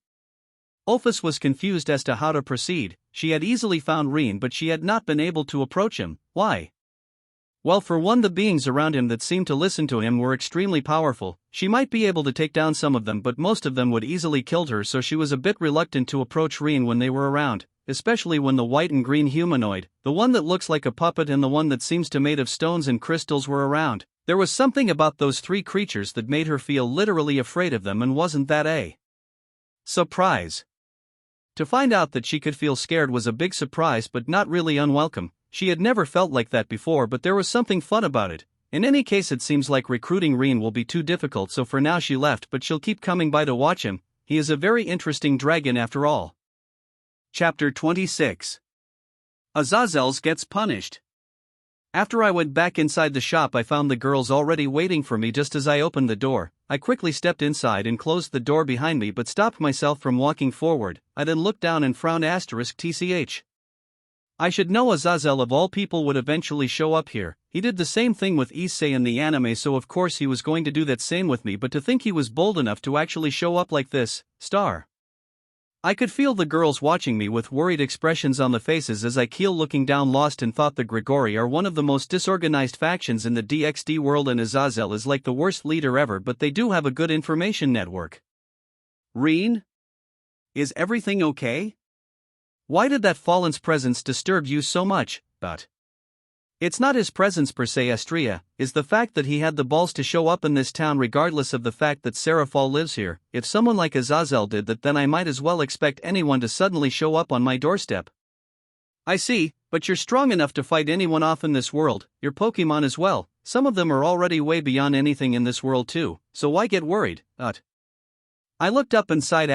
Ulfus was confused as to how to proceed. She had easily found Rean, but she had not been able to approach him. Why? Well, for one, the beings around him that seemed to listen to him were extremely powerful. She might be able to take down some of them, but most of them would easily kill her, so she was a bit reluctant to approach Rean when they were around. Especially when the white and green humanoid, the one that looks like a puppet and the one that seems to made of stones and crystals, were around. There was something about those three creatures that made her feel literally afraid of them, and wasn't that a surprise? To find out that she could feel scared was a big surprise, but not really unwelcome. She had never felt like that before, but there was something fun about it. In any case, it seems like recruiting Rean will be too difficult, so for now she left, but she'll keep coming by to watch him. He is a very interesting dragon after all. Chapter 26. Azazel's gets punished. After I went back inside the shop, I found the girls already waiting for me just as I opened the door. I quickly stepped inside and closed the door behind me, but stopped myself from walking forward. I then looked down and frowned. *TCH. I should know Azazel of all people would eventually show up here. He did the same thing with Issei in the anime, so of course he was going to do that same with me, but to think he was bold enough to actually show up like this. I could feel the girls watching me with worried expressions on the faces as I keel looking down, lost in thought. The Grigori are one of the most disorganized factions in the DxD world, and Azazel is like the worst leader ever, but they do have a good information network. Rean? Is everything okay? Why did that fallen's presence disturb you so much? But it's not his presence per se, Astria, is the fact that he had the balls to show up in this town regardless of the fact that Serafal lives here. If someone like Azazel did that, then I might as well expect anyone to suddenly show up on my doorstep. I see, but you're strong enough to fight anyone off in this world, your Pokemon as well. Some of them are already way beyond anything in this world too, so why get worried? I looked up and sighed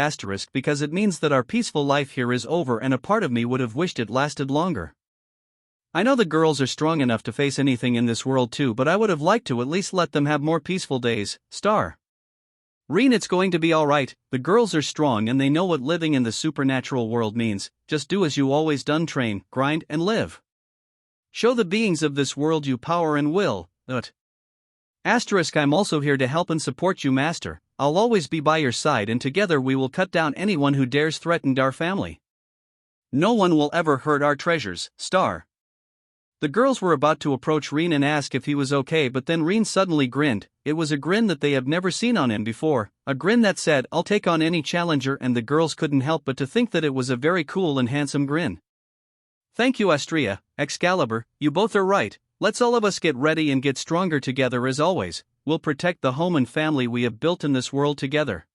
because it means that our peaceful life here is over, and a part of me would have wished it lasted longer. I know the girls are strong enough to face anything in this world too, but I would have liked to at least let them have more peaceful days. Star. Rean, it's going to be alright, the girls are strong and they know what living in the supernatural world means. Just do as you always done, train, grind, and live. Show the beings of this world you power and will. Asterisk, I'm also here to help and support you, master. I'll always be by your side and together we will cut down anyone who dares threaten our family. No one will ever hurt our treasures. Star. The girls were about to approach Rean and ask if he was okay, but then Rean suddenly grinned. It was a grin that they have never seen on him before, a grin that said, I'll take on any challenger, and the girls couldn't help but to think that it was a very cool and handsome grin. Thank you, Astria, Excalibur, you both are right. Let's all of us get ready and get stronger together as always. We'll protect the home and family we have built in this world together.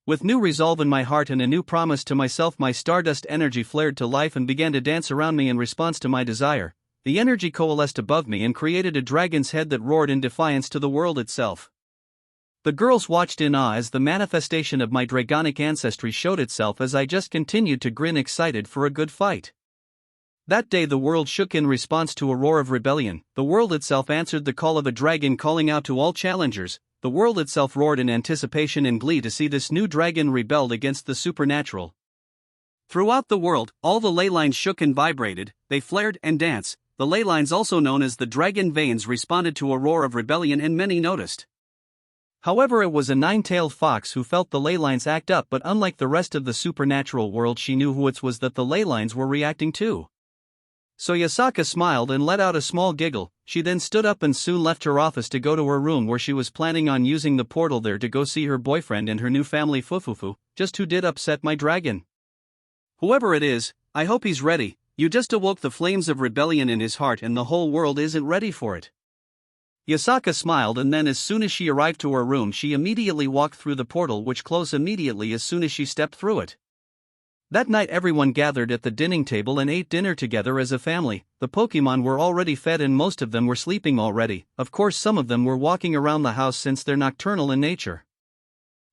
With new resolve in my heart and a new promise to myself, my stardust energy flared to life and began to dance around me in response to my desire. The energy coalesced above me and created a dragon's head that roared in defiance to the world itself. The girls watched in awe as the manifestation of my dragonic ancestry showed itself as I just continued to grin, excited for a good fight. That day the world shook in response to a roar of rebellion. The world itself answered the call of a dragon calling out to all challengers. The world itself roared in anticipation and glee to see this new dragon rebelled against the supernatural. Throughout the world, all the ley lines shook and vibrated, they flared and danced. The ley lines, also known as the dragon veins, responded to a roar of rebellion and many noticed. However, it was a nine-tailed fox who felt the ley lines act up, but unlike the rest of the supernatural world, she knew who it was that the ley lines were reacting to. So Yasaka smiled and let out a small giggle. She then stood up and soon left her office to go to her room, where she was planning on using the portal there to go see her boyfriend and her new family Fufufu, just who did upset my dragon. Whoever it is, I hope he's ready. You just awoke the flames of rebellion in his heart and the whole world isn't ready for it. Yasaka smiled, and then as soon as she arrived to her room she immediately walked through the portal, which closed immediately as soon as she stepped through it. That night everyone gathered at the dining table and ate dinner together as a family. The Pokemon were already fed and most of them were sleeping already. Of course, some of them were walking around the house since they're nocturnal in nature.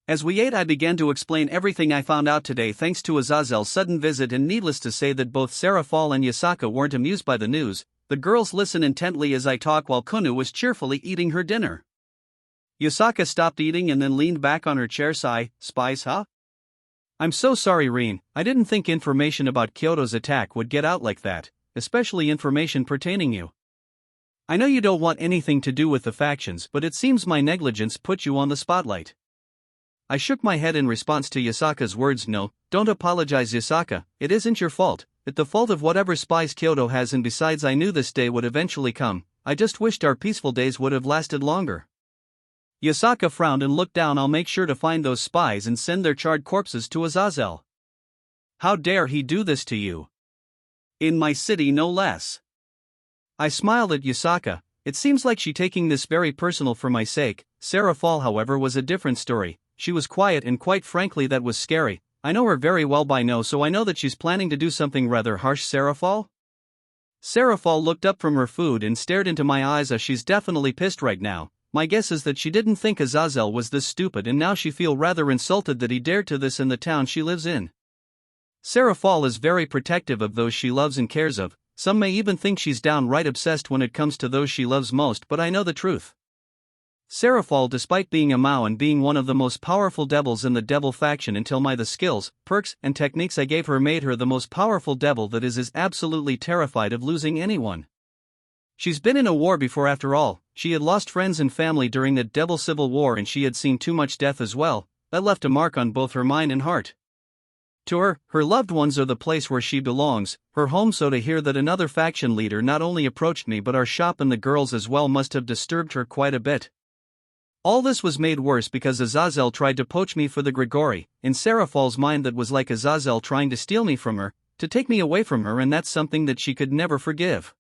As we ate, I began to explain everything I found out today thanks to Azazel's sudden visit, and needless to say that both Serafal and Yasaka weren't amused by the news. The girls listened intently as I talk while Kunu was cheerfully eating her dinner. Yasaka stopped eating and then leaned back on her chair. Sigh, spies, huh? I'm so sorry, Rean. I didn't think information about Kyoto's attack would get out like that, especially information pertaining you. I know you don't want anything to do with the factions, but it seems my negligence put you on the spotlight. I shook my head in response to Yasaka's words. No, don't apologize, Yasaka. It isn't your fault. It's the fault of whatever spies Kyoto has, and besides, I knew this day would eventually come. I just wished our peaceful days would have lasted longer. Yasaka frowned and looked down. I'll make sure to find those spies and send their charred corpses to Azazel. How dare he do this to you? In my city, no less. I smiled at Yasaka. It seems like she's taking this very personal for my sake. Serafal, however, was a different story. She was quiet and quite frankly that was scary. I know her very well by now, so I know that she's planning to do something rather harsh. Serafal? Serafal looked up from her food and stared into my eyes. She's definitely pissed right now. My guess is that she didn't think Azazel was this stupid, and now she feel rather insulted that he dared to this in the town she lives in. Serafal is very protective of those she loves and cares of. Some may even think she's downright obsessed when it comes to those she loves most, but I know the truth. Serafal, despite being a Maou and being one of the most powerful devils in the devil faction until the skills, perks, and techniques I gave her made her the most powerful devil that is absolutely terrified of losing anyone. She's been in a war before after all. She had lost friends and family during the Devil Civil War, and she had seen too much death as well. That left a mark on both her mind and heart. To her, her loved ones are the place where she belongs, her home. So to hear that another faction leader not only approached me but our shop and the girls as well must have disturbed her quite a bit. All this was made worse because Azazel tried to poach me for the Grigori. In Serafal's mind, that was like Azazel trying to steal me from her, to take me away from her, and that's something that she could never forgive.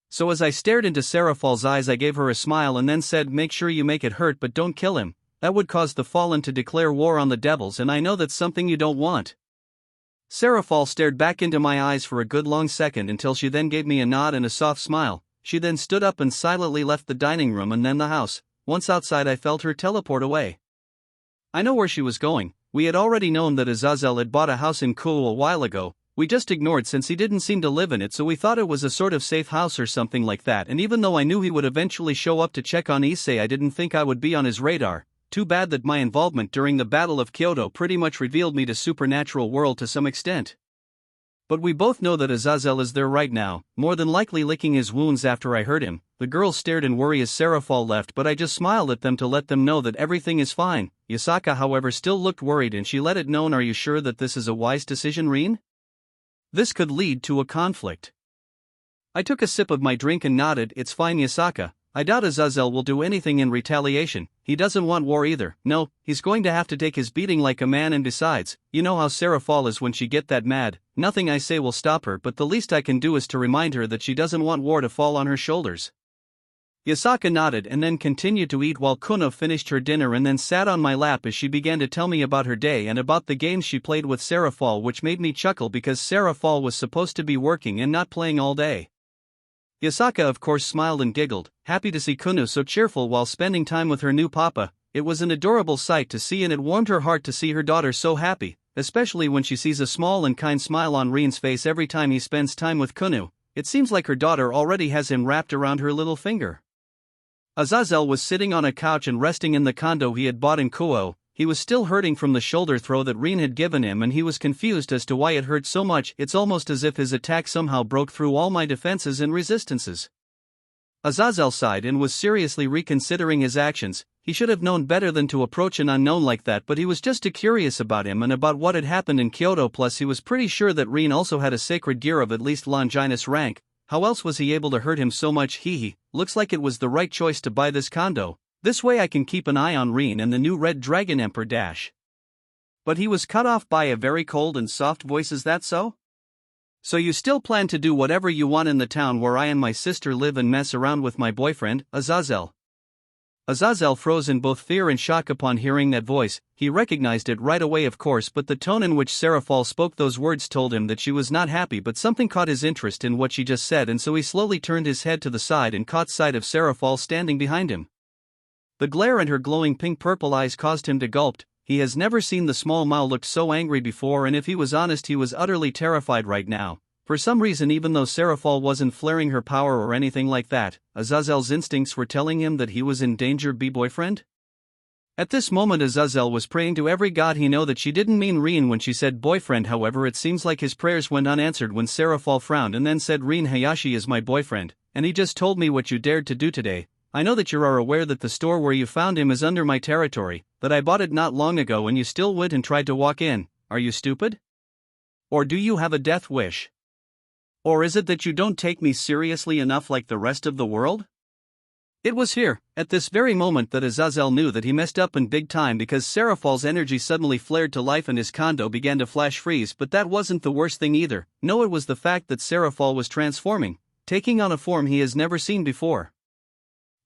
So as I stared into Serafal's eyes, I gave her a smile and then said, make sure you make it hurt, but don't kill him. That would cause the Fallen to declare war on the devils, and I know that's something you don't want. Serafal stared back into my eyes for a good long second until she then gave me a nod and a soft smile. She then stood up and silently left the dining room and then the house. Once outside, I felt her teleport away. I know where she was going. We had already known that Azazel had bought a house in Kuo a while ago, We just ignored since he didn't seem to live in it, so we thought it was a sort of safe house or something like that, and even though I knew he would eventually show up to check on Issei, I didn't think I would be on his radar. Too bad that my involvement during the Battle of Kyoto pretty much revealed me to supernatural world to some extent. But we both know that Azazel is there right now, more than likely licking his wounds after I hurt him. The girls stared in worry as Serafall left, but I just smiled at them to let them know that everything is fine. Yasaka however still looked worried and she let it known, "Are you sure that this is a wise decision, Rean? This could lead to a conflict." I took a sip of my drink and nodded. "It's fine, Yasaka. I doubt Azazel will do anything in retaliation. He doesn't want war either. No, he's going to have to take his beating like a man, and besides, you know how Serafall is when she get that mad. Nothing I say will stop her, but the least I can do is to remind her that she doesn't want war to fall on her shoulders." Yasaka nodded and then continued to eat while Kuno finished her dinner and then sat on my lap as she began to tell me about her day and about the games she played with Serafall, which made me chuckle because Serafall was supposed to be working and not playing all day. Yasaka of course smiled and giggled, happy to see Kuno so cheerful while spending time with her new papa. It was an adorable sight to see, and it warmed her heart to see her daughter so happy, especially when she sees a small and kind smile on Rean's face every time he spends time with Kuno. It seems like her daughter already has him wrapped around her little finger. Azazel was sitting on a couch and resting in the condo he had bought in Kuo. He was still hurting from the shoulder throw that Rean had given him, and he was confused as to why it hurt so much. It's almost as if his attack somehow broke through all my defenses and resistances. Azazel sighed and was seriously reconsidering his actions. He should have known better than to approach an unknown like that, but he was just too curious about him and about what had happened in Kyoto, plus he was pretty sure that Rean also had a sacred gear of at least Longinus rank. How else was he able to hurt him so much? Looks like it was the right choice to buy this condo. This way I can keep an eye on Rean and the new Red Dragon Emperor dash. But he was cut off by a very cold and soft voice. "Is that so? So you still plan to do whatever you want in the town where I and my sister live and mess around with my boyfriend, Azazel?" Azazel froze in both fear and shock upon hearing that voice. He recognized it right away of course, but the tone in which Serafall spoke those words told him that she was not happy, but something caught his interest in what she just said, and so he slowly turned his head to the side and caught sight of Serafall standing behind him. The glare in her glowing pink-purple eyes caused him to gulp. He has never seen the small Maou look so angry before, and if he was honest he was utterly terrified right now. For some reason, even though Serafall wasn't flaring her power or anything like that, Azazel's instincts were telling him that he was in danger. Boyfriend? At this moment Azazel was praying to every god he knew that she didn't mean Rean when she said boyfriend. However, it seems like his prayers went unanswered when Serafall frowned and then said, "Rean Hayashi is my boyfriend, and he just told me what you dared to do today. I know that you are aware that the store where you found him is under my territory, that I bought it not long ago and you still went and tried to walk in. Are you stupid? Or do you have a death wish? Or is it that you don't take me seriously enough like the rest of the world?" It was here, at this very moment, that Azazel knew that he messed up in big time, because Serafall's energy suddenly flared to life and his condo began to flash freeze. But that wasn't the worst thing either. No, it was the fact that Serafall was transforming, taking on a form he has never seen before.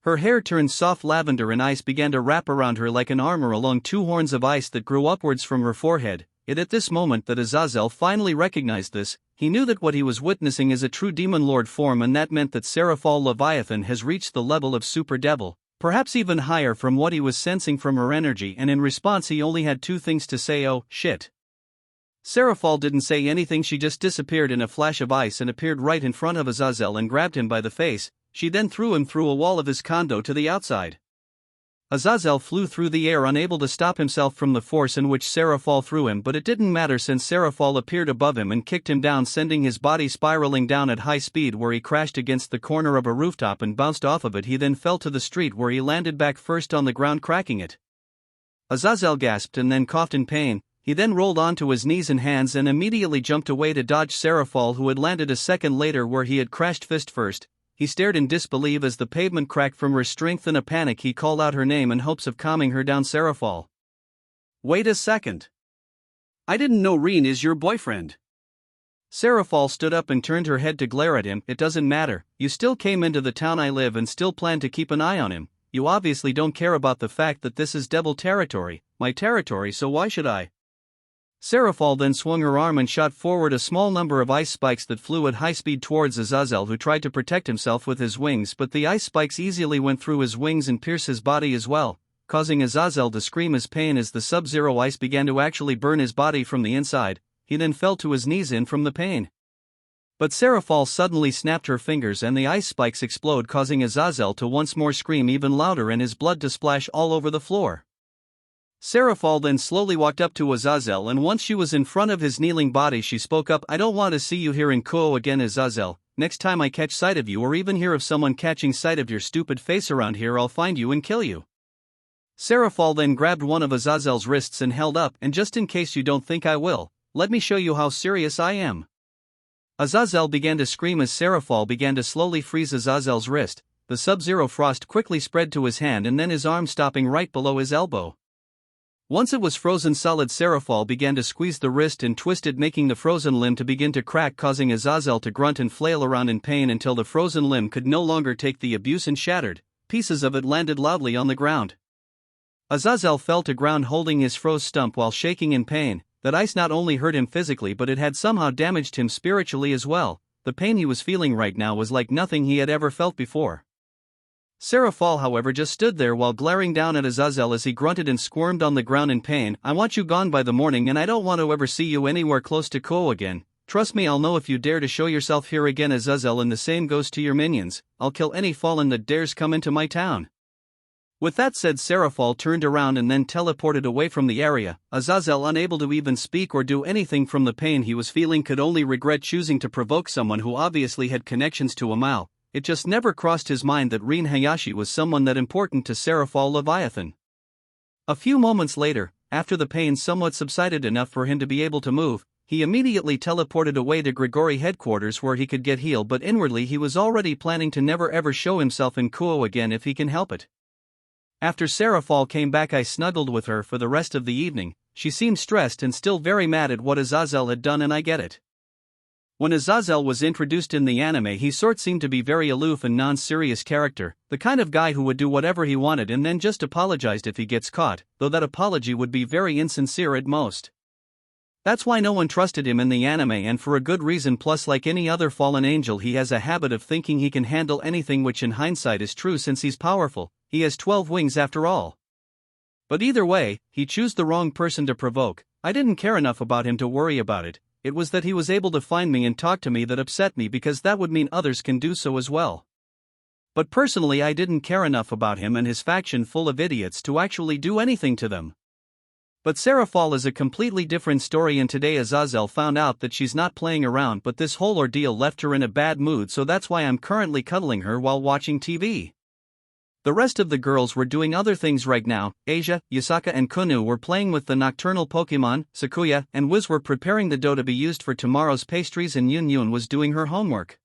Her hair turned soft lavender and ice began to wrap around her like an armor along two horns of ice that grew upwards from her forehead. It at this moment that Azazel finally recognized this. He knew that what he was witnessing is a true demon lord form, and that meant that Serafall Leviathan has reached the level of super devil, perhaps even higher from what he was sensing from her energy, and in response he only had two things to say: "Oh, shit." Serafall didn't say anything, she just disappeared in a flash of ice and appeared right in front of Azazel and grabbed him by the face. She then threw him through a wall of his condo to the outside. Azazel flew through the air, unable to stop himself from the force in which Serafall threw him, but it didn't matter since Serafall appeared above him and kicked him down, sending his body spiraling down at high speed, where he crashed against the corner of a rooftop and bounced off of it. He then fell to the street, where he landed back first on the ground, cracking it. Azazel gasped and then coughed in pain. He then rolled onto his knees and hands and immediately jumped away to dodge Serafall, who had landed a second later where he had crashed fist first. He stared in disbelief as the pavement cracked from her strength. In a panic he called out her name in hopes of calming her down. "Serafall. Wait a second. I didn't know Rean is your boyfriend." Serafall stood up and turned her head to glare at him. "It doesn't matter, you still came into the town I live and still plan to keep an eye on him. You obviously don't care about the fact that this is devil territory, my territory, so why should I?" Serafall then swung her arm and shot forward a small number of ice spikes that flew at high speed towards Azazel, who tried to protect himself with his wings, but the ice spikes easily went through his wings and pierced his body as well, causing Azazel to scream his pain as the sub-zero ice began to actually burn his body from the inside. he then fell to his knees in from the pain. But Seraphol suddenly snapped her fingers and the ice spikes explode, causing Azazel to once more scream even louder and his blood to splash all over the floor. Seraphol then slowly walked up to Azazel, and once she was in front of his kneeling body she spoke up, "I don't want to see you here in Kuo again, Azazel. Next time I catch sight of you or even hear of someone catching sight of your stupid face around here, I'll find you and kill you." Seraphol then grabbed one of Azazel's wrists and held up, "And just in case you don't think I will, let me show you how serious I am." Azazel began to scream as Seraphol began to slowly freeze Azazel's wrist. The sub-zero frost quickly spread to his hand and then his arm, stopping right below his elbow. Once it was frozen solid, Seraphol began to squeeze the wrist and twist it, making the frozen limb to begin to crack, causing Azazel to grunt and flail around in pain until the frozen limb could no longer take the abuse and shattered. Pieces of it landed loudly on the ground. Azazel fell to ground holding his froze stump while shaking in pain. That ice not only hurt him physically but it had somehow damaged him spiritually as well. The pain he was feeling right now was like nothing he had ever felt before. Seraphol, however, just stood there while glaring down at Azazel as he grunted and squirmed on the ground in pain. "I want you gone by the morning and I don't want to ever see you anywhere close to Ko again. Trust me, I'll know if you dare to show yourself here again, Azazel, and the same goes to your minions. I'll kill any fallen that dares come into my town." With that said, Seraphol turned around and then teleported away from the area. Azazel, unable to even speak or do anything from the pain he was feeling, could only regret choosing to provoke someone who obviously had connections to a Maou. It just never crossed his mind that Rean Hayashi was someone that important to Seraphol Leviathan. A few moments later, after the pain somewhat subsided enough for him to be able to move, he immediately teleported away to Grigori headquarters where he could get healed, but inwardly he was already planning to never ever show himself in Kuo again if he can help it. After Seraphol came back, I snuggled with her for the rest of the evening. She seemed stressed and still very mad at what Azazel had done, and I get it. When Azazel was introduced in the anime, he seemed to be very aloof and non-serious character, the kind of guy who would do whatever he wanted and then just apologized if he gets caught, though that apology would be very insincere at most. That's why no one trusted him in the anime, and for a good reason. Plus, like any other fallen angel, he has a habit of thinking he can handle anything, which in hindsight is true since he's powerful. He has 12 wings after all. But either way, he chose the wrong person to provoke. I didn't care enough about him to worry about it. It was that he was able to find me and talk to me that upset me, because that would mean others can do so as well. But personally, I didn't care enough about him and his faction full of idiots to actually do anything to them. But Seraphol is a completely different story, and today Azazel found out that she's not playing around, but this whole ordeal left her in a bad mood, so that's why I'm currently cuddling her while watching TV. The rest of the girls were doing other things right now. Asia, Yusaka and Kunu were playing with the nocturnal Pokemon. Sakuya and Wiz were preparing the dough to be used for tomorrow's pastries, and Yun Yun was doing her homework.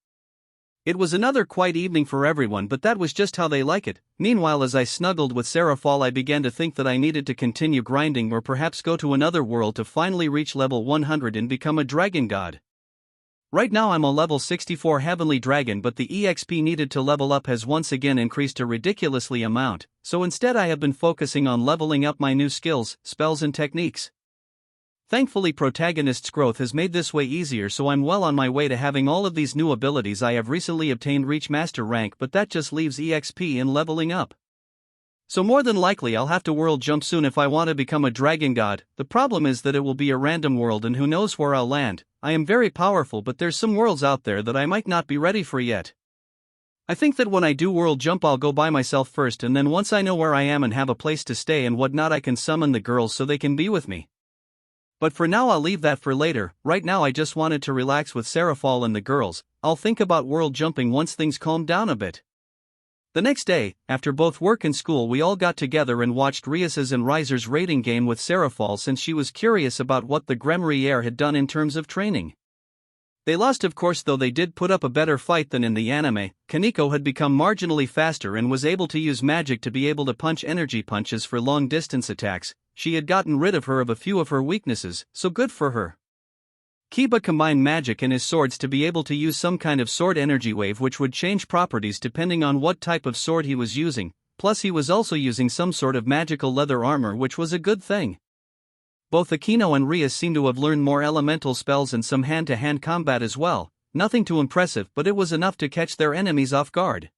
It was another quiet evening for everyone, but that was just how they like it. Meanwhile, as I snuggled with Seraphol, I began to think that I needed to continue grinding or perhaps go to another world to finally reach level 100 and become a dragon god. Right now I'm a level 64 heavenly dragon, but the EXP needed to level up has once again increased a ridiculously amount, so instead I have been focusing on leveling up my new skills, spells and techniques. Thankfully, protagonist's growth has made this way easier, so I'm well on my way to having all of these new abilities. I have recently obtained reach master rank, but that just leaves EXP in leveling up. So more than likely I'll have to world jump soon if I want to become a dragon god. The problem is that it will be a random world and who knows where I'll land. I am very powerful, but there's some worlds out there that I might not be ready for yet. I think that when I do world jump I'll go by myself first, and then once I know where I am and have a place to stay and whatnot, I can summon the girls so they can be with me. But for now I'll leave that for later. Right now I just wanted to relax with Seraphol and the girls. I'll think about world jumping once things calm down a bit. The next day, after both work and school, we all got together and watched Rias's and Riser's raiding game with Seraphol, since she was curious about what the Gremriere had done in terms of training. They lost, of course, though they did put up a better fight than in the anime. Kaneko had become marginally faster and was able to use magic to be able to punch energy punches for long distance attacks. She had gotten rid of a few of her weaknesses, so good for her. Kiba combined magic and his swords to be able to use some kind of sword energy wave which would change properties depending on what type of sword he was using, plus he was also using some sort of magical leather armor, which was a good thing. Both Akino and Rias seemed to have learned more elemental spells and some hand-to-hand combat as well. Nothing too impressive, but it was enough to catch their enemies off guard.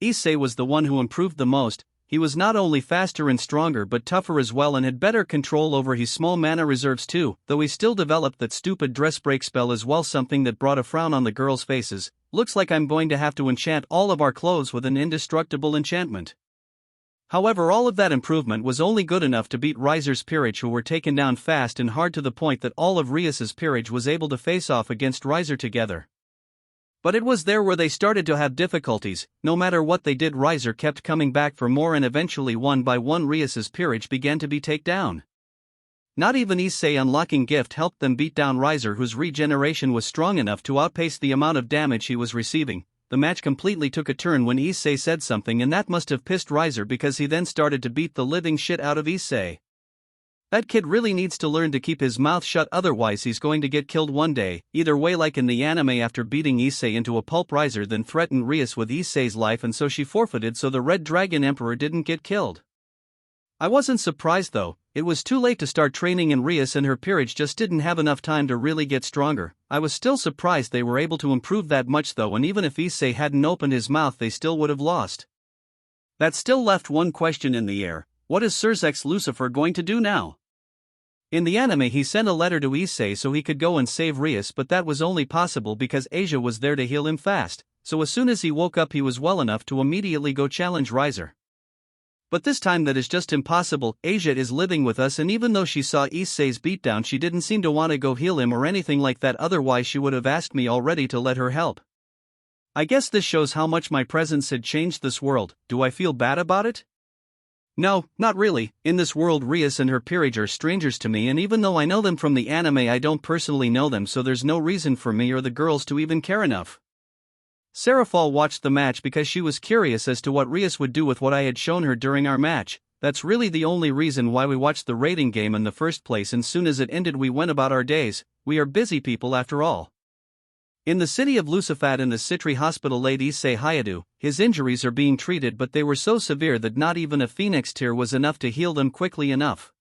Issei was the one who improved the most. he was not only faster and stronger but tougher as well and had better control over his small mana reserves too, though he still developed that stupid dress break spell as well, something that brought a frown on the girls' faces. Looks like I'm going to have to enchant all of our clothes with an indestructible enchantment. However, all of that improvement was only good enough to beat Riser's peerage, who were taken down fast and hard to the point that all of Rias's peerage was able to face off against Riser together. But it was there where they started to have difficulties. No matter what they did, Riser kept coming back for more, and eventually one by one Rias's peerage began to be taken down. Not even Issei unlocking gift helped them beat down Riser, whose regeneration was strong enough to outpace the amount of damage he was receiving. The match completely took a turn when Issei said something, and that must have pissed Riser because he then started to beat the living shit out of Issei. That kid really needs to learn to keep his mouth shut, otherwise he's going to get killed one day. Either way, like in the anime, after beating Issei into a pulp, Riser then threatened Rias with Issei's life, and so she forfeited so the Red Dragon Emperor didn't get killed. I wasn't surprised though. It was too late to start training and Rias and her peerage just didn't have enough time to really get stronger. I was still surprised they were able to improve that much though, and even if Issei hadn't opened his mouth they still would have lost. That still left one question in the air: what is Surzex Lucifer going to do now? In the anime he sent a letter to Issei so he could go and save Rias, but that was only possible because Asia was there to heal him fast, so as soon as he woke up he was well enough to immediately go challenge Riser. But this time that is just impossible. Asia is living with us, and even though she saw Issei's beatdown she didn't seem to want to go heal him or anything like that, otherwise she would have asked me already to let her help. I guess this shows how much my presence had changed this world. Do I feel bad about it? No, not really. In this world Rias and her peerage are strangers to me, and even though I know them from the anime I don't personally know them, so there's no reason for me or the girls to even care enough. Seraphal watched the match because she was curious as to what Rias would do with what I had shown her during our match. That's really the only reason why we watched the rating game in the first place, and soon as it ended we went about our days. We are busy people after all. In the city of Lucifat in the Citri hospital lay Issei Hayadu. His injuries are being treated, but they were so severe that not even a phoenix tear was enough to heal them quickly enough.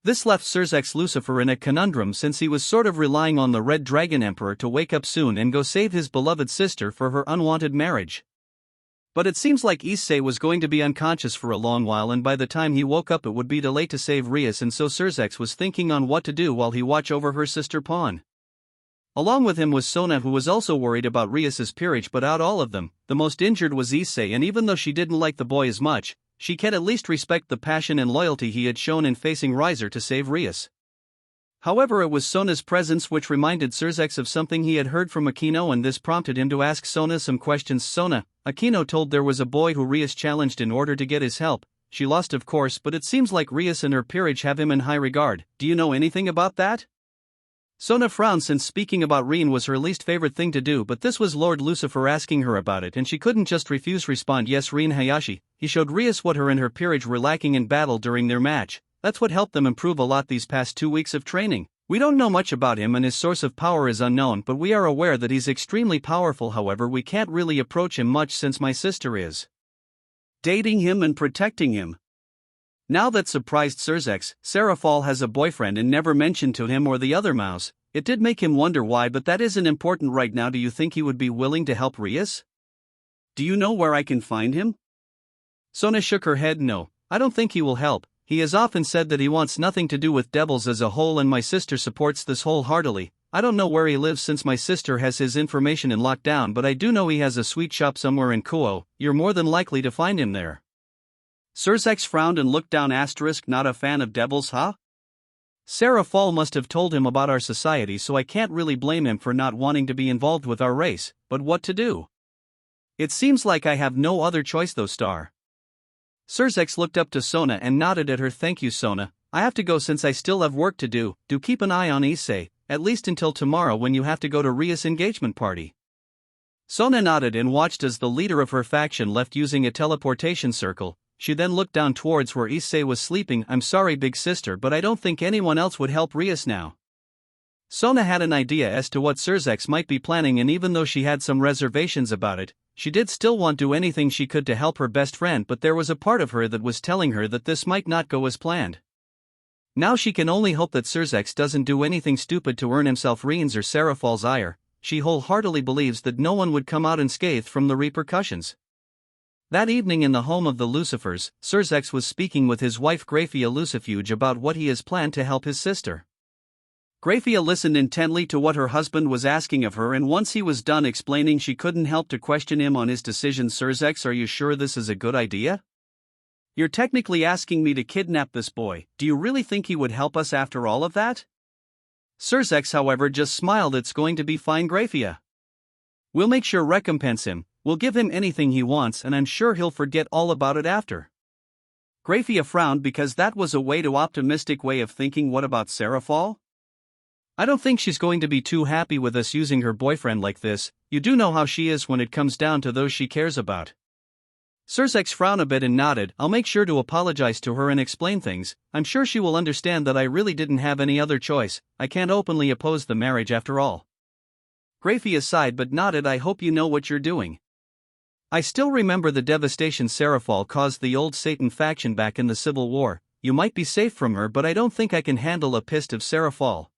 This left Surzex Lucifer in a conundrum, since he was sort of relying on the Red Dragon Emperor to wake up soon and go save his beloved sister for her unwanted marriage. But it seems like Issei was going to be unconscious for a long while, and by the time he woke up it would be too late to save Rias, and so Surzex was thinking on what to do while he watched over her sister pawn. Along with him was Sona, who was also worried about Rias's peerage, but out all of them, the most injured was Issei, and even though she didn't like the boy as much, she can at least respect the passion and loyalty he had shown in facing Riser to save Rias. However, it was Sona's presence which reminded Surzex of something he had heard from Aquino, and this prompted him to ask Sona some questions. Sona, Aquino told there was a boy who Rias challenged in order to get his help. She lost of course, but it seems like Rias and her peerage have him in high regard. Do you know anything about that? Sona frowned, since speaking about Rean was her least favorite thing to do, but this was Lord Lucifer asking her about it and she couldn't just refuse. Respond, yes, Rean Hayashi. He showed Rias what her and her peerage were lacking in battle during their match. That's what helped them improve a lot these past 2 weeks of training. We don't know much about him and his source of power is unknown, but we are aware that he's extremely powerful. However, we can't really approach him much since my sister is dating him and protecting him. Now that surprised Surzex. Seraphal has a boyfriend and never mentioned to him or the other Maus. It did make him wonder why, but that isn't important right now. Do you think he would be willing to help Rias? Do you know where I can find him? Sona shook her head. No, I don't think he will help. He has often said that he wants nothing to do with devils as a whole, and my sister supports this wholeheartedly. I don't know where he lives since my sister has his information in lockdown, but I do know he has a sweet shop somewhere in Kuo. You're more than likely to find him there. Surzex frowned and looked down. Not a fan of devils, huh? Seraphal must have told him about our society, so I can't really blame him for not wanting to be involved with our race, but what to do? It seems like I have no other choice though. Surzex looked up to Sona and nodded at her. Thank you, Sona. I have to go since I still have work to do. Do keep an eye on Issei, at least until tomorrow when you have to go to Rias' engagement party. Sona nodded and watched as the leader of her faction left using a teleportation circle. She then looked down towards where Issei was sleeping. I'm sorry, big sister, but I don't think anyone else would help Rias now. Sona had an idea as to what Surzex might be planning, and even though she had some reservations about it, she did still want to do anything she could to help her best friend, but there was a part of her that was telling her that this might not go as planned. Now she can only hope that Surzex doesn't do anything stupid to earn himself Rean's or Seraphal's ire. She wholeheartedly believes that no one would come out unscathed from the repercussions. That evening in the home of the Lucifers, Surzex was speaking with his wife Graphia Lucifuge about what he has planned to help his sister. Graphia listened intently to what her husband was asking of her, and once he was done explaining she couldn't help to question him on his decision. Surzex, are you sure this is a good idea? You're technically asking me to kidnap this boy. Do you really think he would help us after all of that? Surzex, however, just smiled. It's going to be fine, Graphia. We'll make sure recompense him, we'll give him anything he wants, and I'm sure he'll forget all about it after. Graphia frowned because that was a optimistic way of thinking. What about Serafall? I don't think she's going to be too happy with us using her boyfriend like this. You do know how she is when it comes down to those she cares about. Surzex frowned a bit and nodded. I'll make sure to apologize to her and explain things. I'm sure she will understand that I really didn't have any other choice. I can't openly oppose the marriage after all. Graphia sighed but nodded. I hope you know what you're doing. I still remember the devastation Serafall caused the old Satan faction back in the Civil War. You might be safe from her, but I don't think I can handle a pist of Serafall.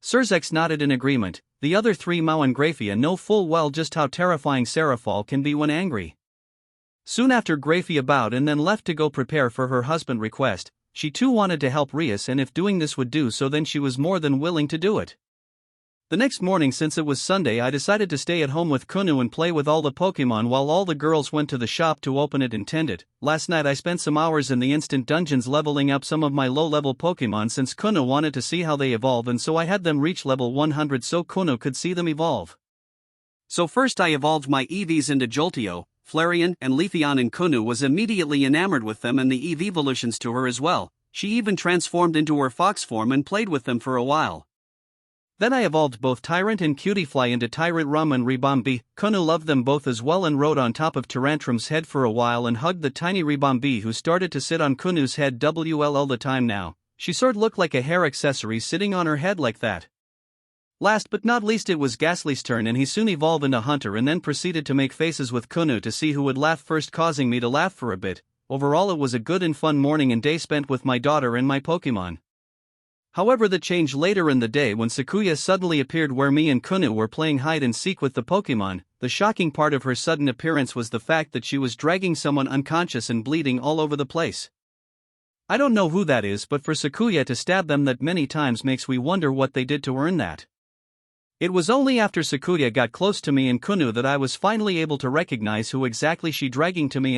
Surzex nodded in agreement. The other three, Maou and Graphia, know full well just how terrifying Serafall can be when angry. Soon after, Graphia bowed and then left to go prepare for her husband's request. She too wanted to help Rias, and if doing this would do so, then she was more than willing to do it. The next morning, since it was Sunday, I decided to stay at home with Kunu and play with all the Pokemon while all the girls went to the shop to open it and tend it. Last night I spent some hours in the instant dungeons leveling up some of my low-level Pokemon since Kunu wanted to see how they evolve, and so I had them reach level 100 so Kunu could see them evolve. So first I evolved my EVs into Jolteon, Flareon, and Leafeon, and Kunu was immediately enamored with them and the EV evolutions to her as well. She even transformed into her fox form and played with them for a while. Then I evolved both Tyrant and Cutiefly into Tyrant Rum and Ribombee. Kunu loved them both as well and rode on top of Tyrantrum's head for a while and hugged the tiny Ribombee, who started to sit on Kunu's head all the time now. She sort looked like a hair accessory sitting on her head like that. Last but not least, it was Ghastly's turn, and he soon evolved into Hunter and then proceeded to make faces with Kunu to see who would laugh first, causing me to laugh for a bit. Overall, it was a good and fun morning and day spent with my daughter and my Pokemon. However, the change later in the day when Sakuya suddenly appeared where me and Kunu were playing hide and seek with the Pokemon. The shocking part of her sudden appearance was the fact that she was dragging someone unconscious and bleeding all over the place. I don't know who that is, but for Sakuya to stab them that many times makes me wonder what they did to earn that. It was only after Sakuya got close to me and Kunu that I was finally able to recognize who exactly she dragging to me.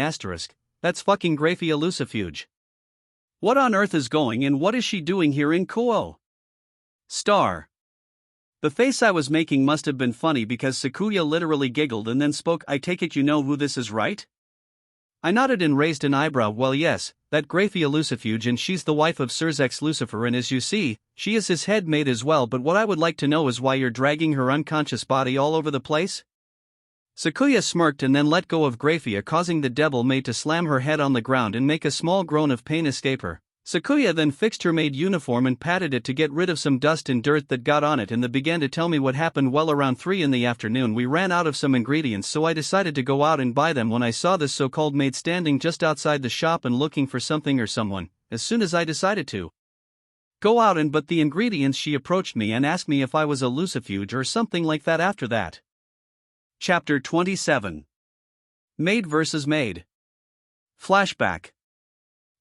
That's fucking Graphia Lucifuge. What on earth is going and what is she doing here in Kuo? Star. The face I was making must have been funny because Sakuya literally giggled and then spoke. I take it you know who this is, right? I nodded and raised an eyebrow. Well, yes, that Graphia Lucifuge, and she's the wife of Surzex Lucifer, and as you see, she is his head mate as well. But what I would like to know is why you're dragging her unconscious body all over the place? Sakuya smirked and then let go of Graphia, causing the devil maid to slam her head on the ground and make a small groan of pain escape her. Sakuya then fixed her maid uniform and patted it to get rid of some dust and dirt that got on it, and then began to tell me what happened. Well, around 3 in the afternoon we ran out of some ingredients, so I decided to go out and buy them when I saw this so-called maid standing just outside the shop and looking for something or someone. As soon as I decided to go out and but the ingredients, she approached me and asked me if I was a Lucifuge or something like that. After that. Chapter 27. Maid vs. Maid. Flashback.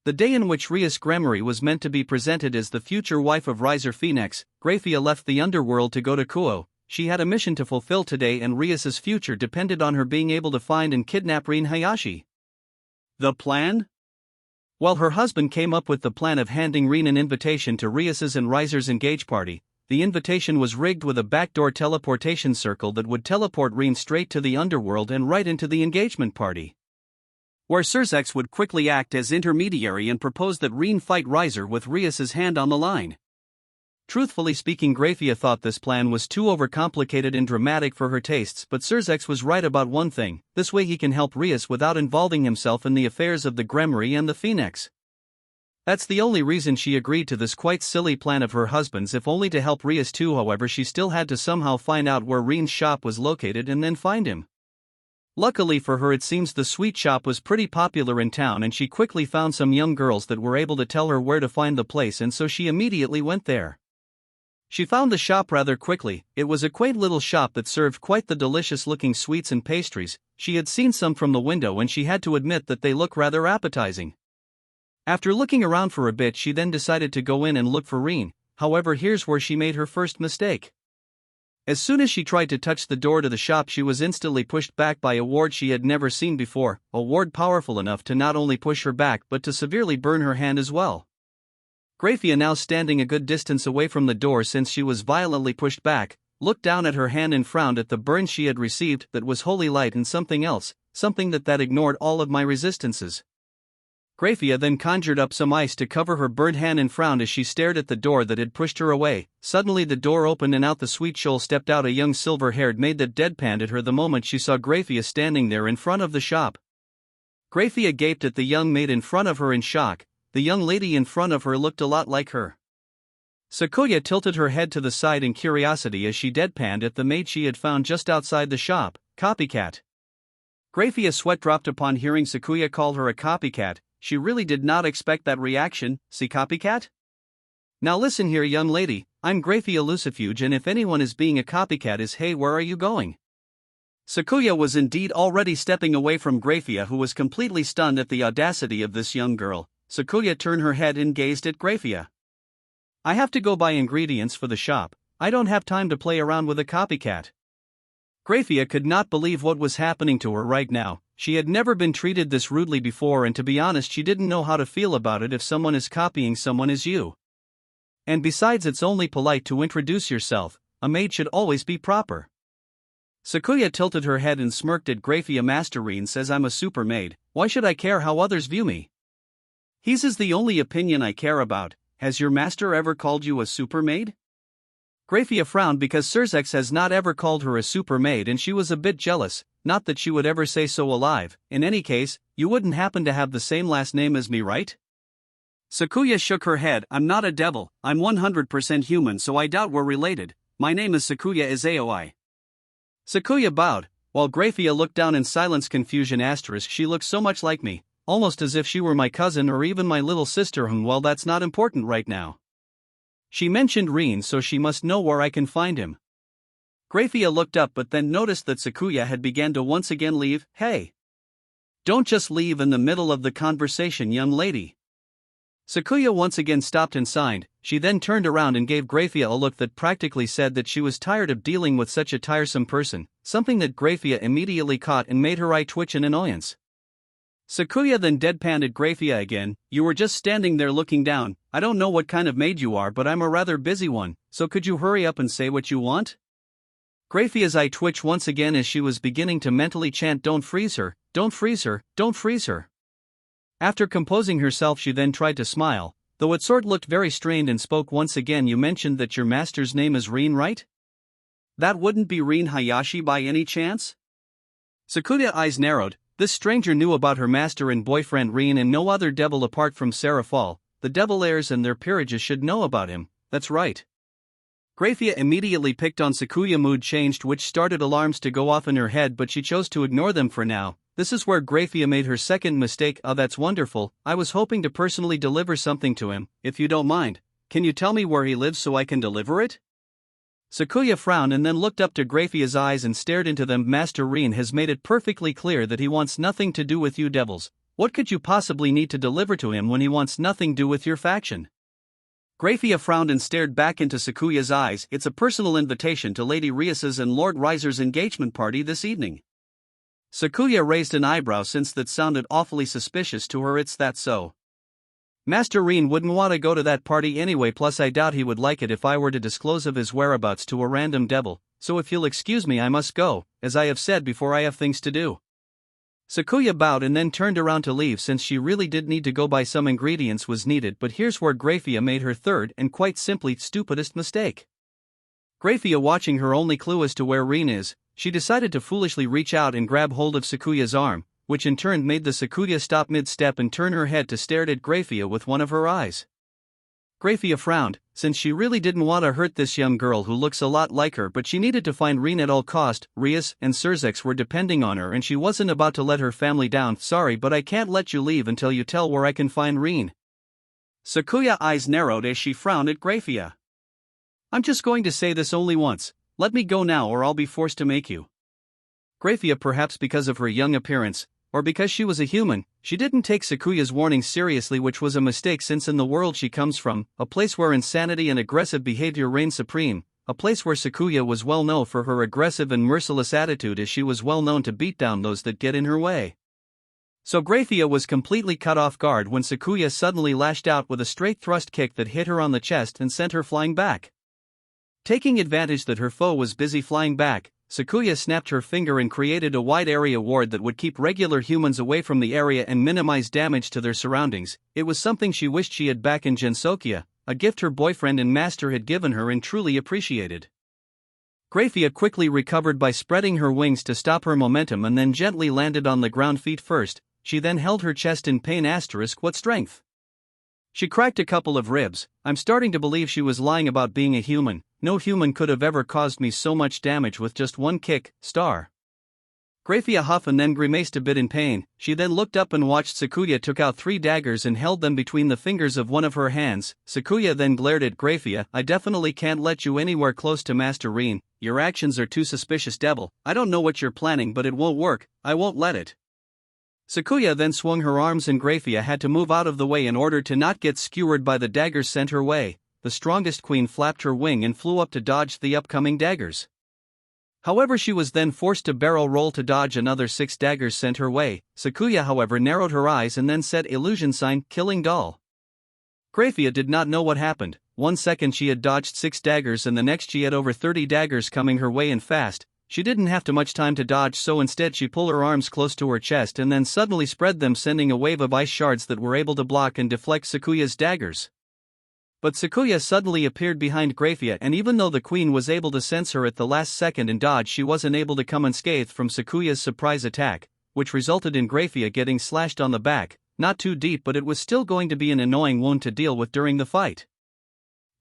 The day in which Rias Gremory was meant to be presented as the future wife of Riser Phoenix, Graphia left the underworld to go to Kuo. She had a mission to fulfill today, and Rias's future depended on her being able to find and kidnap Rean Hayashi. The plan? While her husband came up with the plan of handing Rean an invitation to Rias's and Riser's engage party, the invitation was rigged with a backdoor teleportation circle that would teleport Rean straight to the underworld and right into the engagement party, where Surzex would quickly act as intermediary and propose that Rean fight Riser with Rias's hand on the line. Truthfully speaking, Graphia thought this plan was too overcomplicated and dramatic for her tastes, but Surzex was right about one thing: this way he can help Rias without involving himself in the affairs of the Gremory and the Phoenix. That's the only reason she agreed to this quite silly plan of her husband's, if only to help Rias too. However, she still had to somehow find out where Rean's shop was located and then find him. Luckily for her, it seems the sweet shop was pretty popular in town, and she quickly found some young girls that were able to tell her where to find the place, and so she immediately went there. She found the shop rather quickly. It was a quaint little shop that served quite the delicious-looking sweets and pastries. She had seen some from the window and she had to admit that they look rather appetizing. After looking around for a bit, she then decided to go in and look for Rean. However, here's where she made her first mistake. As soon as she tried to touch the door to the shop, she was instantly pushed back by a ward she had never seen before, a ward powerful enough to not only push her back but to severely burn her hand as well. Graphia, now standing a good distance away from the door since she was violently pushed back, looked down at her hand and frowned at the burn she had received that was wholly light and something else, something that ignored all of my resistances. Graphia then conjured up some ice to cover her burned hand and frowned as she stared at the door that had pushed her away. Suddenly the door opened and out the sweet shoal stepped out, a young silver-haired maid that deadpanned at her the moment she saw Graphia standing there in front of the shop. Graphia gaped at the young maid in front of her in shock. The young lady in front of her looked a lot like her. Sakuya tilted her head to the side in curiosity as she deadpanned at the maid she had found just outside the shop. Copycat. Graphia's sweat dropped upon hearing Sakuya call her a copycat. She really did not expect that reaction. See, copycat? Now listen here, young lady, I'm Graphia Lucifuge, and if anyone is being a copycat is, hey, where are you going? Sakuya was indeed already stepping away from Graphia, who was completely stunned at the audacity of this young girl. Sakuya turned her head and gazed at Graphia. I have to go buy ingredients for the shop. I don't have time to play around with a copycat. Graphia could not believe what was happening to her right now. She had never been treated this rudely before, and to be honest, she didn't know how to feel about it if someone is copying someone as you. And besides, it's only polite to introduce yourself. A maid should always be proper. Sakuya tilted her head and smirked at Graphia. Master Rean says I'm a super maid. Why should I care how others view me? His is the only opinion I care about. Has your master ever called you a super maid? Graphia frowned because Surzex has not ever called her a super maid, and she was a bit jealous. Not that she would ever say so alive. In any case, you wouldn't happen to have the same last name as me, right? Sakuya shook her head. I'm not a devil. I'm 100% human, so I doubt we're related. My name is Sakuya Izaoi. Sakuya bowed, while Graphia looked down in silence. Confusion asterisk. She looks so much like me, almost as if she were my cousin or even my little sister. Well, that's not important right now. She mentioned Rean, so she must know where I can find him. Graphia looked up but then noticed that Sakuya had begun to once again leave. Hey! Don't just leave in the middle of the conversation, young lady. Sakuya once again stopped and signed. She then turned around and gave Graphia a look that practically said that she was tired of dealing with such a tiresome person, something that Graphia immediately caught and made her eye twitch in annoyance. Sakuya then deadpanned at Graphia again. You were just standing there looking down. I don't know what kind of maid you are, but I'm a rather busy one, so could you hurry up and say what you want? Graphia's eye twitched once again as she was beginning to mentally chant, don't freeze her, don't freeze her, don't freeze her. After composing herself, she then tried to smile, though it sort looked very strained, and spoke once again. You mentioned that your master's name is Rean, right? That wouldn't be Rean Hayashi by any chance? Sakuya's eyes narrowed. This stranger knew about her master and boyfriend Rean, and no other devil apart from Sarah Fall. The devil heirs and their peerages should know about him. That's right. Graphia immediately picked on Sakuya. Mood changed, which started alarms to go off in her head, but she chose to ignore them for now. This is where Graphia made her second mistake. Oh, that's wonderful. I was hoping to personally deliver something to him. If you don't mind, can you tell me where he lives so I can deliver it? Sakuya frowned and then looked up to Graphia's eyes and stared into them. Master Rean has made it perfectly clear that he wants nothing to do with you devils. What could you possibly need to deliver to him when he wants nothing to do with your faction? Graphia frowned and stared back into Sakuya's eyes. It's a personal invitation to Lady Rias's and Lord Riser's engagement party this evening. Sakuya raised an eyebrow since that sounded awfully suspicious to her. It's that so? Master Rean wouldn't want to go to that party anyway, plus I doubt he would like it if I were to disclose of his whereabouts to a random devil, so if you'll excuse me I must go, as I have said before, I have things to do. Sakuya bowed and then turned around to leave since she really did need to go buy some ingredients was needed, but here's where Graphia made her third and quite simply stupidest mistake. Graphia, watching her only clue as to where Rean is, she decided to foolishly reach out and grab hold of Sakuya's arm, which in turn made the Sakuya stop mid-step and turn her head to stare at Graphia with one of her eyes. Graphia frowned, since she really didn't want to hurt this young girl who looks a lot like her, but she needed to find Rean at all cost. Rias and Surzex were depending on her and she wasn't about to let her family down. Sorry, but I can't let you leave until you tell where I can find Rean. Sakuya's eyes narrowed as she frowned at Graphia. I'm just going to say this only once. Let me go now or I'll be forced to make you. Graphia, perhaps because of her young appearance, or because she was a human, she didn't take Sakuya's warning seriously, which was a mistake since in the world she comes from, a place where insanity and aggressive behavior reign supreme, a place where Sakuya was well known for her aggressive and merciless attitude, as she was well known to beat down those that get in her way. So Graphia was completely caught off guard when Sakuya suddenly lashed out with a straight thrust kick that hit her on the chest and sent her flying back. Taking advantage that her foe was busy flying back, Sakuya snapped her finger and created a wide area ward that would keep regular humans away from the area and minimize damage to their surroundings. It was something she wished she had back in Gensokia, a gift her boyfriend and master had given her and truly appreciated. Graphia quickly recovered by spreading her wings to stop her momentum and then gently landed on the ground feet first. She then held her chest in pain. What strength? She cracked a couple of ribs. I'm starting to believe she was lying about being a human. No human could have ever caused me so much damage with just one kick. Graphia huffed and then grimaced a bit in pain. She then looked up and watched Sakuya took out 3 daggers and held them between the fingers of one of her hands. Sakuya then glared at Graphia. I definitely can't let you anywhere close to Master Rean. Your actions are too suspicious, devil. I don't know what you're planning, but it won't work. I won't let it. Sakuya then swung her arms and Graphia had to move out of the way in order to not get skewered by the daggers sent her way. The strongest queen flapped her wing and flew up to dodge the upcoming daggers. However, she was then forced to barrel roll to dodge another 6 daggers sent her way. Sakuya, however, narrowed her eyes and then said illusion sign, killing doll. Graphia did not know what happened. 1 second she had dodged 6 daggers and the next she had over 30 daggers coming her way and fast. She didn't have too much time to dodge, so instead she pulled her arms close to her chest and then suddenly spread them, sending a wave of ice shards that were able to block and deflect Sakuya's daggers. But Sakuya suddenly appeared behind Graphia, and even though the queen was able to sense her at the last second and dodge, she wasn't able to come unscathed from Sakuya's surprise attack, which resulted in Graphia getting slashed on the back, not too deep, but it was still going to be an annoying wound to deal with during the fight.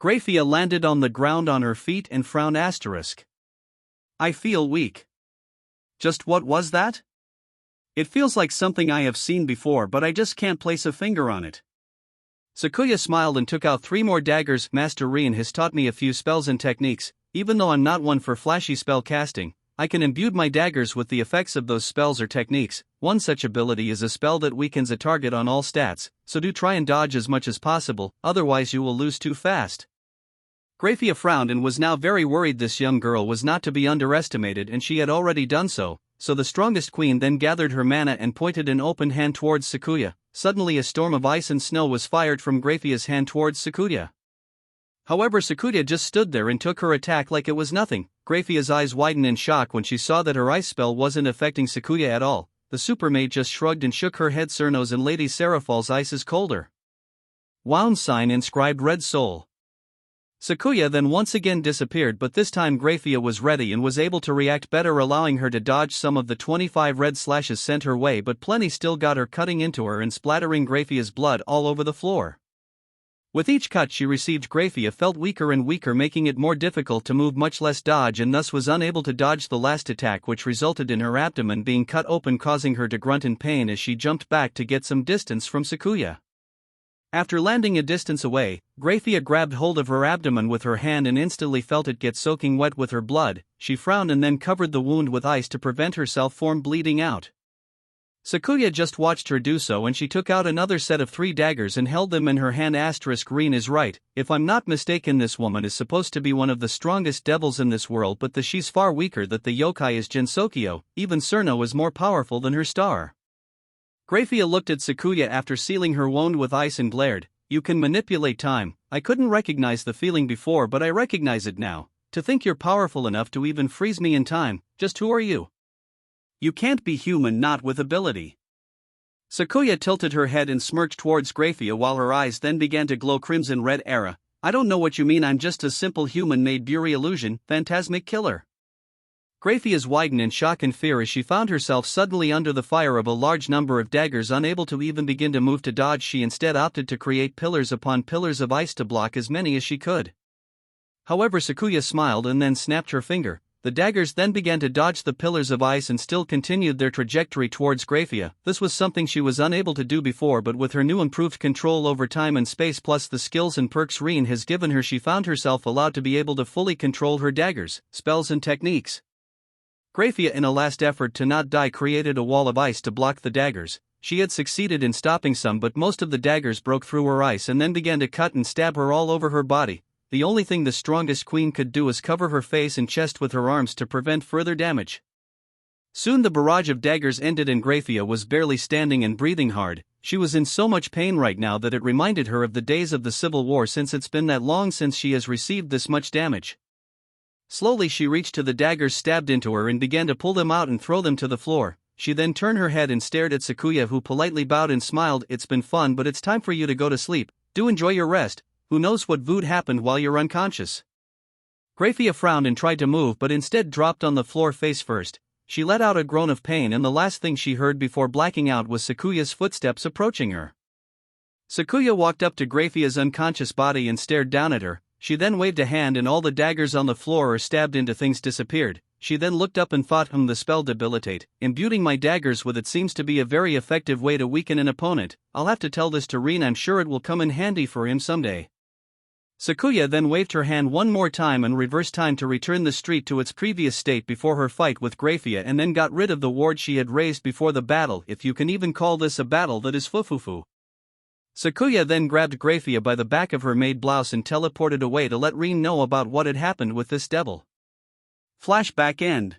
Graphia landed on the ground on her feet and frowned. I feel weak. Just what was that? It feels like something I have seen before, but I just can't place a finger on it. Sakuya smiled and took out 3 more daggers. Master Rean has taught me a few spells and techniques. Even though I'm not one for flashy spell casting, I can imbue my daggers with the effects of those spells or techniques. One such ability is a spell that weakens a target on all stats, so do try and dodge as much as possible, otherwise you will lose too fast. Graphia frowned and was now very worried. This young girl was not to be underestimated, and she had already done so. So the strongest queen then gathered her mana and pointed an open hand towards Sakuya. Suddenly a storm of ice and snow was fired from Graphia's hand towards Sakuya. However, Sakuya just stood there and took her attack like it was nothing. Graphia's eyes widened in shock when she saw that her ice spell wasn't affecting Sakuya at all. The super maid just shrugged and shook her head. Cernos and Lady Seraphil's ice is colder. Wound sign inscribed red soul. Sakuya then once again disappeared, but this time Graphia was ready and was able to react better, allowing her to dodge some of the 25 red slashes sent her way, but plenty still got her, cutting into her and splattering Graphia's blood all over the floor. With each cut she received, Graphia felt weaker and weaker, making it more difficult to move, much less dodge, and thus was unable to dodge the last attack, which resulted in her abdomen being cut open, causing her to grunt in pain as she jumped back to get some distance from Sakuya. After landing a distance away, Graphia grabbed hold of her abdomen with her hand and instantly felt it get soaking wet with her blood. She frowned and then covered the wound with ice to prevent herself from bleeding out. Sakuya just watched her do so, and she took out another set of 3 daggers and held them in her hand. Rean is right. If I'm not mistaken, this woman is supposed to be one of the strongest devils in this world, but she's far weaker. That the yokai is Gensokyo. Even Cerno is more powerful than her star. Graphia looked at Sakuya after sealing her wound with ice and glared. You can manipulate time. I couldn't recognize the feeling before, but I recognize it now. To think you're powerful enough to even freeze me in time. Just who are you? You can't be human, not with ability. Sakuya tilted her head and smirked towards Graphia while her eyes then began to glow crimson red. I don't know what you mean. I'm just a simple human-made Buri illusion, phantasmic killer. Graphia's widened in shock and fear as she found herself suddenly under the fire of a large number of daggers, unable to even begin to move to dodge. She instead opted to create pillars upon pillars of ice to block as many as she could. However, Sakuya smiled and then snapped her finger. The daggers then began to dodge the pillars of ice and still continued their trajectory towards Graphia. This was something she was unable to do before, but with her new improved control over time and space plus the skills and perks Rean has given her, she found herself allowed to be able to fully control her daggers, spells and techniques. Graphia, in a last effort to not die, created a wall of ice to block the daggers. She had succeeded in stopping some, but most of the daggers broke through her ice and then began to cut and stab her all over her body. The only thing the strongest queen could do was cover her face and chest with her arms to prevent further damage. Soon the barrage of daggers ended and Graphia was barely standing and breathing hard. She was in so much pain right now that it reminded her of the days of the Civil War, since it's been that long since she has received this much damage. Slowly she reached to the daggers stabbed into her and began to pull them out and throw them to the floor. She then turned her head and stared at Sakuya, who politely bowed and smiled. "It's been fun, but it's time for you to go to sleep. Do enjoy your rest. Who knows what vood happened while you're unconscious." Graphia frowned and tried to move, but instead dropped on the floor face first. She let out a groan of pain, and the last thing she heard before blacking out was Sakuya's footsteps approaching her. Sakuya walked up to Graphia's unconscious body and stared down at her. She then waved a hand and all the daggers on the floor or stabbed into things disappeared. She then looked up and thought, the spell debilitate. Imbuing my daggers with it seems to be a very effective way to weaken an opponent. I'll have to tell this to Rean. I'm sure it will come in handy for him someday. Sakuya then waved her hand one more time and reversed time to return the street to its previous state before her fight with Graphia, and then got rid of the ward she had raised before the battle, if you can even call this a battle that is fufufu. Sakuya then grabbed Graphia by the back of her maid blouse and teleported away to let Rean know about what had happened with this devil. Flashback end.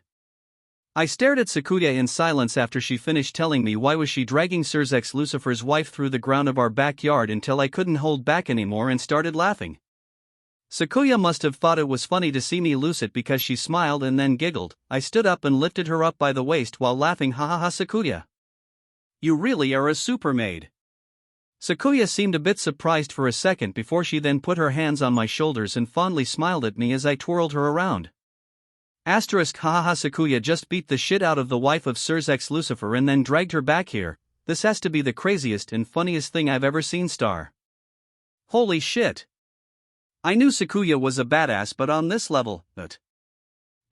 I stared at Sakuya in silence after she finished telling me why was she dragging Surzek's Lucifer's wife through the ground of our backyard until I couldn't hold back anymore and started laughing. Sakuya must have thought it was funny to see me lose it because she smiled and then giggled. I stood up and lifted her up by the waist while laughing. "Ha ha ha, Sakuya. You really are a super maid." Sakuya seemed a bit surprised for a second before she then put her hands on my shoulders and fondly smiled at me as I twirled her around. Asterisk ha ha ha, Sakuya just beat the shit out of the wife of Surzek's Lucifer and then dragged her back here. This has to be the craziest and funniest thing I've ever seen, star. Holy shit. I knew Sakuya was a badass, but on this level,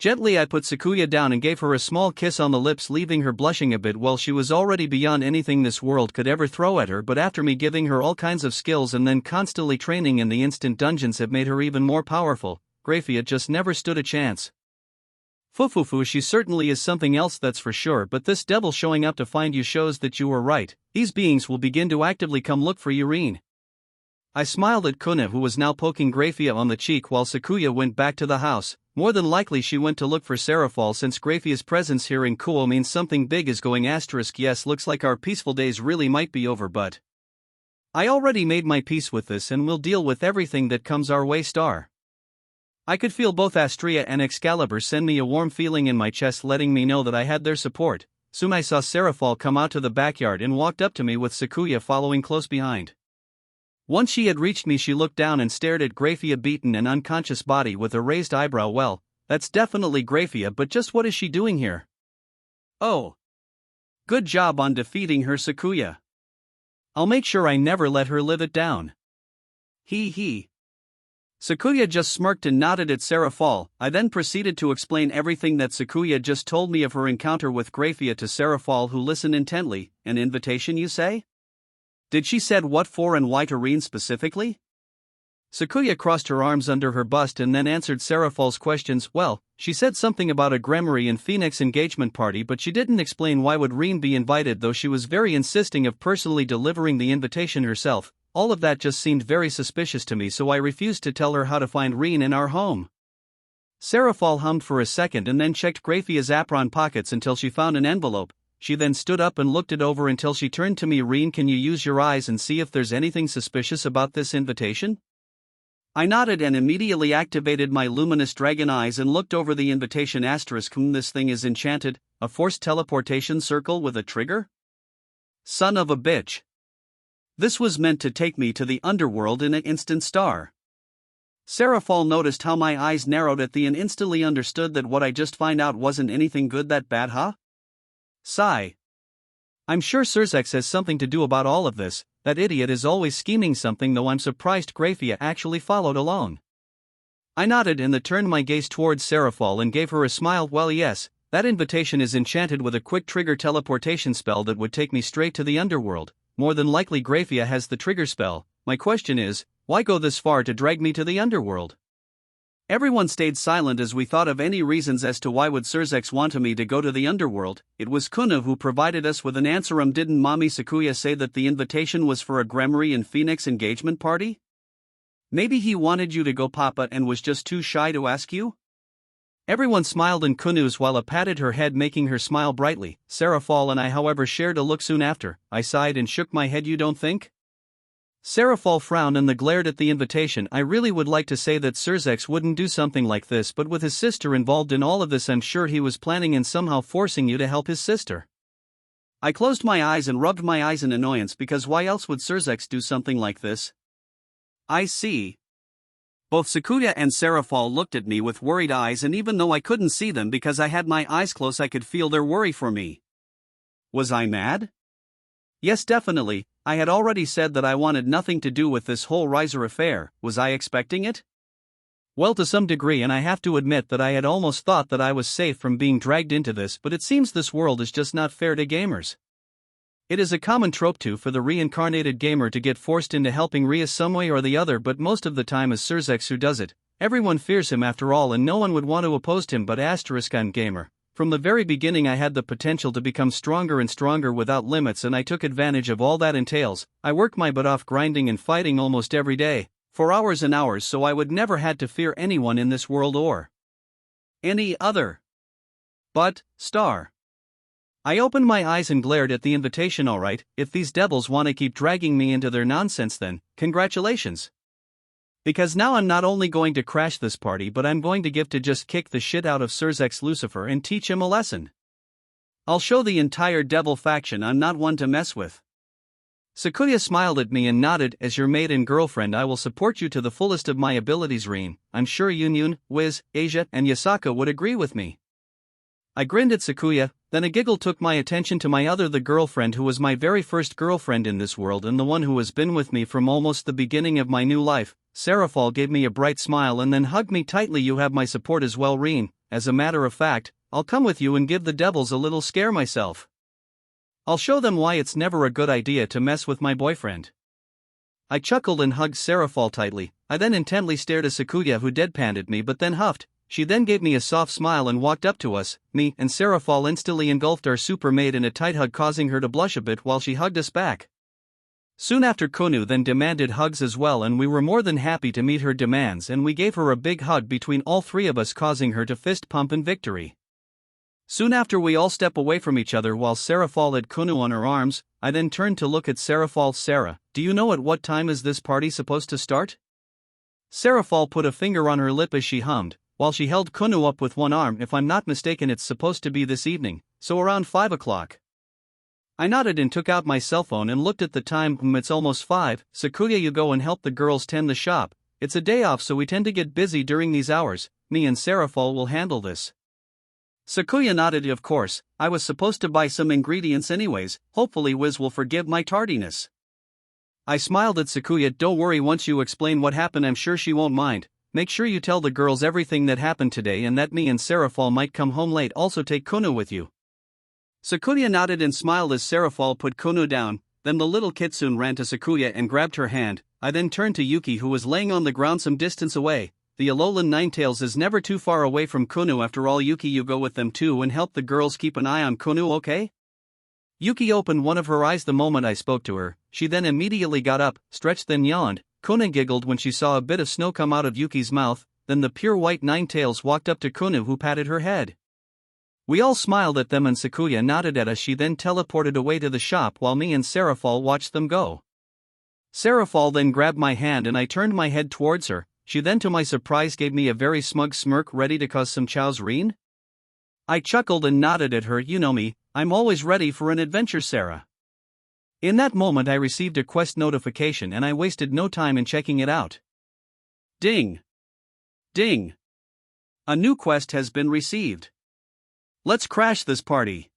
Gently I put Sakuya down and gave her a small kiss on the lips, leaving her blushing a bit. Well, she was already beyond anything this world could ever throw at her, but after me giving her all kinds of skills and then constantly training in the instant dungeons have made her even more powerful, Graphia just never stood a chance. Fufufu, she certainly is something else, that's for sure, but this devil showing up to find you shows that you were right. These beings will begin to actively come look for you, Rean. I smiled at Kuna, who was now poking Graphia on the cheek while Sakuya went back to the house. More than likely she went to look for Serafal, since Graphia's presence here in Kuo means something big is going. Yes, looks like our peaceful days really might be over, but I already made my peace with this and will deal with everything that comes our way, star. I could feel both Astria and Excalibur send me a warm feeling in my chest, letting me know that I had their support. Soon I saw Serafal come out to the backyard and walked up to me with Sakuya following close behind. Once she had reached me, she looked down and stared at Graphia beaten and unconscious body with a raised eyebrow. Well, that's definitely Graphia, but just what is she doing here? Oh. Good job on defeating her, Sakuya. I'll make sure I never let her live it down. Hee hee. Sakuya just smirked and nodded at Serafal. I then proceeded to explain everything that Sakuya just told me of her encounter with Graphia to Serafal, who listened intently. An invitation, you say? Did she said what for and why to Rean specifically? Sakuya crossed her arms under her bust and then answered Serafal's questions. Well, she said something about a Gremory and Phoenix engagement party, but she didn't explain why would Rean be invited, though she was very insisting of personally delivering the invitation herself. All of that just seemed very suspicious to me, so I refused to tell her how to find Rean in our home. Serafal hummed for a second and then checked Graphia's apron pockets until she found an envelope. She then stood up and looked it over until she turned to me. Rean, can you use your eyes and see if there's anything suspicious about this invitation? I nodded and immediately activated my luminous dragon eyes and looked over the invitation. This thing is enchanted, a forced teleportation circle with a trigger? Son of a bitch. This was meant to take me to the underworld in an instant, star. Serafal noticed how my eyes narrowed at the and instantly understood that what I just found out wasn't anything good that bad, huh? Sigh. I'm sure Surzek has something to do about all of this. That idiot is always scheming something, though I'm surprised Graphia actually followed along. I nodded and then turned my gaze towards Seraphol and gave her a smile. Well, yes, that invitation is enchanted with a quick trigger teleportation spell that would take me straight to the underworld. More than likely Graphia has the trigger spell. My question is, why go this far to drag me to the underworld? Everyone stayed silent as we thought of any reasons as to why would Surzex want me to go to the underworld. It was Kuna who provided us with an answer. Didn't Mommy Sakuya say that the invitation was for a Gremory and Phoenix engagement party? Maybe he wanted you to go, Papa, and was just too shy to ask you? Everyone smiled and Kunu's while patted her head, making her smile brightly. Seraphol and I, however, shared a look soon after. I sighed and shook my head. You don't think? Seraphol frowned and glared at the invitation. I really would like to say that Surzex wouldn't do something like this, but with his sister involved in all of this, I'm sure he was planning and somehow forcing you to help his sister. I closed my eyes and rubbed my eyes in annoyance, because why else would Surzex do something like this? I see. Both Sakuya and Seraphol looked at me with worried eyes, and even though I couldn't see them because I had my eyes closed, I could feel their worry for me. Was I mad? Yes, definitely. I had already said that I wanted nothing to do with this whole Riser affair. Was I expecting it? Well, to some degree, and I have to admit that I had almost thought that I was safe from being dragged into this, but it seems this world is just not fair to gamers. It is a common trope for the reincarnated gamer to get forced into helping Ria some way or the other, but most of the time it's Surzex who does it. Everyone fears him after all, and no one would want to oppose him, but I'm gamer. From the very beginning I had the potential to become stronger and stronger without limits, and I took advantage of all that entails. I worked my butt off grinding and fighting almost every day, for hours and hours, so I would never had to fear anyone in this world or any other. But, star. I opened my eyes and glared at the invitation. Alright, if these devils want to keep dragging me into their nonsense, then, congratulations. Because now I'm not only going to crash this party, but I'm going to give to just kick the shit out of Surzex Lucifer and teach him a lesson. I'll show the entire devil faction I'm not one to mess with. Sakuya smiled at me and nodded. As your maid and girlfriend, I will support you to the fullest of my abilities, Rean. I'm sure Yunyun, Wiz, Asia, and Yasaka would agree with me. I grinned at Sakuya, then a giggle took my attention to my other, the girlfriend who was my very first girlfriend in this world and the one who has been with me from almost the beginning of my new life. Seraphol gave me a bright smile and then hugged me tightly. You have my support as well, Rean. As a matter of fact, I'll come with you and give the devils a little scare myself. I'll show them why it's never a good idea to mess with my boyfriend. I chuckled and hugged Seraphol tightly. I then intently stared at Sakuya, who deadpanned at me but then huffed. She then gave me a soft smile and walked up to us. Me and Seraphol instantly engulfed our super maid in a tight hug, causing her to blush a bit while she hugged us back. Soon after, Konu then demanded hugs as well, and we were more than happy to meet her demands, and we gave her a big hug between all three of us, causing her to fist pump in victory. Soon after, we all step away from each other while Seraphol had Konu on her arms. I then turned to look at Seraphol. Sarah, do you know at what time is this party supposed to start? Seraphol put a finger on her lip as she hummed, while she held Konu up with one arm. If I'm not mistaken, it's supposed to be this evening, so around 5 o'clock. I nodded and took out my cell phone and looked at the time. It's almost 5. Sakuya, you go and help the girls tend the shop. It's a day off, so we tend to get busy during these hours. Me and Seraphol will handle this. Sakuya nodded. Of course, I was supposed to buy some ingredients anyways. Hopefully Wiz will forgive my tardiness. I smiled at Sakuya. Don't worry, once you explain what happened, I'm sure she won't mind. Make sure you tell the girls everything that happened today and that me and Seraphol might come home late. Also take Konu with you. Sakuya nodded and smiled as Seraphol put Konu down. Then the little kitsune ran to Sakuya and grabbed her hand. I then turned to Yuki, who was laying on the ground some distance away. The Alolan Ninetales is never too far away from Konu. After all, Yuki, you go with them too and help the girls keep an eye on Konu, okay? Yuki opened one of her eyes the moment I spoke to her. She then immediately got up, stretched, then yawned. Konu giggled when she saw a bit of snow come out of Yuki's mouth. Then the pure white Ninetales walked up to Konu, who patted her head. We all smiled at them and Sakuya nodded at us. She then teleported away to the shop while me and Seraphol watched them go. Seraphol then grabbed my hand and I turned my head towards her. She then, to my surprise, gave me a very smug smirk. Ready to cause some chows, Rean? I chuckled and nodded at her. You know me, I'm always ready for an adventure, Sarah. In that moment I received a quest notification and I wasted no time in checking it out. Ding! Ding! A new quest has been received. Let's crash this party.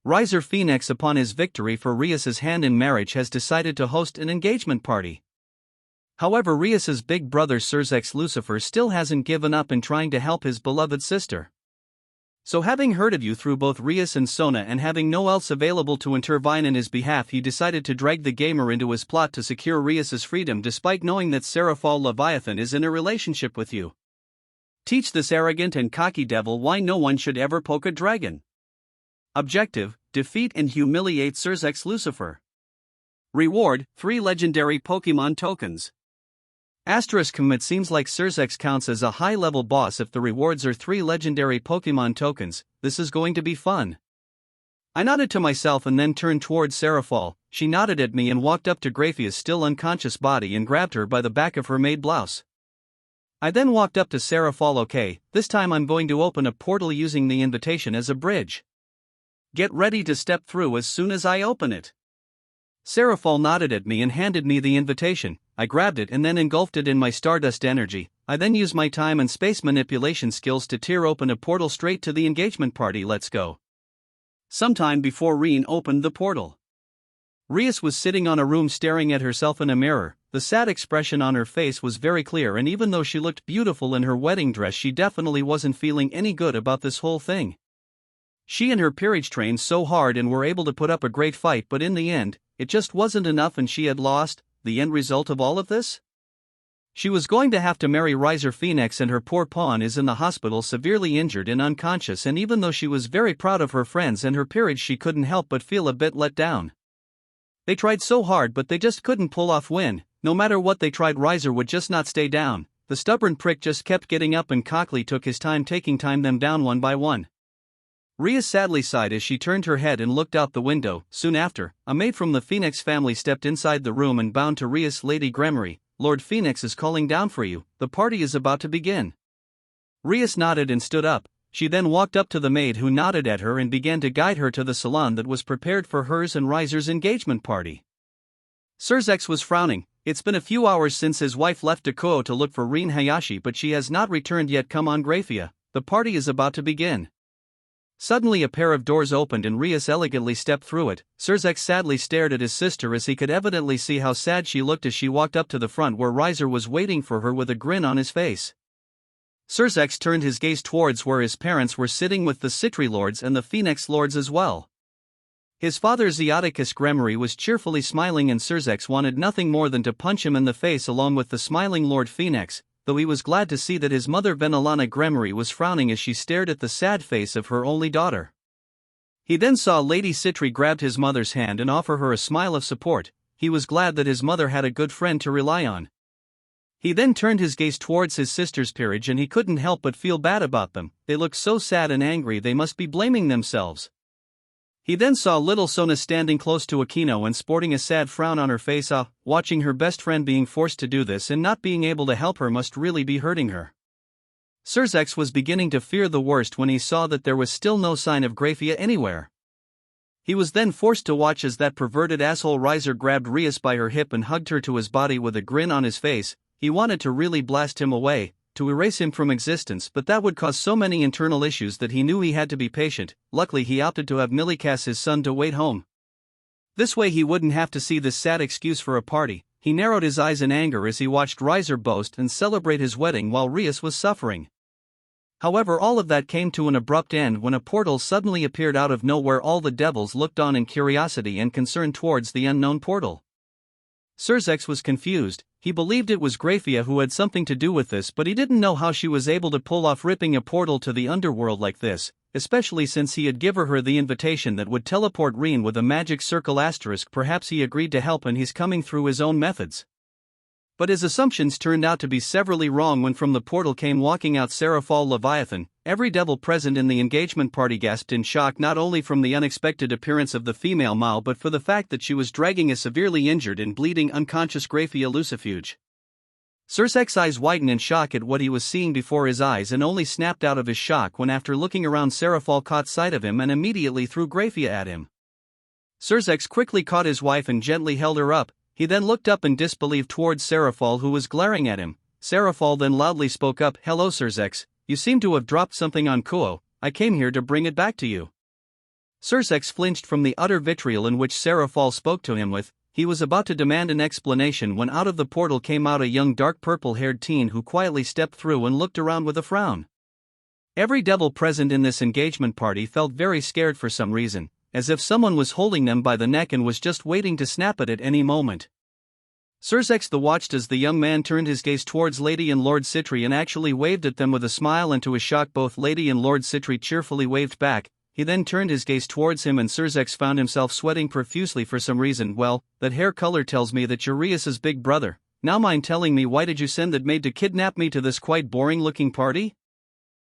Riser Phoenix, upon his victory for Rias's hand in marriage, has decided to host an engagement party. However, Rias's big brother Surzex Lucifer still hasn't given up in trying to help his beloved sister. So having heard of you through both Rias and Sona and having no else available to intervene in his behalf, he decided to drag the gamer into his plot to secure Rias's freedom despite knowing that Seraphal Leviathan is in a relationship with you. Teach this arrogant and cocky devil why no one should ever poke a dragon. Objective: defeat and humiliate Surzex Lucifer. Reward: 3 legendary Pokemon tokens. It seems like Surzex counts as a high-level boss if the rewards are 3 legendary Pokemon tokens. This is going to be fun. I nodded to myself and then turned towards Seraphal. She nodded at me and walked up to Graphia's still unconscious body and grabbed her by the back of her maid blouse. I then walked up to Seraphal. Okay, this time I'm going to open a portal using the invitation as a bridge. Get ready to step through as soon as I open it. Seraphal nodded at me and handed me the invitation. I grabbed it and then engulfed it in my stardust energy. I then used my time and space manipulation skills to tear open a portal straight to the engagement party. Let's go. Sometime before Rean opened the portal, Rias was sitting on a room staring at herself in a mirror. The sad expression on her face was very clear, and even though she looked beautiful in her wedding dress, she definitely wasn't feeling any good about this whole thing. She and her peerage trained so hard and were able to put up a great fight, but in the end, it just wasn't enough and she had lost. The end result of all of this? She was going to have to marry Riser Phoenix, and her poor pawn is in the hospital severely injured and unconscious, and even though she was very proud of her friends and her peerage, she couldn't help but feel a bit let down. They tried so hard but they just couldn't pull off win. No matter what they tried, Riser would just not stay down. The stubborn prick just kept getting up and Cockley took his time taking them down one by one. Rias sadly sighed as she turned her head and looked out the window. Soon after, a maid from the Phoenix family stepped inside the room and bowed to Rias. Lady Gremory, Lord Phoenix is calling down for you. The party is about to begin. Rias nodded and stood up. She then walked up to the maid, who nodded at her and began to guide her to the salon that was prepared for hers and Riser's engagement party. Surzex was frowning. It's been a few hours since his wife left Dako to look for Rean Hayashi, but she has not returned yet. Come on, Graphia. The party is about to begin. Suddenly a pair of doors opened and Rias elegantly stepped through it. Surzex sadly stared at his sister as he could evidently see how sad she looked as she walked up to the front where Riser was waiting for her with a grin on his face. Surzex turned his gaze towards where his parents were sitting with the Citri Lords and the Phoenix Lords as well. His father Zeoticus Gremory was cheerfully smiling, and Surzex wanted nothing more than to punch him in the face along with the smiling Lord Phoenix, though he was glad to see that his mother Venelana Gremory was frowning as she stared at the sad face of her only daughter. He then saw Lady Citri grabbed his mother's hand and offer her a smile of support. He was glad that his mother had a good friend to rely on. He then turned his gaze towards his sister's peerage and he couldn't help but feel bad about them. They looked so sad and angry, they must be blaming themselves. He then saw little Sona standing close to Aquino and sporting a sad frown on her face. Watching her best friend being forced to do this and not being able to help her must really be hurting her. Surzex was beginning to fear the worst when he saw that there was still no sign of Graphia anywhere. He was then forced to watch as that perverted asshole Riser grabbed Rias by her hip and hugged her to his body with a grin on his face. He wanted to really blast him away, to erase him from existence, but that would cause so many internal issues that he knew he had to be patient. Luckily he opted to have Millikas, his son, to wait home. This way he wouldn't have to see this sad excuse for a party. He narrowed his eyes in anger as he watched Riser boast and celebrate his wedding while Rias was suffering. However, all of that came to an abrupt end when a portal suddenly appeared out of nowhere. All the devils looked on in curiosity and concern towards the unknown portal. Surzex was confused. He believed it was Graphia who had something to do with this, but he didn't know how she was able to pull off ripping a portal to the underworld like this, especially since he had given her the invitation that would teleport Rean with a magic circle asterisk. Perhaps he agreed to help and he's coming through his own methods. But his assumptions turned out to be severely wrong when from the portal came walking out Seraphal Leviathan. Every devil present in the engagement party gasped in shock, not only from the unexpected appearance of the female Maou but for the fact that she was dragging a severely injured and bleeding unconscious Graphia Lucifuge. Surzex's eyes widened in shock at what he was seeing before his eyes and only snapped out of his shock when, after looking around, Seraphal caught sight of him and immediately threw Graphia at him. Surzex quickly caught his wife and gently held her up. He then looked up in disbelief towards Seraphal, who was glaring at him. Seraphal then loudly spoke up, "Hello Surzex, you seem to have dropped something on Kuo. I came here to bring it back to you." Surzex flinched from the utter vitriol in which Seraphal spoke to him with. He was about to demand an explanation when out of the portal came out a young dark purple-haired teen who quietly stepped through and looked around with a frown. Every devil present in this engagement party felt very scared for some reason, as if someone was holding them by the neck and was just waiting to snap it at any moment. Surzex watched as the young man turned his gaze towards Lady and Lord Citri and actually waved at them with a smile, and to his shock both Lady and Lord Citri cheerfully waved back. He then turned his gaze towards him and Surzex found himself sweating profusely for some reason. Well, that hair color tells me that you're Rias's big brother. Now mind telling me why did you send that maid to kidnap me to this quite boring looking party?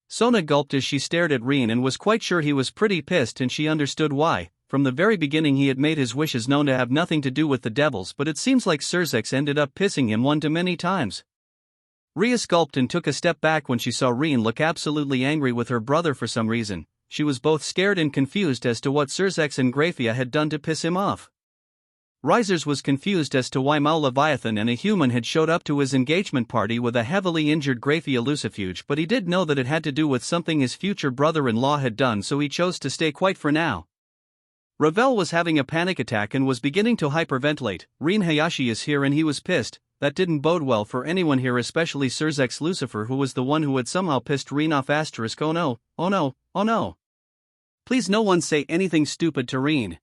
Sona gulped as she stared at Rean and was quite sure he was pretty pissed, and she understood why. From the very beginning he had made his wishes known to have nothing to do with the devils, but it seems like Surzex ended up pissing him one too many times. Rias gulped and took a step back when she saw Rean look absolutely angry with her brother for some reason. She was both scared and confused as to what Surzex and Grafia had done to piss him off. Risers was confused as to why Maou Leviathan and a human had showed up to his engagement party with a heavily injured Grafia Lucifuge, but he did know that it had to do with something his future brother-in-law had done, so he chose to stay quiet for now. Ravel was having a panic attack and was beginning to hyperventilate. Rean Hayashi is here and he was pissed. That didn't bode well for anyone here, especially Surzex Lucifer, who was the one who had somehow pissed Rean off. Oh no, oh no, oh no. Please no one say anything stupid to Rean.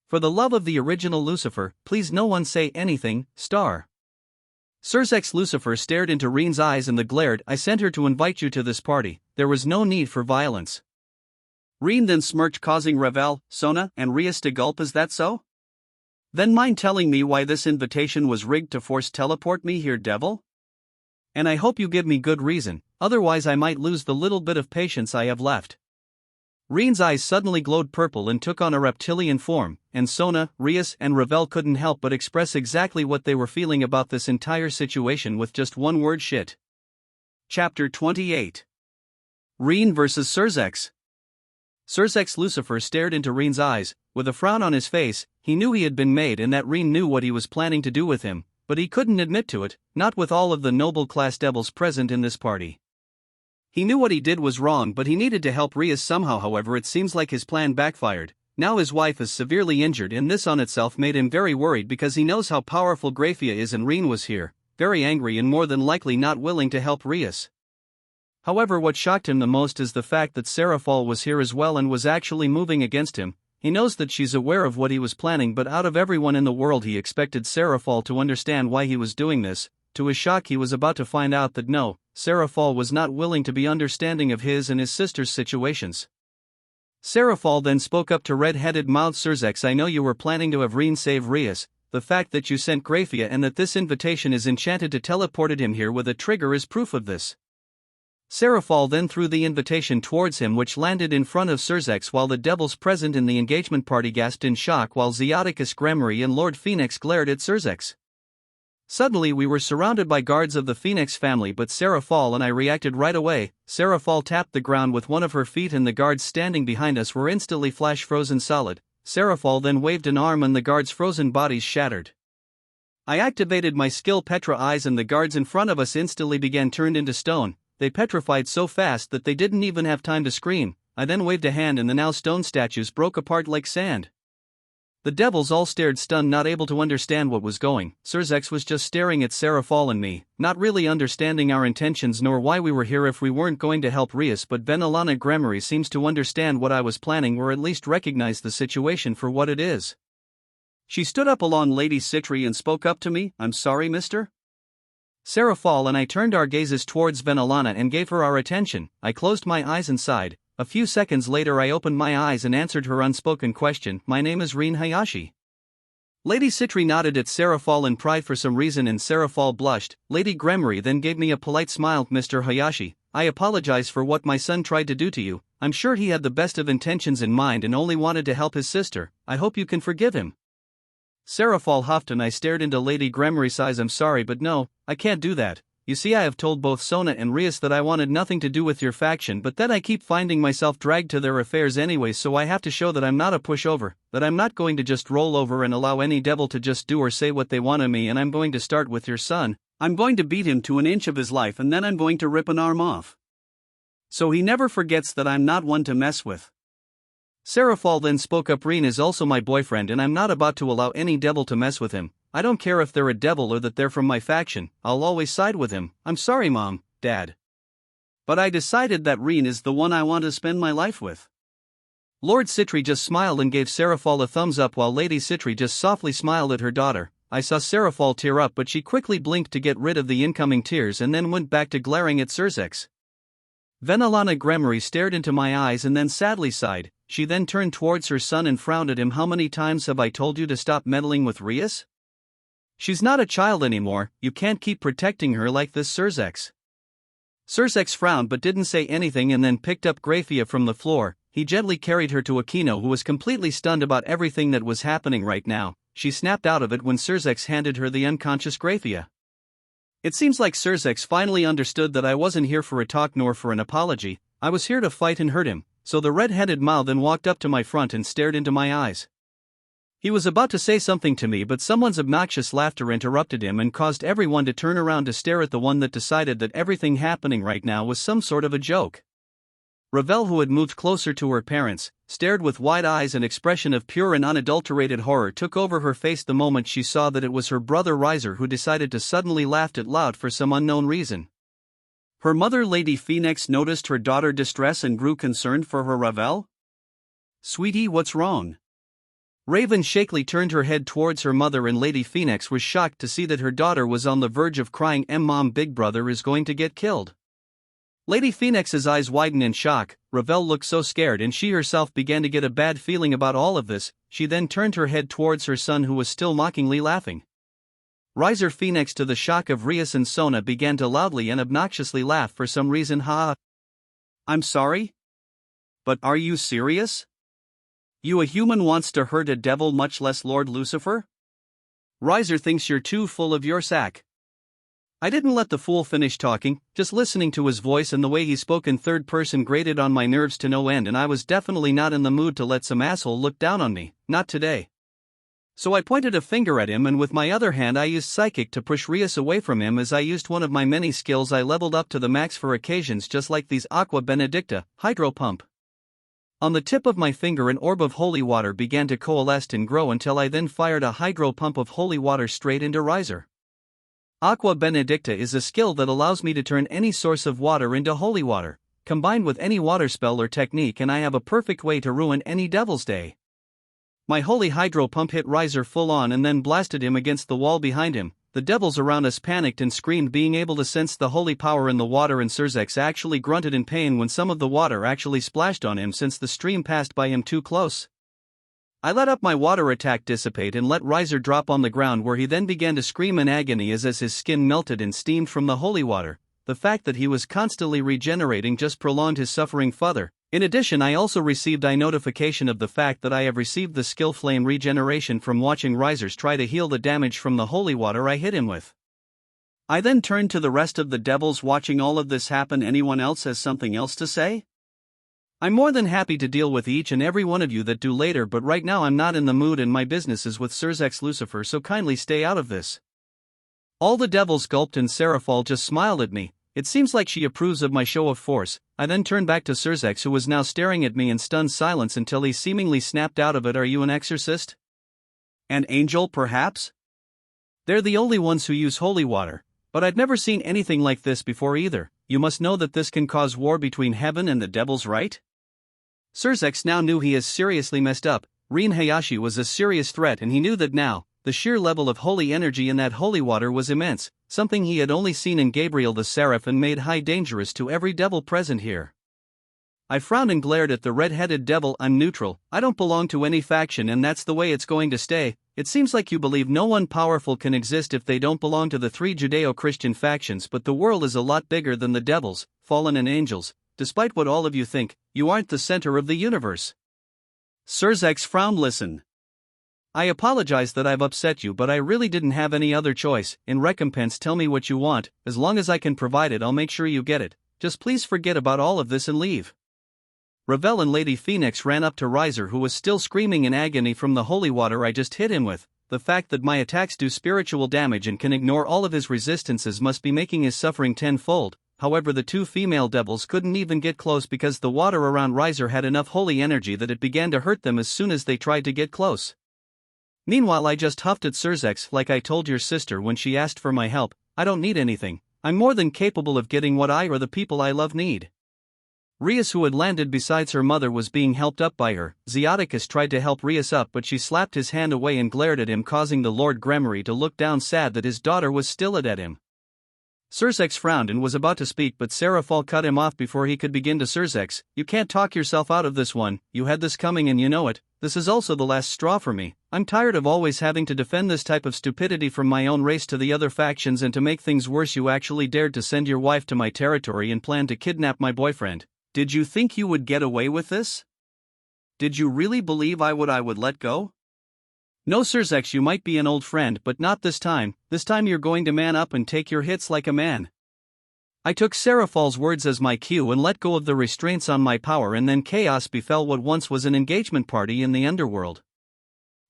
For the love of the original Lucifer, please no one say anything, star. Surzex Lucifer stared into Rean's eyes and glared. I sent her to invite you to this party. There was no need for violence. Rean then smirked, causing Ravel, Sona, and Rias to gulp. Is that so? Then mind telling me why this invitation was rigged to force teleport me here, devil? And I hope you give me good reason, otherwise I might lose the little bit of patience I have left. Rean's eyes suddenly glowed purple and took on a reptilian form, and Sona, Rias, and Ravel couldn't help but express exactly what they were feeling about this entire situation with just one word: shit. Chapter 28. Rean vs. Surzex. Surzex Lucifer stared into Rean's eyes, with a frown on his face. He knew he had been made and that Rean knew what he was planning to do with him, but he couldn't admit to it, not with all of the noble class devils present in this party. He knew what he did was wrong, but he needed to help Rias somehow. However, it seems like his plan backfired. Now his wife is severely injured, and this on itself made him very worried because he knows how powerful Grafia is, and Rean was here, very angry and more than likely not willing to help Rias. However, what shocked him the most is the fact that Seraphol was here as well and was actually moving against him. He knows that she's aware of what he was planning, but out of everyone in the world he expected Seraphol to understand why he was doing this. To his shock, he was about to find out that no, Seraphol was not willing to be understanding of his and his sister's situations. Seraphol then spoke up to red-headed mouthed Surzex. I know you were planning to have Rean save Rias. The fact that you sent Grafia and that this invitation is enchanted to teleported him here with a trigger is proof of this. Seraphol then threw the invitation towards him, which landed in front of Surzex, while the devils present in the engagement party gasped in shock, while Zeoticus Gremory and Lord Phoenix glared at Surzex. Suddenly we were surrounded by guards of the Phoenix family, but Seraphol and I reacted right away. Seraphol tapped the ground with one of her feet and the guards standing behind us were instantly flash frozen solid. Seraphol then waved an arm and the guards' frozen bodies shattered. I activated my skill Petra Eyes and the guards in front of us instantly began turned into stone. They petrified so fast that they didn't even have time to scream. I then waved a hand and the now stone statues broke apart like sand. The devils all stared stunned, not able to understand what was going. Surzex was just staring at Seraphol and me, not really understanding our intentions nor why we were here if we weren't going to help Rias, but Venelana Gremory seems to understand what I was planning, or at least recognize the situation for what it is. She stood up along Lady Citri and spoke up to me. I'm sorry, mister? Seraphol and I turned our gazes towards Venelana and gave her our attention. I closed my eyes and sighed. A few seconds later I opened my eyes and answered her unspoken question. My name is Rean Hayashi. Lady Citri nodded at Seraphol in pride for some reason and Seraphol blushed. Lady Gremory then gave me a polite smile. Mr. Hayashi, I apologize for what my son tried to do to you. I'm sure he had the best of intentions in mind and only wanted to help his sister. I hope you can forgive him. Seraphol huffed and I stared into Lady Gremory's eyes. I'm sorry, but no, I can't do that. You see, I have told both Sona and Rias that I wanted nothing to do with your faction, but then I keep finding myself dragged to their affairs anyway, so I have to show that I'm not a pushover, that I'm not going to just roll over and allow any devil to just do or say what they want of me, and I'm going to start with your son. I'm going to beat him to an inch of his life and then I'm going to rip an arm off. So he never forgets that I'm not one to mess with. Seraphol then spoke up. Rean is also my boyfriend and I'm not about to allow any devil to mess with him. I don't care if they're a devil or that they're from my faction, I'll always side with him. I'm sorry Mom, Dad. But I decided that Rean is the one I want to spend my life with. Lord Citri just smiled and gave Seraphol a thumbs up while Lady Citri just softly smiled at her daughter. I saw Seraphol tear up but she quickly blinked to get rid of the incoming tears and then went back to glaring at Surzex. Venelana Gremory stared into my eyes and then sadly sighed. She then turned towards her son and frowned at him. How many times have I told you to stop meddling with Rias? She's not a child anymore, you can't keep protecting her like this, Surzex. Surzex frowned but didn't say anything and then picked up Graphia from the floor. He gently carried her to Aquino, who was completely stunned about everything that was happening right now. She snapped out of it when Surzex handed her the unconscious Graphia. It seems like Surzex finally understood that I wasn't here for a talk nor for an apology. I was here to fight and hurt him. So the red-headed Maou then walked up to my front and stared into my eyes. He was about to say something to me but someone's obnoxious laughter interrupted him and caused everyone to turn around to stare at the one that decided that everything happening right now was some sort of a joke. Ravel, who had moved closer to her parents, stared with wide eyes. An expression of pure and unadulterated horror took over her face the moment she saw that it was her brother Riser who decided to suddenly laugh out loud for some unknown reason. Her mother Lady Phoenix noticed her daughter's distress and grew concerned for her. Ravel? Sweetie, what's wrong? Raven shakily turned her head towards her mother and Lady Phoenix was shocked to see that her daughter was on the verge of crying. Mom, big brother is going to get killed. Lady Phoenix's eyes widened in shock. Ravel looked so scared and she herself began to get a bad feeling about all of this. She then turned her head towards her son who was still mockingly laughing. Riser Phoenix, to the shock of Rias and Sona, began to loudly and obnoxiously laugh for some reason. I'm sorry? But are you serious? You a human wants to hurt a devil, much less Lord Lucifer? Riser thinks you're too full of your sack. I didn't let the fool finish talking, just listening to his voice and the way he spoke in third person grated on my nerves to no end, and I was definitely not in the mood to let some asshole look down on me, not today. So I pointed a finger at him and with my other hand I used Psychic to push Rias away from him as I used one of my many skills I leveled up to the max for occasions just like these. Aqua Benedicta, Hydro Pump. On the tip of my finger an orb of holy water began to coalesce and grow until I then fired a hydro pump of holy water straight into Riser. Aqua Benedicta is a skill that allows me to turn any source of water into holy water, combined with any water spell or technique, and I have a perfect way to ruin any devil's day. My holy hydro pump hit Riser full on and then blasted him against the wall behind him. The devils around us panicked and screamed, being able to sense the holy power in the water, and Surzex actually grunted in pain when some of the water actually splashed on him since the stream passed by him too close. I let up my water attack dissipate and let Riser drop on the ground, where he then began to scream in agony as his skin melted and steamed from the holy water. The fact that he was constantly regenerating just prolonged his suffering further. In addition, I also received a notification of the fact that I have received the skill Flame Regeneration from watching Risers try to heal the damage from the holy water I hit him with. I then turned to the rest of the devils watching all of this happen. Anyone else has something else to say? I'm more than happy to deal with each and every one of you that do later, but right now I'm not in the mood and my business is with Surzex Lucifer, so kindly stay out of this. All the devils gulped and Seraphol just smiled at me. It seems like she approves of my show of force. I then turned back to Surzex, who was now staring at me in stunned silence until he seemingly snapped out of it. Are you an exorcist? An angel, perhaps? They're the only ones who use holy water, but I've never seen anything like this before either. You must know that this can cause war between heaven and the devils, right? Surzex now knew he has seriously messed up. Rean Hayashi was a serious threat, and he knew that now. The sheer level of holy energy in that holy water was immense, something he had only seen in Gabriel the Seraph, and made high dangerous to every devil present here. I frowned and glared at the red-headed devil. I'm neutral, I don't belong to any faction, and that's the way it's going to stay. It seems like you believe no one powerful can exist if they don't belong to the three Judeo-Christian factions, but the world is a lot bigger than the devils, fallen and angels. Despite what all of you think, you aren't the center of the universe. Surzex frowned. Listen. I apologize that I've upset you, but I really didn't have any other choice. In recompense, tell me what you want. As long as I can provide it, I'll make sure you get it. Just please forget about all of this and leave. Ravel and Lady Phoenix ran up to Riser, who was still screaming in agony from the holy water I just hit him with. The fact that my attacks do spiritual damage and can ignore all of his resistances must be making his suffering tenfold. however the two female devils couldn't even get close because the water around Riser had enough holy energy that it began to hurt them as soon as they tried to get close. Meanwhile I just huffed at Surzex like I told your sister when she asked for my help, I don't need anything, I'm more than capable of getting what I or the people I love need. Rias, who had landed besides her mother, was being helped up by her. Zeoticus tried to help Rias up, but she slapped his hand away and glared at him, causing the Lord Gremory to look down sad that his daughter was still at him. Surzex frowned and was about to speak, but Seraphol cut him off before he could begin. To Surzex, you can't talk yourself out of this one, you had this coming and you know it, this is also the last straw for me, I'm tired of always having to defend this type of stupidity from my own race to the other factions, and to make things worse you actually dared to send your wife to my territory and plan to kidnap my boyfriend. Did you think you would get away with this? Did you really believe I would let go? No Surzex, you might be an old friend but not this time you're going to man up and take your hits like a man. I took Seraphol's words as my cue and let go of the restraints on my power, and then chaos befell what once was an engagement party in the underworld.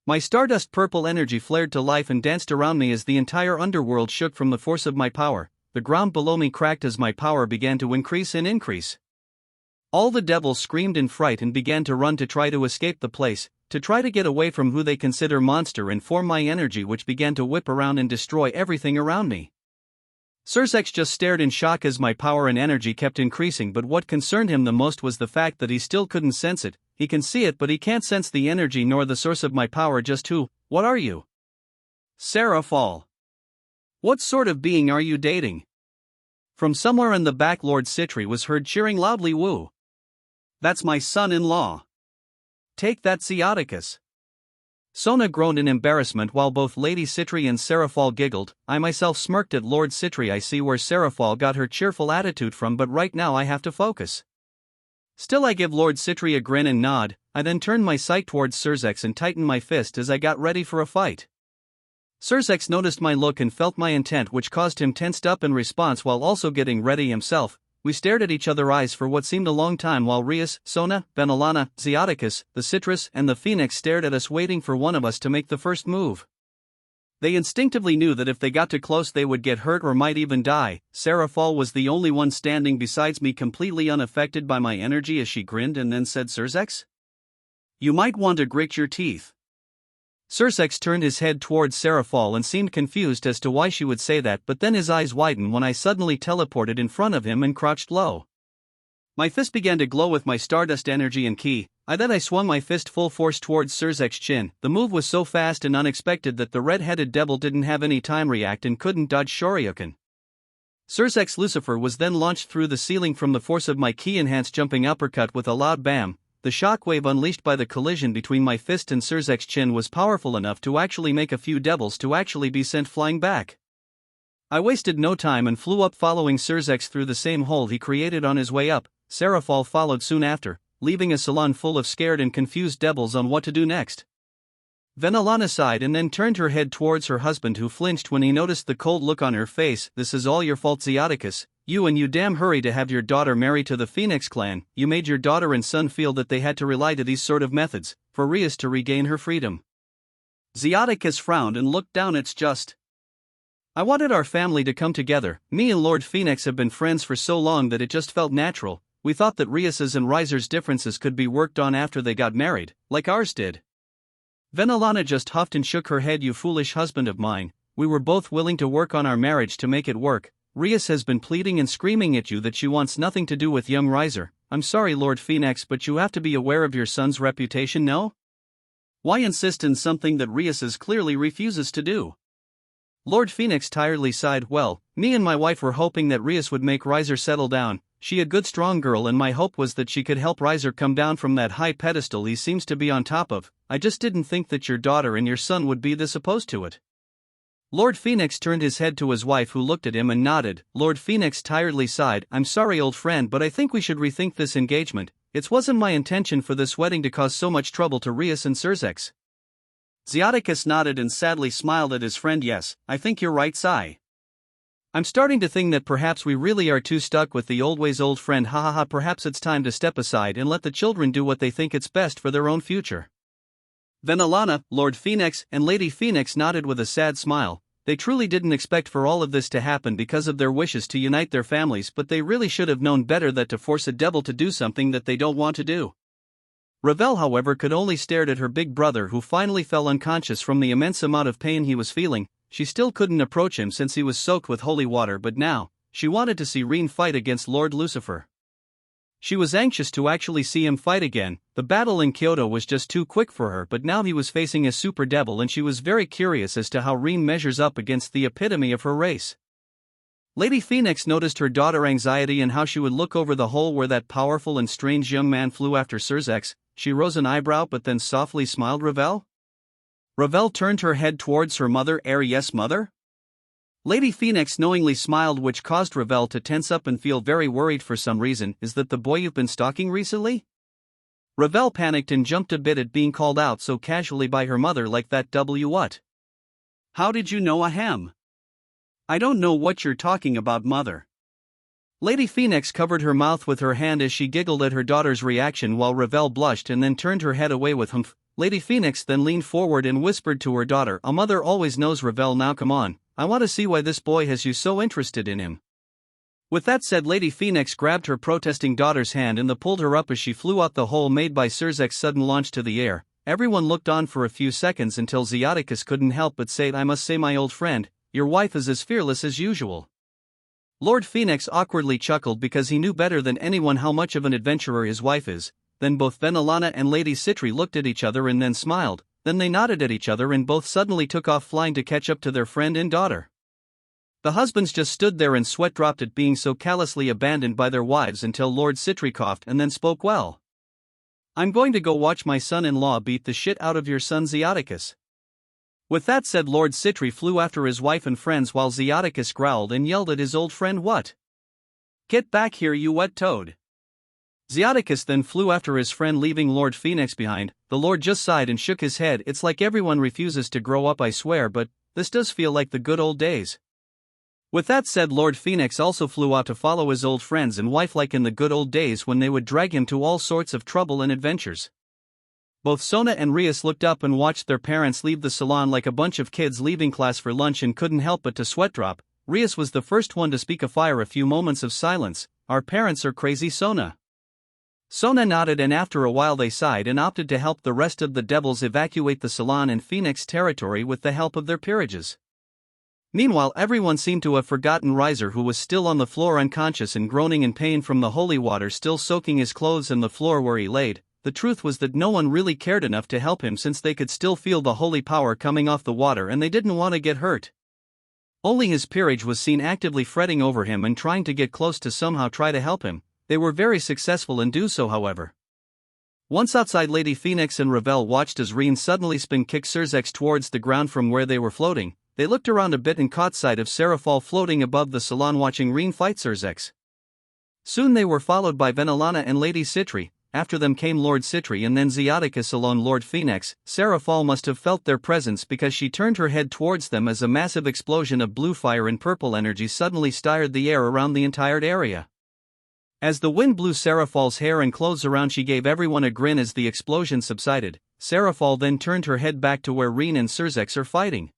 My stardust purple energy flared to life and danced around me as the entire underworld shook from the force of my power. The ground below me cracked as my power began to increase and increase. All the devils screamed in fright and began to run to try to escape the place, to try to get away from who they consider monster and form my energy, which began to whip around and destroy everything around me. Surzex just stared in shock as my power and energy kept increasing, but what concerned him the most was the fact that he still couldn't sense it. He can see it but he can't sense the energy nor the source of my power. Just who, what are you? Seraphol. What sort of being are you dating? From somewhere in the back Lord Citri was heard cheering loudly, woo. That's my son-in-law. Take that, Zeoticus. Sona groaned in embarrassment while both Lady Citri and Seraphol giggled. I myself smirked at Lord Citri. I see where Seraphol got her cheerful attitude from, but right now I have to focus. Still I give Lord Citri a grin and nod. I then turned my sight towards Surzex and tightened my fist as I got ready for a fight. Surzex noticed my look and felt my intent, which caused him tensed up in response while also getting ready himself. We stared at each other's eyes for what seemed a long time while Rias, Sona, Benalana, Zeoticus, the Citrus, and the Phoenix stared at us, waiting for one of us to make the first move. They instinctively knew that if they got too close they would get hurt or might even die. Seraphol was the only one standing besides me completely unaffected by my energy as she grinned and then said, Surzex? You might want to grit your teeth. Surzex turned his head towards Seraphol and seemed confused as to why she would say that, but then his eyes widened when I suddenly teleported in front of him and crouched low. My fist began to glow with my stardust energy and ki. I swung my fist full force towards Surzex's chin. The move was so fast and unexpected that the red-headed devil didn't have any time react and couldn't dodge Shoryuken. Surzex Lucifer was then launched through the ceiling from the force of my ki-enhanced jumping uppercut with a loud bam. The shockwave unleashed by the collision between my fist and Surzex's chin was powerful enough to actually make a few devils to actually be sent flying back. I wasted no time and flew up following Surzex through the same hole he created on his way up. Seraphol followed soon after, leaving a salon full of scared and confused devils on what to do next. Venalana sighed and then turned her head towards her husband, who flinched when he noticed the cold look on her face. This is all your fault, Zeoticus. You damn hurry to have your daughter married to the Phoenix clan. You made your daughter and son feel that they had to rely to these sort of methods for Rias to regain her freedom. Zeoticus frowned and looked down. It's just, I wanted our family to come together. Me and Lord Phoenix have been friends for so long that it just felt natural. We thought that Rias's and Riser's differences could be worked on after they got married, like ours did. Venalana just huffed and shook her head. You foolish husband of mine, we were both willing to work on our marriage to make it work. Rias has been pleading and screaming at you that she wants nothing to do with young Riser. I'm sorry, Lord Phoenix, but you have to be aware of your son's reputation, no? Why insist on something that Rias clearly refuses to do? Lord Phoenix tiredly sighed. Well, me and my wife were hoping that Rias would make Riser settle down. She a good strong girl, and my hope was that she could help Riser come down from that high pedestal he seems to be on top of. I just didn't think that your daughter and your son would be this opposed to it. Lord Phoenix turned his head to his wife, who looked at him and nodded. Lord Phoenix tiredly sighed. I'm sorry, old friend, but I think we should rethink this engagement. It wasn't my intention for this wedding to cause so much trouble to Rias and Surzex. Zeoticus nodded and sadly smiled at his friend. Yes, I think you're right, Sai. I'm starting to think that perhaps we really are too stuck with the old ways, old friend. Ha. Perhaps it's time to step aside and let the children do what they think it's best for their own future. Venalana, Lord Phoenix, and Lady Phoenix nodded with a sad smile. They truly didn't expect for all of this to happen because of their wishes to unite their families, but they really should have known better than to force a devil to do something that they don't want to do. Ravel, however, could only stare at her big brother, who finally fell unconscious from the immense amount of pain he was feeling. She still couldn't approach him since he was soaked with holy water, but now, she wanted to see Rean fight against Lord Lucifer. She was anxious to actually see him fight again. The battle in Kyoto was just too quick for her, but now he was facing a super devil and she was very curious as to how Rean measures up against the epitome of her race. Lady Phoenix noticed her daughter's anxiety and how she would look over the hole where that powerful and strange young man flew after Surzex. She rose an eyebrow but then softly smiled. Ravel? Ravel turned her head towards her mother. Yes, mother? Lady Phoenix knowingly smiled, which caused Ravel to tense up and feel very worried for some reason. Is that the boy you've been stalking recently? Ravel panicked and jumped a bit at being called out so casually by her mother like that. What? How did you know? Ahem. I don't know what you're talking about, mother. Lady Phoenix covered her mouth with her hand as she giggled at her daughter's reaction, while Ravel blushed and then turned her head away with humph. Lady Phoenix then leaned forward and whispered to her daughter, "A mother always knows, Ravel. Now come on, I want to see why this boy has you so interested in him." With that said, Lady Phoenix grabbed her protesting daughter's hand and pulled her up as she flew out the hole made by Surzek's sudden launch to the air. Everyone looked on for a few seconds until Zeoticus couldn't help but say, "I must say, my old friend, your wife is as fearless as usual." Lord Phoenix awkwardly chuckled because he knew better than anyone how much of an adventurer his wife is. Then both Venelana and Lady Citri looked at each other and then smiled. Then they nodded at each other and both suddenly took off flying to catch up to their friend and daughter. The husbands just stood there and sweat dropped at being so callously abandoned by their wives until Lord Citri coughed and then spoke, "Well, I'm going to go watch my son-in-law beat the shit out of your son Zeoticus." With that said, Lord Citri flew after his wife and friends while Zeoticus growled and yelled at his old friend, "What? Get back here, you wet toad." Zeoticus then flew after his friend, leaving Lord Phoenix behind. The Lord just sighed and shook his head. "It's like everyone refuses to grow up, I swear, but this does feel like the good old days." With that said, Lord Phoenix also flew out to follow his old friends and wife like in the good old days when they would drag him to all sorts of trouble and adventures. Both Sona and Rias looked up and watched their parents leave the salon like a bunch of kids leaving class for lunch and couldn't help but to sweat drop. Rias was the first one to speak. After a few moments of silence, "Our parents are crazy, Sona." Sona nodded, and after a while they sighed and opted to help the rest of the devils evacuate the salon and Phoenix territory with the help of their peerages. Meanwhile, everyone seemed to have forgotten Riser, who was still on the floor unconscious and groaning in pain from the holy water still soaking his clothes and the floor where he laid. The truth was that no one really cared enough to help him since they could still feel the holy power coming off the water and they didn't want to get hurt. Only his peerage was seen actively fretting over him and trying to get close to somehow try to help him. They were very successful in do so, however. Once outside, Lady Phoenix and Ravel watched as Rean suddenly spin kick Surzex towards the ground from where they were floating. They looked around a bit and caught sight of Serafal floating above the salon watching Rean fight Surzex. Soon they were followed by Venelana and Lady Citri. After them came Lord Citri and then Zeoticus alone. Lord Phoenix, Serafal must have felt their presence because she turned her head towards them as a massive explosion of blue fire and purple energy suddenly stirred the air around the entire area. As the wind blew Serafal's hair and clothes around, she gave everyone a grin as the explosion subsided. Serafal then turned her head back to where Rean and Surzex are fighting.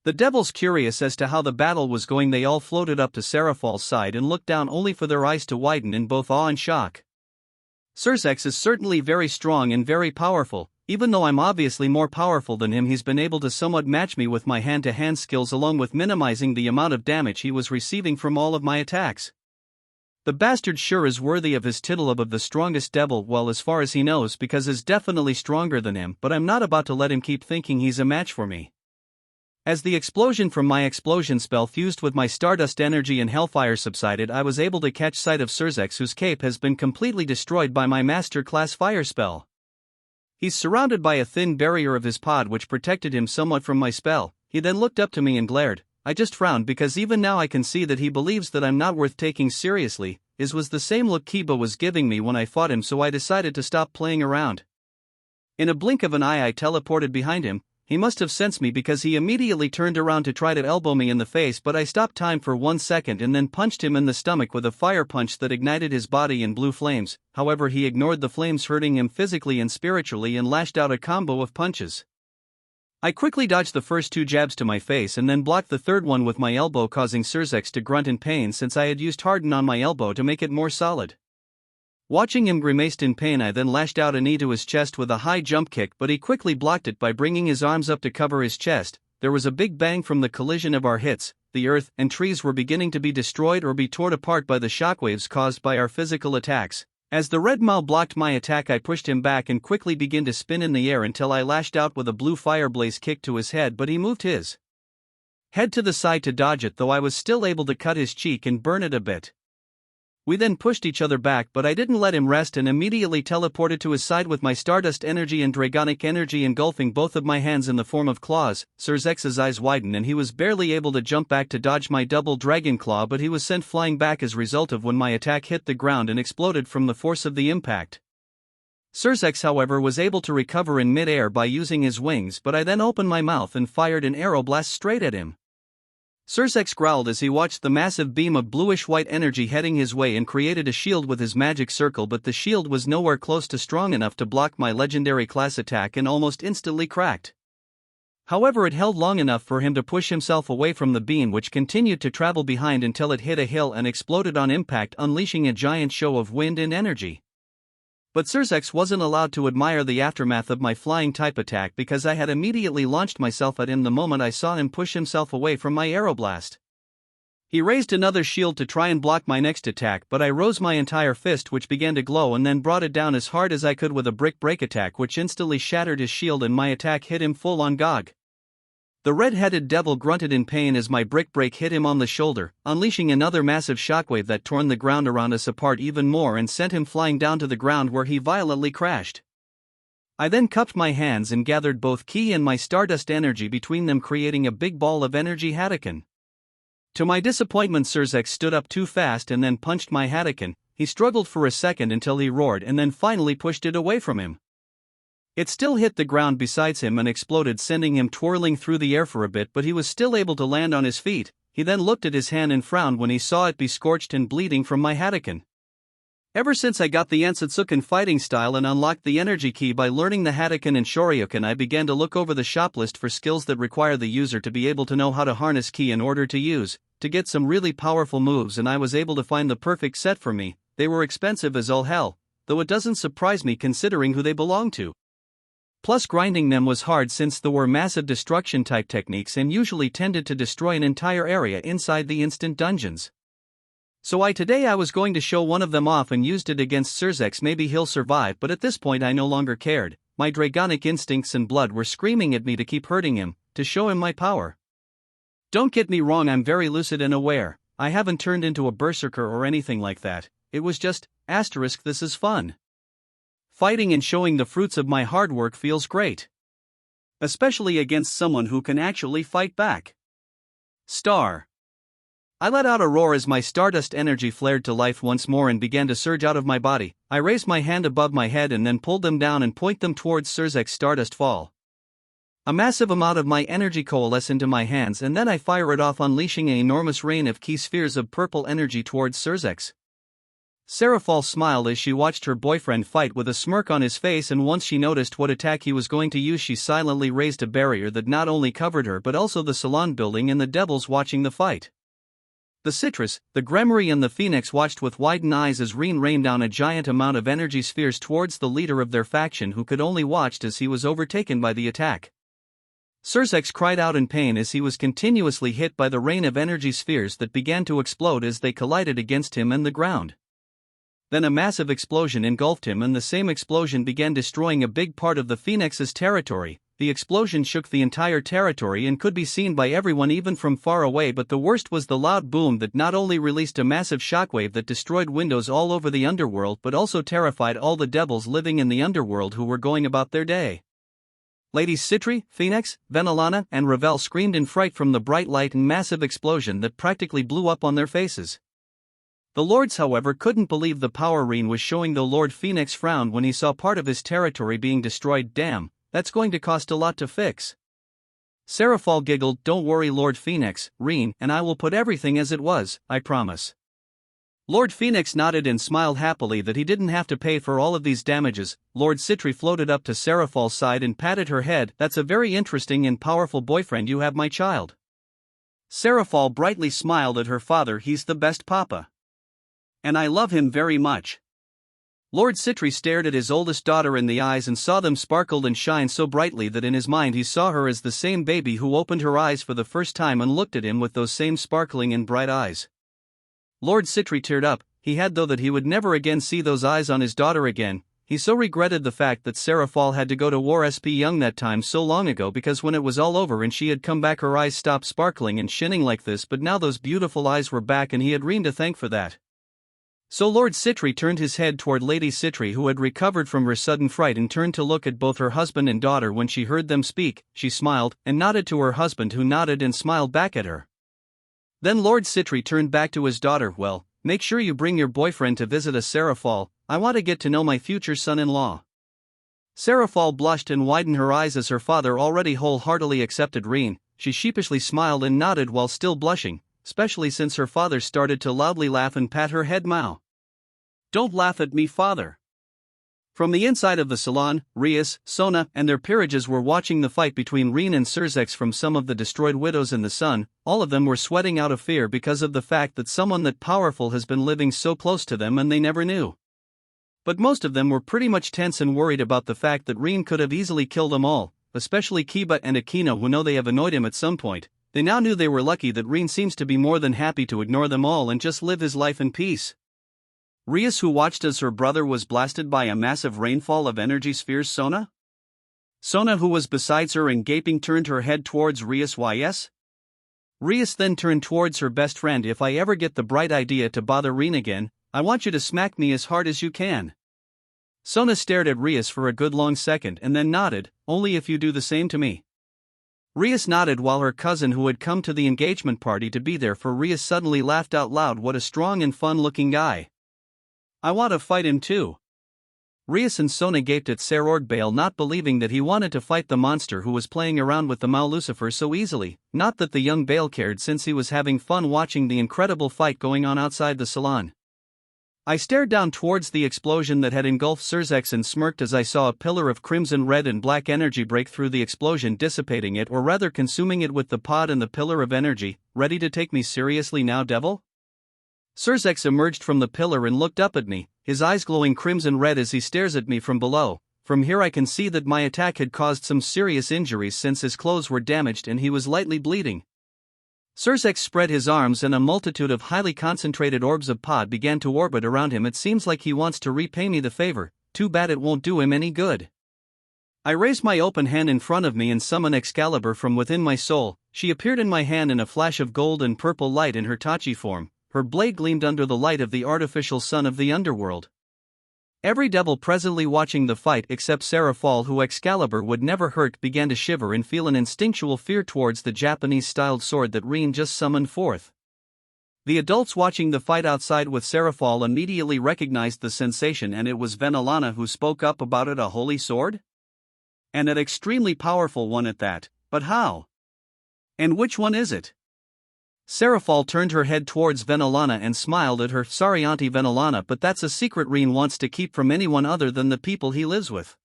The devils, curious as to how the battle was going, they all floated up to Serafal's side and looked down, only for their eyes to widen in both awe and shock. Surzex is certainly very strong and very powerful. Even though I'm obviously more powerful than him, he's been able to somewhat match me with my hand-to-hand skills, along with minimizing the amount of damage he was receiving from all of my attacks. The bastard sure is worthy of his title of the strongest devil, well, as far as he knows, because is definitely stronger than him, but I'm not about to let him keep thinking he's a match for me. As the explosion from my explosion spell fused with my stardust energy and hellfire subsided, I was able to catch sight of Surzex, whose cape has been completely destroyed by my master class fire spell. He's surrounded by a thin barrier of his pod which protected him somewhat from my spell. He then looked up to me and glared. I just frowned because even now I can see that he believes that I'm not worth taking seriously. This was the same look Kiba was giving me when I fought him, so I decided to stop playing around. In a blink of an eye I teleported behind him. He must have sensed me because he immediately turned around to try to elbow me in the face, but I stopped time for 1 second and then punched him in the stomach with a fire punch that ignited his body in blue flames. However, he ignored the flames hurting him physically and spiritually and lashed out a combo of punches. I quickly dodged the first 2 jabs to my face and then blocked the third one with my elbow, causing Surzex to grunt in pain since I had used harden on my elbow to make it more solid. Watching him grimaced in pain, I then lashed out a knee to his chest with a high jump kick, but he quickly blocked it by bringing his arms up to cover his chest. There was a big bang from the collision of our hits. The earth and trees were beginning to be destroyed or be torn apart by the shockwaves caused by our physical attacks. As the red Maou blocked my attack, I pushed him back and quickly began to spin in the air until I lashed out with a blue fire blaze kick to his head, but he moved his head to the side to dodge it, though I was still able to cut his cheek and burn it a bit. We then pushed each other back, but I didn't let him rest and immediately teleported to his side with my Stardust energy and Dragonic energy engulfing both of my hands in the form of claws. Surzex's eyes widened and he was barely able to jump back to dodge my double dragon claw, but he was sent flying back as a result of when my attack hit the ground and exploded from the force of the impact. Surzex, however, was able to recover in mid-air by using his wings, but I then opened my mouth and fired an arrow blast straight at him. Surzex growled as he watched the massive beam of bluish-white energy heading his way and created a shield with his magic circle, but the shield was nowhere close to strong enough to block my legendary class attack and almost instantly cracked. However, it held long enough for him to push himself away from the beam, which continued to travel behind until it hit a hill and exploded on impact, unleashing a giant show of wind and energy. But Surzex wasn't allowed to admire the aftermath of my flying type attack because I had immediately launched myself at him the moment I saw him push himself away from my aeroblast. He raised another shield to try and block my next attack, but I rose my entire fist, which began to glow, and then brought it down as hard as I could with a brick break attack, which instantly shattered his shield and my attack hit him full on gog. The red-headed devil grunted in pain as my brick break hit him on the shoulder, unleashing another massive shockwave that torn the ground around us apart even more and sent him flying down to the ground, where he violently crashed. I then cupped my hands and gathered both ki and my Stardust energy between them, creating a big ball of energy Hadouken. To my disappointment, Surzex stood up too fast and then punched my Hadouken. He struggled for a second until he roared and then finally pushed it away from him. It still hit the ground beside him and exploded, sending him twirling through the air for a bit, but he was still able to land on his feet. He then looked at his hand and frowned when he saw it be scorched and bleeding from my Hadouken. Ever since I got the Ansatsuken fighting style and unlocked the energy key by learning the Hadouken and Shoryuken, I began to look over the shop list for skills that require the user to be able to know how to harness ki in order to get some really powerful moves, and I was able to find the perfect set for me. They were expensive as all hell, though it doesn't surprise me considering who they belong to. Plus, grinding them was hard since there were massive destruction type techniques and usually tended to destroy an entire area inside the instant dungeons. So today I was going to show one of them off and used it against Surzex. Maybe he'll survive, but at this point I no longer cared. My dragonic instincts and blood were screaming at me to keep hurting him, to show him my power. Don't get me wrong, I'm very lucid and aware. I haven't turned into a berserker or anything like that. It was just, this is fun. Fighting and showing the fruits of my hard work feels great. Especially against someone who can actually fight back. Star. I let out a roar as my Stardust energy flared to life once more and began to surge out of my body. I raised my hand above my head and then pulled them down and point them towards Surzex's Stardust fall. A massive amount of my energy coalesced into my hands, and then I fire it off, unleashing an enormous rain of ki spheres of purple energy towards Surzex. Seraphal smiled as she watched her boyfriend fight with a smirk on his face, and once she noticed what attack he was going to use, she silently raised a barrier that not only covered her but also the salon building and the devils watching the fight. The Citrus, the Gremory and the Phoenix watched with widened eyes as Rean rained down a giant amount of energy spheres towards the leader of their faction, who could only watch as he was overtaken by the attack. Surzex cried out in pain as he was continuously hit by the rain of energy spheres that began to explode as they collided against him and the ground. Then a massive explosion engulfed him, and the same explosion began destroying a big part of the Phoenix's territory. The explosion shook the entire territory and could be seen by everyone even from far away, but the worst was the loud boom that not only released a massive shockwave that destroyed windows all over the underworld but also terrified all the devils living in the underworld who were going about their day. Ladies Citri, Phoenix, Venilana, and Ravel screamed in fright from the bright light and massive explosion that practically blew up on their faces. The lords, however, couldn't believe the power Rean was showing, though Lord Phoenix frowned when he saw part of his territory being destroyed. Damn, that's going to cost a lot to fix. Seraphal giggled, "Don't worry, Lord Phoenix, Rean and I will put everything as it was, I promise." Lord Phoenix nodded and smiled happily that he didn't have to pay for all of these damages. Lord Citri floated up to Seraphil's side and patted her head. That's a very interesting and powerful boyfriend you have, my child. Seraphil brightly smiled at her father. He's the best papa. And I love him very much. Lord Citri stared at his oldest daughter in the eyes and saw them sparkled and shine so brightly that in his mind he saw her as the same baby who opened her eyes for the first time and looked at him with those same sparkling and bright eyes. Lord Citri teared up. He had though that he would never again see those eyes on his daughter again. He so regretted the fact that Seraphil had to go to war SP young that time so long ago, because when it was all over and she had come back her eyes stopped sparkling and shining like this, but now those beautiful eyes were back and he had Rean to thank for that. So Lord Citri turned his head toward Lady Citri, who had recovered from her sudden fright and turned to look at both her husband and daughter. When she heard them speak, she smiled and nodded to her husband, who nodded and smiled back at her. Then Lord Citri turned back to his daughter. Well, make sure you bring your boyfriend to visit us, Seraphil. I want to get to know my future son-in-law. Seraphil blushed and widened her eyes as her father already wholeheartedly accepted Rean. She sheepishly smiled and nodded while still blushing, especially since her father started to loudly laugh and pat her head. Maou. Don't laugh at me, father. From the inside of the salon, Rias, Sona, and their peerages were watching the fight between Rean and Surzex from some of the destroyed widows in the sun. All of them were sweating out of fear because of the fact that someone that powerful has been living so close to them and they never knew. But most of them were pretty much tense and worried about the fact that Rean could have easily killed them all, especially Kiba and Akino, who know they have annoyed him at some point. They now knew they were lucky that Rean seems to be more than happy to ignore them all and just live his life in peace. Rias, who watched as her brother was blasted by a massive rainfall of energy spheres. Sona, who was beside her and gaping, turned her head towards Rias. Yes? Rias then turned towards her best friend. If I ever get the bright idea to bother Rean again, I want you to smack me as hard as you can. Sona stared at Rias for a good long second and then nodded. Only if you do the same to me. Rias nodded while her cousin, who had come to the engagement party to be there for Rias, suddenly laughed out loud. What a strong and fun-looking guy. I want to fight him too. Rias and Sona gaped at Ser Orgbale, not believing that he wanted to fight the monster who was playing around with the Maou Lucifer so easily. Not that the young Bale cared, since he was having fun watching the incredible fight going on outside the salon. I stared down towards the explosion that had engulfed Surzex and smirked as I saw a pillar of crimson, red and black energy break through the explosion, dissipating it, or rather consuming it with the pod and the pillar of energy. Ready to take me seriously now, devil? Surzex emerged from the pillar and looked up at me, his eyes glowing crimson red as he stares at me from below. From here I can see that my attack had caused some serious injuries, since his clothes were damaged and he was lightly bleeding. Surzex spread his arms and a multitude of highly concentrated orbs of pod began to orbit around him. It seems like he wants to repay me the favor. Too bad it won't do him any good. I raised my open hand in front of me and summoned Excalibur from within my soul. She appeared in my hand in a flash of gold and purple light in her Tachi form. Her blade gleamed under the light of the artificial sun of the underworld. Every devil presently watching the fight except Seraphil, who Excalibur would never hurt, began to shiver and feel an instinctual fear towards the Japanese-styled sword that Rean just summoned forth. The adults watching the fight outside with Seraphil immediately recognized the sensation, and it was Venelana who spoke up about it. A holy sword? And an extremely powerful one at that. But how? And which one is it? Seraphil turned her head towards Venelana and smiled at her. Sorry, Auntie Venelana, but that's a secret Rean wants to keep from anyone other than the people he lives with.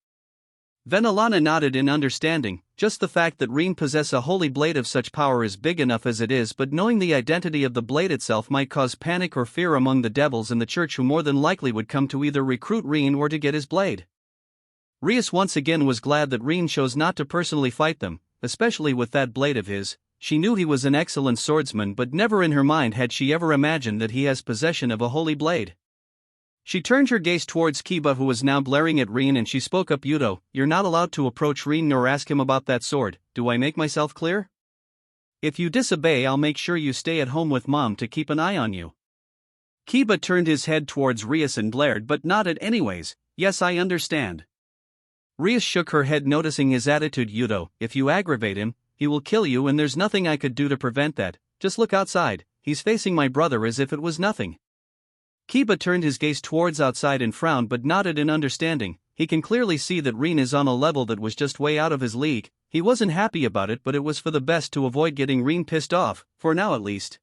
Venelana nodded in understanding. Just the fact that Rean possess a holy blade of such power is big enough as it is, but knowing the identity of the blade itself might cause panic or fear among the devils in the church, who more than likely would come to either recruit Rean or to get his blade. Rias once again was glad that Rean chose not to personally fight them, especially with that blade of his. She knew he was an excellent swordsman, but never in her mind had she ever imagined that he has possession of a holy blade. She turned her gaze towards Kiba, who was now glaring at Rean, and she spoke up. Yudo, you're not allowed to approach Rean nor ask him about that sword. Do I make myself clear? If you disobey, I'll make sure you stay at home with Mom to keep an eye on you. Kiba turned his head towards Rias and glared but nodded anyways. Yes, I understand. Rias shook her head, noticing his attitude. Yudo, if you aggravate him, he will kill you, and there's nothing I could do to prevent that. Just look outside, he's facing my brother as if it was nothing. Kiba turned his gaze towards outside and frowned but nodded in understanding. He can clearly see that Rean is on a level that was just way out of his league. He wasn't happy about it, but it was for the best to avoid getting Rean pissed off, for now at least.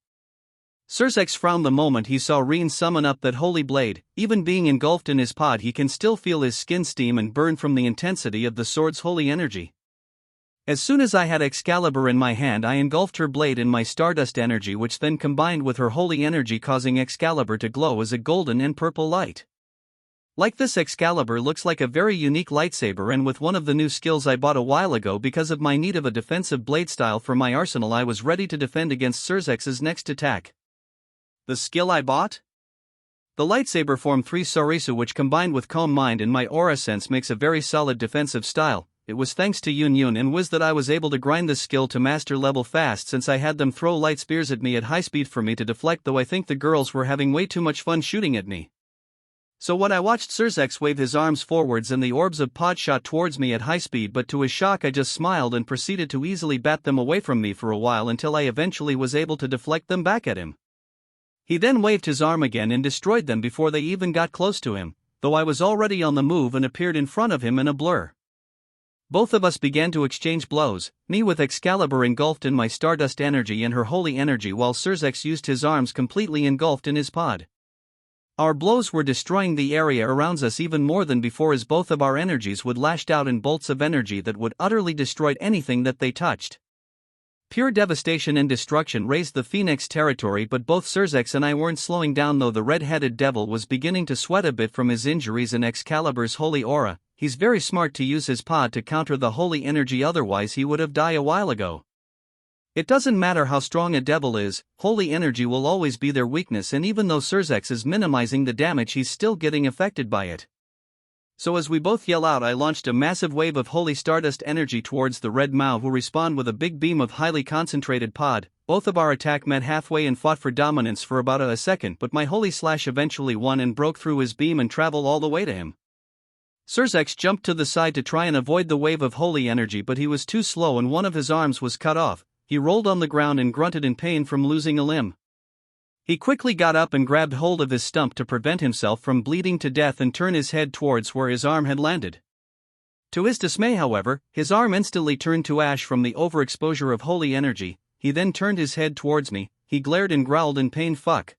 Surzex frowned the moment he saw Rean summon up that holy blade. Even being engulfed in his pod, he can still feel his skin steam and burn from the intensity of the sword's holy energy. As soon as I had Excalibur in my hand, I engulfed her blade in my stardust energy, which then combined with her holy energy, causing Excalibur to glow as a golden and purple light. Like this, Excalibur looks like a very unique lightsaber, and with one of the new skills I bought a while ago because of my need of a defensive blade style for my arsenal, I was ready to defend against Surzex's next attack. The skill I bought? The lightsaber form 3 Sorisu, which combined with Calm Mind and my aura sense makes a very solid defensive style. It was thanks to Yun Yun and Wiz that I was able to grind this skill to master level fast, since I had them throw light spears at me at high speed for me to deflect, though I think the girls were having way too much fun shooting at me. So when I watched Surzex wave his arms forwards and the orbs of pod shot towards me at high speed, but to his shock I just smiled and proceeded to easily bat them away from me for a while until I eventually was able to deflect them back at him. He then waved his arm again and destroyed them before they even got close to him, though I was already on the move and appeared in front of him in a blur. Both of us began to exchange blows, me with Excalibur engulfed in my stardust energy and her holy energy, while Surzex used his arms completely engulfed in his pod. Our blows were destroying the area around us even more than before, as both of our energies would lashed out in bolts of energy that would utterly destroy anything that they touched. Pure devastation and destruction raised the Phoenix territory, but both Surzex and I weren't slowing down, though the red-headed devil was beginning to sweat a bit from his injuries and Excalibur's holy aura. He's very smart to use his pod to counter the holy energy, otherwise he would have died a while ago. It doesn't matter how strong a devil is, holy energy will always be their weakness, and even though Surzex is minimizing the damage, he's still getting affected by it. So as we both yell out, I launched a massive wave of holy stardust energy towards the red Maou, who respond with a big beam of highly concentrated pod. Both of our attack met halfway and fought for dominance for about a second, but my holy slash eventually won and broke through his beam and traveled all the way to him. Surzex jumped to the side to try and avoid the wave of holy energy, but he was too slow and one of his arms was cut off. He rolled on the ground and grunted in pain from losing a limb. He quickly got up and grabbed hold of his stump to prevent himself from bleeding to death and turn his head towards where his arm had landed. To his dismay, however, his arm instantly turned to ash from the overexposure of holy energy. He then turned his head towards me. He glared and growled in pain. Fuck.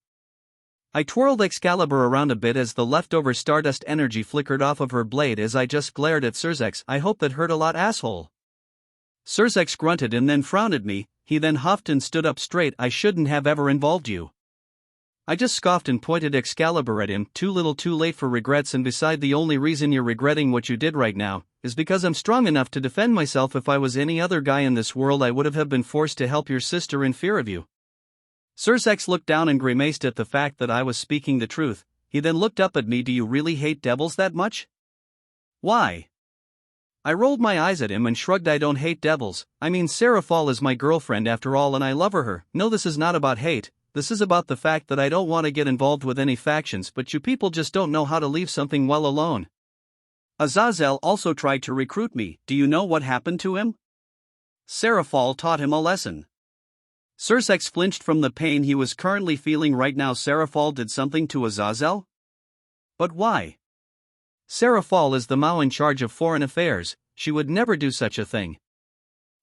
I twirled Excalibur around a bit as the leftover stardust energy flickered off of her blade as I just glared at Surzex. I hope that hurt a lot, asshole. Surzex grunted and then frowned at me. He then huffed and stood up straight. I shouldn't have ever involved you. I just scoffed and pointed Excalibur at him. Too little too late for regrets, and beside, the only reason you're regretting what you did right now is because I'm strong enough to defend myself. If I was any other guy in this world, I would have been forced to help your sister in fear of you. Surzex looked down and grimaced at the fact that I was speaking the truth. He then looked up at me. Do you really hate devils that much? Why? I rolled my eyes at him and shrugged. I don't hate devils. I mean, Sarah Fall is my girlfriend after all, and I love her. No, this is not about hate. This is about the fact that I don't want to get involved with any factions, but you people just don't know how to leave something well alone. Azazel also tried to recruit me. Do you know what happened to him? Sarah Fall taught him a lesson. Surzex flinched from the pain he was currently feeling right now. Sarah Fall did something to Azazel? But why? Sarah Fall is the Maou in charge of foreign affairs. She would never do such a thing.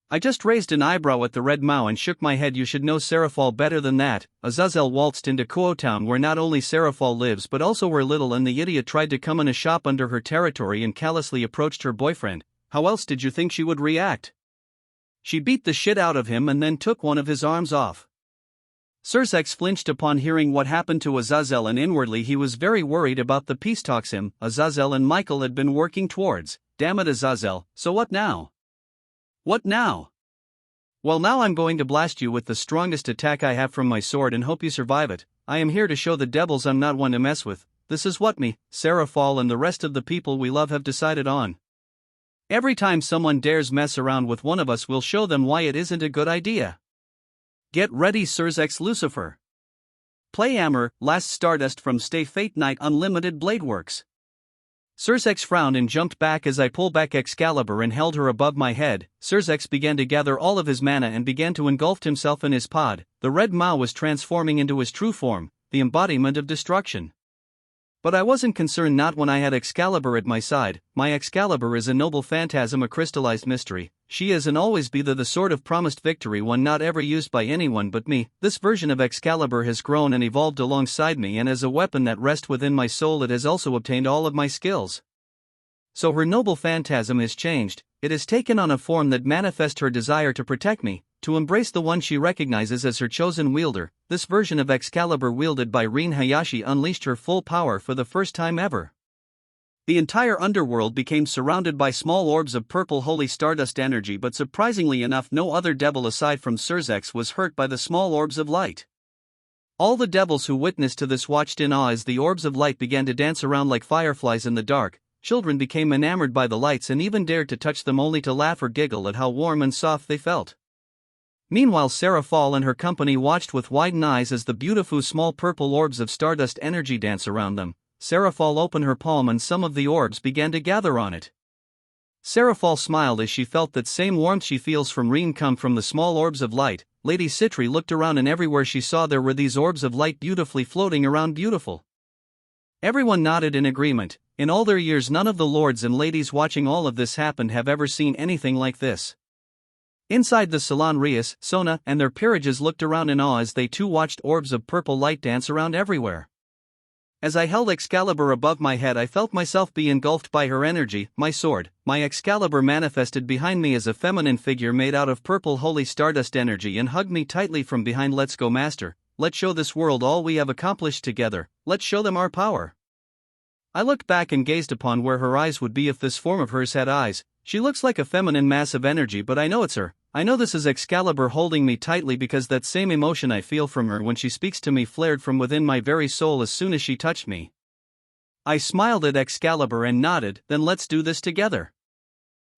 I just raised an eyebrow at the red Maou and shook my head. You should know Sarah Fall better than that. Azazel waltzed into Kuo Town, where not only Sarah Fall lives but also where Little and the idiot tried to come in a shop under her territory and callously approached her boyfriend. How else did you think she would react? She beat the shit out of him and then took one of his arms off. Surzex flinched upon hearing what happened to Azazel, and inwardly he was very worried about the peace talks him, Azazel and Michael had been working towards. Damn it, Azazel, so what now? What now? Well, now I'm going to blast you with the strongest attack I have from my sword and hope you survive it. I am here to show the devils I'm not one to mess with. This is what me, Sarah Fall, and the rest of the people we love have decided on. Every time someone dares mess around with one of us, we'll show them why it isn't a good idea. Get ready, Surzex Lucifer. Play Hammer, Last Stardust from Stay Fate Night Unlimited Bladeworks. Surzex frowned and jumped back as I pulled back Excalibur and held her above my head. Surzex began to gather all of his mana and began to engulf himself in his pod. The red Maou was transforming into his true form, the embodiment of destruction. But I wasn't concerned, not when I had Excalibur at my side. My Excalibur is a noble phantasm, a crystallized mystery. She is and always be the sword of promised victory, one not ever used by anyone but me. This version of Excalibur has grown and evolved alongside me, and as a weapon that rests within my soul it has also obtained all of my skills. So her noble phantasm has changed, it has taken on a form that manifests her desire to protect me, to embrace the one she recognizes as her chosen wielder. This version of Excalibur wielded by Rean Hayashi unleashed her full power for the first time ever. The entire underworld became surrounded by small orbs of purple holy stardust energy, but surprisingly enough no other devil aside from Surzex was hurt by the small orbs of light. All the devils who witnessed to this watched in awe as the orbs of light began to dance around like fireflies in the dark. Children became enamored by the lights and even dared to touch them only to laugh or giggle at how warm and soft they felt. Meanwhile, Sarah Fall and her company watched with widened eyes as the beautiful small purple orbs of stardust energy dance around them. Sarah Fall opened her palm and some of the orbs began to gather on it. Sarah Fall smiled as she felt that same warmth she feels from Rean come from the small orbs of light. Lady Citri looked around and everywhere she saw there were these orbs of light beautifully floating around beautiful. Everyone nodded in agreement. In all their years none of the lords and ladies watching all of this happen have ever seen anything like this. Inside the salon, Rias, Sona, and their peerages looked around in awe as they too watched orbs of purple light dance around everywhere. As I held Excalibur above my head I felt myself be engulfed by her energy. My sword, my Excalibur, manifested behind me as a feminine figure made out of purple holy stardust energy and hugged me tightly from behind. Let's go, master, let's show this world all we have accomplished together, let's show them our power. I looked back and gazed upon where her eyes would be if this form of hers had eyes. She looks like a feminine mass of energy, but I know it's her. I know this is Excalibur holding me tightly because that same emotion I feel from her when she speaks to me flared from within my very soul as soon as she touched me. I smiled at Excalibur and nodded, then let's do this together.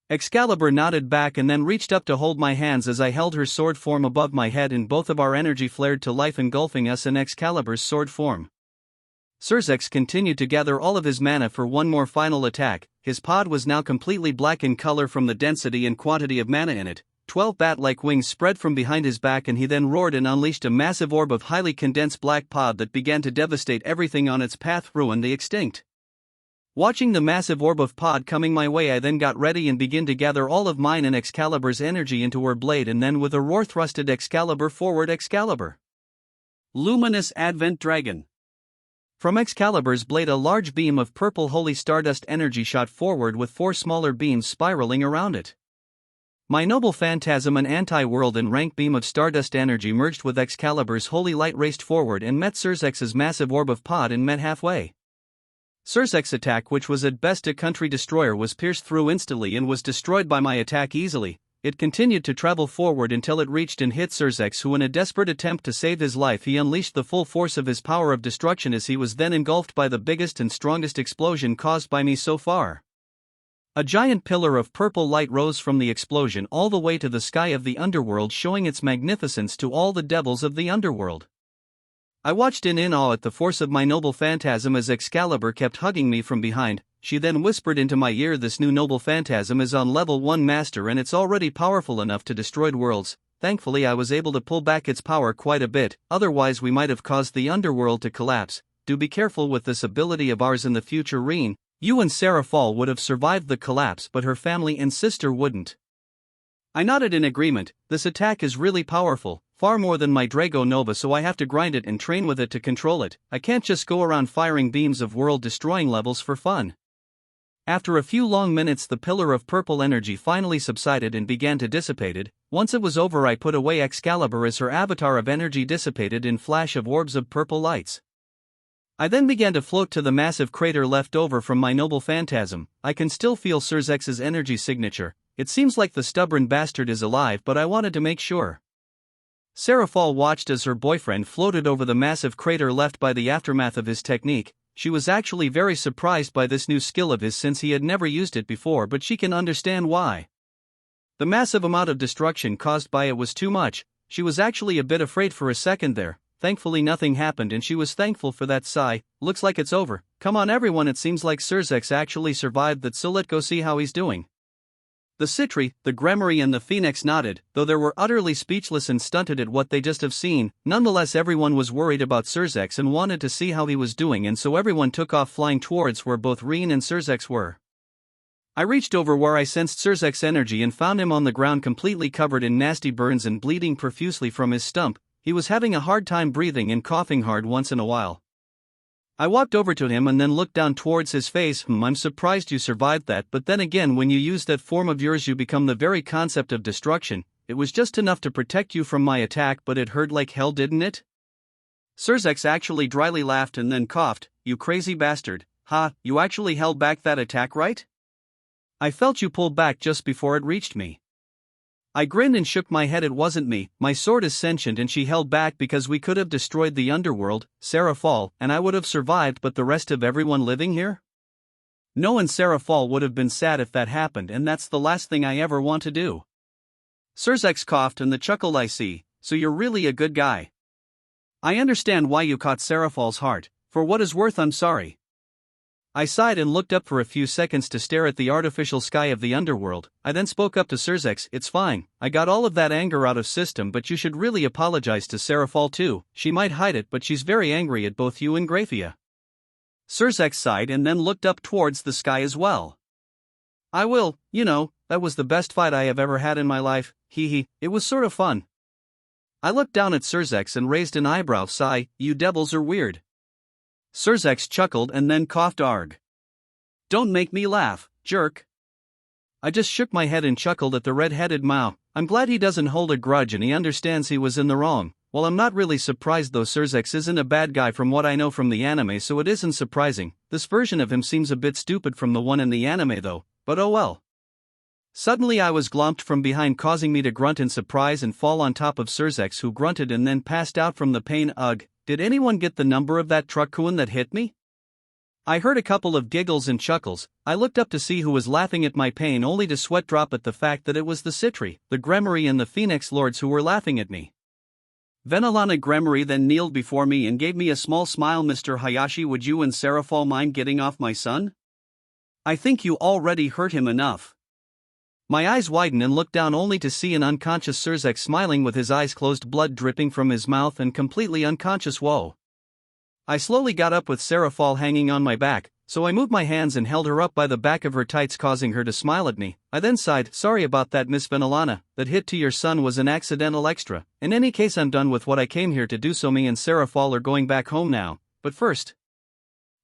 Excalibur nodded back and then reached up to hold my hands as I held her sword form above my head and both of our energy flared to life, engulfing us in Excalibur's sword form. Surzex continued to gather all of his mana for one more final attack. His pod was now completely black in color from the density and quantity of mana in it. 12 bat-like wings spread from behind his back and he then roared and unleashed a massive orb of highly condensed black pod that began to devastate everything on its path, ruin the extinct. Watching the massive orb of pod coming my way I then got ready and began to gather all of mine and Excalibur's energy into her blade and then with a roar thrusted Excalibur forward. Excalibur. Luminous Advent Dragon. From Excalibur's blade a large beam of purple holy stardust energy shot forward with 4 smaller beams spiraling around it. My noble phantasm, an anti-world and rank beam of stardust energy merged with Excalibur's holy light, raced forward and met Surzex's massive orb of pod and met halfway. Surzex's attack, which was at best a country destroyer, was pierced through instantly and was destroyed by my attack easily. It continued to travel forward until it reached and hit Surzex, who in a desperate attempt to save his life he unleashed the full force of his power of destruction as he was then engulfed by the biggest and strongest explosion caused by me so far. A giant pillar of purple light rose from the explosion all the way to the sky of the underworld, showing its magnificence to all the devils of the underworld. I watched in awe at the force of my noble phantasm as Excalibur kept hugging me from behind. She then whispered into my ear, "This new noble phantasm is on level 1 master and it's already powerful enough to destroy worlds." Thankfully I was able to pull back its power quite a bit, otherwise we might have caused the underworld to collapse. Do be careful with this ability of ours in the future, Rean. You and Sarah Fall would have survived the collapse but her family and sister wouldn't. I nodded in agreement. This attack is really powerful, far more than my Drago Nova, so I have to grind it and train with it to control it. I can't just go around firing beams of world-destroying levels for fun. After a few long minutes the pillar of purple energy finally subsided and began to dissipate. Once it was over I put away Excalibur as her avatar of energy dissipated in flash of orbs of purple lights. I then began to float to the massive crater left over from my noble phantasm. I can still feel Surzex's energy signature. It seems like the stubborn bastard is alive, but I wanted to make sure. Sarah Fall watched as her boyfriend floated over the massive crater left by the aftermath of his technique. She was actually very surprised by this new skill of his since he had never used it before, but she can understand why. The massive amount of destruction caused by it was too much. She was actually a bit afraid for a second there. Thankfully nothing happened and she was thankful for that. Sigh. Looks like it's over. Come on everyone, it seems like Surzex actually survived that, so let's go see how he's doing. The Citri, the Gremory and the Phoenix nodded, though they were utterly speechless and stunted at what they just have seen. Nonetheless, everyone was worried about Surzex and wanted to see how he was doing, and so everyone took off flying towards where both Rean and Surzex were. I reached over where I sensed Surzex's energy and found him on the ground completely covered in nasty burns and bleeding profusely from his stump. He was having a hard time breathing and coughing hard once in a while. I walked over to him and then looked down towards his face. I'm surprised you survived that, but then again, when you use that form of yours you become the very concept of destruction. It was just enough to protect you from my attack, but it hurt like hell, didn't it? Surzex actually dryly laughed and then coughed. You crazy bastard. Ha, you actually held back that attack, right? I felt you pull back just before it reached me. I grinned and shook my head. It wasn't me, my sword is sentient and she held back because we could have destroyed the underworld, Serafal, and I would have survived, but the rest of everyone living here? No, and Serafal would have been sad if that happened, and that's the last thing I ever want to do. Surzex coughed and the chuckled. I see, so you're really a good guy. I understand why you caught Serafal's heart. For what is worth, I'm sorry. I sighed and looked up for a few seconds to stare at the artificial sky of the underworld. I then spoke up to Surzex. It's fine, I got all of that anger out of system, but you should really apologize to Serafal too. She might hide it, but she's very angry at both you and Graphia. Surzex sighed and then looked up towards the sky as well. I will, that was the best fight I have ever had in my life, it was sort of fun. I looked down at Surzex and raised an eyebrow. Sigh, you devils are weird. Surzex chuckled and then coughed. Arg. Don't make me laugh, jerk. I just shook my head and chuckled at the red-headed Maou. I'm glad he doesn't hold a grudge and he understands he was in the wrong. Well, I'm not really surprised though. Surzex isn't a bad guy from what I know from the anime, so it isn't surprising. This version of him seems a bit stupid from the one in the anime though, but oh well. Suddenly I was glomped from behind, causing me to grunt in surprise and fall on top of Surzex, who grunted and then passed out from the pain. Ugh. Did anyone get the number of that truck-kun that hit me? I heard a couple of giggles and chuckles. I looked up to see who was laughing at my pain, only to sweat drop at the fact that it was the Citri, the Gremory and the Phoenix Lords who were laughing at me. Venalana Gremory then kneeled before me and gave me a small smile. Mr. Hayashi, would you and Serafal mind getting off my son? I think you already hurt him enough. My eyes widened and looked down only to see an unconscious Surzex smiling with his eyes closed, blood dripping from his mouth and completely unconscious. Whoa. I slowly got up with Serafal hanging on my back, so I moved my hands and held her up by the back of her tights, causing her to smile at me. I then sighed. Sorry about that, Miss Venalana, that hit to your son was an accidental extra. In any case, I'm done with what I came here to do, so me and Serafal are going back home now, but first.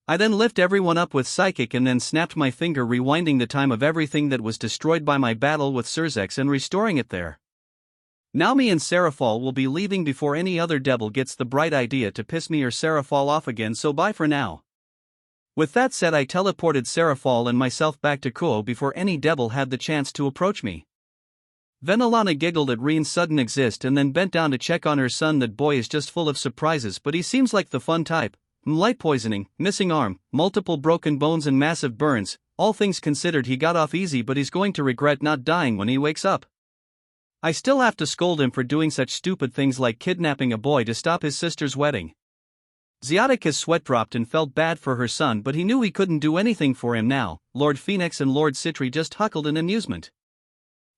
I then lift everyone up with psychic and then snapped my finger, rewinding the time of everything that was destroyed by my battle with Surzex and restoring it there. Now me and Serafal will be leaving before any other devil gets the bright idea to piss me or Serafal off again, so bye for now. With that said, I teleported Serafal and myself back to Kuo before any devil had the chance to approach me. Venalana giggled at Rean's sudden exist and then bent down to check on her son. That boy is just full of surprises, but he seems like the fun type. Light poisoning, missing arm, multiple broken bones and massive burns. All things considered, he got off easy, but he's going to regret not dying when he wakes up. I still have to scold him for doing such stupid things like kidnapping a boy to stop his sister's wedding. Zeotica's sweat dropped and felt bad for her son, but he knew he couldn't do anything for him now. Lord Phoenix and Lord Citri just huckled in amusement.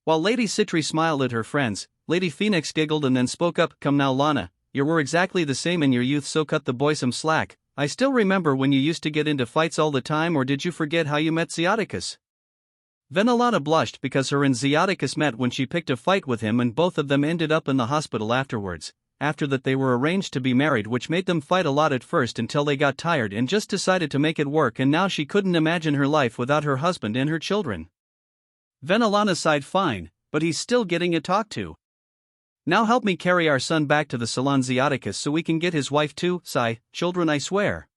While Lady Citri smiled at her friends, Lady Phoenix giggled and then spoke up. Come now, Lana. You were exactly the same in your youth, so cut the boy some slack. I still remember when you used to get into fights all the time, or did you forget how you met Zeoticus? Venalana blushed because her and Zeoticus met when she picked a fight with him, and both of them ended up in the hospital afterwards. After that they were arranged to be married, which made them fight a lot at first until they got tired and just decided to make it work, and now she couldn't imagine her life without her husband and her children. Venalana sighed. Fine, but he's still getting a talk to. Now help me carry our son back to the salon, Zeoticus, so we can get his wife too. Sigh, children, I swear.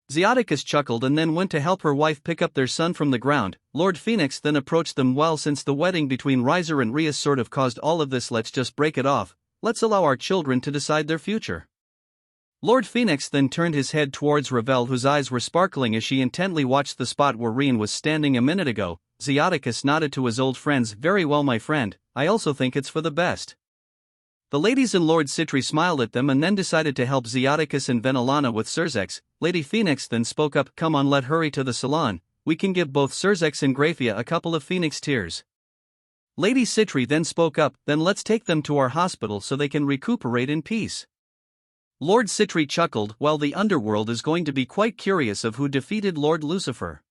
Zeoticus chuckled and then went to help her wife pick up their son from the ground. Lord Phoenix then approached them. Well, since the wedding between Riser and Rias sort of caused all of this, let's just break it off. Let's allow our children to decide their future. Lord Phoenix then turned his head towards Ravel, whose eyes were sparkling as she intently watched the spot where Rean was standing a minute ago. Zeoticus nodded to his old friends. Very well, my friend, I also think it's for the best. The ladies and Lord Citri smiled at them and then decided to help Zeoticus and Venalana with Surzex. Lady Phoenix then spoke up. Come on, let's hurry to the salon. We can give both Surzex and Graphia a couple of phoenix tears. Lady Citri then spoke up, then let's take them to our hospital so they can recuperate in peace. Lord Citri chuckled, well, the underworld is going to be quite curious of who defeated Lord Lucifer.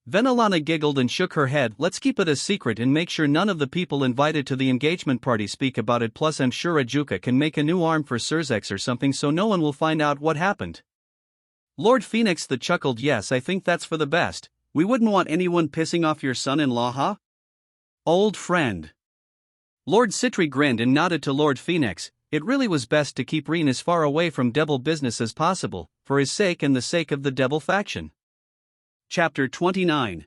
Venelana giggled and shook her head, let's keep it a secret and make sure none of the people invited to the engagement party speak about it, plus I'm sure Ajuka can make a new arm for Surzex or something so no one will find out what happened. Lord Phoenix the chuckled, yes, I think that's for the best. We wouldn't want anyone pissing off your son-in-law, huh? Old friend. Lord Citri grinned and nodded to Lord Phoenix. It really was best to keep Rean as far away from devil business as possible, for his sake and the sake of the devil faction. Chapter 29.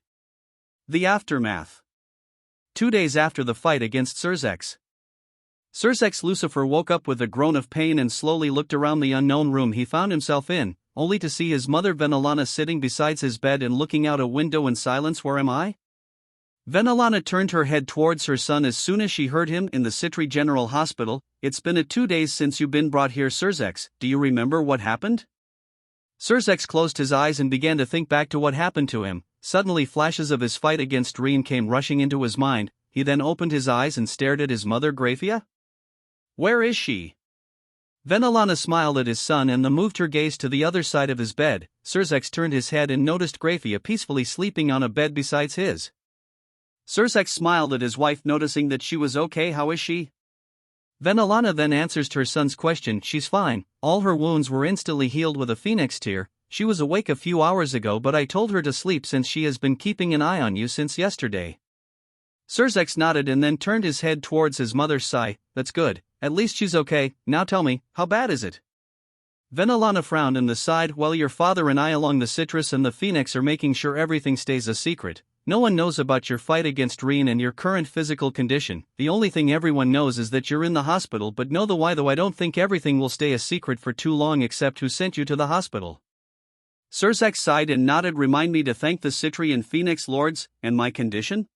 The Aftermath. 2 days after the fight against Surzex. Lucifer woke up with a groan of pain and slowly looked around the unknown room he found himself in, only to see his mother Venelana sitting beside his bed and looking out a window in silence. Where am I? Venelana turned her head towards her son as soon as she heard him. In the Citri General Hospital. It's been 2 days since you've been brought here, Surzex. Do you remember what happened? Surzex closed his eyes and began to think back to what happened to him. Suddenly flashes of his fight against Rean came rushing into his mind. He then opened his eyes and stared at his mother Graphia. Where is she? Venelana smiled at his son and then moved her gaze to the other side of his bed. Surzex turned his head and noticed Graphia peacefully sleeping on a bed beside his. Surzex smiled at his wife, noticing that she was okay. How is she? Venelana then answers her son's question. She's fine, all her wounds were instantly healed with a phoenix tear. She was awake a few hours ago, but I told her to sleep since she has been keeping an eye on you since yesterday. Surzex nodded and then turned his head towards his mother's side. That's good, at least she's okay. Now tell me, how bad is it? Venelana frowned and sighed. Well, your father and I along the Citrus and the Phoenix are making sure everything stays a secret. No one knows about your fight against Rean and your current physical condition. The only thing everyone knows is that you're in the hospital, but know the why, though I don't think everything will stay a secret for too long except who sent you to the hospital. Surzex sighed and nodded. Remind me to thank the Citri and Phoenix Lords, and my condition?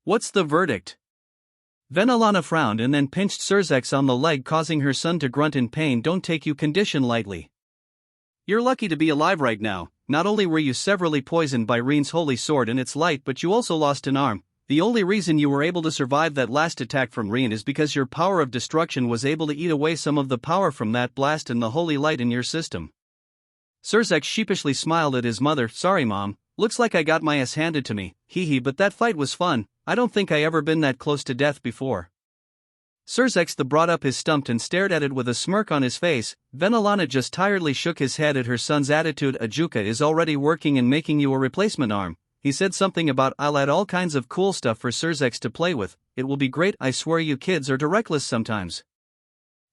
What's the verdict? Venelana frowned and then pinched Surzex on the leg, causing her son to grunt in pain. Don't take your condition lightly. You're lucky to be alive right now. Not only were you severely poisoned by Rean's holy sword and its light, but you also lost an arm. The only reason you were able to survive that last attack from Rean is because your power of destruction was able to eat away some of the power from that blast and the holy light in your system. Surzex sheepishly smiled at his mother. Sorry, Mom, looks like I got my ass handed to me. Hee hee, but that fight was fun. I don't think I ever been that close to death before. Surzex brought up his stump and stared at it with a smirk on his face. Venelana just tiredly shook his head at her son's attitude. Ajuka is already working and making you a replacement arm. He said something about I'll add all kinds of cool stuff for Surzex to play with. It will be great. I swear you kids are reckless sometimes.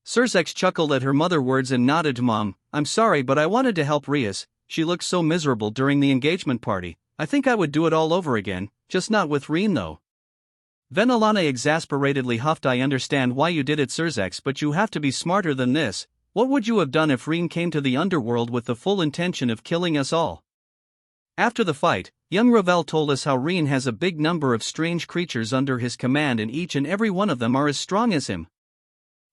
Surzex chuckled at her mother's words and nodded. Mom, I'm sorry, but I wanted to help Rias. She looked so miserable during the engagement party. I think I would do it all over again, just not with Rean though. Venelana exasperatedly huffed. I understand why you did it, Surzex, but you have to be smarter than this. What would you have done if Rean came to the underworld with the full intention of killing us all? After the fight, young Ravel told us how Rean has a big number of strange creatures under his command and each and every one of them are as strong as him.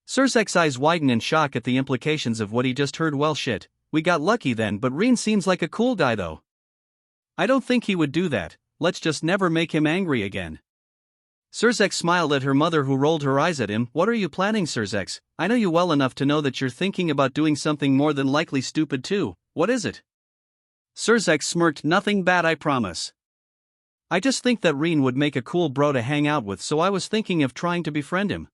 Surzex's eyes widened in shock at the implications of what he just heard. Well shit, we got lucky then, but Rean seems like a cool guy though. I don't think he would do that. Let's just never make him angry again. Surzex smiled at her mother, who rolled her eyes at him. What are you planning, Surzex? I know you well enough to know that you're thinking about doing something more than likely stupid too. What is it? Surzex smirked. Nothing bad, I promise. I just think that Rean would make a cool bro to hang out with, so I was thinking of trying to befriend him.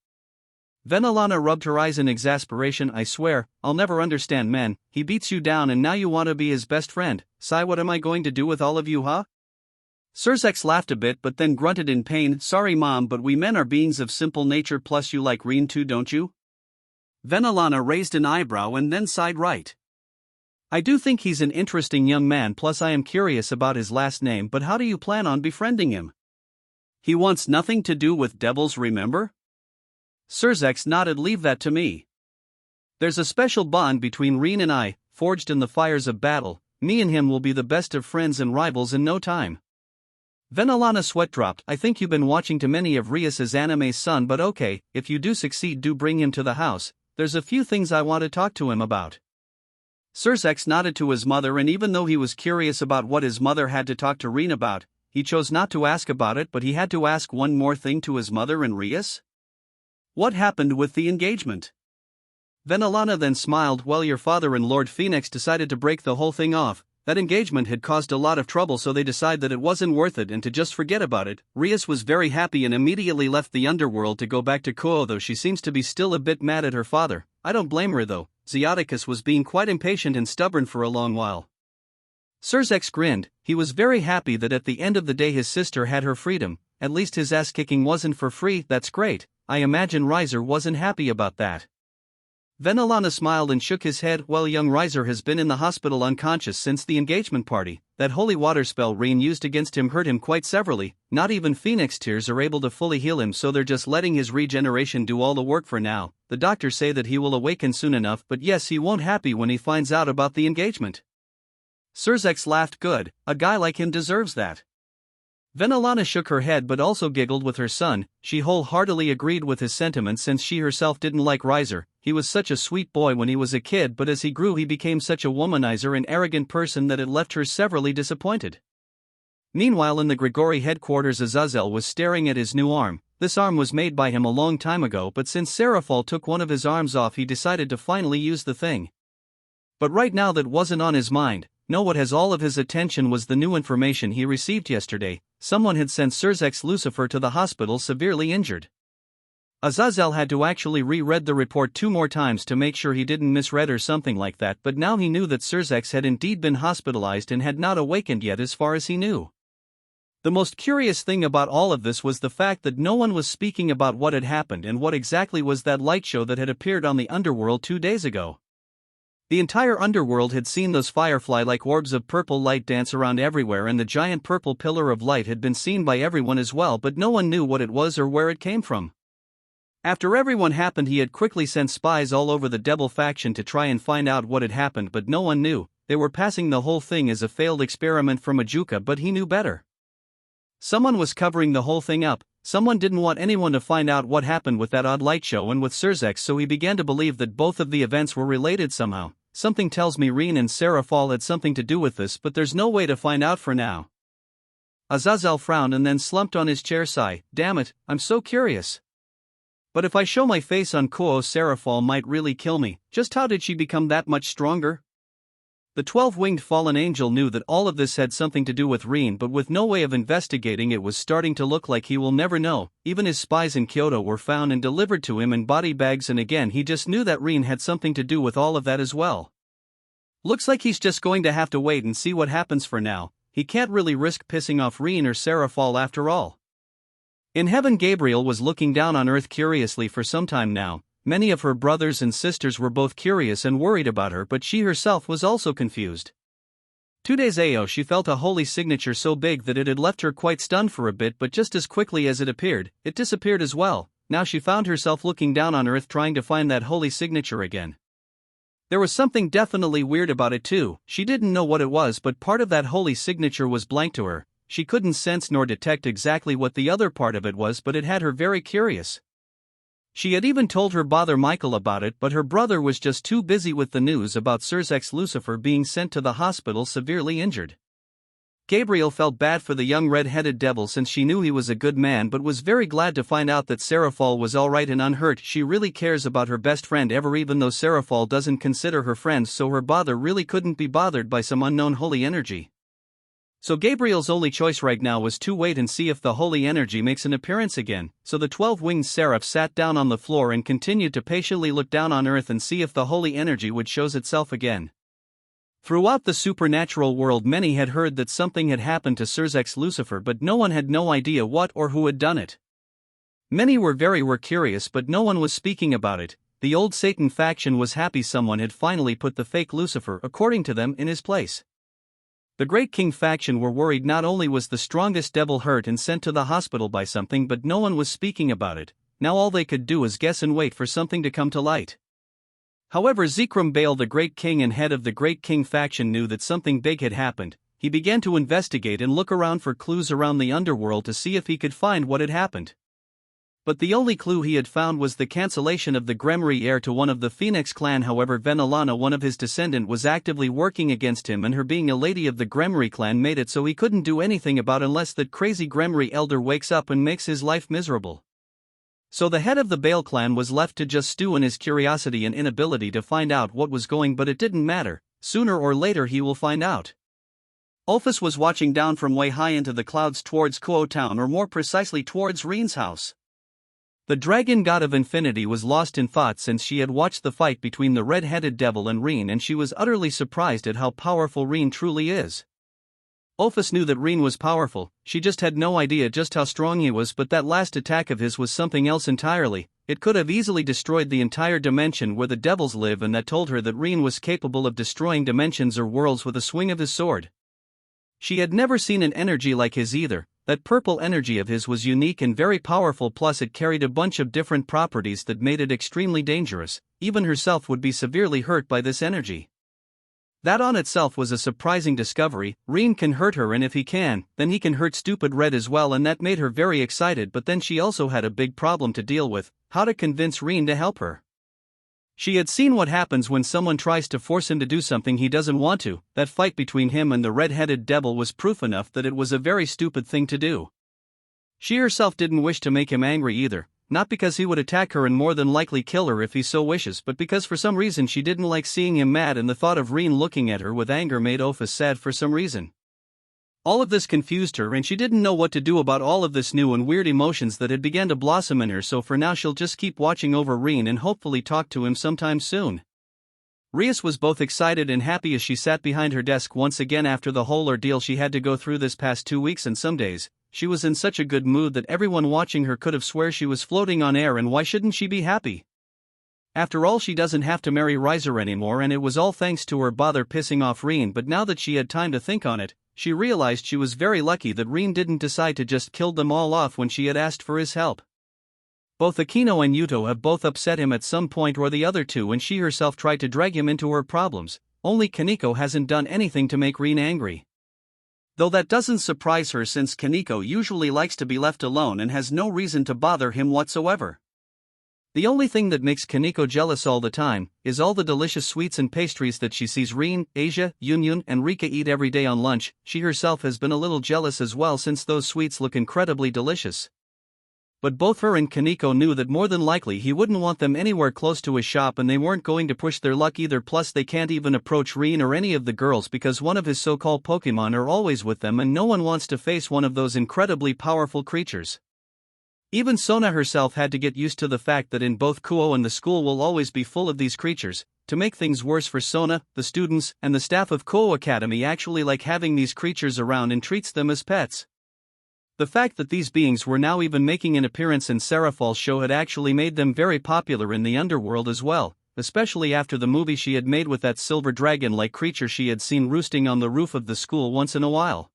Venelana rubbed her eyes in exasperation. I swear, I'll never understand men. He beats you down and now you want to be his best friend. Sigh, what am I going to do with all of you, huh? Surzex laughed a bit but then grunted in pain. Sorry Mom, but we men are beings of simple nature, plus you like Rean too, don't you? Venelana raised an eyebrow and then sighed. Right. I do think he's an interesting young man, plus I am curious about his last name, but how do you plan on befriending him? He wants nothing to do with devils, remember? Surzex nodded. Leave that to me. There's a special bond between Rean and I, forged in the fires of battle. Me and him will be the best of friends and rivals in no time. Venelana sweat dropped. I think you've been watching too many of Rias's anime, son, but okay, if you do succeed, do bring him to the house. There's a few things I want to talk to him about. Surzex nodded to his mother, and even though he was curious about what his mother had to talk to Rean about, he chose not to ask about it, but he had to ask one more thing to his mother and Rias? What happened with the engagement? Venelana then smiled. Well, your father and Lord Phoenix decided to break the whole thing off. That engagement had caused a lot of trouble, so they decided that it wasn't worth it and to just forget about it. Rias was very happy and immediately left the underworld to go back to Kuo, though she seems to be still a bit mad at her father. I don't blame her though. Zeoticus was being quite impatient and stubborn for a long while. Surzex grinned. He was very happy that at the end of the day his sister had her freedom. At least his ass kicking wasn't for free. That's great. I imagine Riser wasn't happy about that. Venelana smiled and shook his head. Well, young Riser has been in the hospital unconscious since the engagement party. That holy water spell Rean used against him hurt him quite severely. Not even Phoenix tears are able to fully heal him, so they're just letting his regeneration do all the work for now. The doctors say that he will awaken soon enough, but yes, he won't happy when he finds out about the engagement. Surzex laughed. Good, a guy like him deserves that. Venelana shook her head but also giggled with her son. She wholeheartedly agreed with his sentiments since she herself didn't like Riser. He was such a sweet boy when he was a kid, but as he grew he became such a womanizer and arrogant person that it left her severely disappointed. Meanwhile, in the Grigori headquarters, Azazel was staring at his new arm. This arm was made by him a long time ago, but since Seraphol took one of his arms off, he decided to finally use the thing. But right now that wasn't on his mind. No, what has all of his attention was the new information he received yesterday. Someone had sent Surzex Lucifer to the hospital severely injured. Azazel had to actually reread the report 2 more times to make sure he didn't misread or something like that, but now he knew that Surzex had indeed been hospitalized and had not awakened yet as far as he knew. The most curious thing about all of this was the fact that no one was speaking about what had happened and what exactly was that light show that had appeared on the underworld 2 days ago. The entire underworld had seen those firefly-like orbs of purple light dance around everywhere, and the giant purple pillar of light had been seen by everyone as well, but no one knew what it was or where it came from. After everyone happened, he had quickly sent spies all over the Devil faction to try and find out what had happened, but no one knew. They were passing the whole thing as a failed experiment from Ajuka, but he knew better. Someone was covering the whole thing up. Someone didn't want anyone to find out what happened with that odd light show and with Surzex, so he began to believe that both of the events were related somehow. Something tells me Rean and Seraphol had something to do with this, but there's no way to find out for now. Azazel frowned and then slumped on his chair. Sigh. Damn it, I'm so curious. But if I show my face on Kuo, Seraphol might really kill me. Just how did she become that much stronger? The 12-winged fallen angel knew that all of this had something to do with Rean, but with no way of investigating it was starting to look like he will never know. Even his spies in Kyoto were found and delivered to him in body bags, and again he just knew that Rean had something to do with all of that as well. Looks like he's just going to have to wait and see what happens for now. He can't really risk pissing off Rean or Seraphol after all. In heaven, Gabriel was looking down on earth curiously for some time now. Many of her brothers and sisters were both curious and worried about her, but she herself was also confused. 2 days ago she felt a holy signature so big that it had left her quite stunned for a bit, but just as quickly as it appeared, it disappeared as well. Now she found herself looking down on earth trying to find that holy signature again. There was something definitely weird about it too. She didn't know what it was, but part of that holy signature was blank to her. She couldn't sense nor detect exactly what the other part of it was, but it had her very curious. She had even told her brother Michael about it, but her brother was just too busy with the news about Surzex Lucifer being sent to the hospital severely injured. Gabriel felt bad for the young red-headed devil since she knew he was a good man, but was very glad to find out that Seraphol was alright and unhurt. She really cares about her best friend ever, even though Seraphol doesn't consider her friend, so her brother really couldn't be bothered by some unknown holy energy. So Gabriel's only choice right now was to wait and see if the holy energy makes an appearance again. So the 12-winged seraph sat down on the floor and continued to patiently look down on earth and see if the holy energy would show itself again. Throughout the supernatural world, many had heard that something had happened to Surzex Lucifer, but no one had no idea what or who had done it. Many were curious, but no one was speaking about it. The old Satan faction was happy someone had finally put the fake Lucifer, according to them, in his place. The Great King faction were worried. Not only was the strongest devil hurt and sent to the hospital by something, but no one was speaking about it. Now all they could do was guess and wait for something to come to light. However, Zekrom Baal, the Great King and head of the Great King faction, knew that something big had happened. He began to investigate and look around for clues around the underworld to see if he could find what had happened. But the only clue he had found was the cancellation of the Gremory heir to one of the Phoenix clan. However, Venelana, one of his descendant, was actively working against him, and her being a lady of the Gremory clan made it so he couldn't do anything about unless that crazy Gremory elder wakes up and makes his life miserable. So the head of the Bale clan was left to just stew in his curiosity and inability to find out what was going, but it didn't matter, sooner or later he will find out. Ulfus was watching down from way high into the clouds towards Kuo town, or more precisely towards Rean's house. The dragon god of infinity was lost in thought since she had watched the fight between the red-headed devil and Rean, and she was utterly surprised at how powerful Rean truly is. Ulfus knew that Rean was powerful, she just had no idea just how strong he was, but that last attack of his was something else entirely. It could have easily destroyed the entire dimension where the devils live, and that told her that Rean was capable of destroying dimensions or worlds with a swing of his sword. She had never seen an energy like his either. That purple energy of his was unique and very powerful, plus it carried a bunch of different properties that made it extremely dangerous. Even herself would be severely hurt by this energy. That on itself was a surprising discovery. Rean can hurt her, and if he can, then he can hurt stupid Red as well, and that made her very excited. But then she also had a big problem to deal with: how to convince Rean to help her. She had seen what happens when someone tries to force him to do something he doesn't want to. That fight between him and the red-headed devil was proof enough that it was a very stupid thing to do. She herself didn't wish to make him angry either, not because he would attack her and more than likely kill her if he so wishes, but because for some reason she didn't like seeing him mad, and the thought of Rean looking at her with anger made Ulfus sad for some reason. All of this confused her, and she didn't know what to do about all of this new and weird emotions that had begun to blossom in her, so for now she'll just keep watching over Rean and hopefully talk to him sometime soon. Rias was both excited and happy as she sat behind her desk once again after the whole ordeal she had to go through this past 2 weeks, and some days, she was in such a good mood that everyone watching her could have swear she was floating on air, and why shouldn't she be happy? After all, she doesn't have to marry Riser anymore, and it was all thanks to her bother pissing off Rean. But now that she had time to think on it, she realized she was very lucky that Rean didn't decide to just kill them all off when she had asked for his help. Both Aquino and Yuto have both upset him at some point or the other too, and she herself tried to drag him into her problems. Only Kaneko hasn't done anything to make Rean angry. Though that doesn't surprise her, since Kaneko usually likes to be left alone and has no reason to bother him whatsoever. The only thing that makes Kaneko jealous all the time is all the delicious sweets and pastries that she sees Rean, Asia, Yunyun, and Rika eat every day on lunch. She herself has been a little jealous as well, since those sweets look incredibly delicious. But both her and Kaneko knew that more than likely he wouldn't want them anywhere close to his shop, and they weren't going to push their luck either. Plus they can't even approach Rean or any of the girls because one of his so-called Pokemon are always with them, and no one wants to face one of those incredibly powerful creatures. Even Sona herself had to get used to the fact that in both Kuo and the school will always be full of these creatures. To make things worse for Sona, the students and the staff of Kuo Academy actually like having these creatures around and treats them as pets. The fact that these beings were now even making an appearance in Seraphal's show had actually made them very popular in the underworld as well, especially after the movie she had made with that silver dragon-like creature she had seen roosting on the roof of the school once in a while.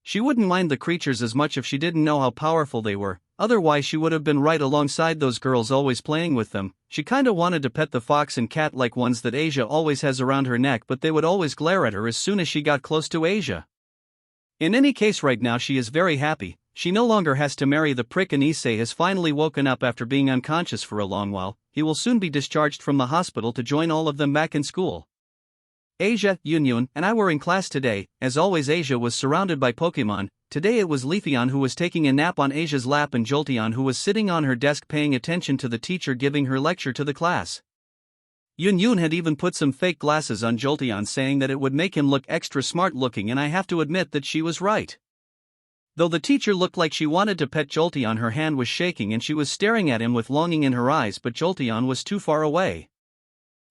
She wouldn't mind the creatures as much if she didn't know how powerful they were. Otherwise she would have been right alongside those girls, always playing with them. She kinda wanted to pet the fox and cat-like ones that Asia always has around her neck, but they would always glare at her as soon as she got close to Asia. In any case, right now she is very happy. She no longer has to marry the prick, and Issei has finally woken up after being unconscious for a long while. He will soon be discharged from the hospital to join all of them back in school. Asia, Yunyun, and I were in class today. As always, Asia was surrounded by Pokemon. Today it was Leafeon who was taking a nap on Asia's lap, and Jolteon who was sitting on her desk paying attention to the teacher giving her lecture to the class. Yunyun had even put some fake glasses on Jolteon, saying that it would make him look extra smart looking, and I have to admit that she was right. Though the teacher looked like she wanted to pet Jolteon, her hand was shaking and she was staring at him with longing in her eyes, but Jolteon was too far away.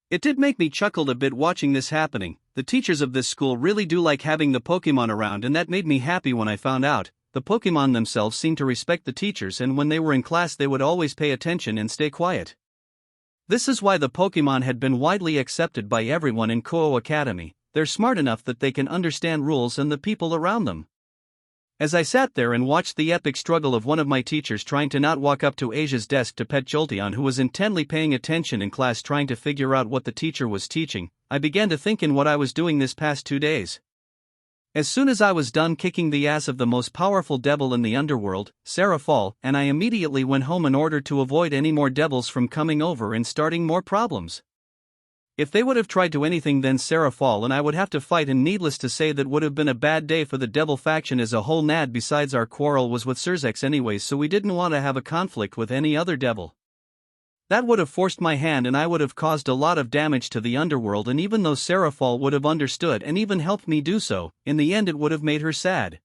It did make me chuckle a bit watching this happening. The teachers of this school really do like having the Pokemon around, and that made me happy when I found out. The Pokemon themselves seemed to respect the teachers, and when they were in class they would always pay attention and stay quiet. This is why the Pokemon had been widely accepted by everyone in Kuo Academy. They're smart enough that they can understand rules and the people around them. As I sat there and watched the epic struggle of one of my teachers trying to not walk up to Asia's desk to pet Jolteon, who was intently paying attention in class trying to figure out what the teacher was teaching, I began to think in what I was doing this past 2 days. As soon as I was done kicking the ass of the most powerful devil in the underworld, Cheerful, and I immediately went home in order to avoid any more devils from coming over and starting more problems. If they would have tried to anything, then Cheerful and I would have to fight, and needless to say that would have been a bad day for the devil faction as a whole. Nad besides our quarrel was with Surzex anyways, so we didn't want to have a conflict with any other devil. That would have forced my hand and I would have caused a lot of damage to the underworld, and even though Cheerful would have understood and even helped me do so, in the end it would have made her sad.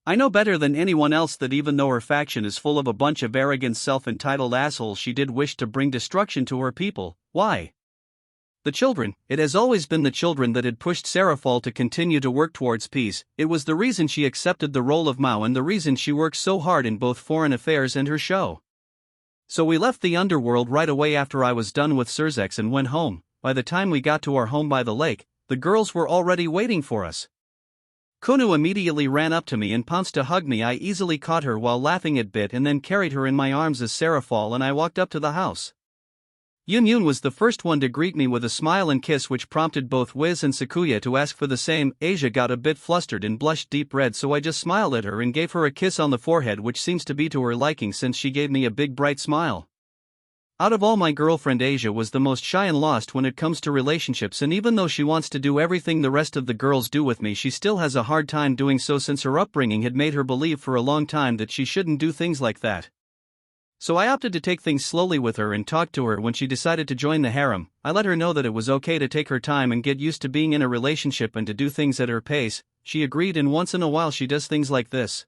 I know better than anyone else that even though her faction is full of a bunch of arrogant self-entitled assholes, she did wish to bring destruction to her people. Why? The children. It has always been the children that had pushed Cheerful to continue to work towards peace. It was the reason she accepted the role of Maou and the reason she works so hard in both foreign affairs and her show. So we left the underworld right away after I was done with Surzex and went home. By the time we got to our home by the lake, the girls were already waiting for us. Kunu immediately ran up to me and pounced to hug me. I easily caught her while laughing a bit and then carried her in my arms as Cheerful and I walked up to the house. Yun was the first one to greet me with a smile and kiss, which prompted both Wiz and Sakuya to ask for the same. Asia got a bit flustered and blushed deep red, so I just smiled at her and gave her a kiss on the forehead, which seems to be to her liking since she gave me a big bright smile. Out of all, my girlfriend Asia was the most shy and lost when it comes to relationships, and even though she wants to do everything the rest of the girls do with me, she still has a hard time doing so since her upbringing had made her believe for a long time that she shouldn't do things like that. So I opted to take things slowly with her and talk to her. When she decided to join the harem, I let her know that it was okay to take her time and get used to being in a relationship and to do things at her pace. She agreed, and once in a while she does things like this.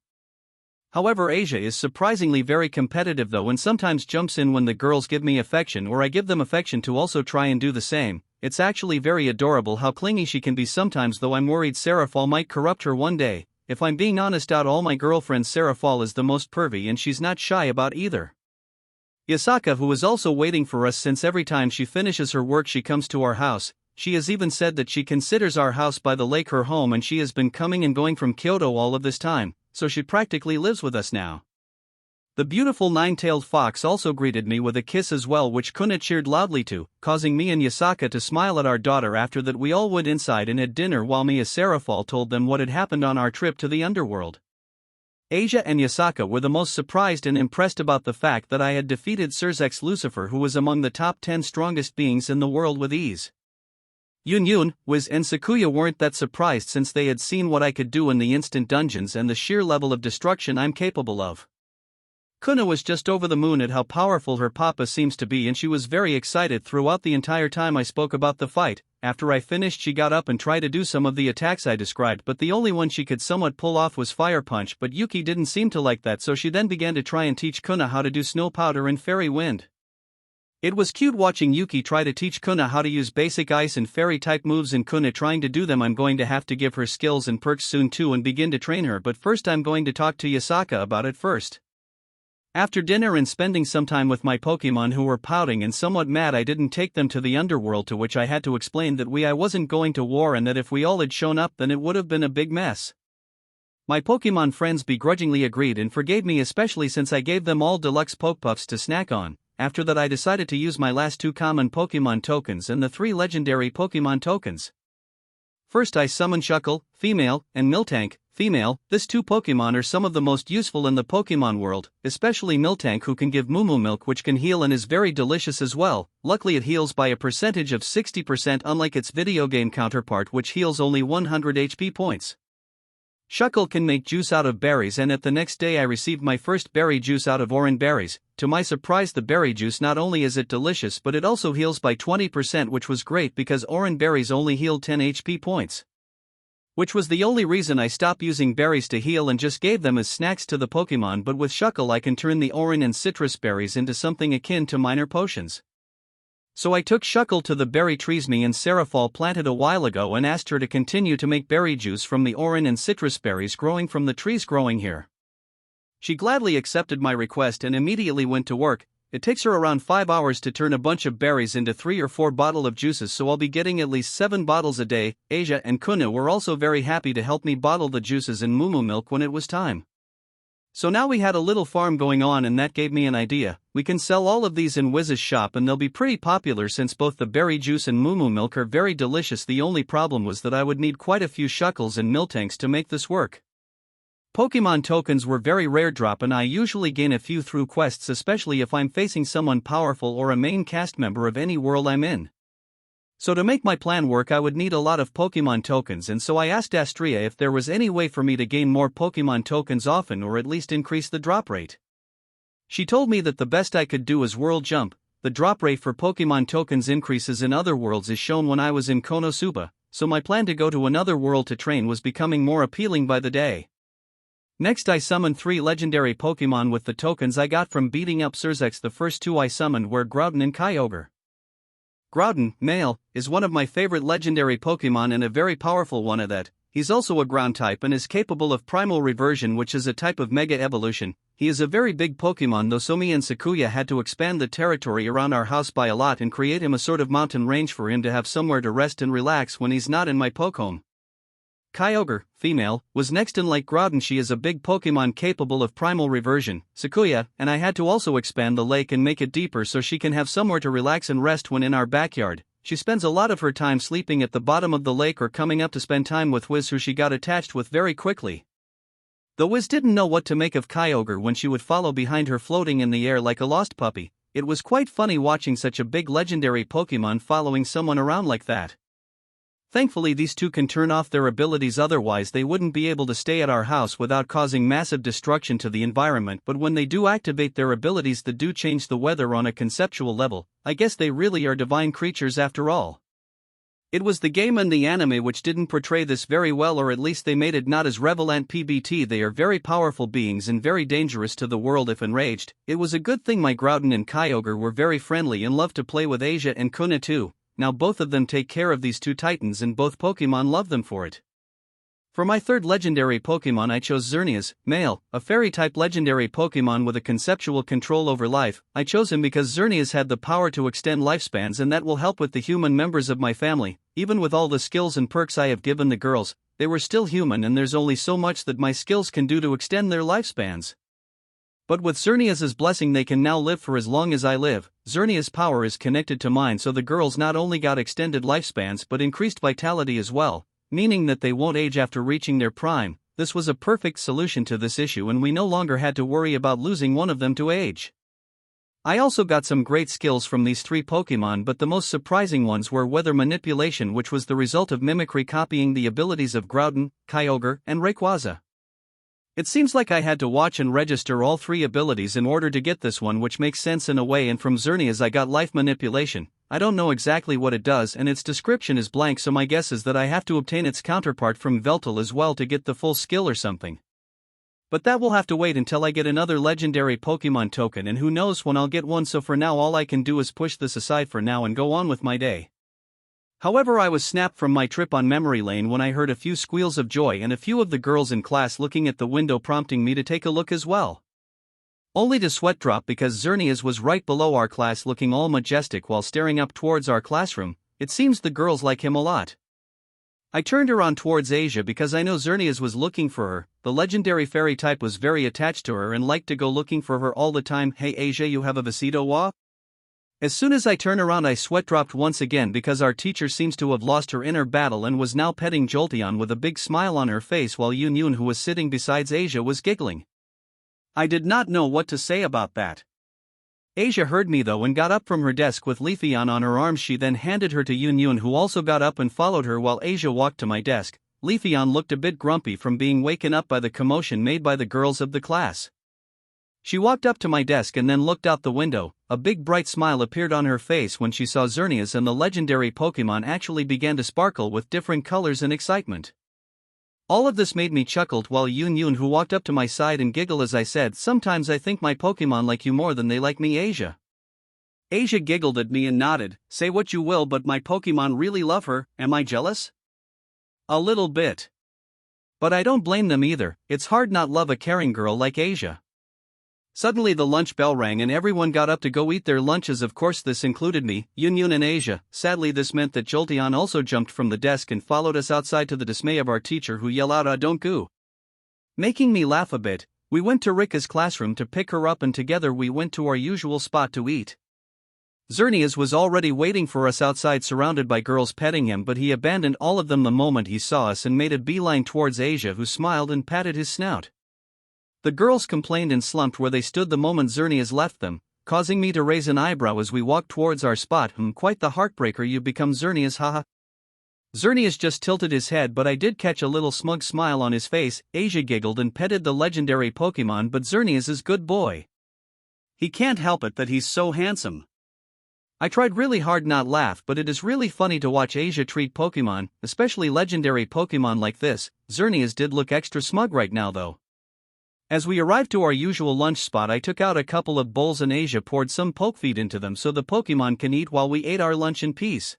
However, Asia is surprisingly very competitive though, and sometimes jumps in when the girls give me affection or I give them affection to also try and do the same. It's actually very adorable how clingy she can be sometimes, though I'm worried Cheerful might corrupt her one day. If I'm being honest, out all my girlfriends, Cheerful is the most pervy, and she's not shy about either. Yasaka, who is also waiting for us since every time she finishes her work she comes to our house. She has even said that she considers our house by the lake her home, and she has been coming and going from Kyoto all of this time, so she practically lives with us now. The beautiful nine-tailed fox also greeted me with a kiss as well, which Kuna cheered loudly to, causing me and Yasaka to smile at our daughter. After that we all went inside and had dinner while me as Cheerful told them what had happened on our trip to the underworld. Asia and Yasaka were the most surprised and impressed about the fact that I had defeated Surzex Lucifer, who was among the top 10 strongest beings in the world, with ease. Yun, Wiz and Sakuya weren't that surprised since they had seen what I could do in the instant dungeons and the sheer level of destruction I'm capable of. Kuna was just over the moon at how powerful her papa seems to be, and she was very excited throughout the entire time I spoke about the fight. After I finished, she got up and tried to do some of the attacks I described, but the only one she could somewhat pull off was Fire Punch, but Yuki didn't seem to like that, so she then began to try and teach Kuna how to do Snow Powder and Fairy Wind. It was cute watching Yuki try to teach Kuna how to use basic ice and fairy type moves, and Kuna trying to do them. I'm going to have to give her skills and perks soon too and begin to train her, but first I'm going to talk to Yasaka about it first. After dinner and spending some time with my Pokemon who were pouting and somewhat mad I didn't take them to the underworld, to which I had to explain that I wasn't going to war and that if we all had shown up then it would have been a big mess. My Pokemon friends begrudgingly agreed and forgave me, especially since I gave them all deluxe Pokepuffs to snack on. After that I decided to use my last 2 common Pokemon tokens and the 3 legendary Pokemon tokens. First I summoned Shuckle, female, and Miltank, female. These 2 Pokemon are some of the most useful in the Pokemon world, especially Miltank, who can give Moo milk, which can heal and is very delicious as well. Luckily it heals by a percentage of 60%, unlike its video game counterpart which heals only 100 HP points. Shuckle can make juice out of berries, and at the next day I received my first berry juice out of orange berries. To my surprise, the berry juice, not only is it delicious but it also heals by 20%, which was great because orange berries only healed 10 HP points. Which was the only reason I stopped using berries to heal and just gave them as snacks to the Pokemon, but with Shuckle I can turn the orange and citrus berries into something akin to minor potions. So I took Shuckle to the berry trees me and Cheerful planted a while ago and asked her to continue to make berry juice from the orange and citrus berries growing from the trees growing here. She gladly accepted my request and immediately went to work. It takes her around 5 hours to turn a bunch of berries into 3 or 4 bottles of juices, so I'll be getting at least 7 bottles a day. Asia and Kuna were also very happy to help me bottle the juices and Moo milk when it was time. So now we had a little farm going on, and that gave me an idea. We can sell all of these in Wiz's shop and they'll be pretty popular since both the berry juice and moo milk are very delicious. The only problem was that I would need quite a few shuckles and miltanks to make this work. Pokemon tokens were very rare drop and I usually gain a few through quests, especially if I'm facing someone powerful or a main cast member of any world I'm in. So to make my plan work I would need a lot of Pokemon tokens, and so I asked Astria if there was any way for me to gain more Pokemon tokens often or at least increase the drop rate. She told me that the best I could do is world jump. The drop rate for Pokemon tokens increases in other worlds is shown when I was in Konosuba, so my plan to go to another world to train was becoming more appealing by the day. Next I summoned 3 legendary Pokemon with the tokens I got from beating up Surzex. The first 2 I summoned were Groudon and Kyogre. Groudon, male, is one of my favorite legendary Pokemon and a very powerful one at that. He's also a ground type and is capable of primal reversion, which is a type of mega evolution. He is a very big Pokemon, though, so me and Sakuya had to expand the territory around our house by a lot and create him a sort of mountain range for him to have somewhere to rest and relax when he's not in my Pokehome. Kyogre, female, was next, and like Groudon she is a big Pokemon capable of primal reversion, Sakuya, and I had to also expand the lake and make it deeper so she can have somewhere to relax and rest when in our backyard. She spends a lot of her time sleeping at the bottom of the lake or coming up to spend time with Wiz, who she got attached with very quickly. Though Wiz didn't know what to make of Kyogre when she would follow behind her floating in the air like a lost puppy. It was quite funny watching such a big legendary Pokemon following someone around like that. Thankfully these two can turn off their abilities, otherwise they wouldn't be able to stay at our house without causing massive destruction to the environment, but when they do activate their abilities they do change the weather on a conceptual level. I guess they really are divine creatures after all. It was the game and the anime which didn't portray this very well, or at least they made it not as relevant. PBT, they are very powerful beings and very dangerous to the world if enraged. It was a good thing my Groudon and Kyogre were very friendly and loved to play with Asia and Kuna too. Now both of them take care of these 2 titans and both Pokemon love them for it. For my 3rd legendary Pokemon I chose Xerneas, male, a fairy-type legendary Pokemon with a conceptual control over life. I chose him because Xerneas had the power to extend lifespans, and that will help with the human members of my family. Even with all the skills and perks I have given the girls, they were still human, and there's only so much that my skills can do to extend their lifespans. But with Xerneas' blessing they can now live for as long as I live. Xerneas' power is connected to mine, so the girls not only got extended lifespans but increased vitality as well, meaning that they won't age after reaching their prime. This was a perfect solution to this issue, and we no longer had to worry about losing one of them to age. I also got some great skills from these 3 Pokemon, but the most surprising ones were weather manipulation, which was the result of mimicry copying the abilities of Groudon, Kyogre, and Rayquaza. It seems like I had to watch and register all 3 abilities in order to get this one, which makes sense in a way, and from Xerneas I got life manipulation. I don't know exactly what it does and its description is blank, so my guess is that I have to obtain its counterpart from Veltal as well to get the full skill or something. But that will have to wait until I get another legendary Pokemon token, and who knows when I'll get one, so for now all I can do is push this aside for now and go on with my day. However, I was snapped from my trip on memory lane when I heard a few squeals of joy and a few of the girls in class looking at the window, prompting me to take a look as well. Only to sweat drop because Xerneas was right below our class looking all majestic while staring up towards our classroom. It seems the girls like him a lot. I turned around towards Asia because I know Xerneas was looking for her. The legendary fairy type was very attached to her and liked to go looking for her all the time. Hey Asia, you have a visito wa? As soon as I turn around I sweat dropped once again because our teacher seems to have lost her inner battle and was now petting Jolteon with a big smile on her face while Yun Yun, who was sitting beside Asia, was giggling. I did not know what to say about that. Asia heard me though and got up from her desk with Leafeon on her arms. She then handed her to Yun Yun, who also got up and followed her while Asia walked to my desk. Leafeon looked a bit grumpy from being waken up by the commotion made by the girls of the class. She walked up to my desk and then looked out the window. A big bright smile appeared on her face when she saw Xerneas, and the legendary Pokemon actually began to sparkle with different colors and excitement. All of this made me chuckle while Yun Yun, who walked up to my side and giggled as I said, "Sometimes I think my Pokemon like you more than they like me, Asia." Asia giggled at me and nodded. "Say what you will, but my Pokemon really love her. Am I jealous?" "A little bit. But I don't blame them either. It's hard not love a caring girl like Asia." Suddenly the lunch bell rang and everyone got up to go eat their lunches. Of course this included me, Yun Yun and Asia. Sadly this meant that Jolteon also jumped from the desk and followed us outside, to the dismay of our teacher, who yelled out, "Ah, don't go." Making me laugh a bit, We went to Rika's classroom to pick her up and together we went to our usual spot to eat. Xerneas was already waiting for us outside surrounded by girls petting him, but he abandoned all of them the moment he saw us and made a beeline towards Asia, who smiled and patted his snout. The girls complained and slumped where they stood the moment Xerneas left them, causing me to raise an eyebrow as we walked towards our spot. Quite the heartbreaker you've become, Xerneas, haha. Xerneas just tilted his head, but I did catch a little smug smile on his face. Asia giggled and petted the legendary Pokemon, but Xerneas is good boy. He can't help it that he's so handsome. I tried really hard not laugh, but it is really funny to watch Asia treat Pokemon, especially legendary Pokemon like this. Xerneas did look extra smug right now though. As we arrived to our usual lunch spot, I took out a couple of bowls and Asia poured some Pokefeed into them so the Pokemon can eat while we ate our lunch in peace.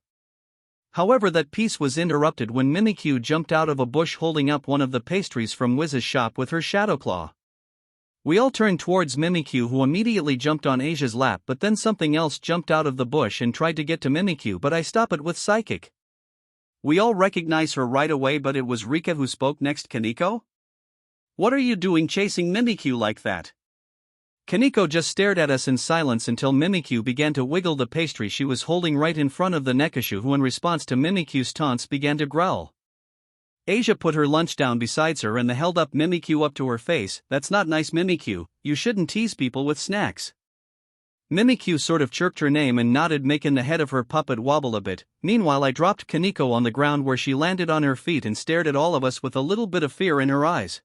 However, that peace was interrupted when Mimikyu jumped out of a bush holding up one of the pastries from Wiz's shop with her Shadow Claw. We all turned towards Mimikyu, who immediately jumped on Asia's lap, but then something else jumped out of the bush and tried to get to Mimikyu, but I stopped it with Psychic. We all recognize her right away, but it was Rika who spoke next. Kaneko? What are you doing chasing Mimikyu like that? Kaneko just stared at us in silence until Mimikyu began to wiggle the pastry she was holding right in front of the Nekashu, who in response to Mimikyu's taunts began to growl. Asia put her lunch down beside her and held up Mimikyu up to her face. That's not nice, Mimikyu, you shouldn't tease people with snacks. Mimikyu sort of chirped her name and nodded, making the head of her puppet wobble a bit. Meanwhile, I dropped Kaneko on the ground where she landed on her feet and stared at all of us with a little bit of fear in her eyes.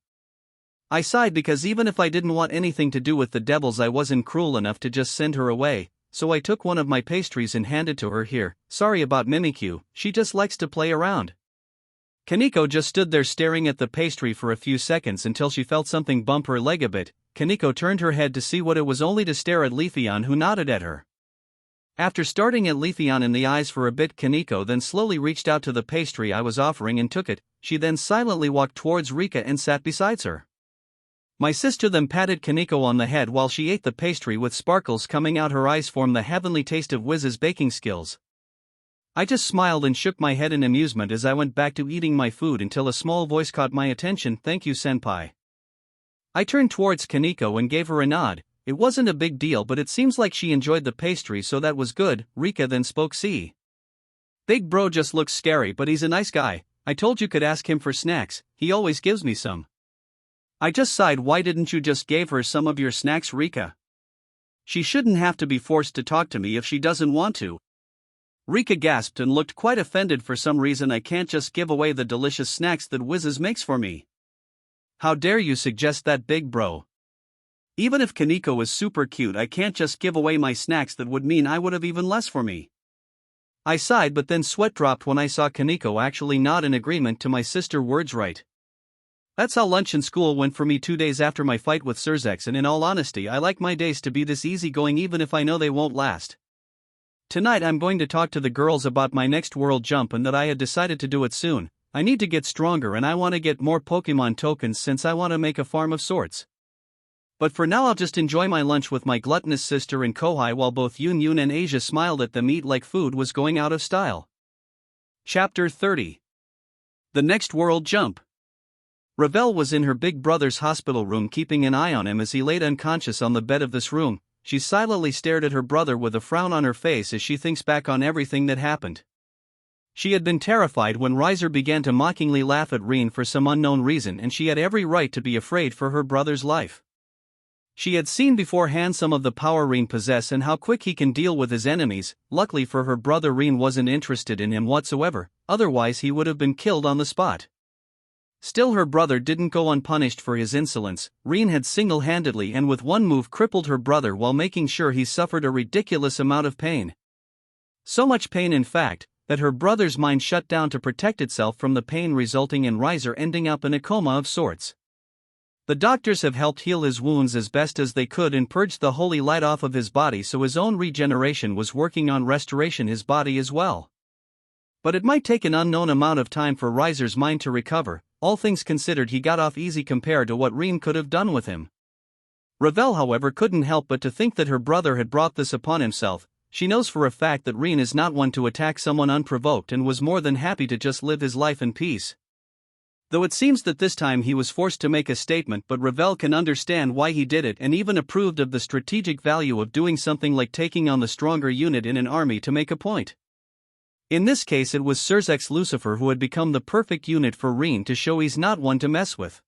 I sighed because even if I didn't want anything to do with the devils, I wasn't cruel enough to just send her away, so I took one of my pastries and handed to her. Here, sorry about Mimikyu, she just likes to play around. Kaneko just stood there staring at the pastry for a few seconds until she felt something bump her leg a bit. Kaneko turned her head to see what it was, only to stare at Leafeon, who nodded at her. After starting at Leafeon in the eyes for a bit, Kaneko then slowly reached out to the pastry I was offering and took it. She then silently walked towards Rika and sat beside her. My sister then patted Kaneko on the head while she ate the pastry with sparkles coming out her eyes from the heavenly taste of Wiz's baking skills. I just smiled and shook my head in amusement as I went back to eating my food until a small voice caught my attention. Thank you, senpai. I turned towards Kaneko and gave her a nod. It wasn't a big deal, but it seems like she enjoyed the pastry, so that was good. Rika then spoke. See, big bro just looks scary, but he's a nice guy. I told you could ask him for snacks, he always gives me some. I just sighed. Why didn't you just give her some of your snacks, Rika? She shouldn't have to be forced to talk to me if she doesn't want to. Rika gasped and looked quite offended. For some reason I can't just give away the delicious snacks that Wiz's makes for me. How dare you suggest that, big bro? Even if Kaneko is super cute, I can't just give away my snacks. That would mean I would have even less for me. I sighed, but then sweat dropped when I saw Kaneko actually nod in agreement to my sister's words. Right. That's how lunch in school went for me 2 days after my fight with Surzex, and in all honesty I like my days to be this easygoing even if I know they won't last. Tonight I'm going to talk to the girls about my next world jump and that I had decided to do it soon. I need to get stronger and I want to get more Pokemon tokens since I want to make a farm of sorts. But for now I'll just enjoy my lunch with my gluttonous sister and Kohai while both Yun and Asia smiled at them eat like food was going out of style. Chapter 30. The Next World Jump. Ravel was in her big brother's hospital room keeping an eye on him as he laid unconscious on the bed of this room. She silently stared at her brother with a frown on her face as she thinks back on everything that happened. She had been terrified when Riser began to mockingly laugh at Rean for some unknown reason, and she had every right to be afraid for her brother's life. She had seen beforehand some of the power Rean possesses and how quick he can deal with his enemies. Luckily for her brother, Rean wasn't interested in him whatsoever, otherwise he would have been killed on the spot. Still, her brother didn't go unpunished for his insolence. Rean had single-handedly and with one move crippled her brother while making sure he suffered a ridiculous amount of pain. So much pain, in fact, that her brother's mind shut down to protect itself from the pain, resulting in Riser ending up in a coma of sorts. The doctors have helped heal his wounds as best as they could and purged the holy light off of his body, so his own regeneration was working on restoration his body as well. But it might take an unknown amount of time for Riser's mind to recover. All things considered, he got off easy compared to what Rean could have done with him. Ravel, however, couldn't help but to think that her brother had brought this upon himself. She knows for a fact that Rean is not one to attack someone unprovoked and was more than happy to just live his life in peace. Though it seems that this time he was forced to make a statement, but Ravel can understand why he did it and even approved of the strategic value of doing something like taking on the stronger unit in an army to make a point. In this case it was Sirzek's Lucifer who had become the perfect unit for Rean to show he's not one to mess with.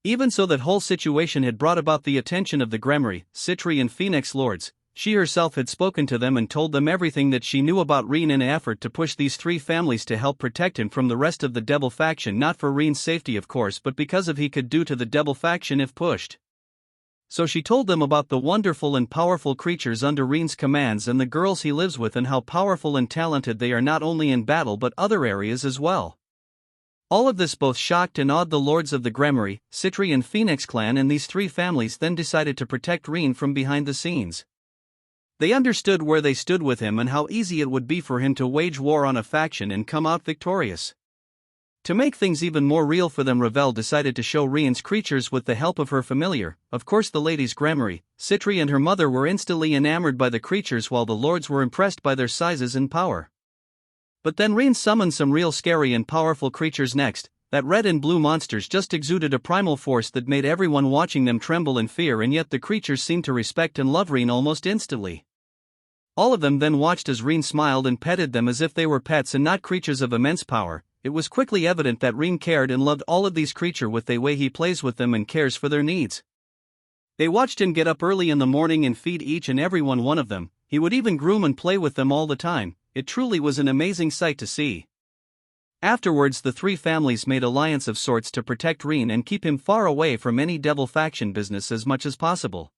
Even so, that whole situation had brought about the attention of the Gremory, Citri and Phoenix Lords. She herself had spoken to them and told them everything that she knew about Rean in an effort to push these three families to help protect him from the rest of the Devil faction, not for Rean's safety of course, but because of he could do to the Devil faction if pushed. So she told them about the wonderful and powerful creatures under Rean's commands and the girls he lives with and how powerful and talented they are not only in battle but other areas as well. All of this both shocked and awed the lords of the Gremory, Citri and Phoenix clan, and these three families then decided to protect Rean from behind the scenes. They understood where they stood with him and how easy it would be for him to wage war on a faction and come out victorious. To make things even more real for them, Ravel decided to show Rean's creatures with the help of her familiar. Of course the ladies Gremory, Citri and her mother were instantly enamored by the creatures while the lords were impressed by their sizes and power. But then Rean summoned some real scary and powerful creatures next. That red and blue monsters just exuded a primal force that made everyone watching them tremble in fear, and yet the creatures seemed to respect and love Rean almost instantly. All of them then watched as Rean smiled and petted them as if they were pets and not creatures of immense power. It was quickly evident that Rean cared and loved all of these creatures with the way he plays with them and cares for their needs. They watched him get up early in the morning and feed each and every one of them. He would even groom and play with them all the time. It truly was an amazing sight to see. Afterwards the three families made alliance of sorts to protect Rean and keep him far away from any Devil faction business as much as possible.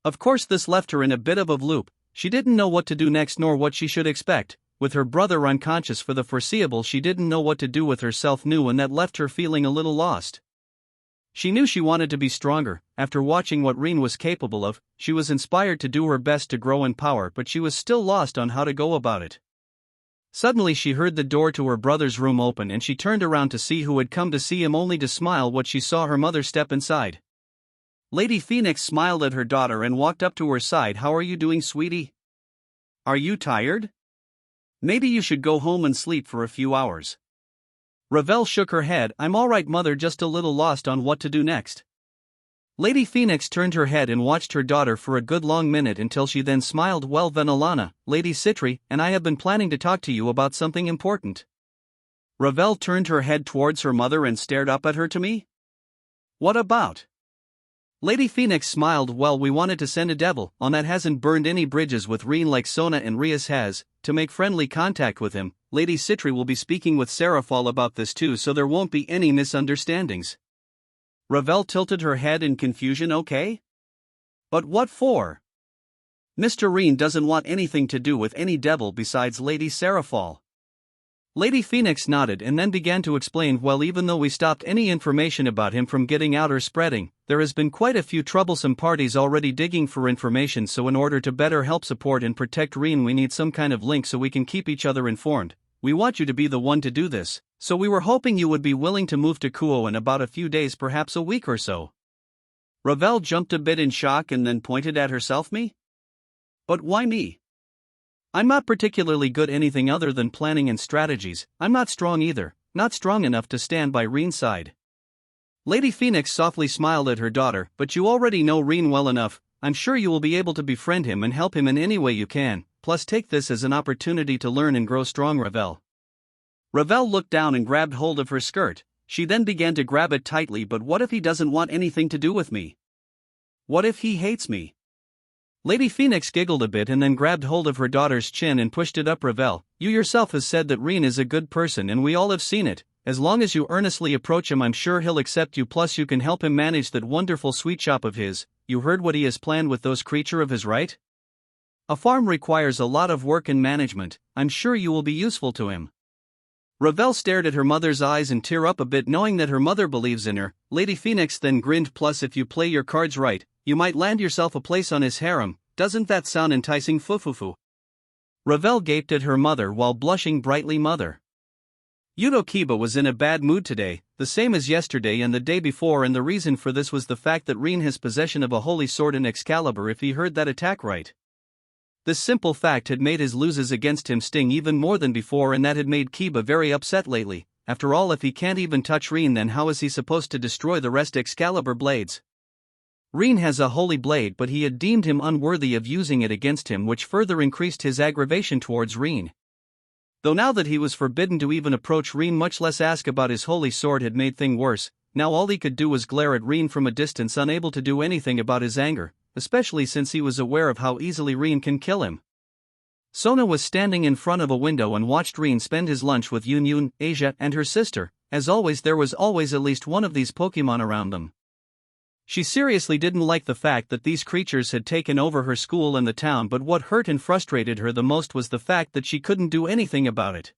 Of course this left her in a bit of a loop. She didn't know what to do next nor what she should expect. With her brother unconscious for the foreseeable, she didn't know what to do with herself new, and that left her feeling a little lost. She knew she wanted to be stronger. After watching what Rean was capable of, she was inspired to do her best to grow in power, but she was still lost on how to go about it. Suddenly she heard the door to her brother's room open and she turned around to see who had come to see him, only to smile when she saw her mother step inside. Lady Phoenix smiled at her daughter and walked up to her side. "How are you doing, sweetie? Are you tired? Maybe you should go home and sleep for a few hours." Ravel shook her head. "I'm all right, mother, just a little lost on what to do next." Lady Phoenix turned her head and watched her daughter for a good long minute until she then smiled. "Well then, Alana, Lady Citri and I have been planning to talk to you about something important." Ravel turned her head towards her mother and stared up at her. "To me? What about?" Lady Phoenix smiled. "Well, we wanted to send a devil on that hasn't burned any bridges with Rean like Sona and Rias has, to make friendly contact with him. Lady Citri will be speaking with Serafal about this too, so there won't be any misunderstandings." Ravel tilted her head in confusion. "Okay? But what for? Mr. Rean doesn't want anything to do with any devil besides Lady Serafal." Lady Phoenix nodded and then began to explain. "Well, even though we stopped any information about him from getting out or spreading, there has been quite a few troublesome parties already digging for information, so in order to better help support and protect Rean we need some kind of link so we can keep each other informed. We want you to be the one to do this, so we were hoping you would be willing to move to Kuo in about a few days, perhaps a week or so." Ravel jumped a bit in shock and then pointed at herself. "Me? But why me? I'm not particularly good anything other than planning and strategies. I'm not strong either, not strong enough to stand by Rean's side." Lady Phoenix softly smiled at her daughter. "But you already know Rean well enough. I'm sure you will be able to befriend him and help him in any way you can, plus take this as an opportunity to learn and grow strong." Ravel looked down and grabbed hold of her skirt. She then began to grab it tightly. "But what if he doesn't want anything to do with me? What if he hates me?" Lady Phoenix giggled a bit and then grabbed hold of her daughter's chin and pushed it up. "Ravel, you yourself has said that Rean is a good person and we all have seen it. As long as you earnestly approach him I'm sure he'll accept you, plus you can help him manage that wonderful sweet shop of his. You heard what he has planned with those creatures of his, right? A farm requires a lot of work and management. I'm sure you will be useful to him." Ravel stared at her mother's eyes and tear up a bit, knowing that her mother believes in her. Lady Phoenix then grinned. "Plus if you play your cards right, you might land yourself a place on his harem. Doesn't that sound enticing, fufufu?" Ravel gaped at her mother while blushing brightly. "Mother, Yudo Kiba was in a bad mood today, the same as yesterday and the day before, and the reason for this was the fact that Rean has possession of a holy sword in Excalibur if he heard that attack right. This simple fact had made his losses against him sting even more than before, and that had made Kiba very upset lately. after all if he can't even touch Rean then how is he supposed to destroy the rest Excalibur blades? Rean has a holy blade but he had deemed him unworthy of using it against him which further increased his aggravation towards Rean. Though now that he was forbidden to even approach Rean much less ask about his holy sword had made things worse, now all he could do was glare at Rean from a distance unable to do anything about his anger, especially since he was aware of how easily Rean can kill him. Sona was standing in front of a window and watched Rean spend his lunch with Yun, Asia and her sister. As always there was always at least one of these Pokemon around them. She seriously didn't like the fact that these creatures had taken over her school and the town but what hurt and frustrated her the most was the fact that she couldn't do anything about it.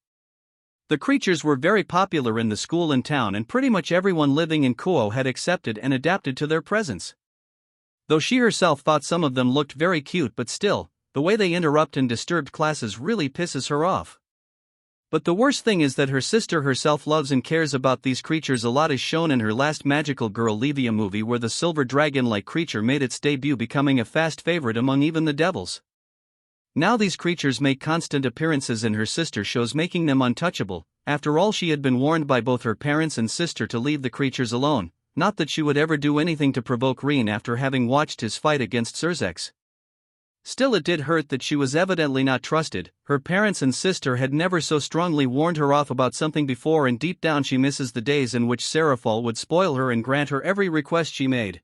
The creatures were very popular in the school and town and pretty much everyone living in Kuo had accepted and adapted to their presence. Though she herself thought some of them looked very cute but still, the way they interrupt and disturb classes really pisses her off. But the worst thing is that her sister herself loves and cares about these creatures a lot as shown in her last Magical Girl Levia movie where the silver dragon-like creature made its debut becoming a fast favorite among even the devils. Now these creatures make constant appearances in her sister shows making them untouchable. After all she had been warned by both her parents and sister to leave the creatures alone, not that she would ever do anything to provoke Rean after having watched his fight against Surzex. Still it did hurt that she was evidently not trusted. Her parents and sister had never so strongly warned her off about something before and deep down she misses the days in which Serafall would spoil her and grant her every request she made.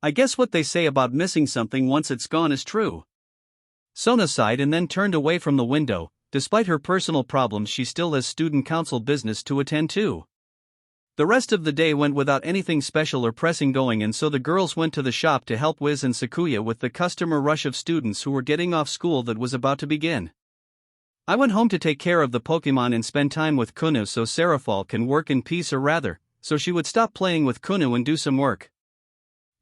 I guess what they say about missing something once it's gone is true. Sona sighed and then turned away from the window. Despite her personal problems she still has student council business to attend to. The rest of the day went without anything special or pressing going and so the girls went to the shop to help Wiz and Sakuya with the customer rush of students who were getting off school that was about to begin. I went home to take care of the Pokemon and spend time with Kunu so Serafall can work in peace or rather, so she would stop playing with Kunu and do some work.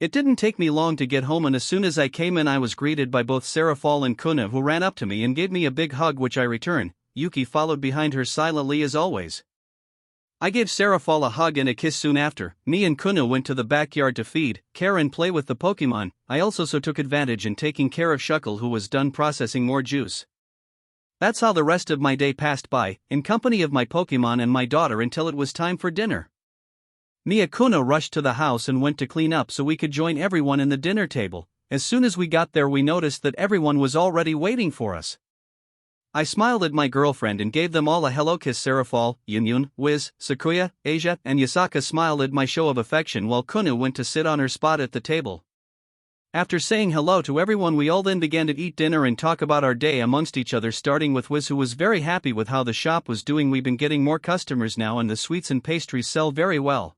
It didn't take me long to get home and as soon as I came in I was greeted by both Serafall and Kunu who ran up to me and gave me a big hug which I returned. Yuki followed behind her silently as always. I gave Serafall a hug and a kiss soon after. Me and Kunu went to the backyard to feed, care and play with the Pokemon. I also took advantage in taking care of Shuckle who was done processing more juice. That's how the rest of my day passed by, in company of my Pokemon and my daughter until it was time for dinner. Me and Kunu rushed to the house and went to clean up so we could join everyone in the dinner table. As soon as we got there we noticed that everyone was already waiting for us. I smiled at my girlfriend and gave them all a hello kiss. Serafall, Yun, Wiz, Sakuya, Asia and Yasaka smiled at my show of affection while Kunu went to sit on her spot at the table. After saying hello to everyone we all then began to eat dinner and talk about our day amongst each other starting with Wiz who was very happy with how the shop was doing. We've been getting more customers now and the sweets and pastries sell very well.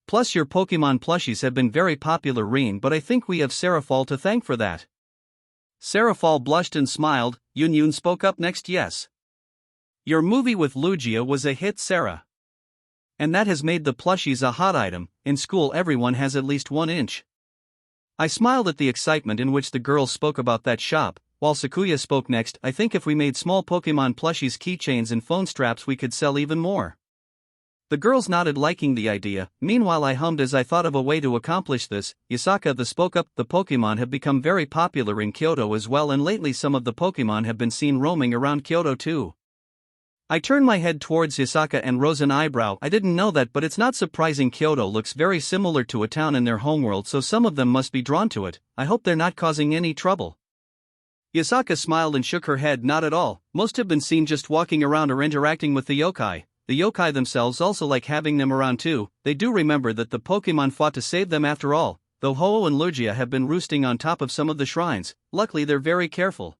Plus your Pokemon plushies have been very popular Rean but I think we have Serafall to thank for that. Serafall blushed and smiled. Yun spoke up next. Yes. Your movie with Lugia was a hit Sarah. And that has made the plushies a hot item. In school everyone has at least 1 inch. I smiled at the excitement in which the girls spoke about that shop, while Sakuya spoke next. I think if we made small Pokemon plushies keychains and phone straps we could sell even more. The girls nodded liking the idea. Meanwhile I hummed as I thought of a way to accomplish this. Yasaka spoke up. The Pokemon have become very popular in Kyoto as well and lately some of the Pokemon have been seen roaming around Kyoto too. I turned my head towards Yasaka and rose an eyebrow. I didn't know that but it's not surprising. Kyoto looks very similar to a town in their homeworld so some of them must be drawn to it. I hope they're not causing any trouble. Yasaka smiled and shook her head. Not at all, most have been seen just walking around or interacting with the yokai. The yokai themselves also like having them around too. They do remember that the Pokemon fought to save them after all, though Ho-Oh and Lugia have been roosting on top of some of the shrines. Luckily they're very careful.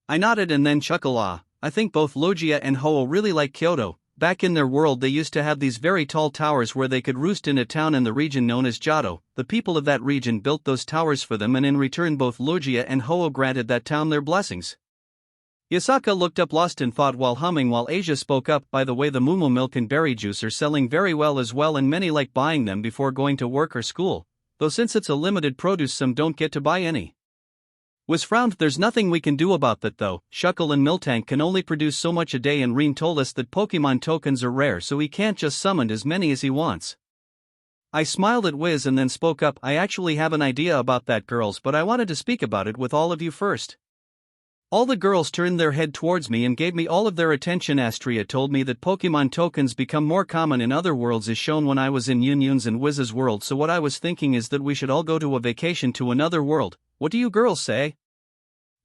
I nodded and then chuckled. I think both Lugia and Ho-Oh really like Kyoto. Back in their world they used to have these very tall towers where they could roost in a town in the region known as Johto. The people of that region built those towers for them and in return both Lugia and Ho-Oh granted that town their blessings. Yasaka looked up lost in thought while humming while Asia spoke up. By the way, the Mumu milk and berry juice are selling very well as well and many like buying them before going to work or school, though since it's a limited produce some don't get to buy any. Was frowned. There's nothing we can do about that though. Shuckle and Miltank can only produce so much a day and Rean told us that Pokemon tokens are rare so he can't just summon as many as he wants. I smiled at Wiz and then spoke up. I actually have an idea about that girls but I wanted to speak about it with all of you first. All the girls turned their head towards me and gave me all of their attention. Astria told me that Pokemon tokens become more common in other worlds as shown when I was in Yunyun's and Wiz's world, so what I was thinking is that we should all go to a vacation to another world. What do you girls say?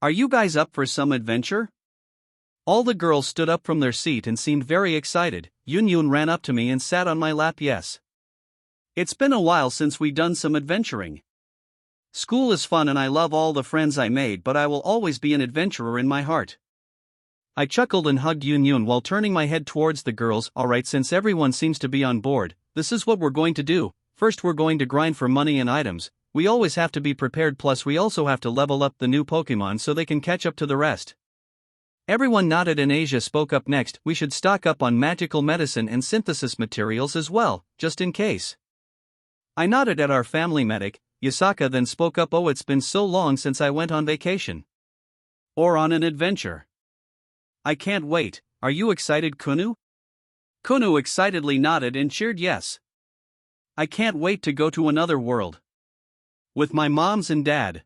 Are you guys up for some adventure? All the girls stood up from their seat and seemed very excited. Yunyun ran up to me and sat on my lap. Yes. It's been a while since we done some adventuring. School is fun and I love all the friends I made, but I will always be an adventurer in my heart. I chuckled and hugged Yunyun while turning my head towards the girls. Alright, since everyone seems to be on board, this is what we're going to do. First we're going to grind for money and items. We always have to be prepared, plus we also have to level up the new Pokemon so they can catch up to the rest. Everyone nodded and Asia spoke up next. We should stock up on magical medicine and synthesis materials as well, just in case. I nodded at our family medic. Yasaka then spoke up. Oh, it's been so long since I went on vacation. Or on an adventure. I can't wait. Are you excited, Kunu? Kunu excitedly nodded and cheered yes. I can't wait to go to another world. With my moms and dad.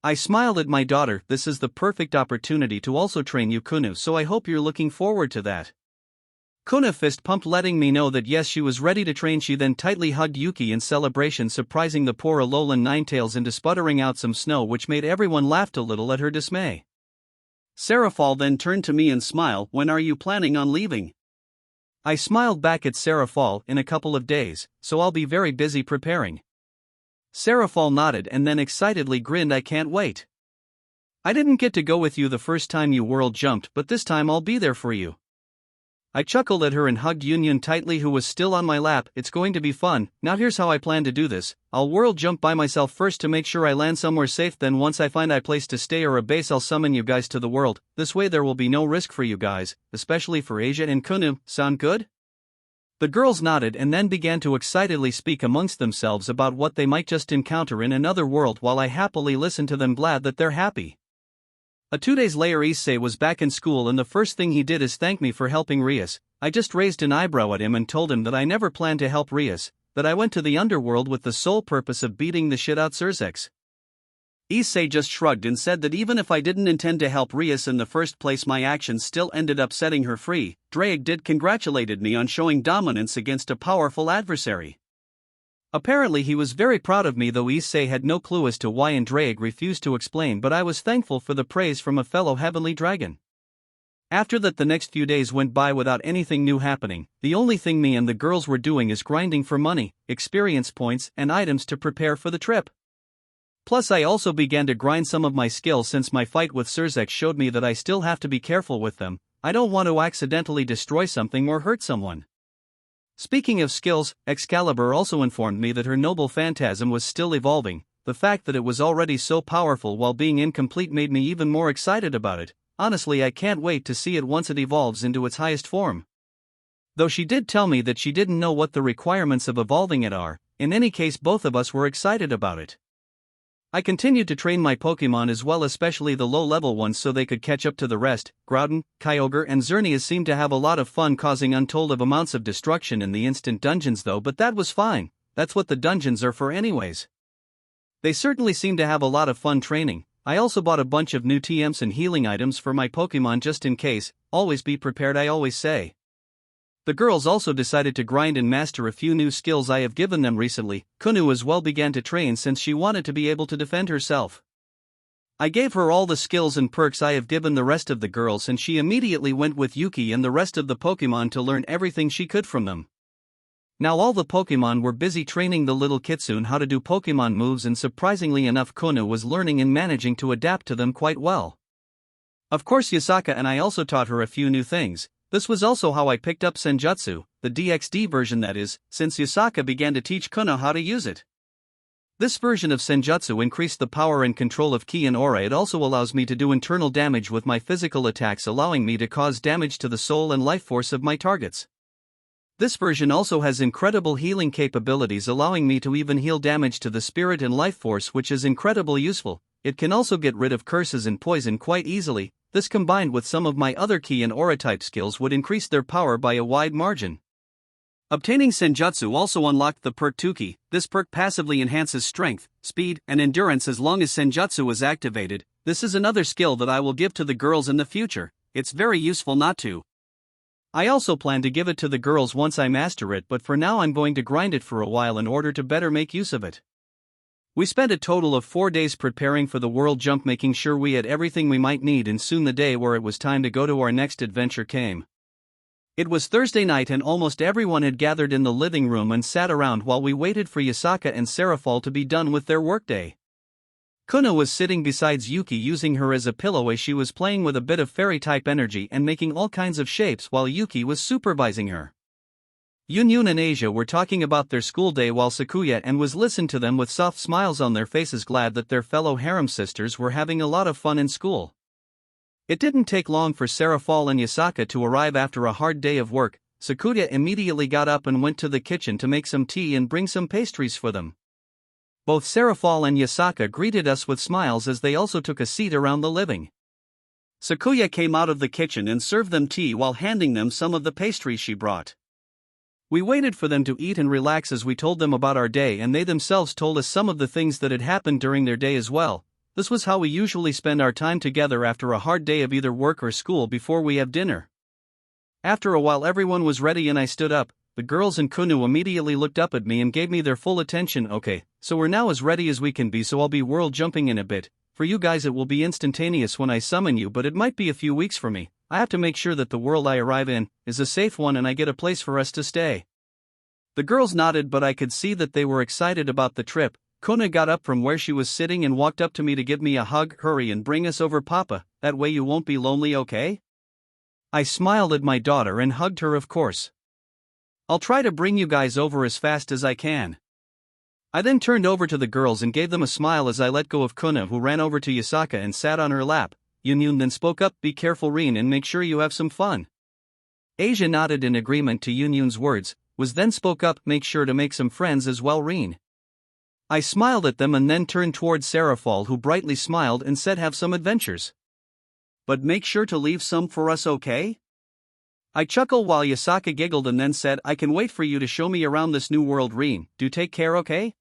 I smiled at my daughter. This is the perfect opportunity to also train you, Kunu, so I hope you're looking forward to that. Kuna fist pumped, letting me know that yes, she was ready to train. She then tightly hugged Yuki in celebration, surprising the poor Alolan Ninetales into sputtering out some snow, which made everyone laugh a little at her dismay. Seraphol then turned to me and smiled. When are you planning on leaving? I smiled back at Seraphol. In a couple of days, so I'll be very busy preparing. Seraphol nodded and then excitedly grinned. I can't wait. I didn't get to go with you the first time you world jumped, but this time I'll be there for you. I chuckled at her and hugged Yunyun tightly, who was still on my lap. It's going to be fun. Now here's how I plan to do this. I'll world jump by myself first to make sure I land somewhere safe, then once I find a place to stay or a base I'll summon you guys to the world. This way there will be no risk for you guys, especially for Asia and Kunu. Sound good? The girls nodded and then began to excitedly speak amongst themselves about what they might just encounter in another world, while I happily listened to them, glad that they're happy. 2 days later, Issei was back in school and the first thing he did is thank me for helping Rias. I just raised an eyebrow at him and told him that I never planned to help Rias, that I went to the underworld with the sole purpose of beating the shit out Surzex. Issei just shrugged and said that even if I didn't intend to help Rias in the first place, my actions still ended up setting her free. DxD congratulated me on showing dominance against a powerful adversary. Apparently he was very proud of me, though Issei had no clue as to why, and DxD refused to explain, but I was thankful for the praise from a fellow heavenly dragon. After that, the next few days went by without anything new happening. The only thing me and the girls were doing is grinding for money, experience points, and items to prepare for the trip. Plus I also began to grind some of my skills, since my fight with Surzex showed me that I still have to be careful with them. I don't want to accidentally destroy something or hurt someone. Speaking of skills, Excalibur also informed me that her noble phantasm was still evolving. The fact that it was already so powerful while being incomplete made me even more excited about it. Honestly, I can't wait to see it once it evolves into its highest form. Though she did tell me that she didn't know what the requirements of evolving it are, in any case both of us were excited about it. I continued to train my Pokemon as well, especially the low-level ones, so they could catch up to the rest. Groudon, Kyogre and Xerneas seemed to have a lot of fun, causing untold of amounts of destruction in the instant dungeons though, but that was fine. That's what the dungeons are for anyways. They certainly seemed to have a lot of fun training. I also bought a bunch of new TMs and healing items for my Pokemon just in case. Always be prepared, I always say. The girls also decided to grind and master a few new skills I have given them recently. Kunu as well began to train since she wanted to be able to defend herself. I gave her all the skills and perks I have given the rest of the girls, and she immediately went with Yuki and the rest of the Pokemon to learn everything she could from them. Now all the Pokemon were busy training the little Kitsune how to do Pokemon moves, and surprisingly enough Kunu was learning and managing to adapt to them quite well. Of course Yasaka and I also taught her a few new things. This was also how I picked up Senjutsu, the DxD version that is, since Yasaka began to teach Kunu how to use it. This version of Senjutsu increased the power and control of Ki and Aura. It also allows me to do internal damage with my physical attacks, allowing me to cause damage to the soul and life force of my targets. This version also has incredible healing capabilities, allowing me to even heal damage to the spirit and life force, which is incredibly useful. It can also get rid of curses and poison quite easily. This combined with some of my other Ki and Aura type skills would increase their power by a wide margin. Obtaining Senjutsu also unlocked the perk Tuki. This perk passively enhances strength, speed, and endurance as long as Senjutsu is activated. This is another skill that I will give to the girls in the future. It's very useful not to. I also plan to give it to the girls once I master it, but for now I'm going to grind it for a while in order to better make use of it. We spent a total of 4 days preparing for the world jump, making sure we had everything we might need, and soon the day where it was time to go to our next adventure came. It was Thursday night and almost everyone had gathered in the living room and sat around while we waited for Yasaka and Serafall to be done with their workday. Kuna was sitting beside Yuki, using her as a pillow as she was playing with a bit of fairy-type energy and making all kinds of shapes while Yuki was supervising her. Yunyun and Asia were talking about their school day while Sakuya and was listened to them with soft smiles on their faces, glad that their fellow harem sisters were having a lot of fun in school. It didn't take long for Serafall and Yasaka to arrive after a hard day of work. Sakuya immediately got up and went to the kitchen to make some tea and bring some pastries for them. Both Serafall and Yasaka greeted us with smiles as they also took a seat around the living. Sakuya came out of the kitchen and served them tea while handing them some of the pastries she brought. We waited for them to eat and relax as we told them about our day, and they themselves told us some of the things that had happened during their day as well. This was how we usually spend our time together after a hard day of either work or school before we have dinner. After a while everyone was ready and I stood up. The girls and Kunu immediately looked up at me and gave me their full attention. Okay, so we're now as ready as we can be, so I'll be world jumping in a bit. For you guys it will be instantaneous when I summon you, but it might be a few weeks for me. I have to make sure that the world I arrive in is a safe one and I get a place for us to stay. The girls nodded, but I could see that they were excited about the trip. Kona got up from where she was sitting and walked up to me to give me a hug. Hurry and bring us over, Papa, that way you won't be lonely, okay? I smiled at my daughter and hugged her, of course. I'll try to bring you guys over as fast as I can. I then turned over to the girls and gave them a smile as I let go of Kuna, who ran over to Yasaka and sat on her lap. Yunyun then spoke up, "Be careful, Rean, and make sure you have some fun." Asia nodded in agreement to Yunyun's words, then spoke up, "Make sure to make some friends as well, Rean." I smiled at them and then turned towards Serafall, who brightly smiled and said, "Have some adventures. But make sure to leave some for us, okay?" I chuckled while Yasaka giggled and then said, "I can wait for you to show me around this new world, Rean. Do take care, okay?"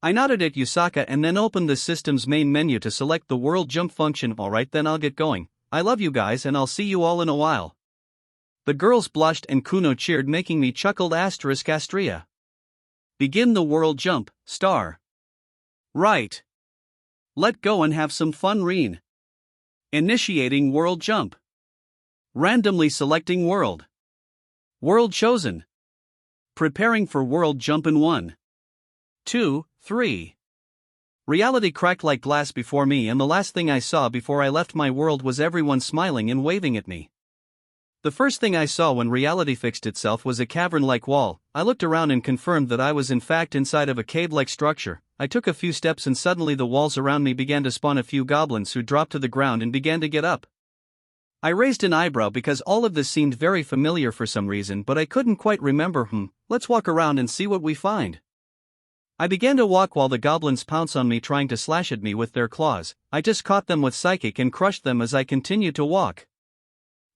I nodded at Yasaka and then opened the system's main menu to select the world jump function. Alright, then I'll get going. I love you guys and I'll see you all in a while. The girls blushed and Kuno cheered, making me chuckled. Astria. Begin the world jump, star. Right. Let go and have some fun, Rean. Initiating world jump. Randomly selecting world. World chosen. Preparing for world jump in 1, 2, 3. Reality cracked like glass before me, and the last thing I saw before I left my world was everyone smiling and waving at me. The first thing I saw when reality fixed itself was a cavern-like wall. I looked around and confirmed that I was in fact inside of a cave-like structure. I took a few steps and suddenly the walls around me began to spawn a few goblins who dropped to the ground and began to get up. I raised an eyebrow because all of this seemed very familiar for some reason, but I couldn't quite remember. Let's walk around and see what we find. I began to walk while the goblins pounced on me, trying to slash at me with their claws. I just caught them with psychic and crushed them as I continued to walk.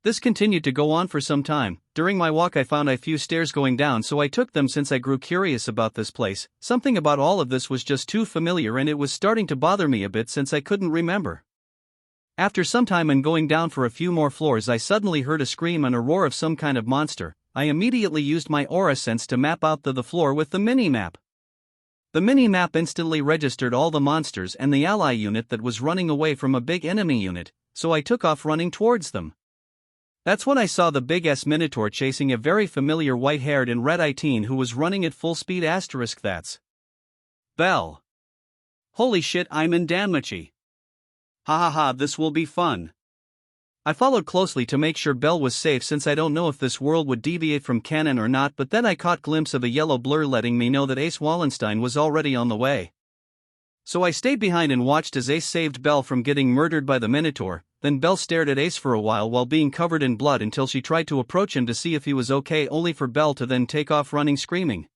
This continued to go on for some time. During my walk I found a few stairs going down, so I took them since I grew curious about this place. Something about all of this was just too familiar and it was starting to bother me a bit since I couldn't remember. After some time and going down for a few more floors, I suddenly heard a scream and a roar of some kind of monster. I immediately used my aura sense to map out the floor with the mini-map. The mini-map instantly registered all the monsters and the ally unit that was running away from a big enemy unit, so I took off running towards them. That's when I saw the big-ass Minotaur chasing a very familiar white-haired and red-eyed teen who was running at full speed. That's Belle. Holy shit, I'm in Danmachi. Ha, this will be fun. I followed closely to make sure Belle was safe, since I don't know if this world would deviate from canon or not, but then I caught glimpse of a yellow blur letting me know that Ace Wallenstein was already on the way. So I stayed behind and watched as Ace saved Belle from getting murdered by the Minotaur. Then Belle stared at Ace for a while being covered in blood until she tried to approach him to see if he was okay, only for Belle to then take off running screaming.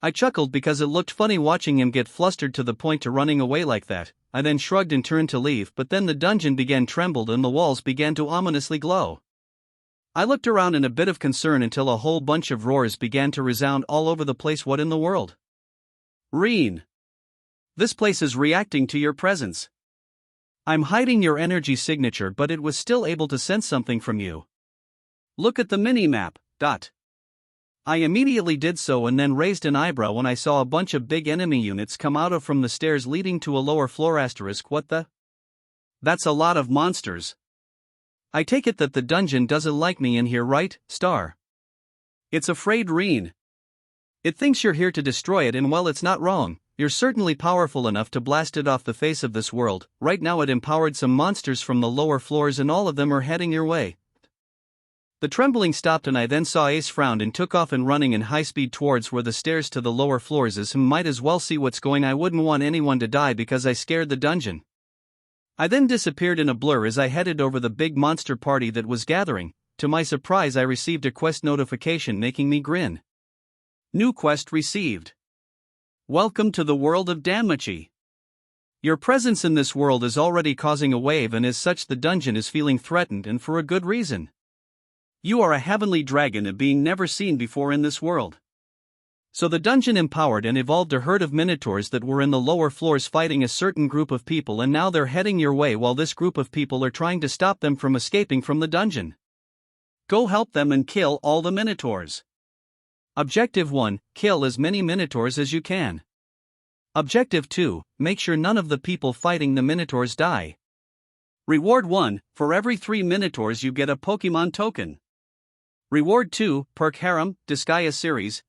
I chuckled because it looked funny watching him get flustered to the point to running away like that. I then shrugged and turned to leave, but then the dungeon began trembled and the walls began to ominously glow. I looked around in a bit of concern until a whole bunch of roars began to resound all over the place. What in the world? Rean. This place is reacting to your presence. I'm hiding your energy signature, but it was still able to sense something from you. Look at the mini-map. I immediately did so and then raised an eyebrow when I saw a bunch of big enemy units come out of from the stairs leading to a lower floor. What the? That's a lot of monsters. I take it that the dungeon doesn't like me in here, right, Star? It's afraid, Rean. It thinks you're here to destroy it, and well, it's not wrong. You're certainly powerful enough to blast it off the face of this world. Right now it empowered some monsters from the lower floors and all of them are heading your way. The trembling stopped and I then saw Ace frowned and took off and running in high speed towards where the stairs to the lower floors is. Might as well see what's going. I wouldn't want anyone to die because I scared the dungeon. I then disappeared in a blur as I headed over the big monster party that was gathering. To my surprise, I received a quest notification making me grin. New quest received. Welcome to the world of Danmachi. Your presence in this world is already causing a wave, and as such the dungeon is feeling threatened, and for a good reason. You are a heavenly dragon, a being never seen before in this world. So the dungeon empowered and evolved a herd of minotaurs that were in the lower floors fighting a certain group of people, and now they're heading your way while this group of people are trying to stop them from escaping from the dungeon. Go help them and kill all the minotaurs. Objective 1, kill as many minotaurs as you can. Objective 2, make sure none of the people fighting the minotaurs die. Reward 1, for every 3 minotaurs you get a Pokemon token. Reward 2, perk Harem, Disgaea series.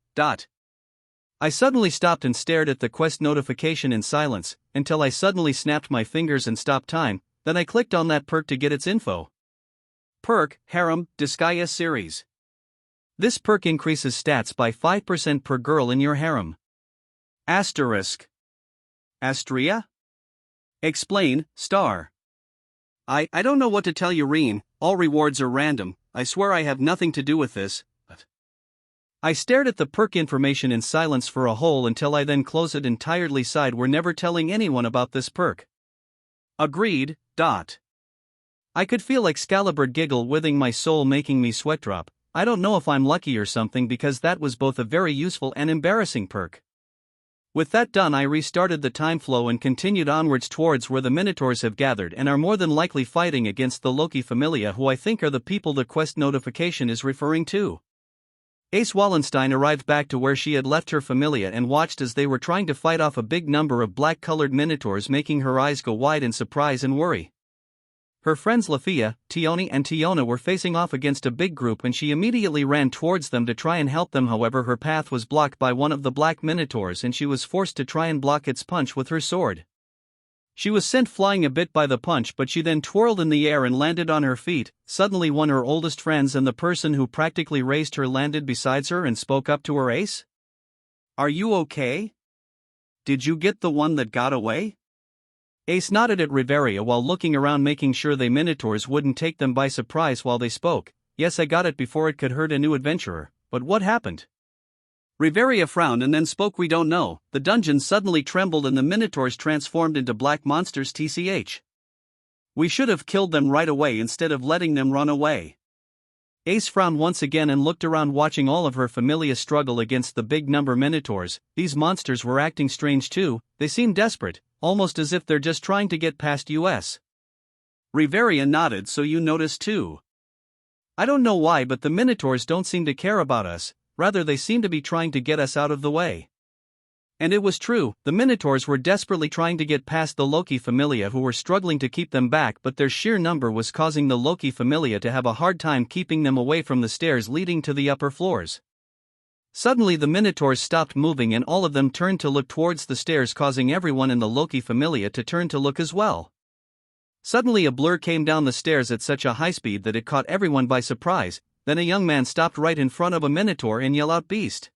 I suddenly stopped and stared at the quest notification in silence, until I suddenly snapped my fingers and stopped time, then I clicked on that perk to get its info. Perk, Harem, Disgaea series. This perk increases stats by 5% per girl in your harem. Asterisk. Astria? Explain, Star. I don't know what to tell you, Rean. All rewards are random. I swear I have nothing to do with this. I stared at the perk information in silence for a whole until I then closed it and tiredly sighed. We're never telling anyone about this perk. Agreed. I could feel Excalibur giggle within my soul, making me sweat drop. I don't know if I'm lucky or something, because that was both a very useful and embarrassing perk. With that done, I restarted the time flow and continued onwards towards where the minotaurs have gathered and are more than likely fighting against the Loki Familia, who I think are the people the quest notification is referring to. Ace Wallenstein arrived back to where she had left her familia and watched as they were trying to fight off a big number of black-colored minotaurs, making her eyes go wide in surprise and worry. Her friends Lafia, Tioni and Tiona were facing off against a big group and she immediately ran towards them to try and help them. However, her path was blocked by one of the black minotaurs and she was forced to try and block its punch with her sword. She was sent flying a bit by the punch, but she then twirled in the air and landed on her feet. Suddenly one of her oldest friends and the person who practically raised her landed beside her and spoke up to her. Ace? Are you okay? Did you get the one that got away? Ace nodded at Riveria while looking around, making sure the minotaurs wouldn't take them by surprise while they spoke. Yes, I got it before it could hurt a new adventurer. But what happened? Riveria frowned and then spoke. We don't know. The dungeon suddenly trembled and the minotaurs transformed into black monsters. TCH. We should have killed them right away instead of letting them run away. Ace frowned once again and looked around, watching all of her familia struggle against the big number minotaurs. These monsters were acting strange too. They seemed desperate, almost as if they're just trying to get past us. Riveria nodded. So you noticed too? I don't know why, but the minotaurs don't seem to care about us. Rather, they seem to be trying to get us out of the way. And it was true, the minotaurs were desperately trying to get past the Loki Familia, who were struggling to keep them back, but their sheer number was causing the Loki Familia to have a hard time keeping them away from the stairs leading to the upper floors. Suddenly the minotaurs stopped moving and all of them turned to look towards the stairs, causing everyone in the Loki Familia to turn to look as well. Suddenly a blur came down the stairs at such a high speed that it caught everyone by surprise. Then a young man stopped right in front of a minotaur and yelled out, "Beast!"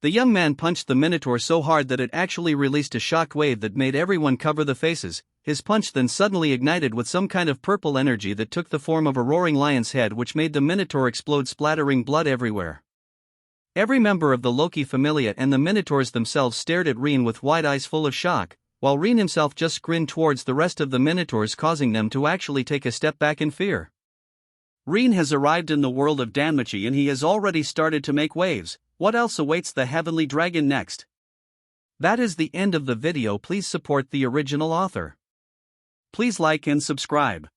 The young man punched the minotaur so hard that it actually released a shock wave that made everyone cover the faces. His punch then suddenly ignited with some kind of purple energy that took the form of a roaring lion's head, which made the minotaur explode, splattering blood everywhere. Every member of the Loki Familia and the minotaurs themselves stared at Rean with wide eyes full of shock, while Rean himself just grinned towards the rest of the minotaurs, causing them to actually take a step back in fear. Rean has arrived in the world of Danmachi and he has already started to make waves. What else awaits the Heavenly Dragon next? That is the end of the video. Please support the original author. Please like and subscribe.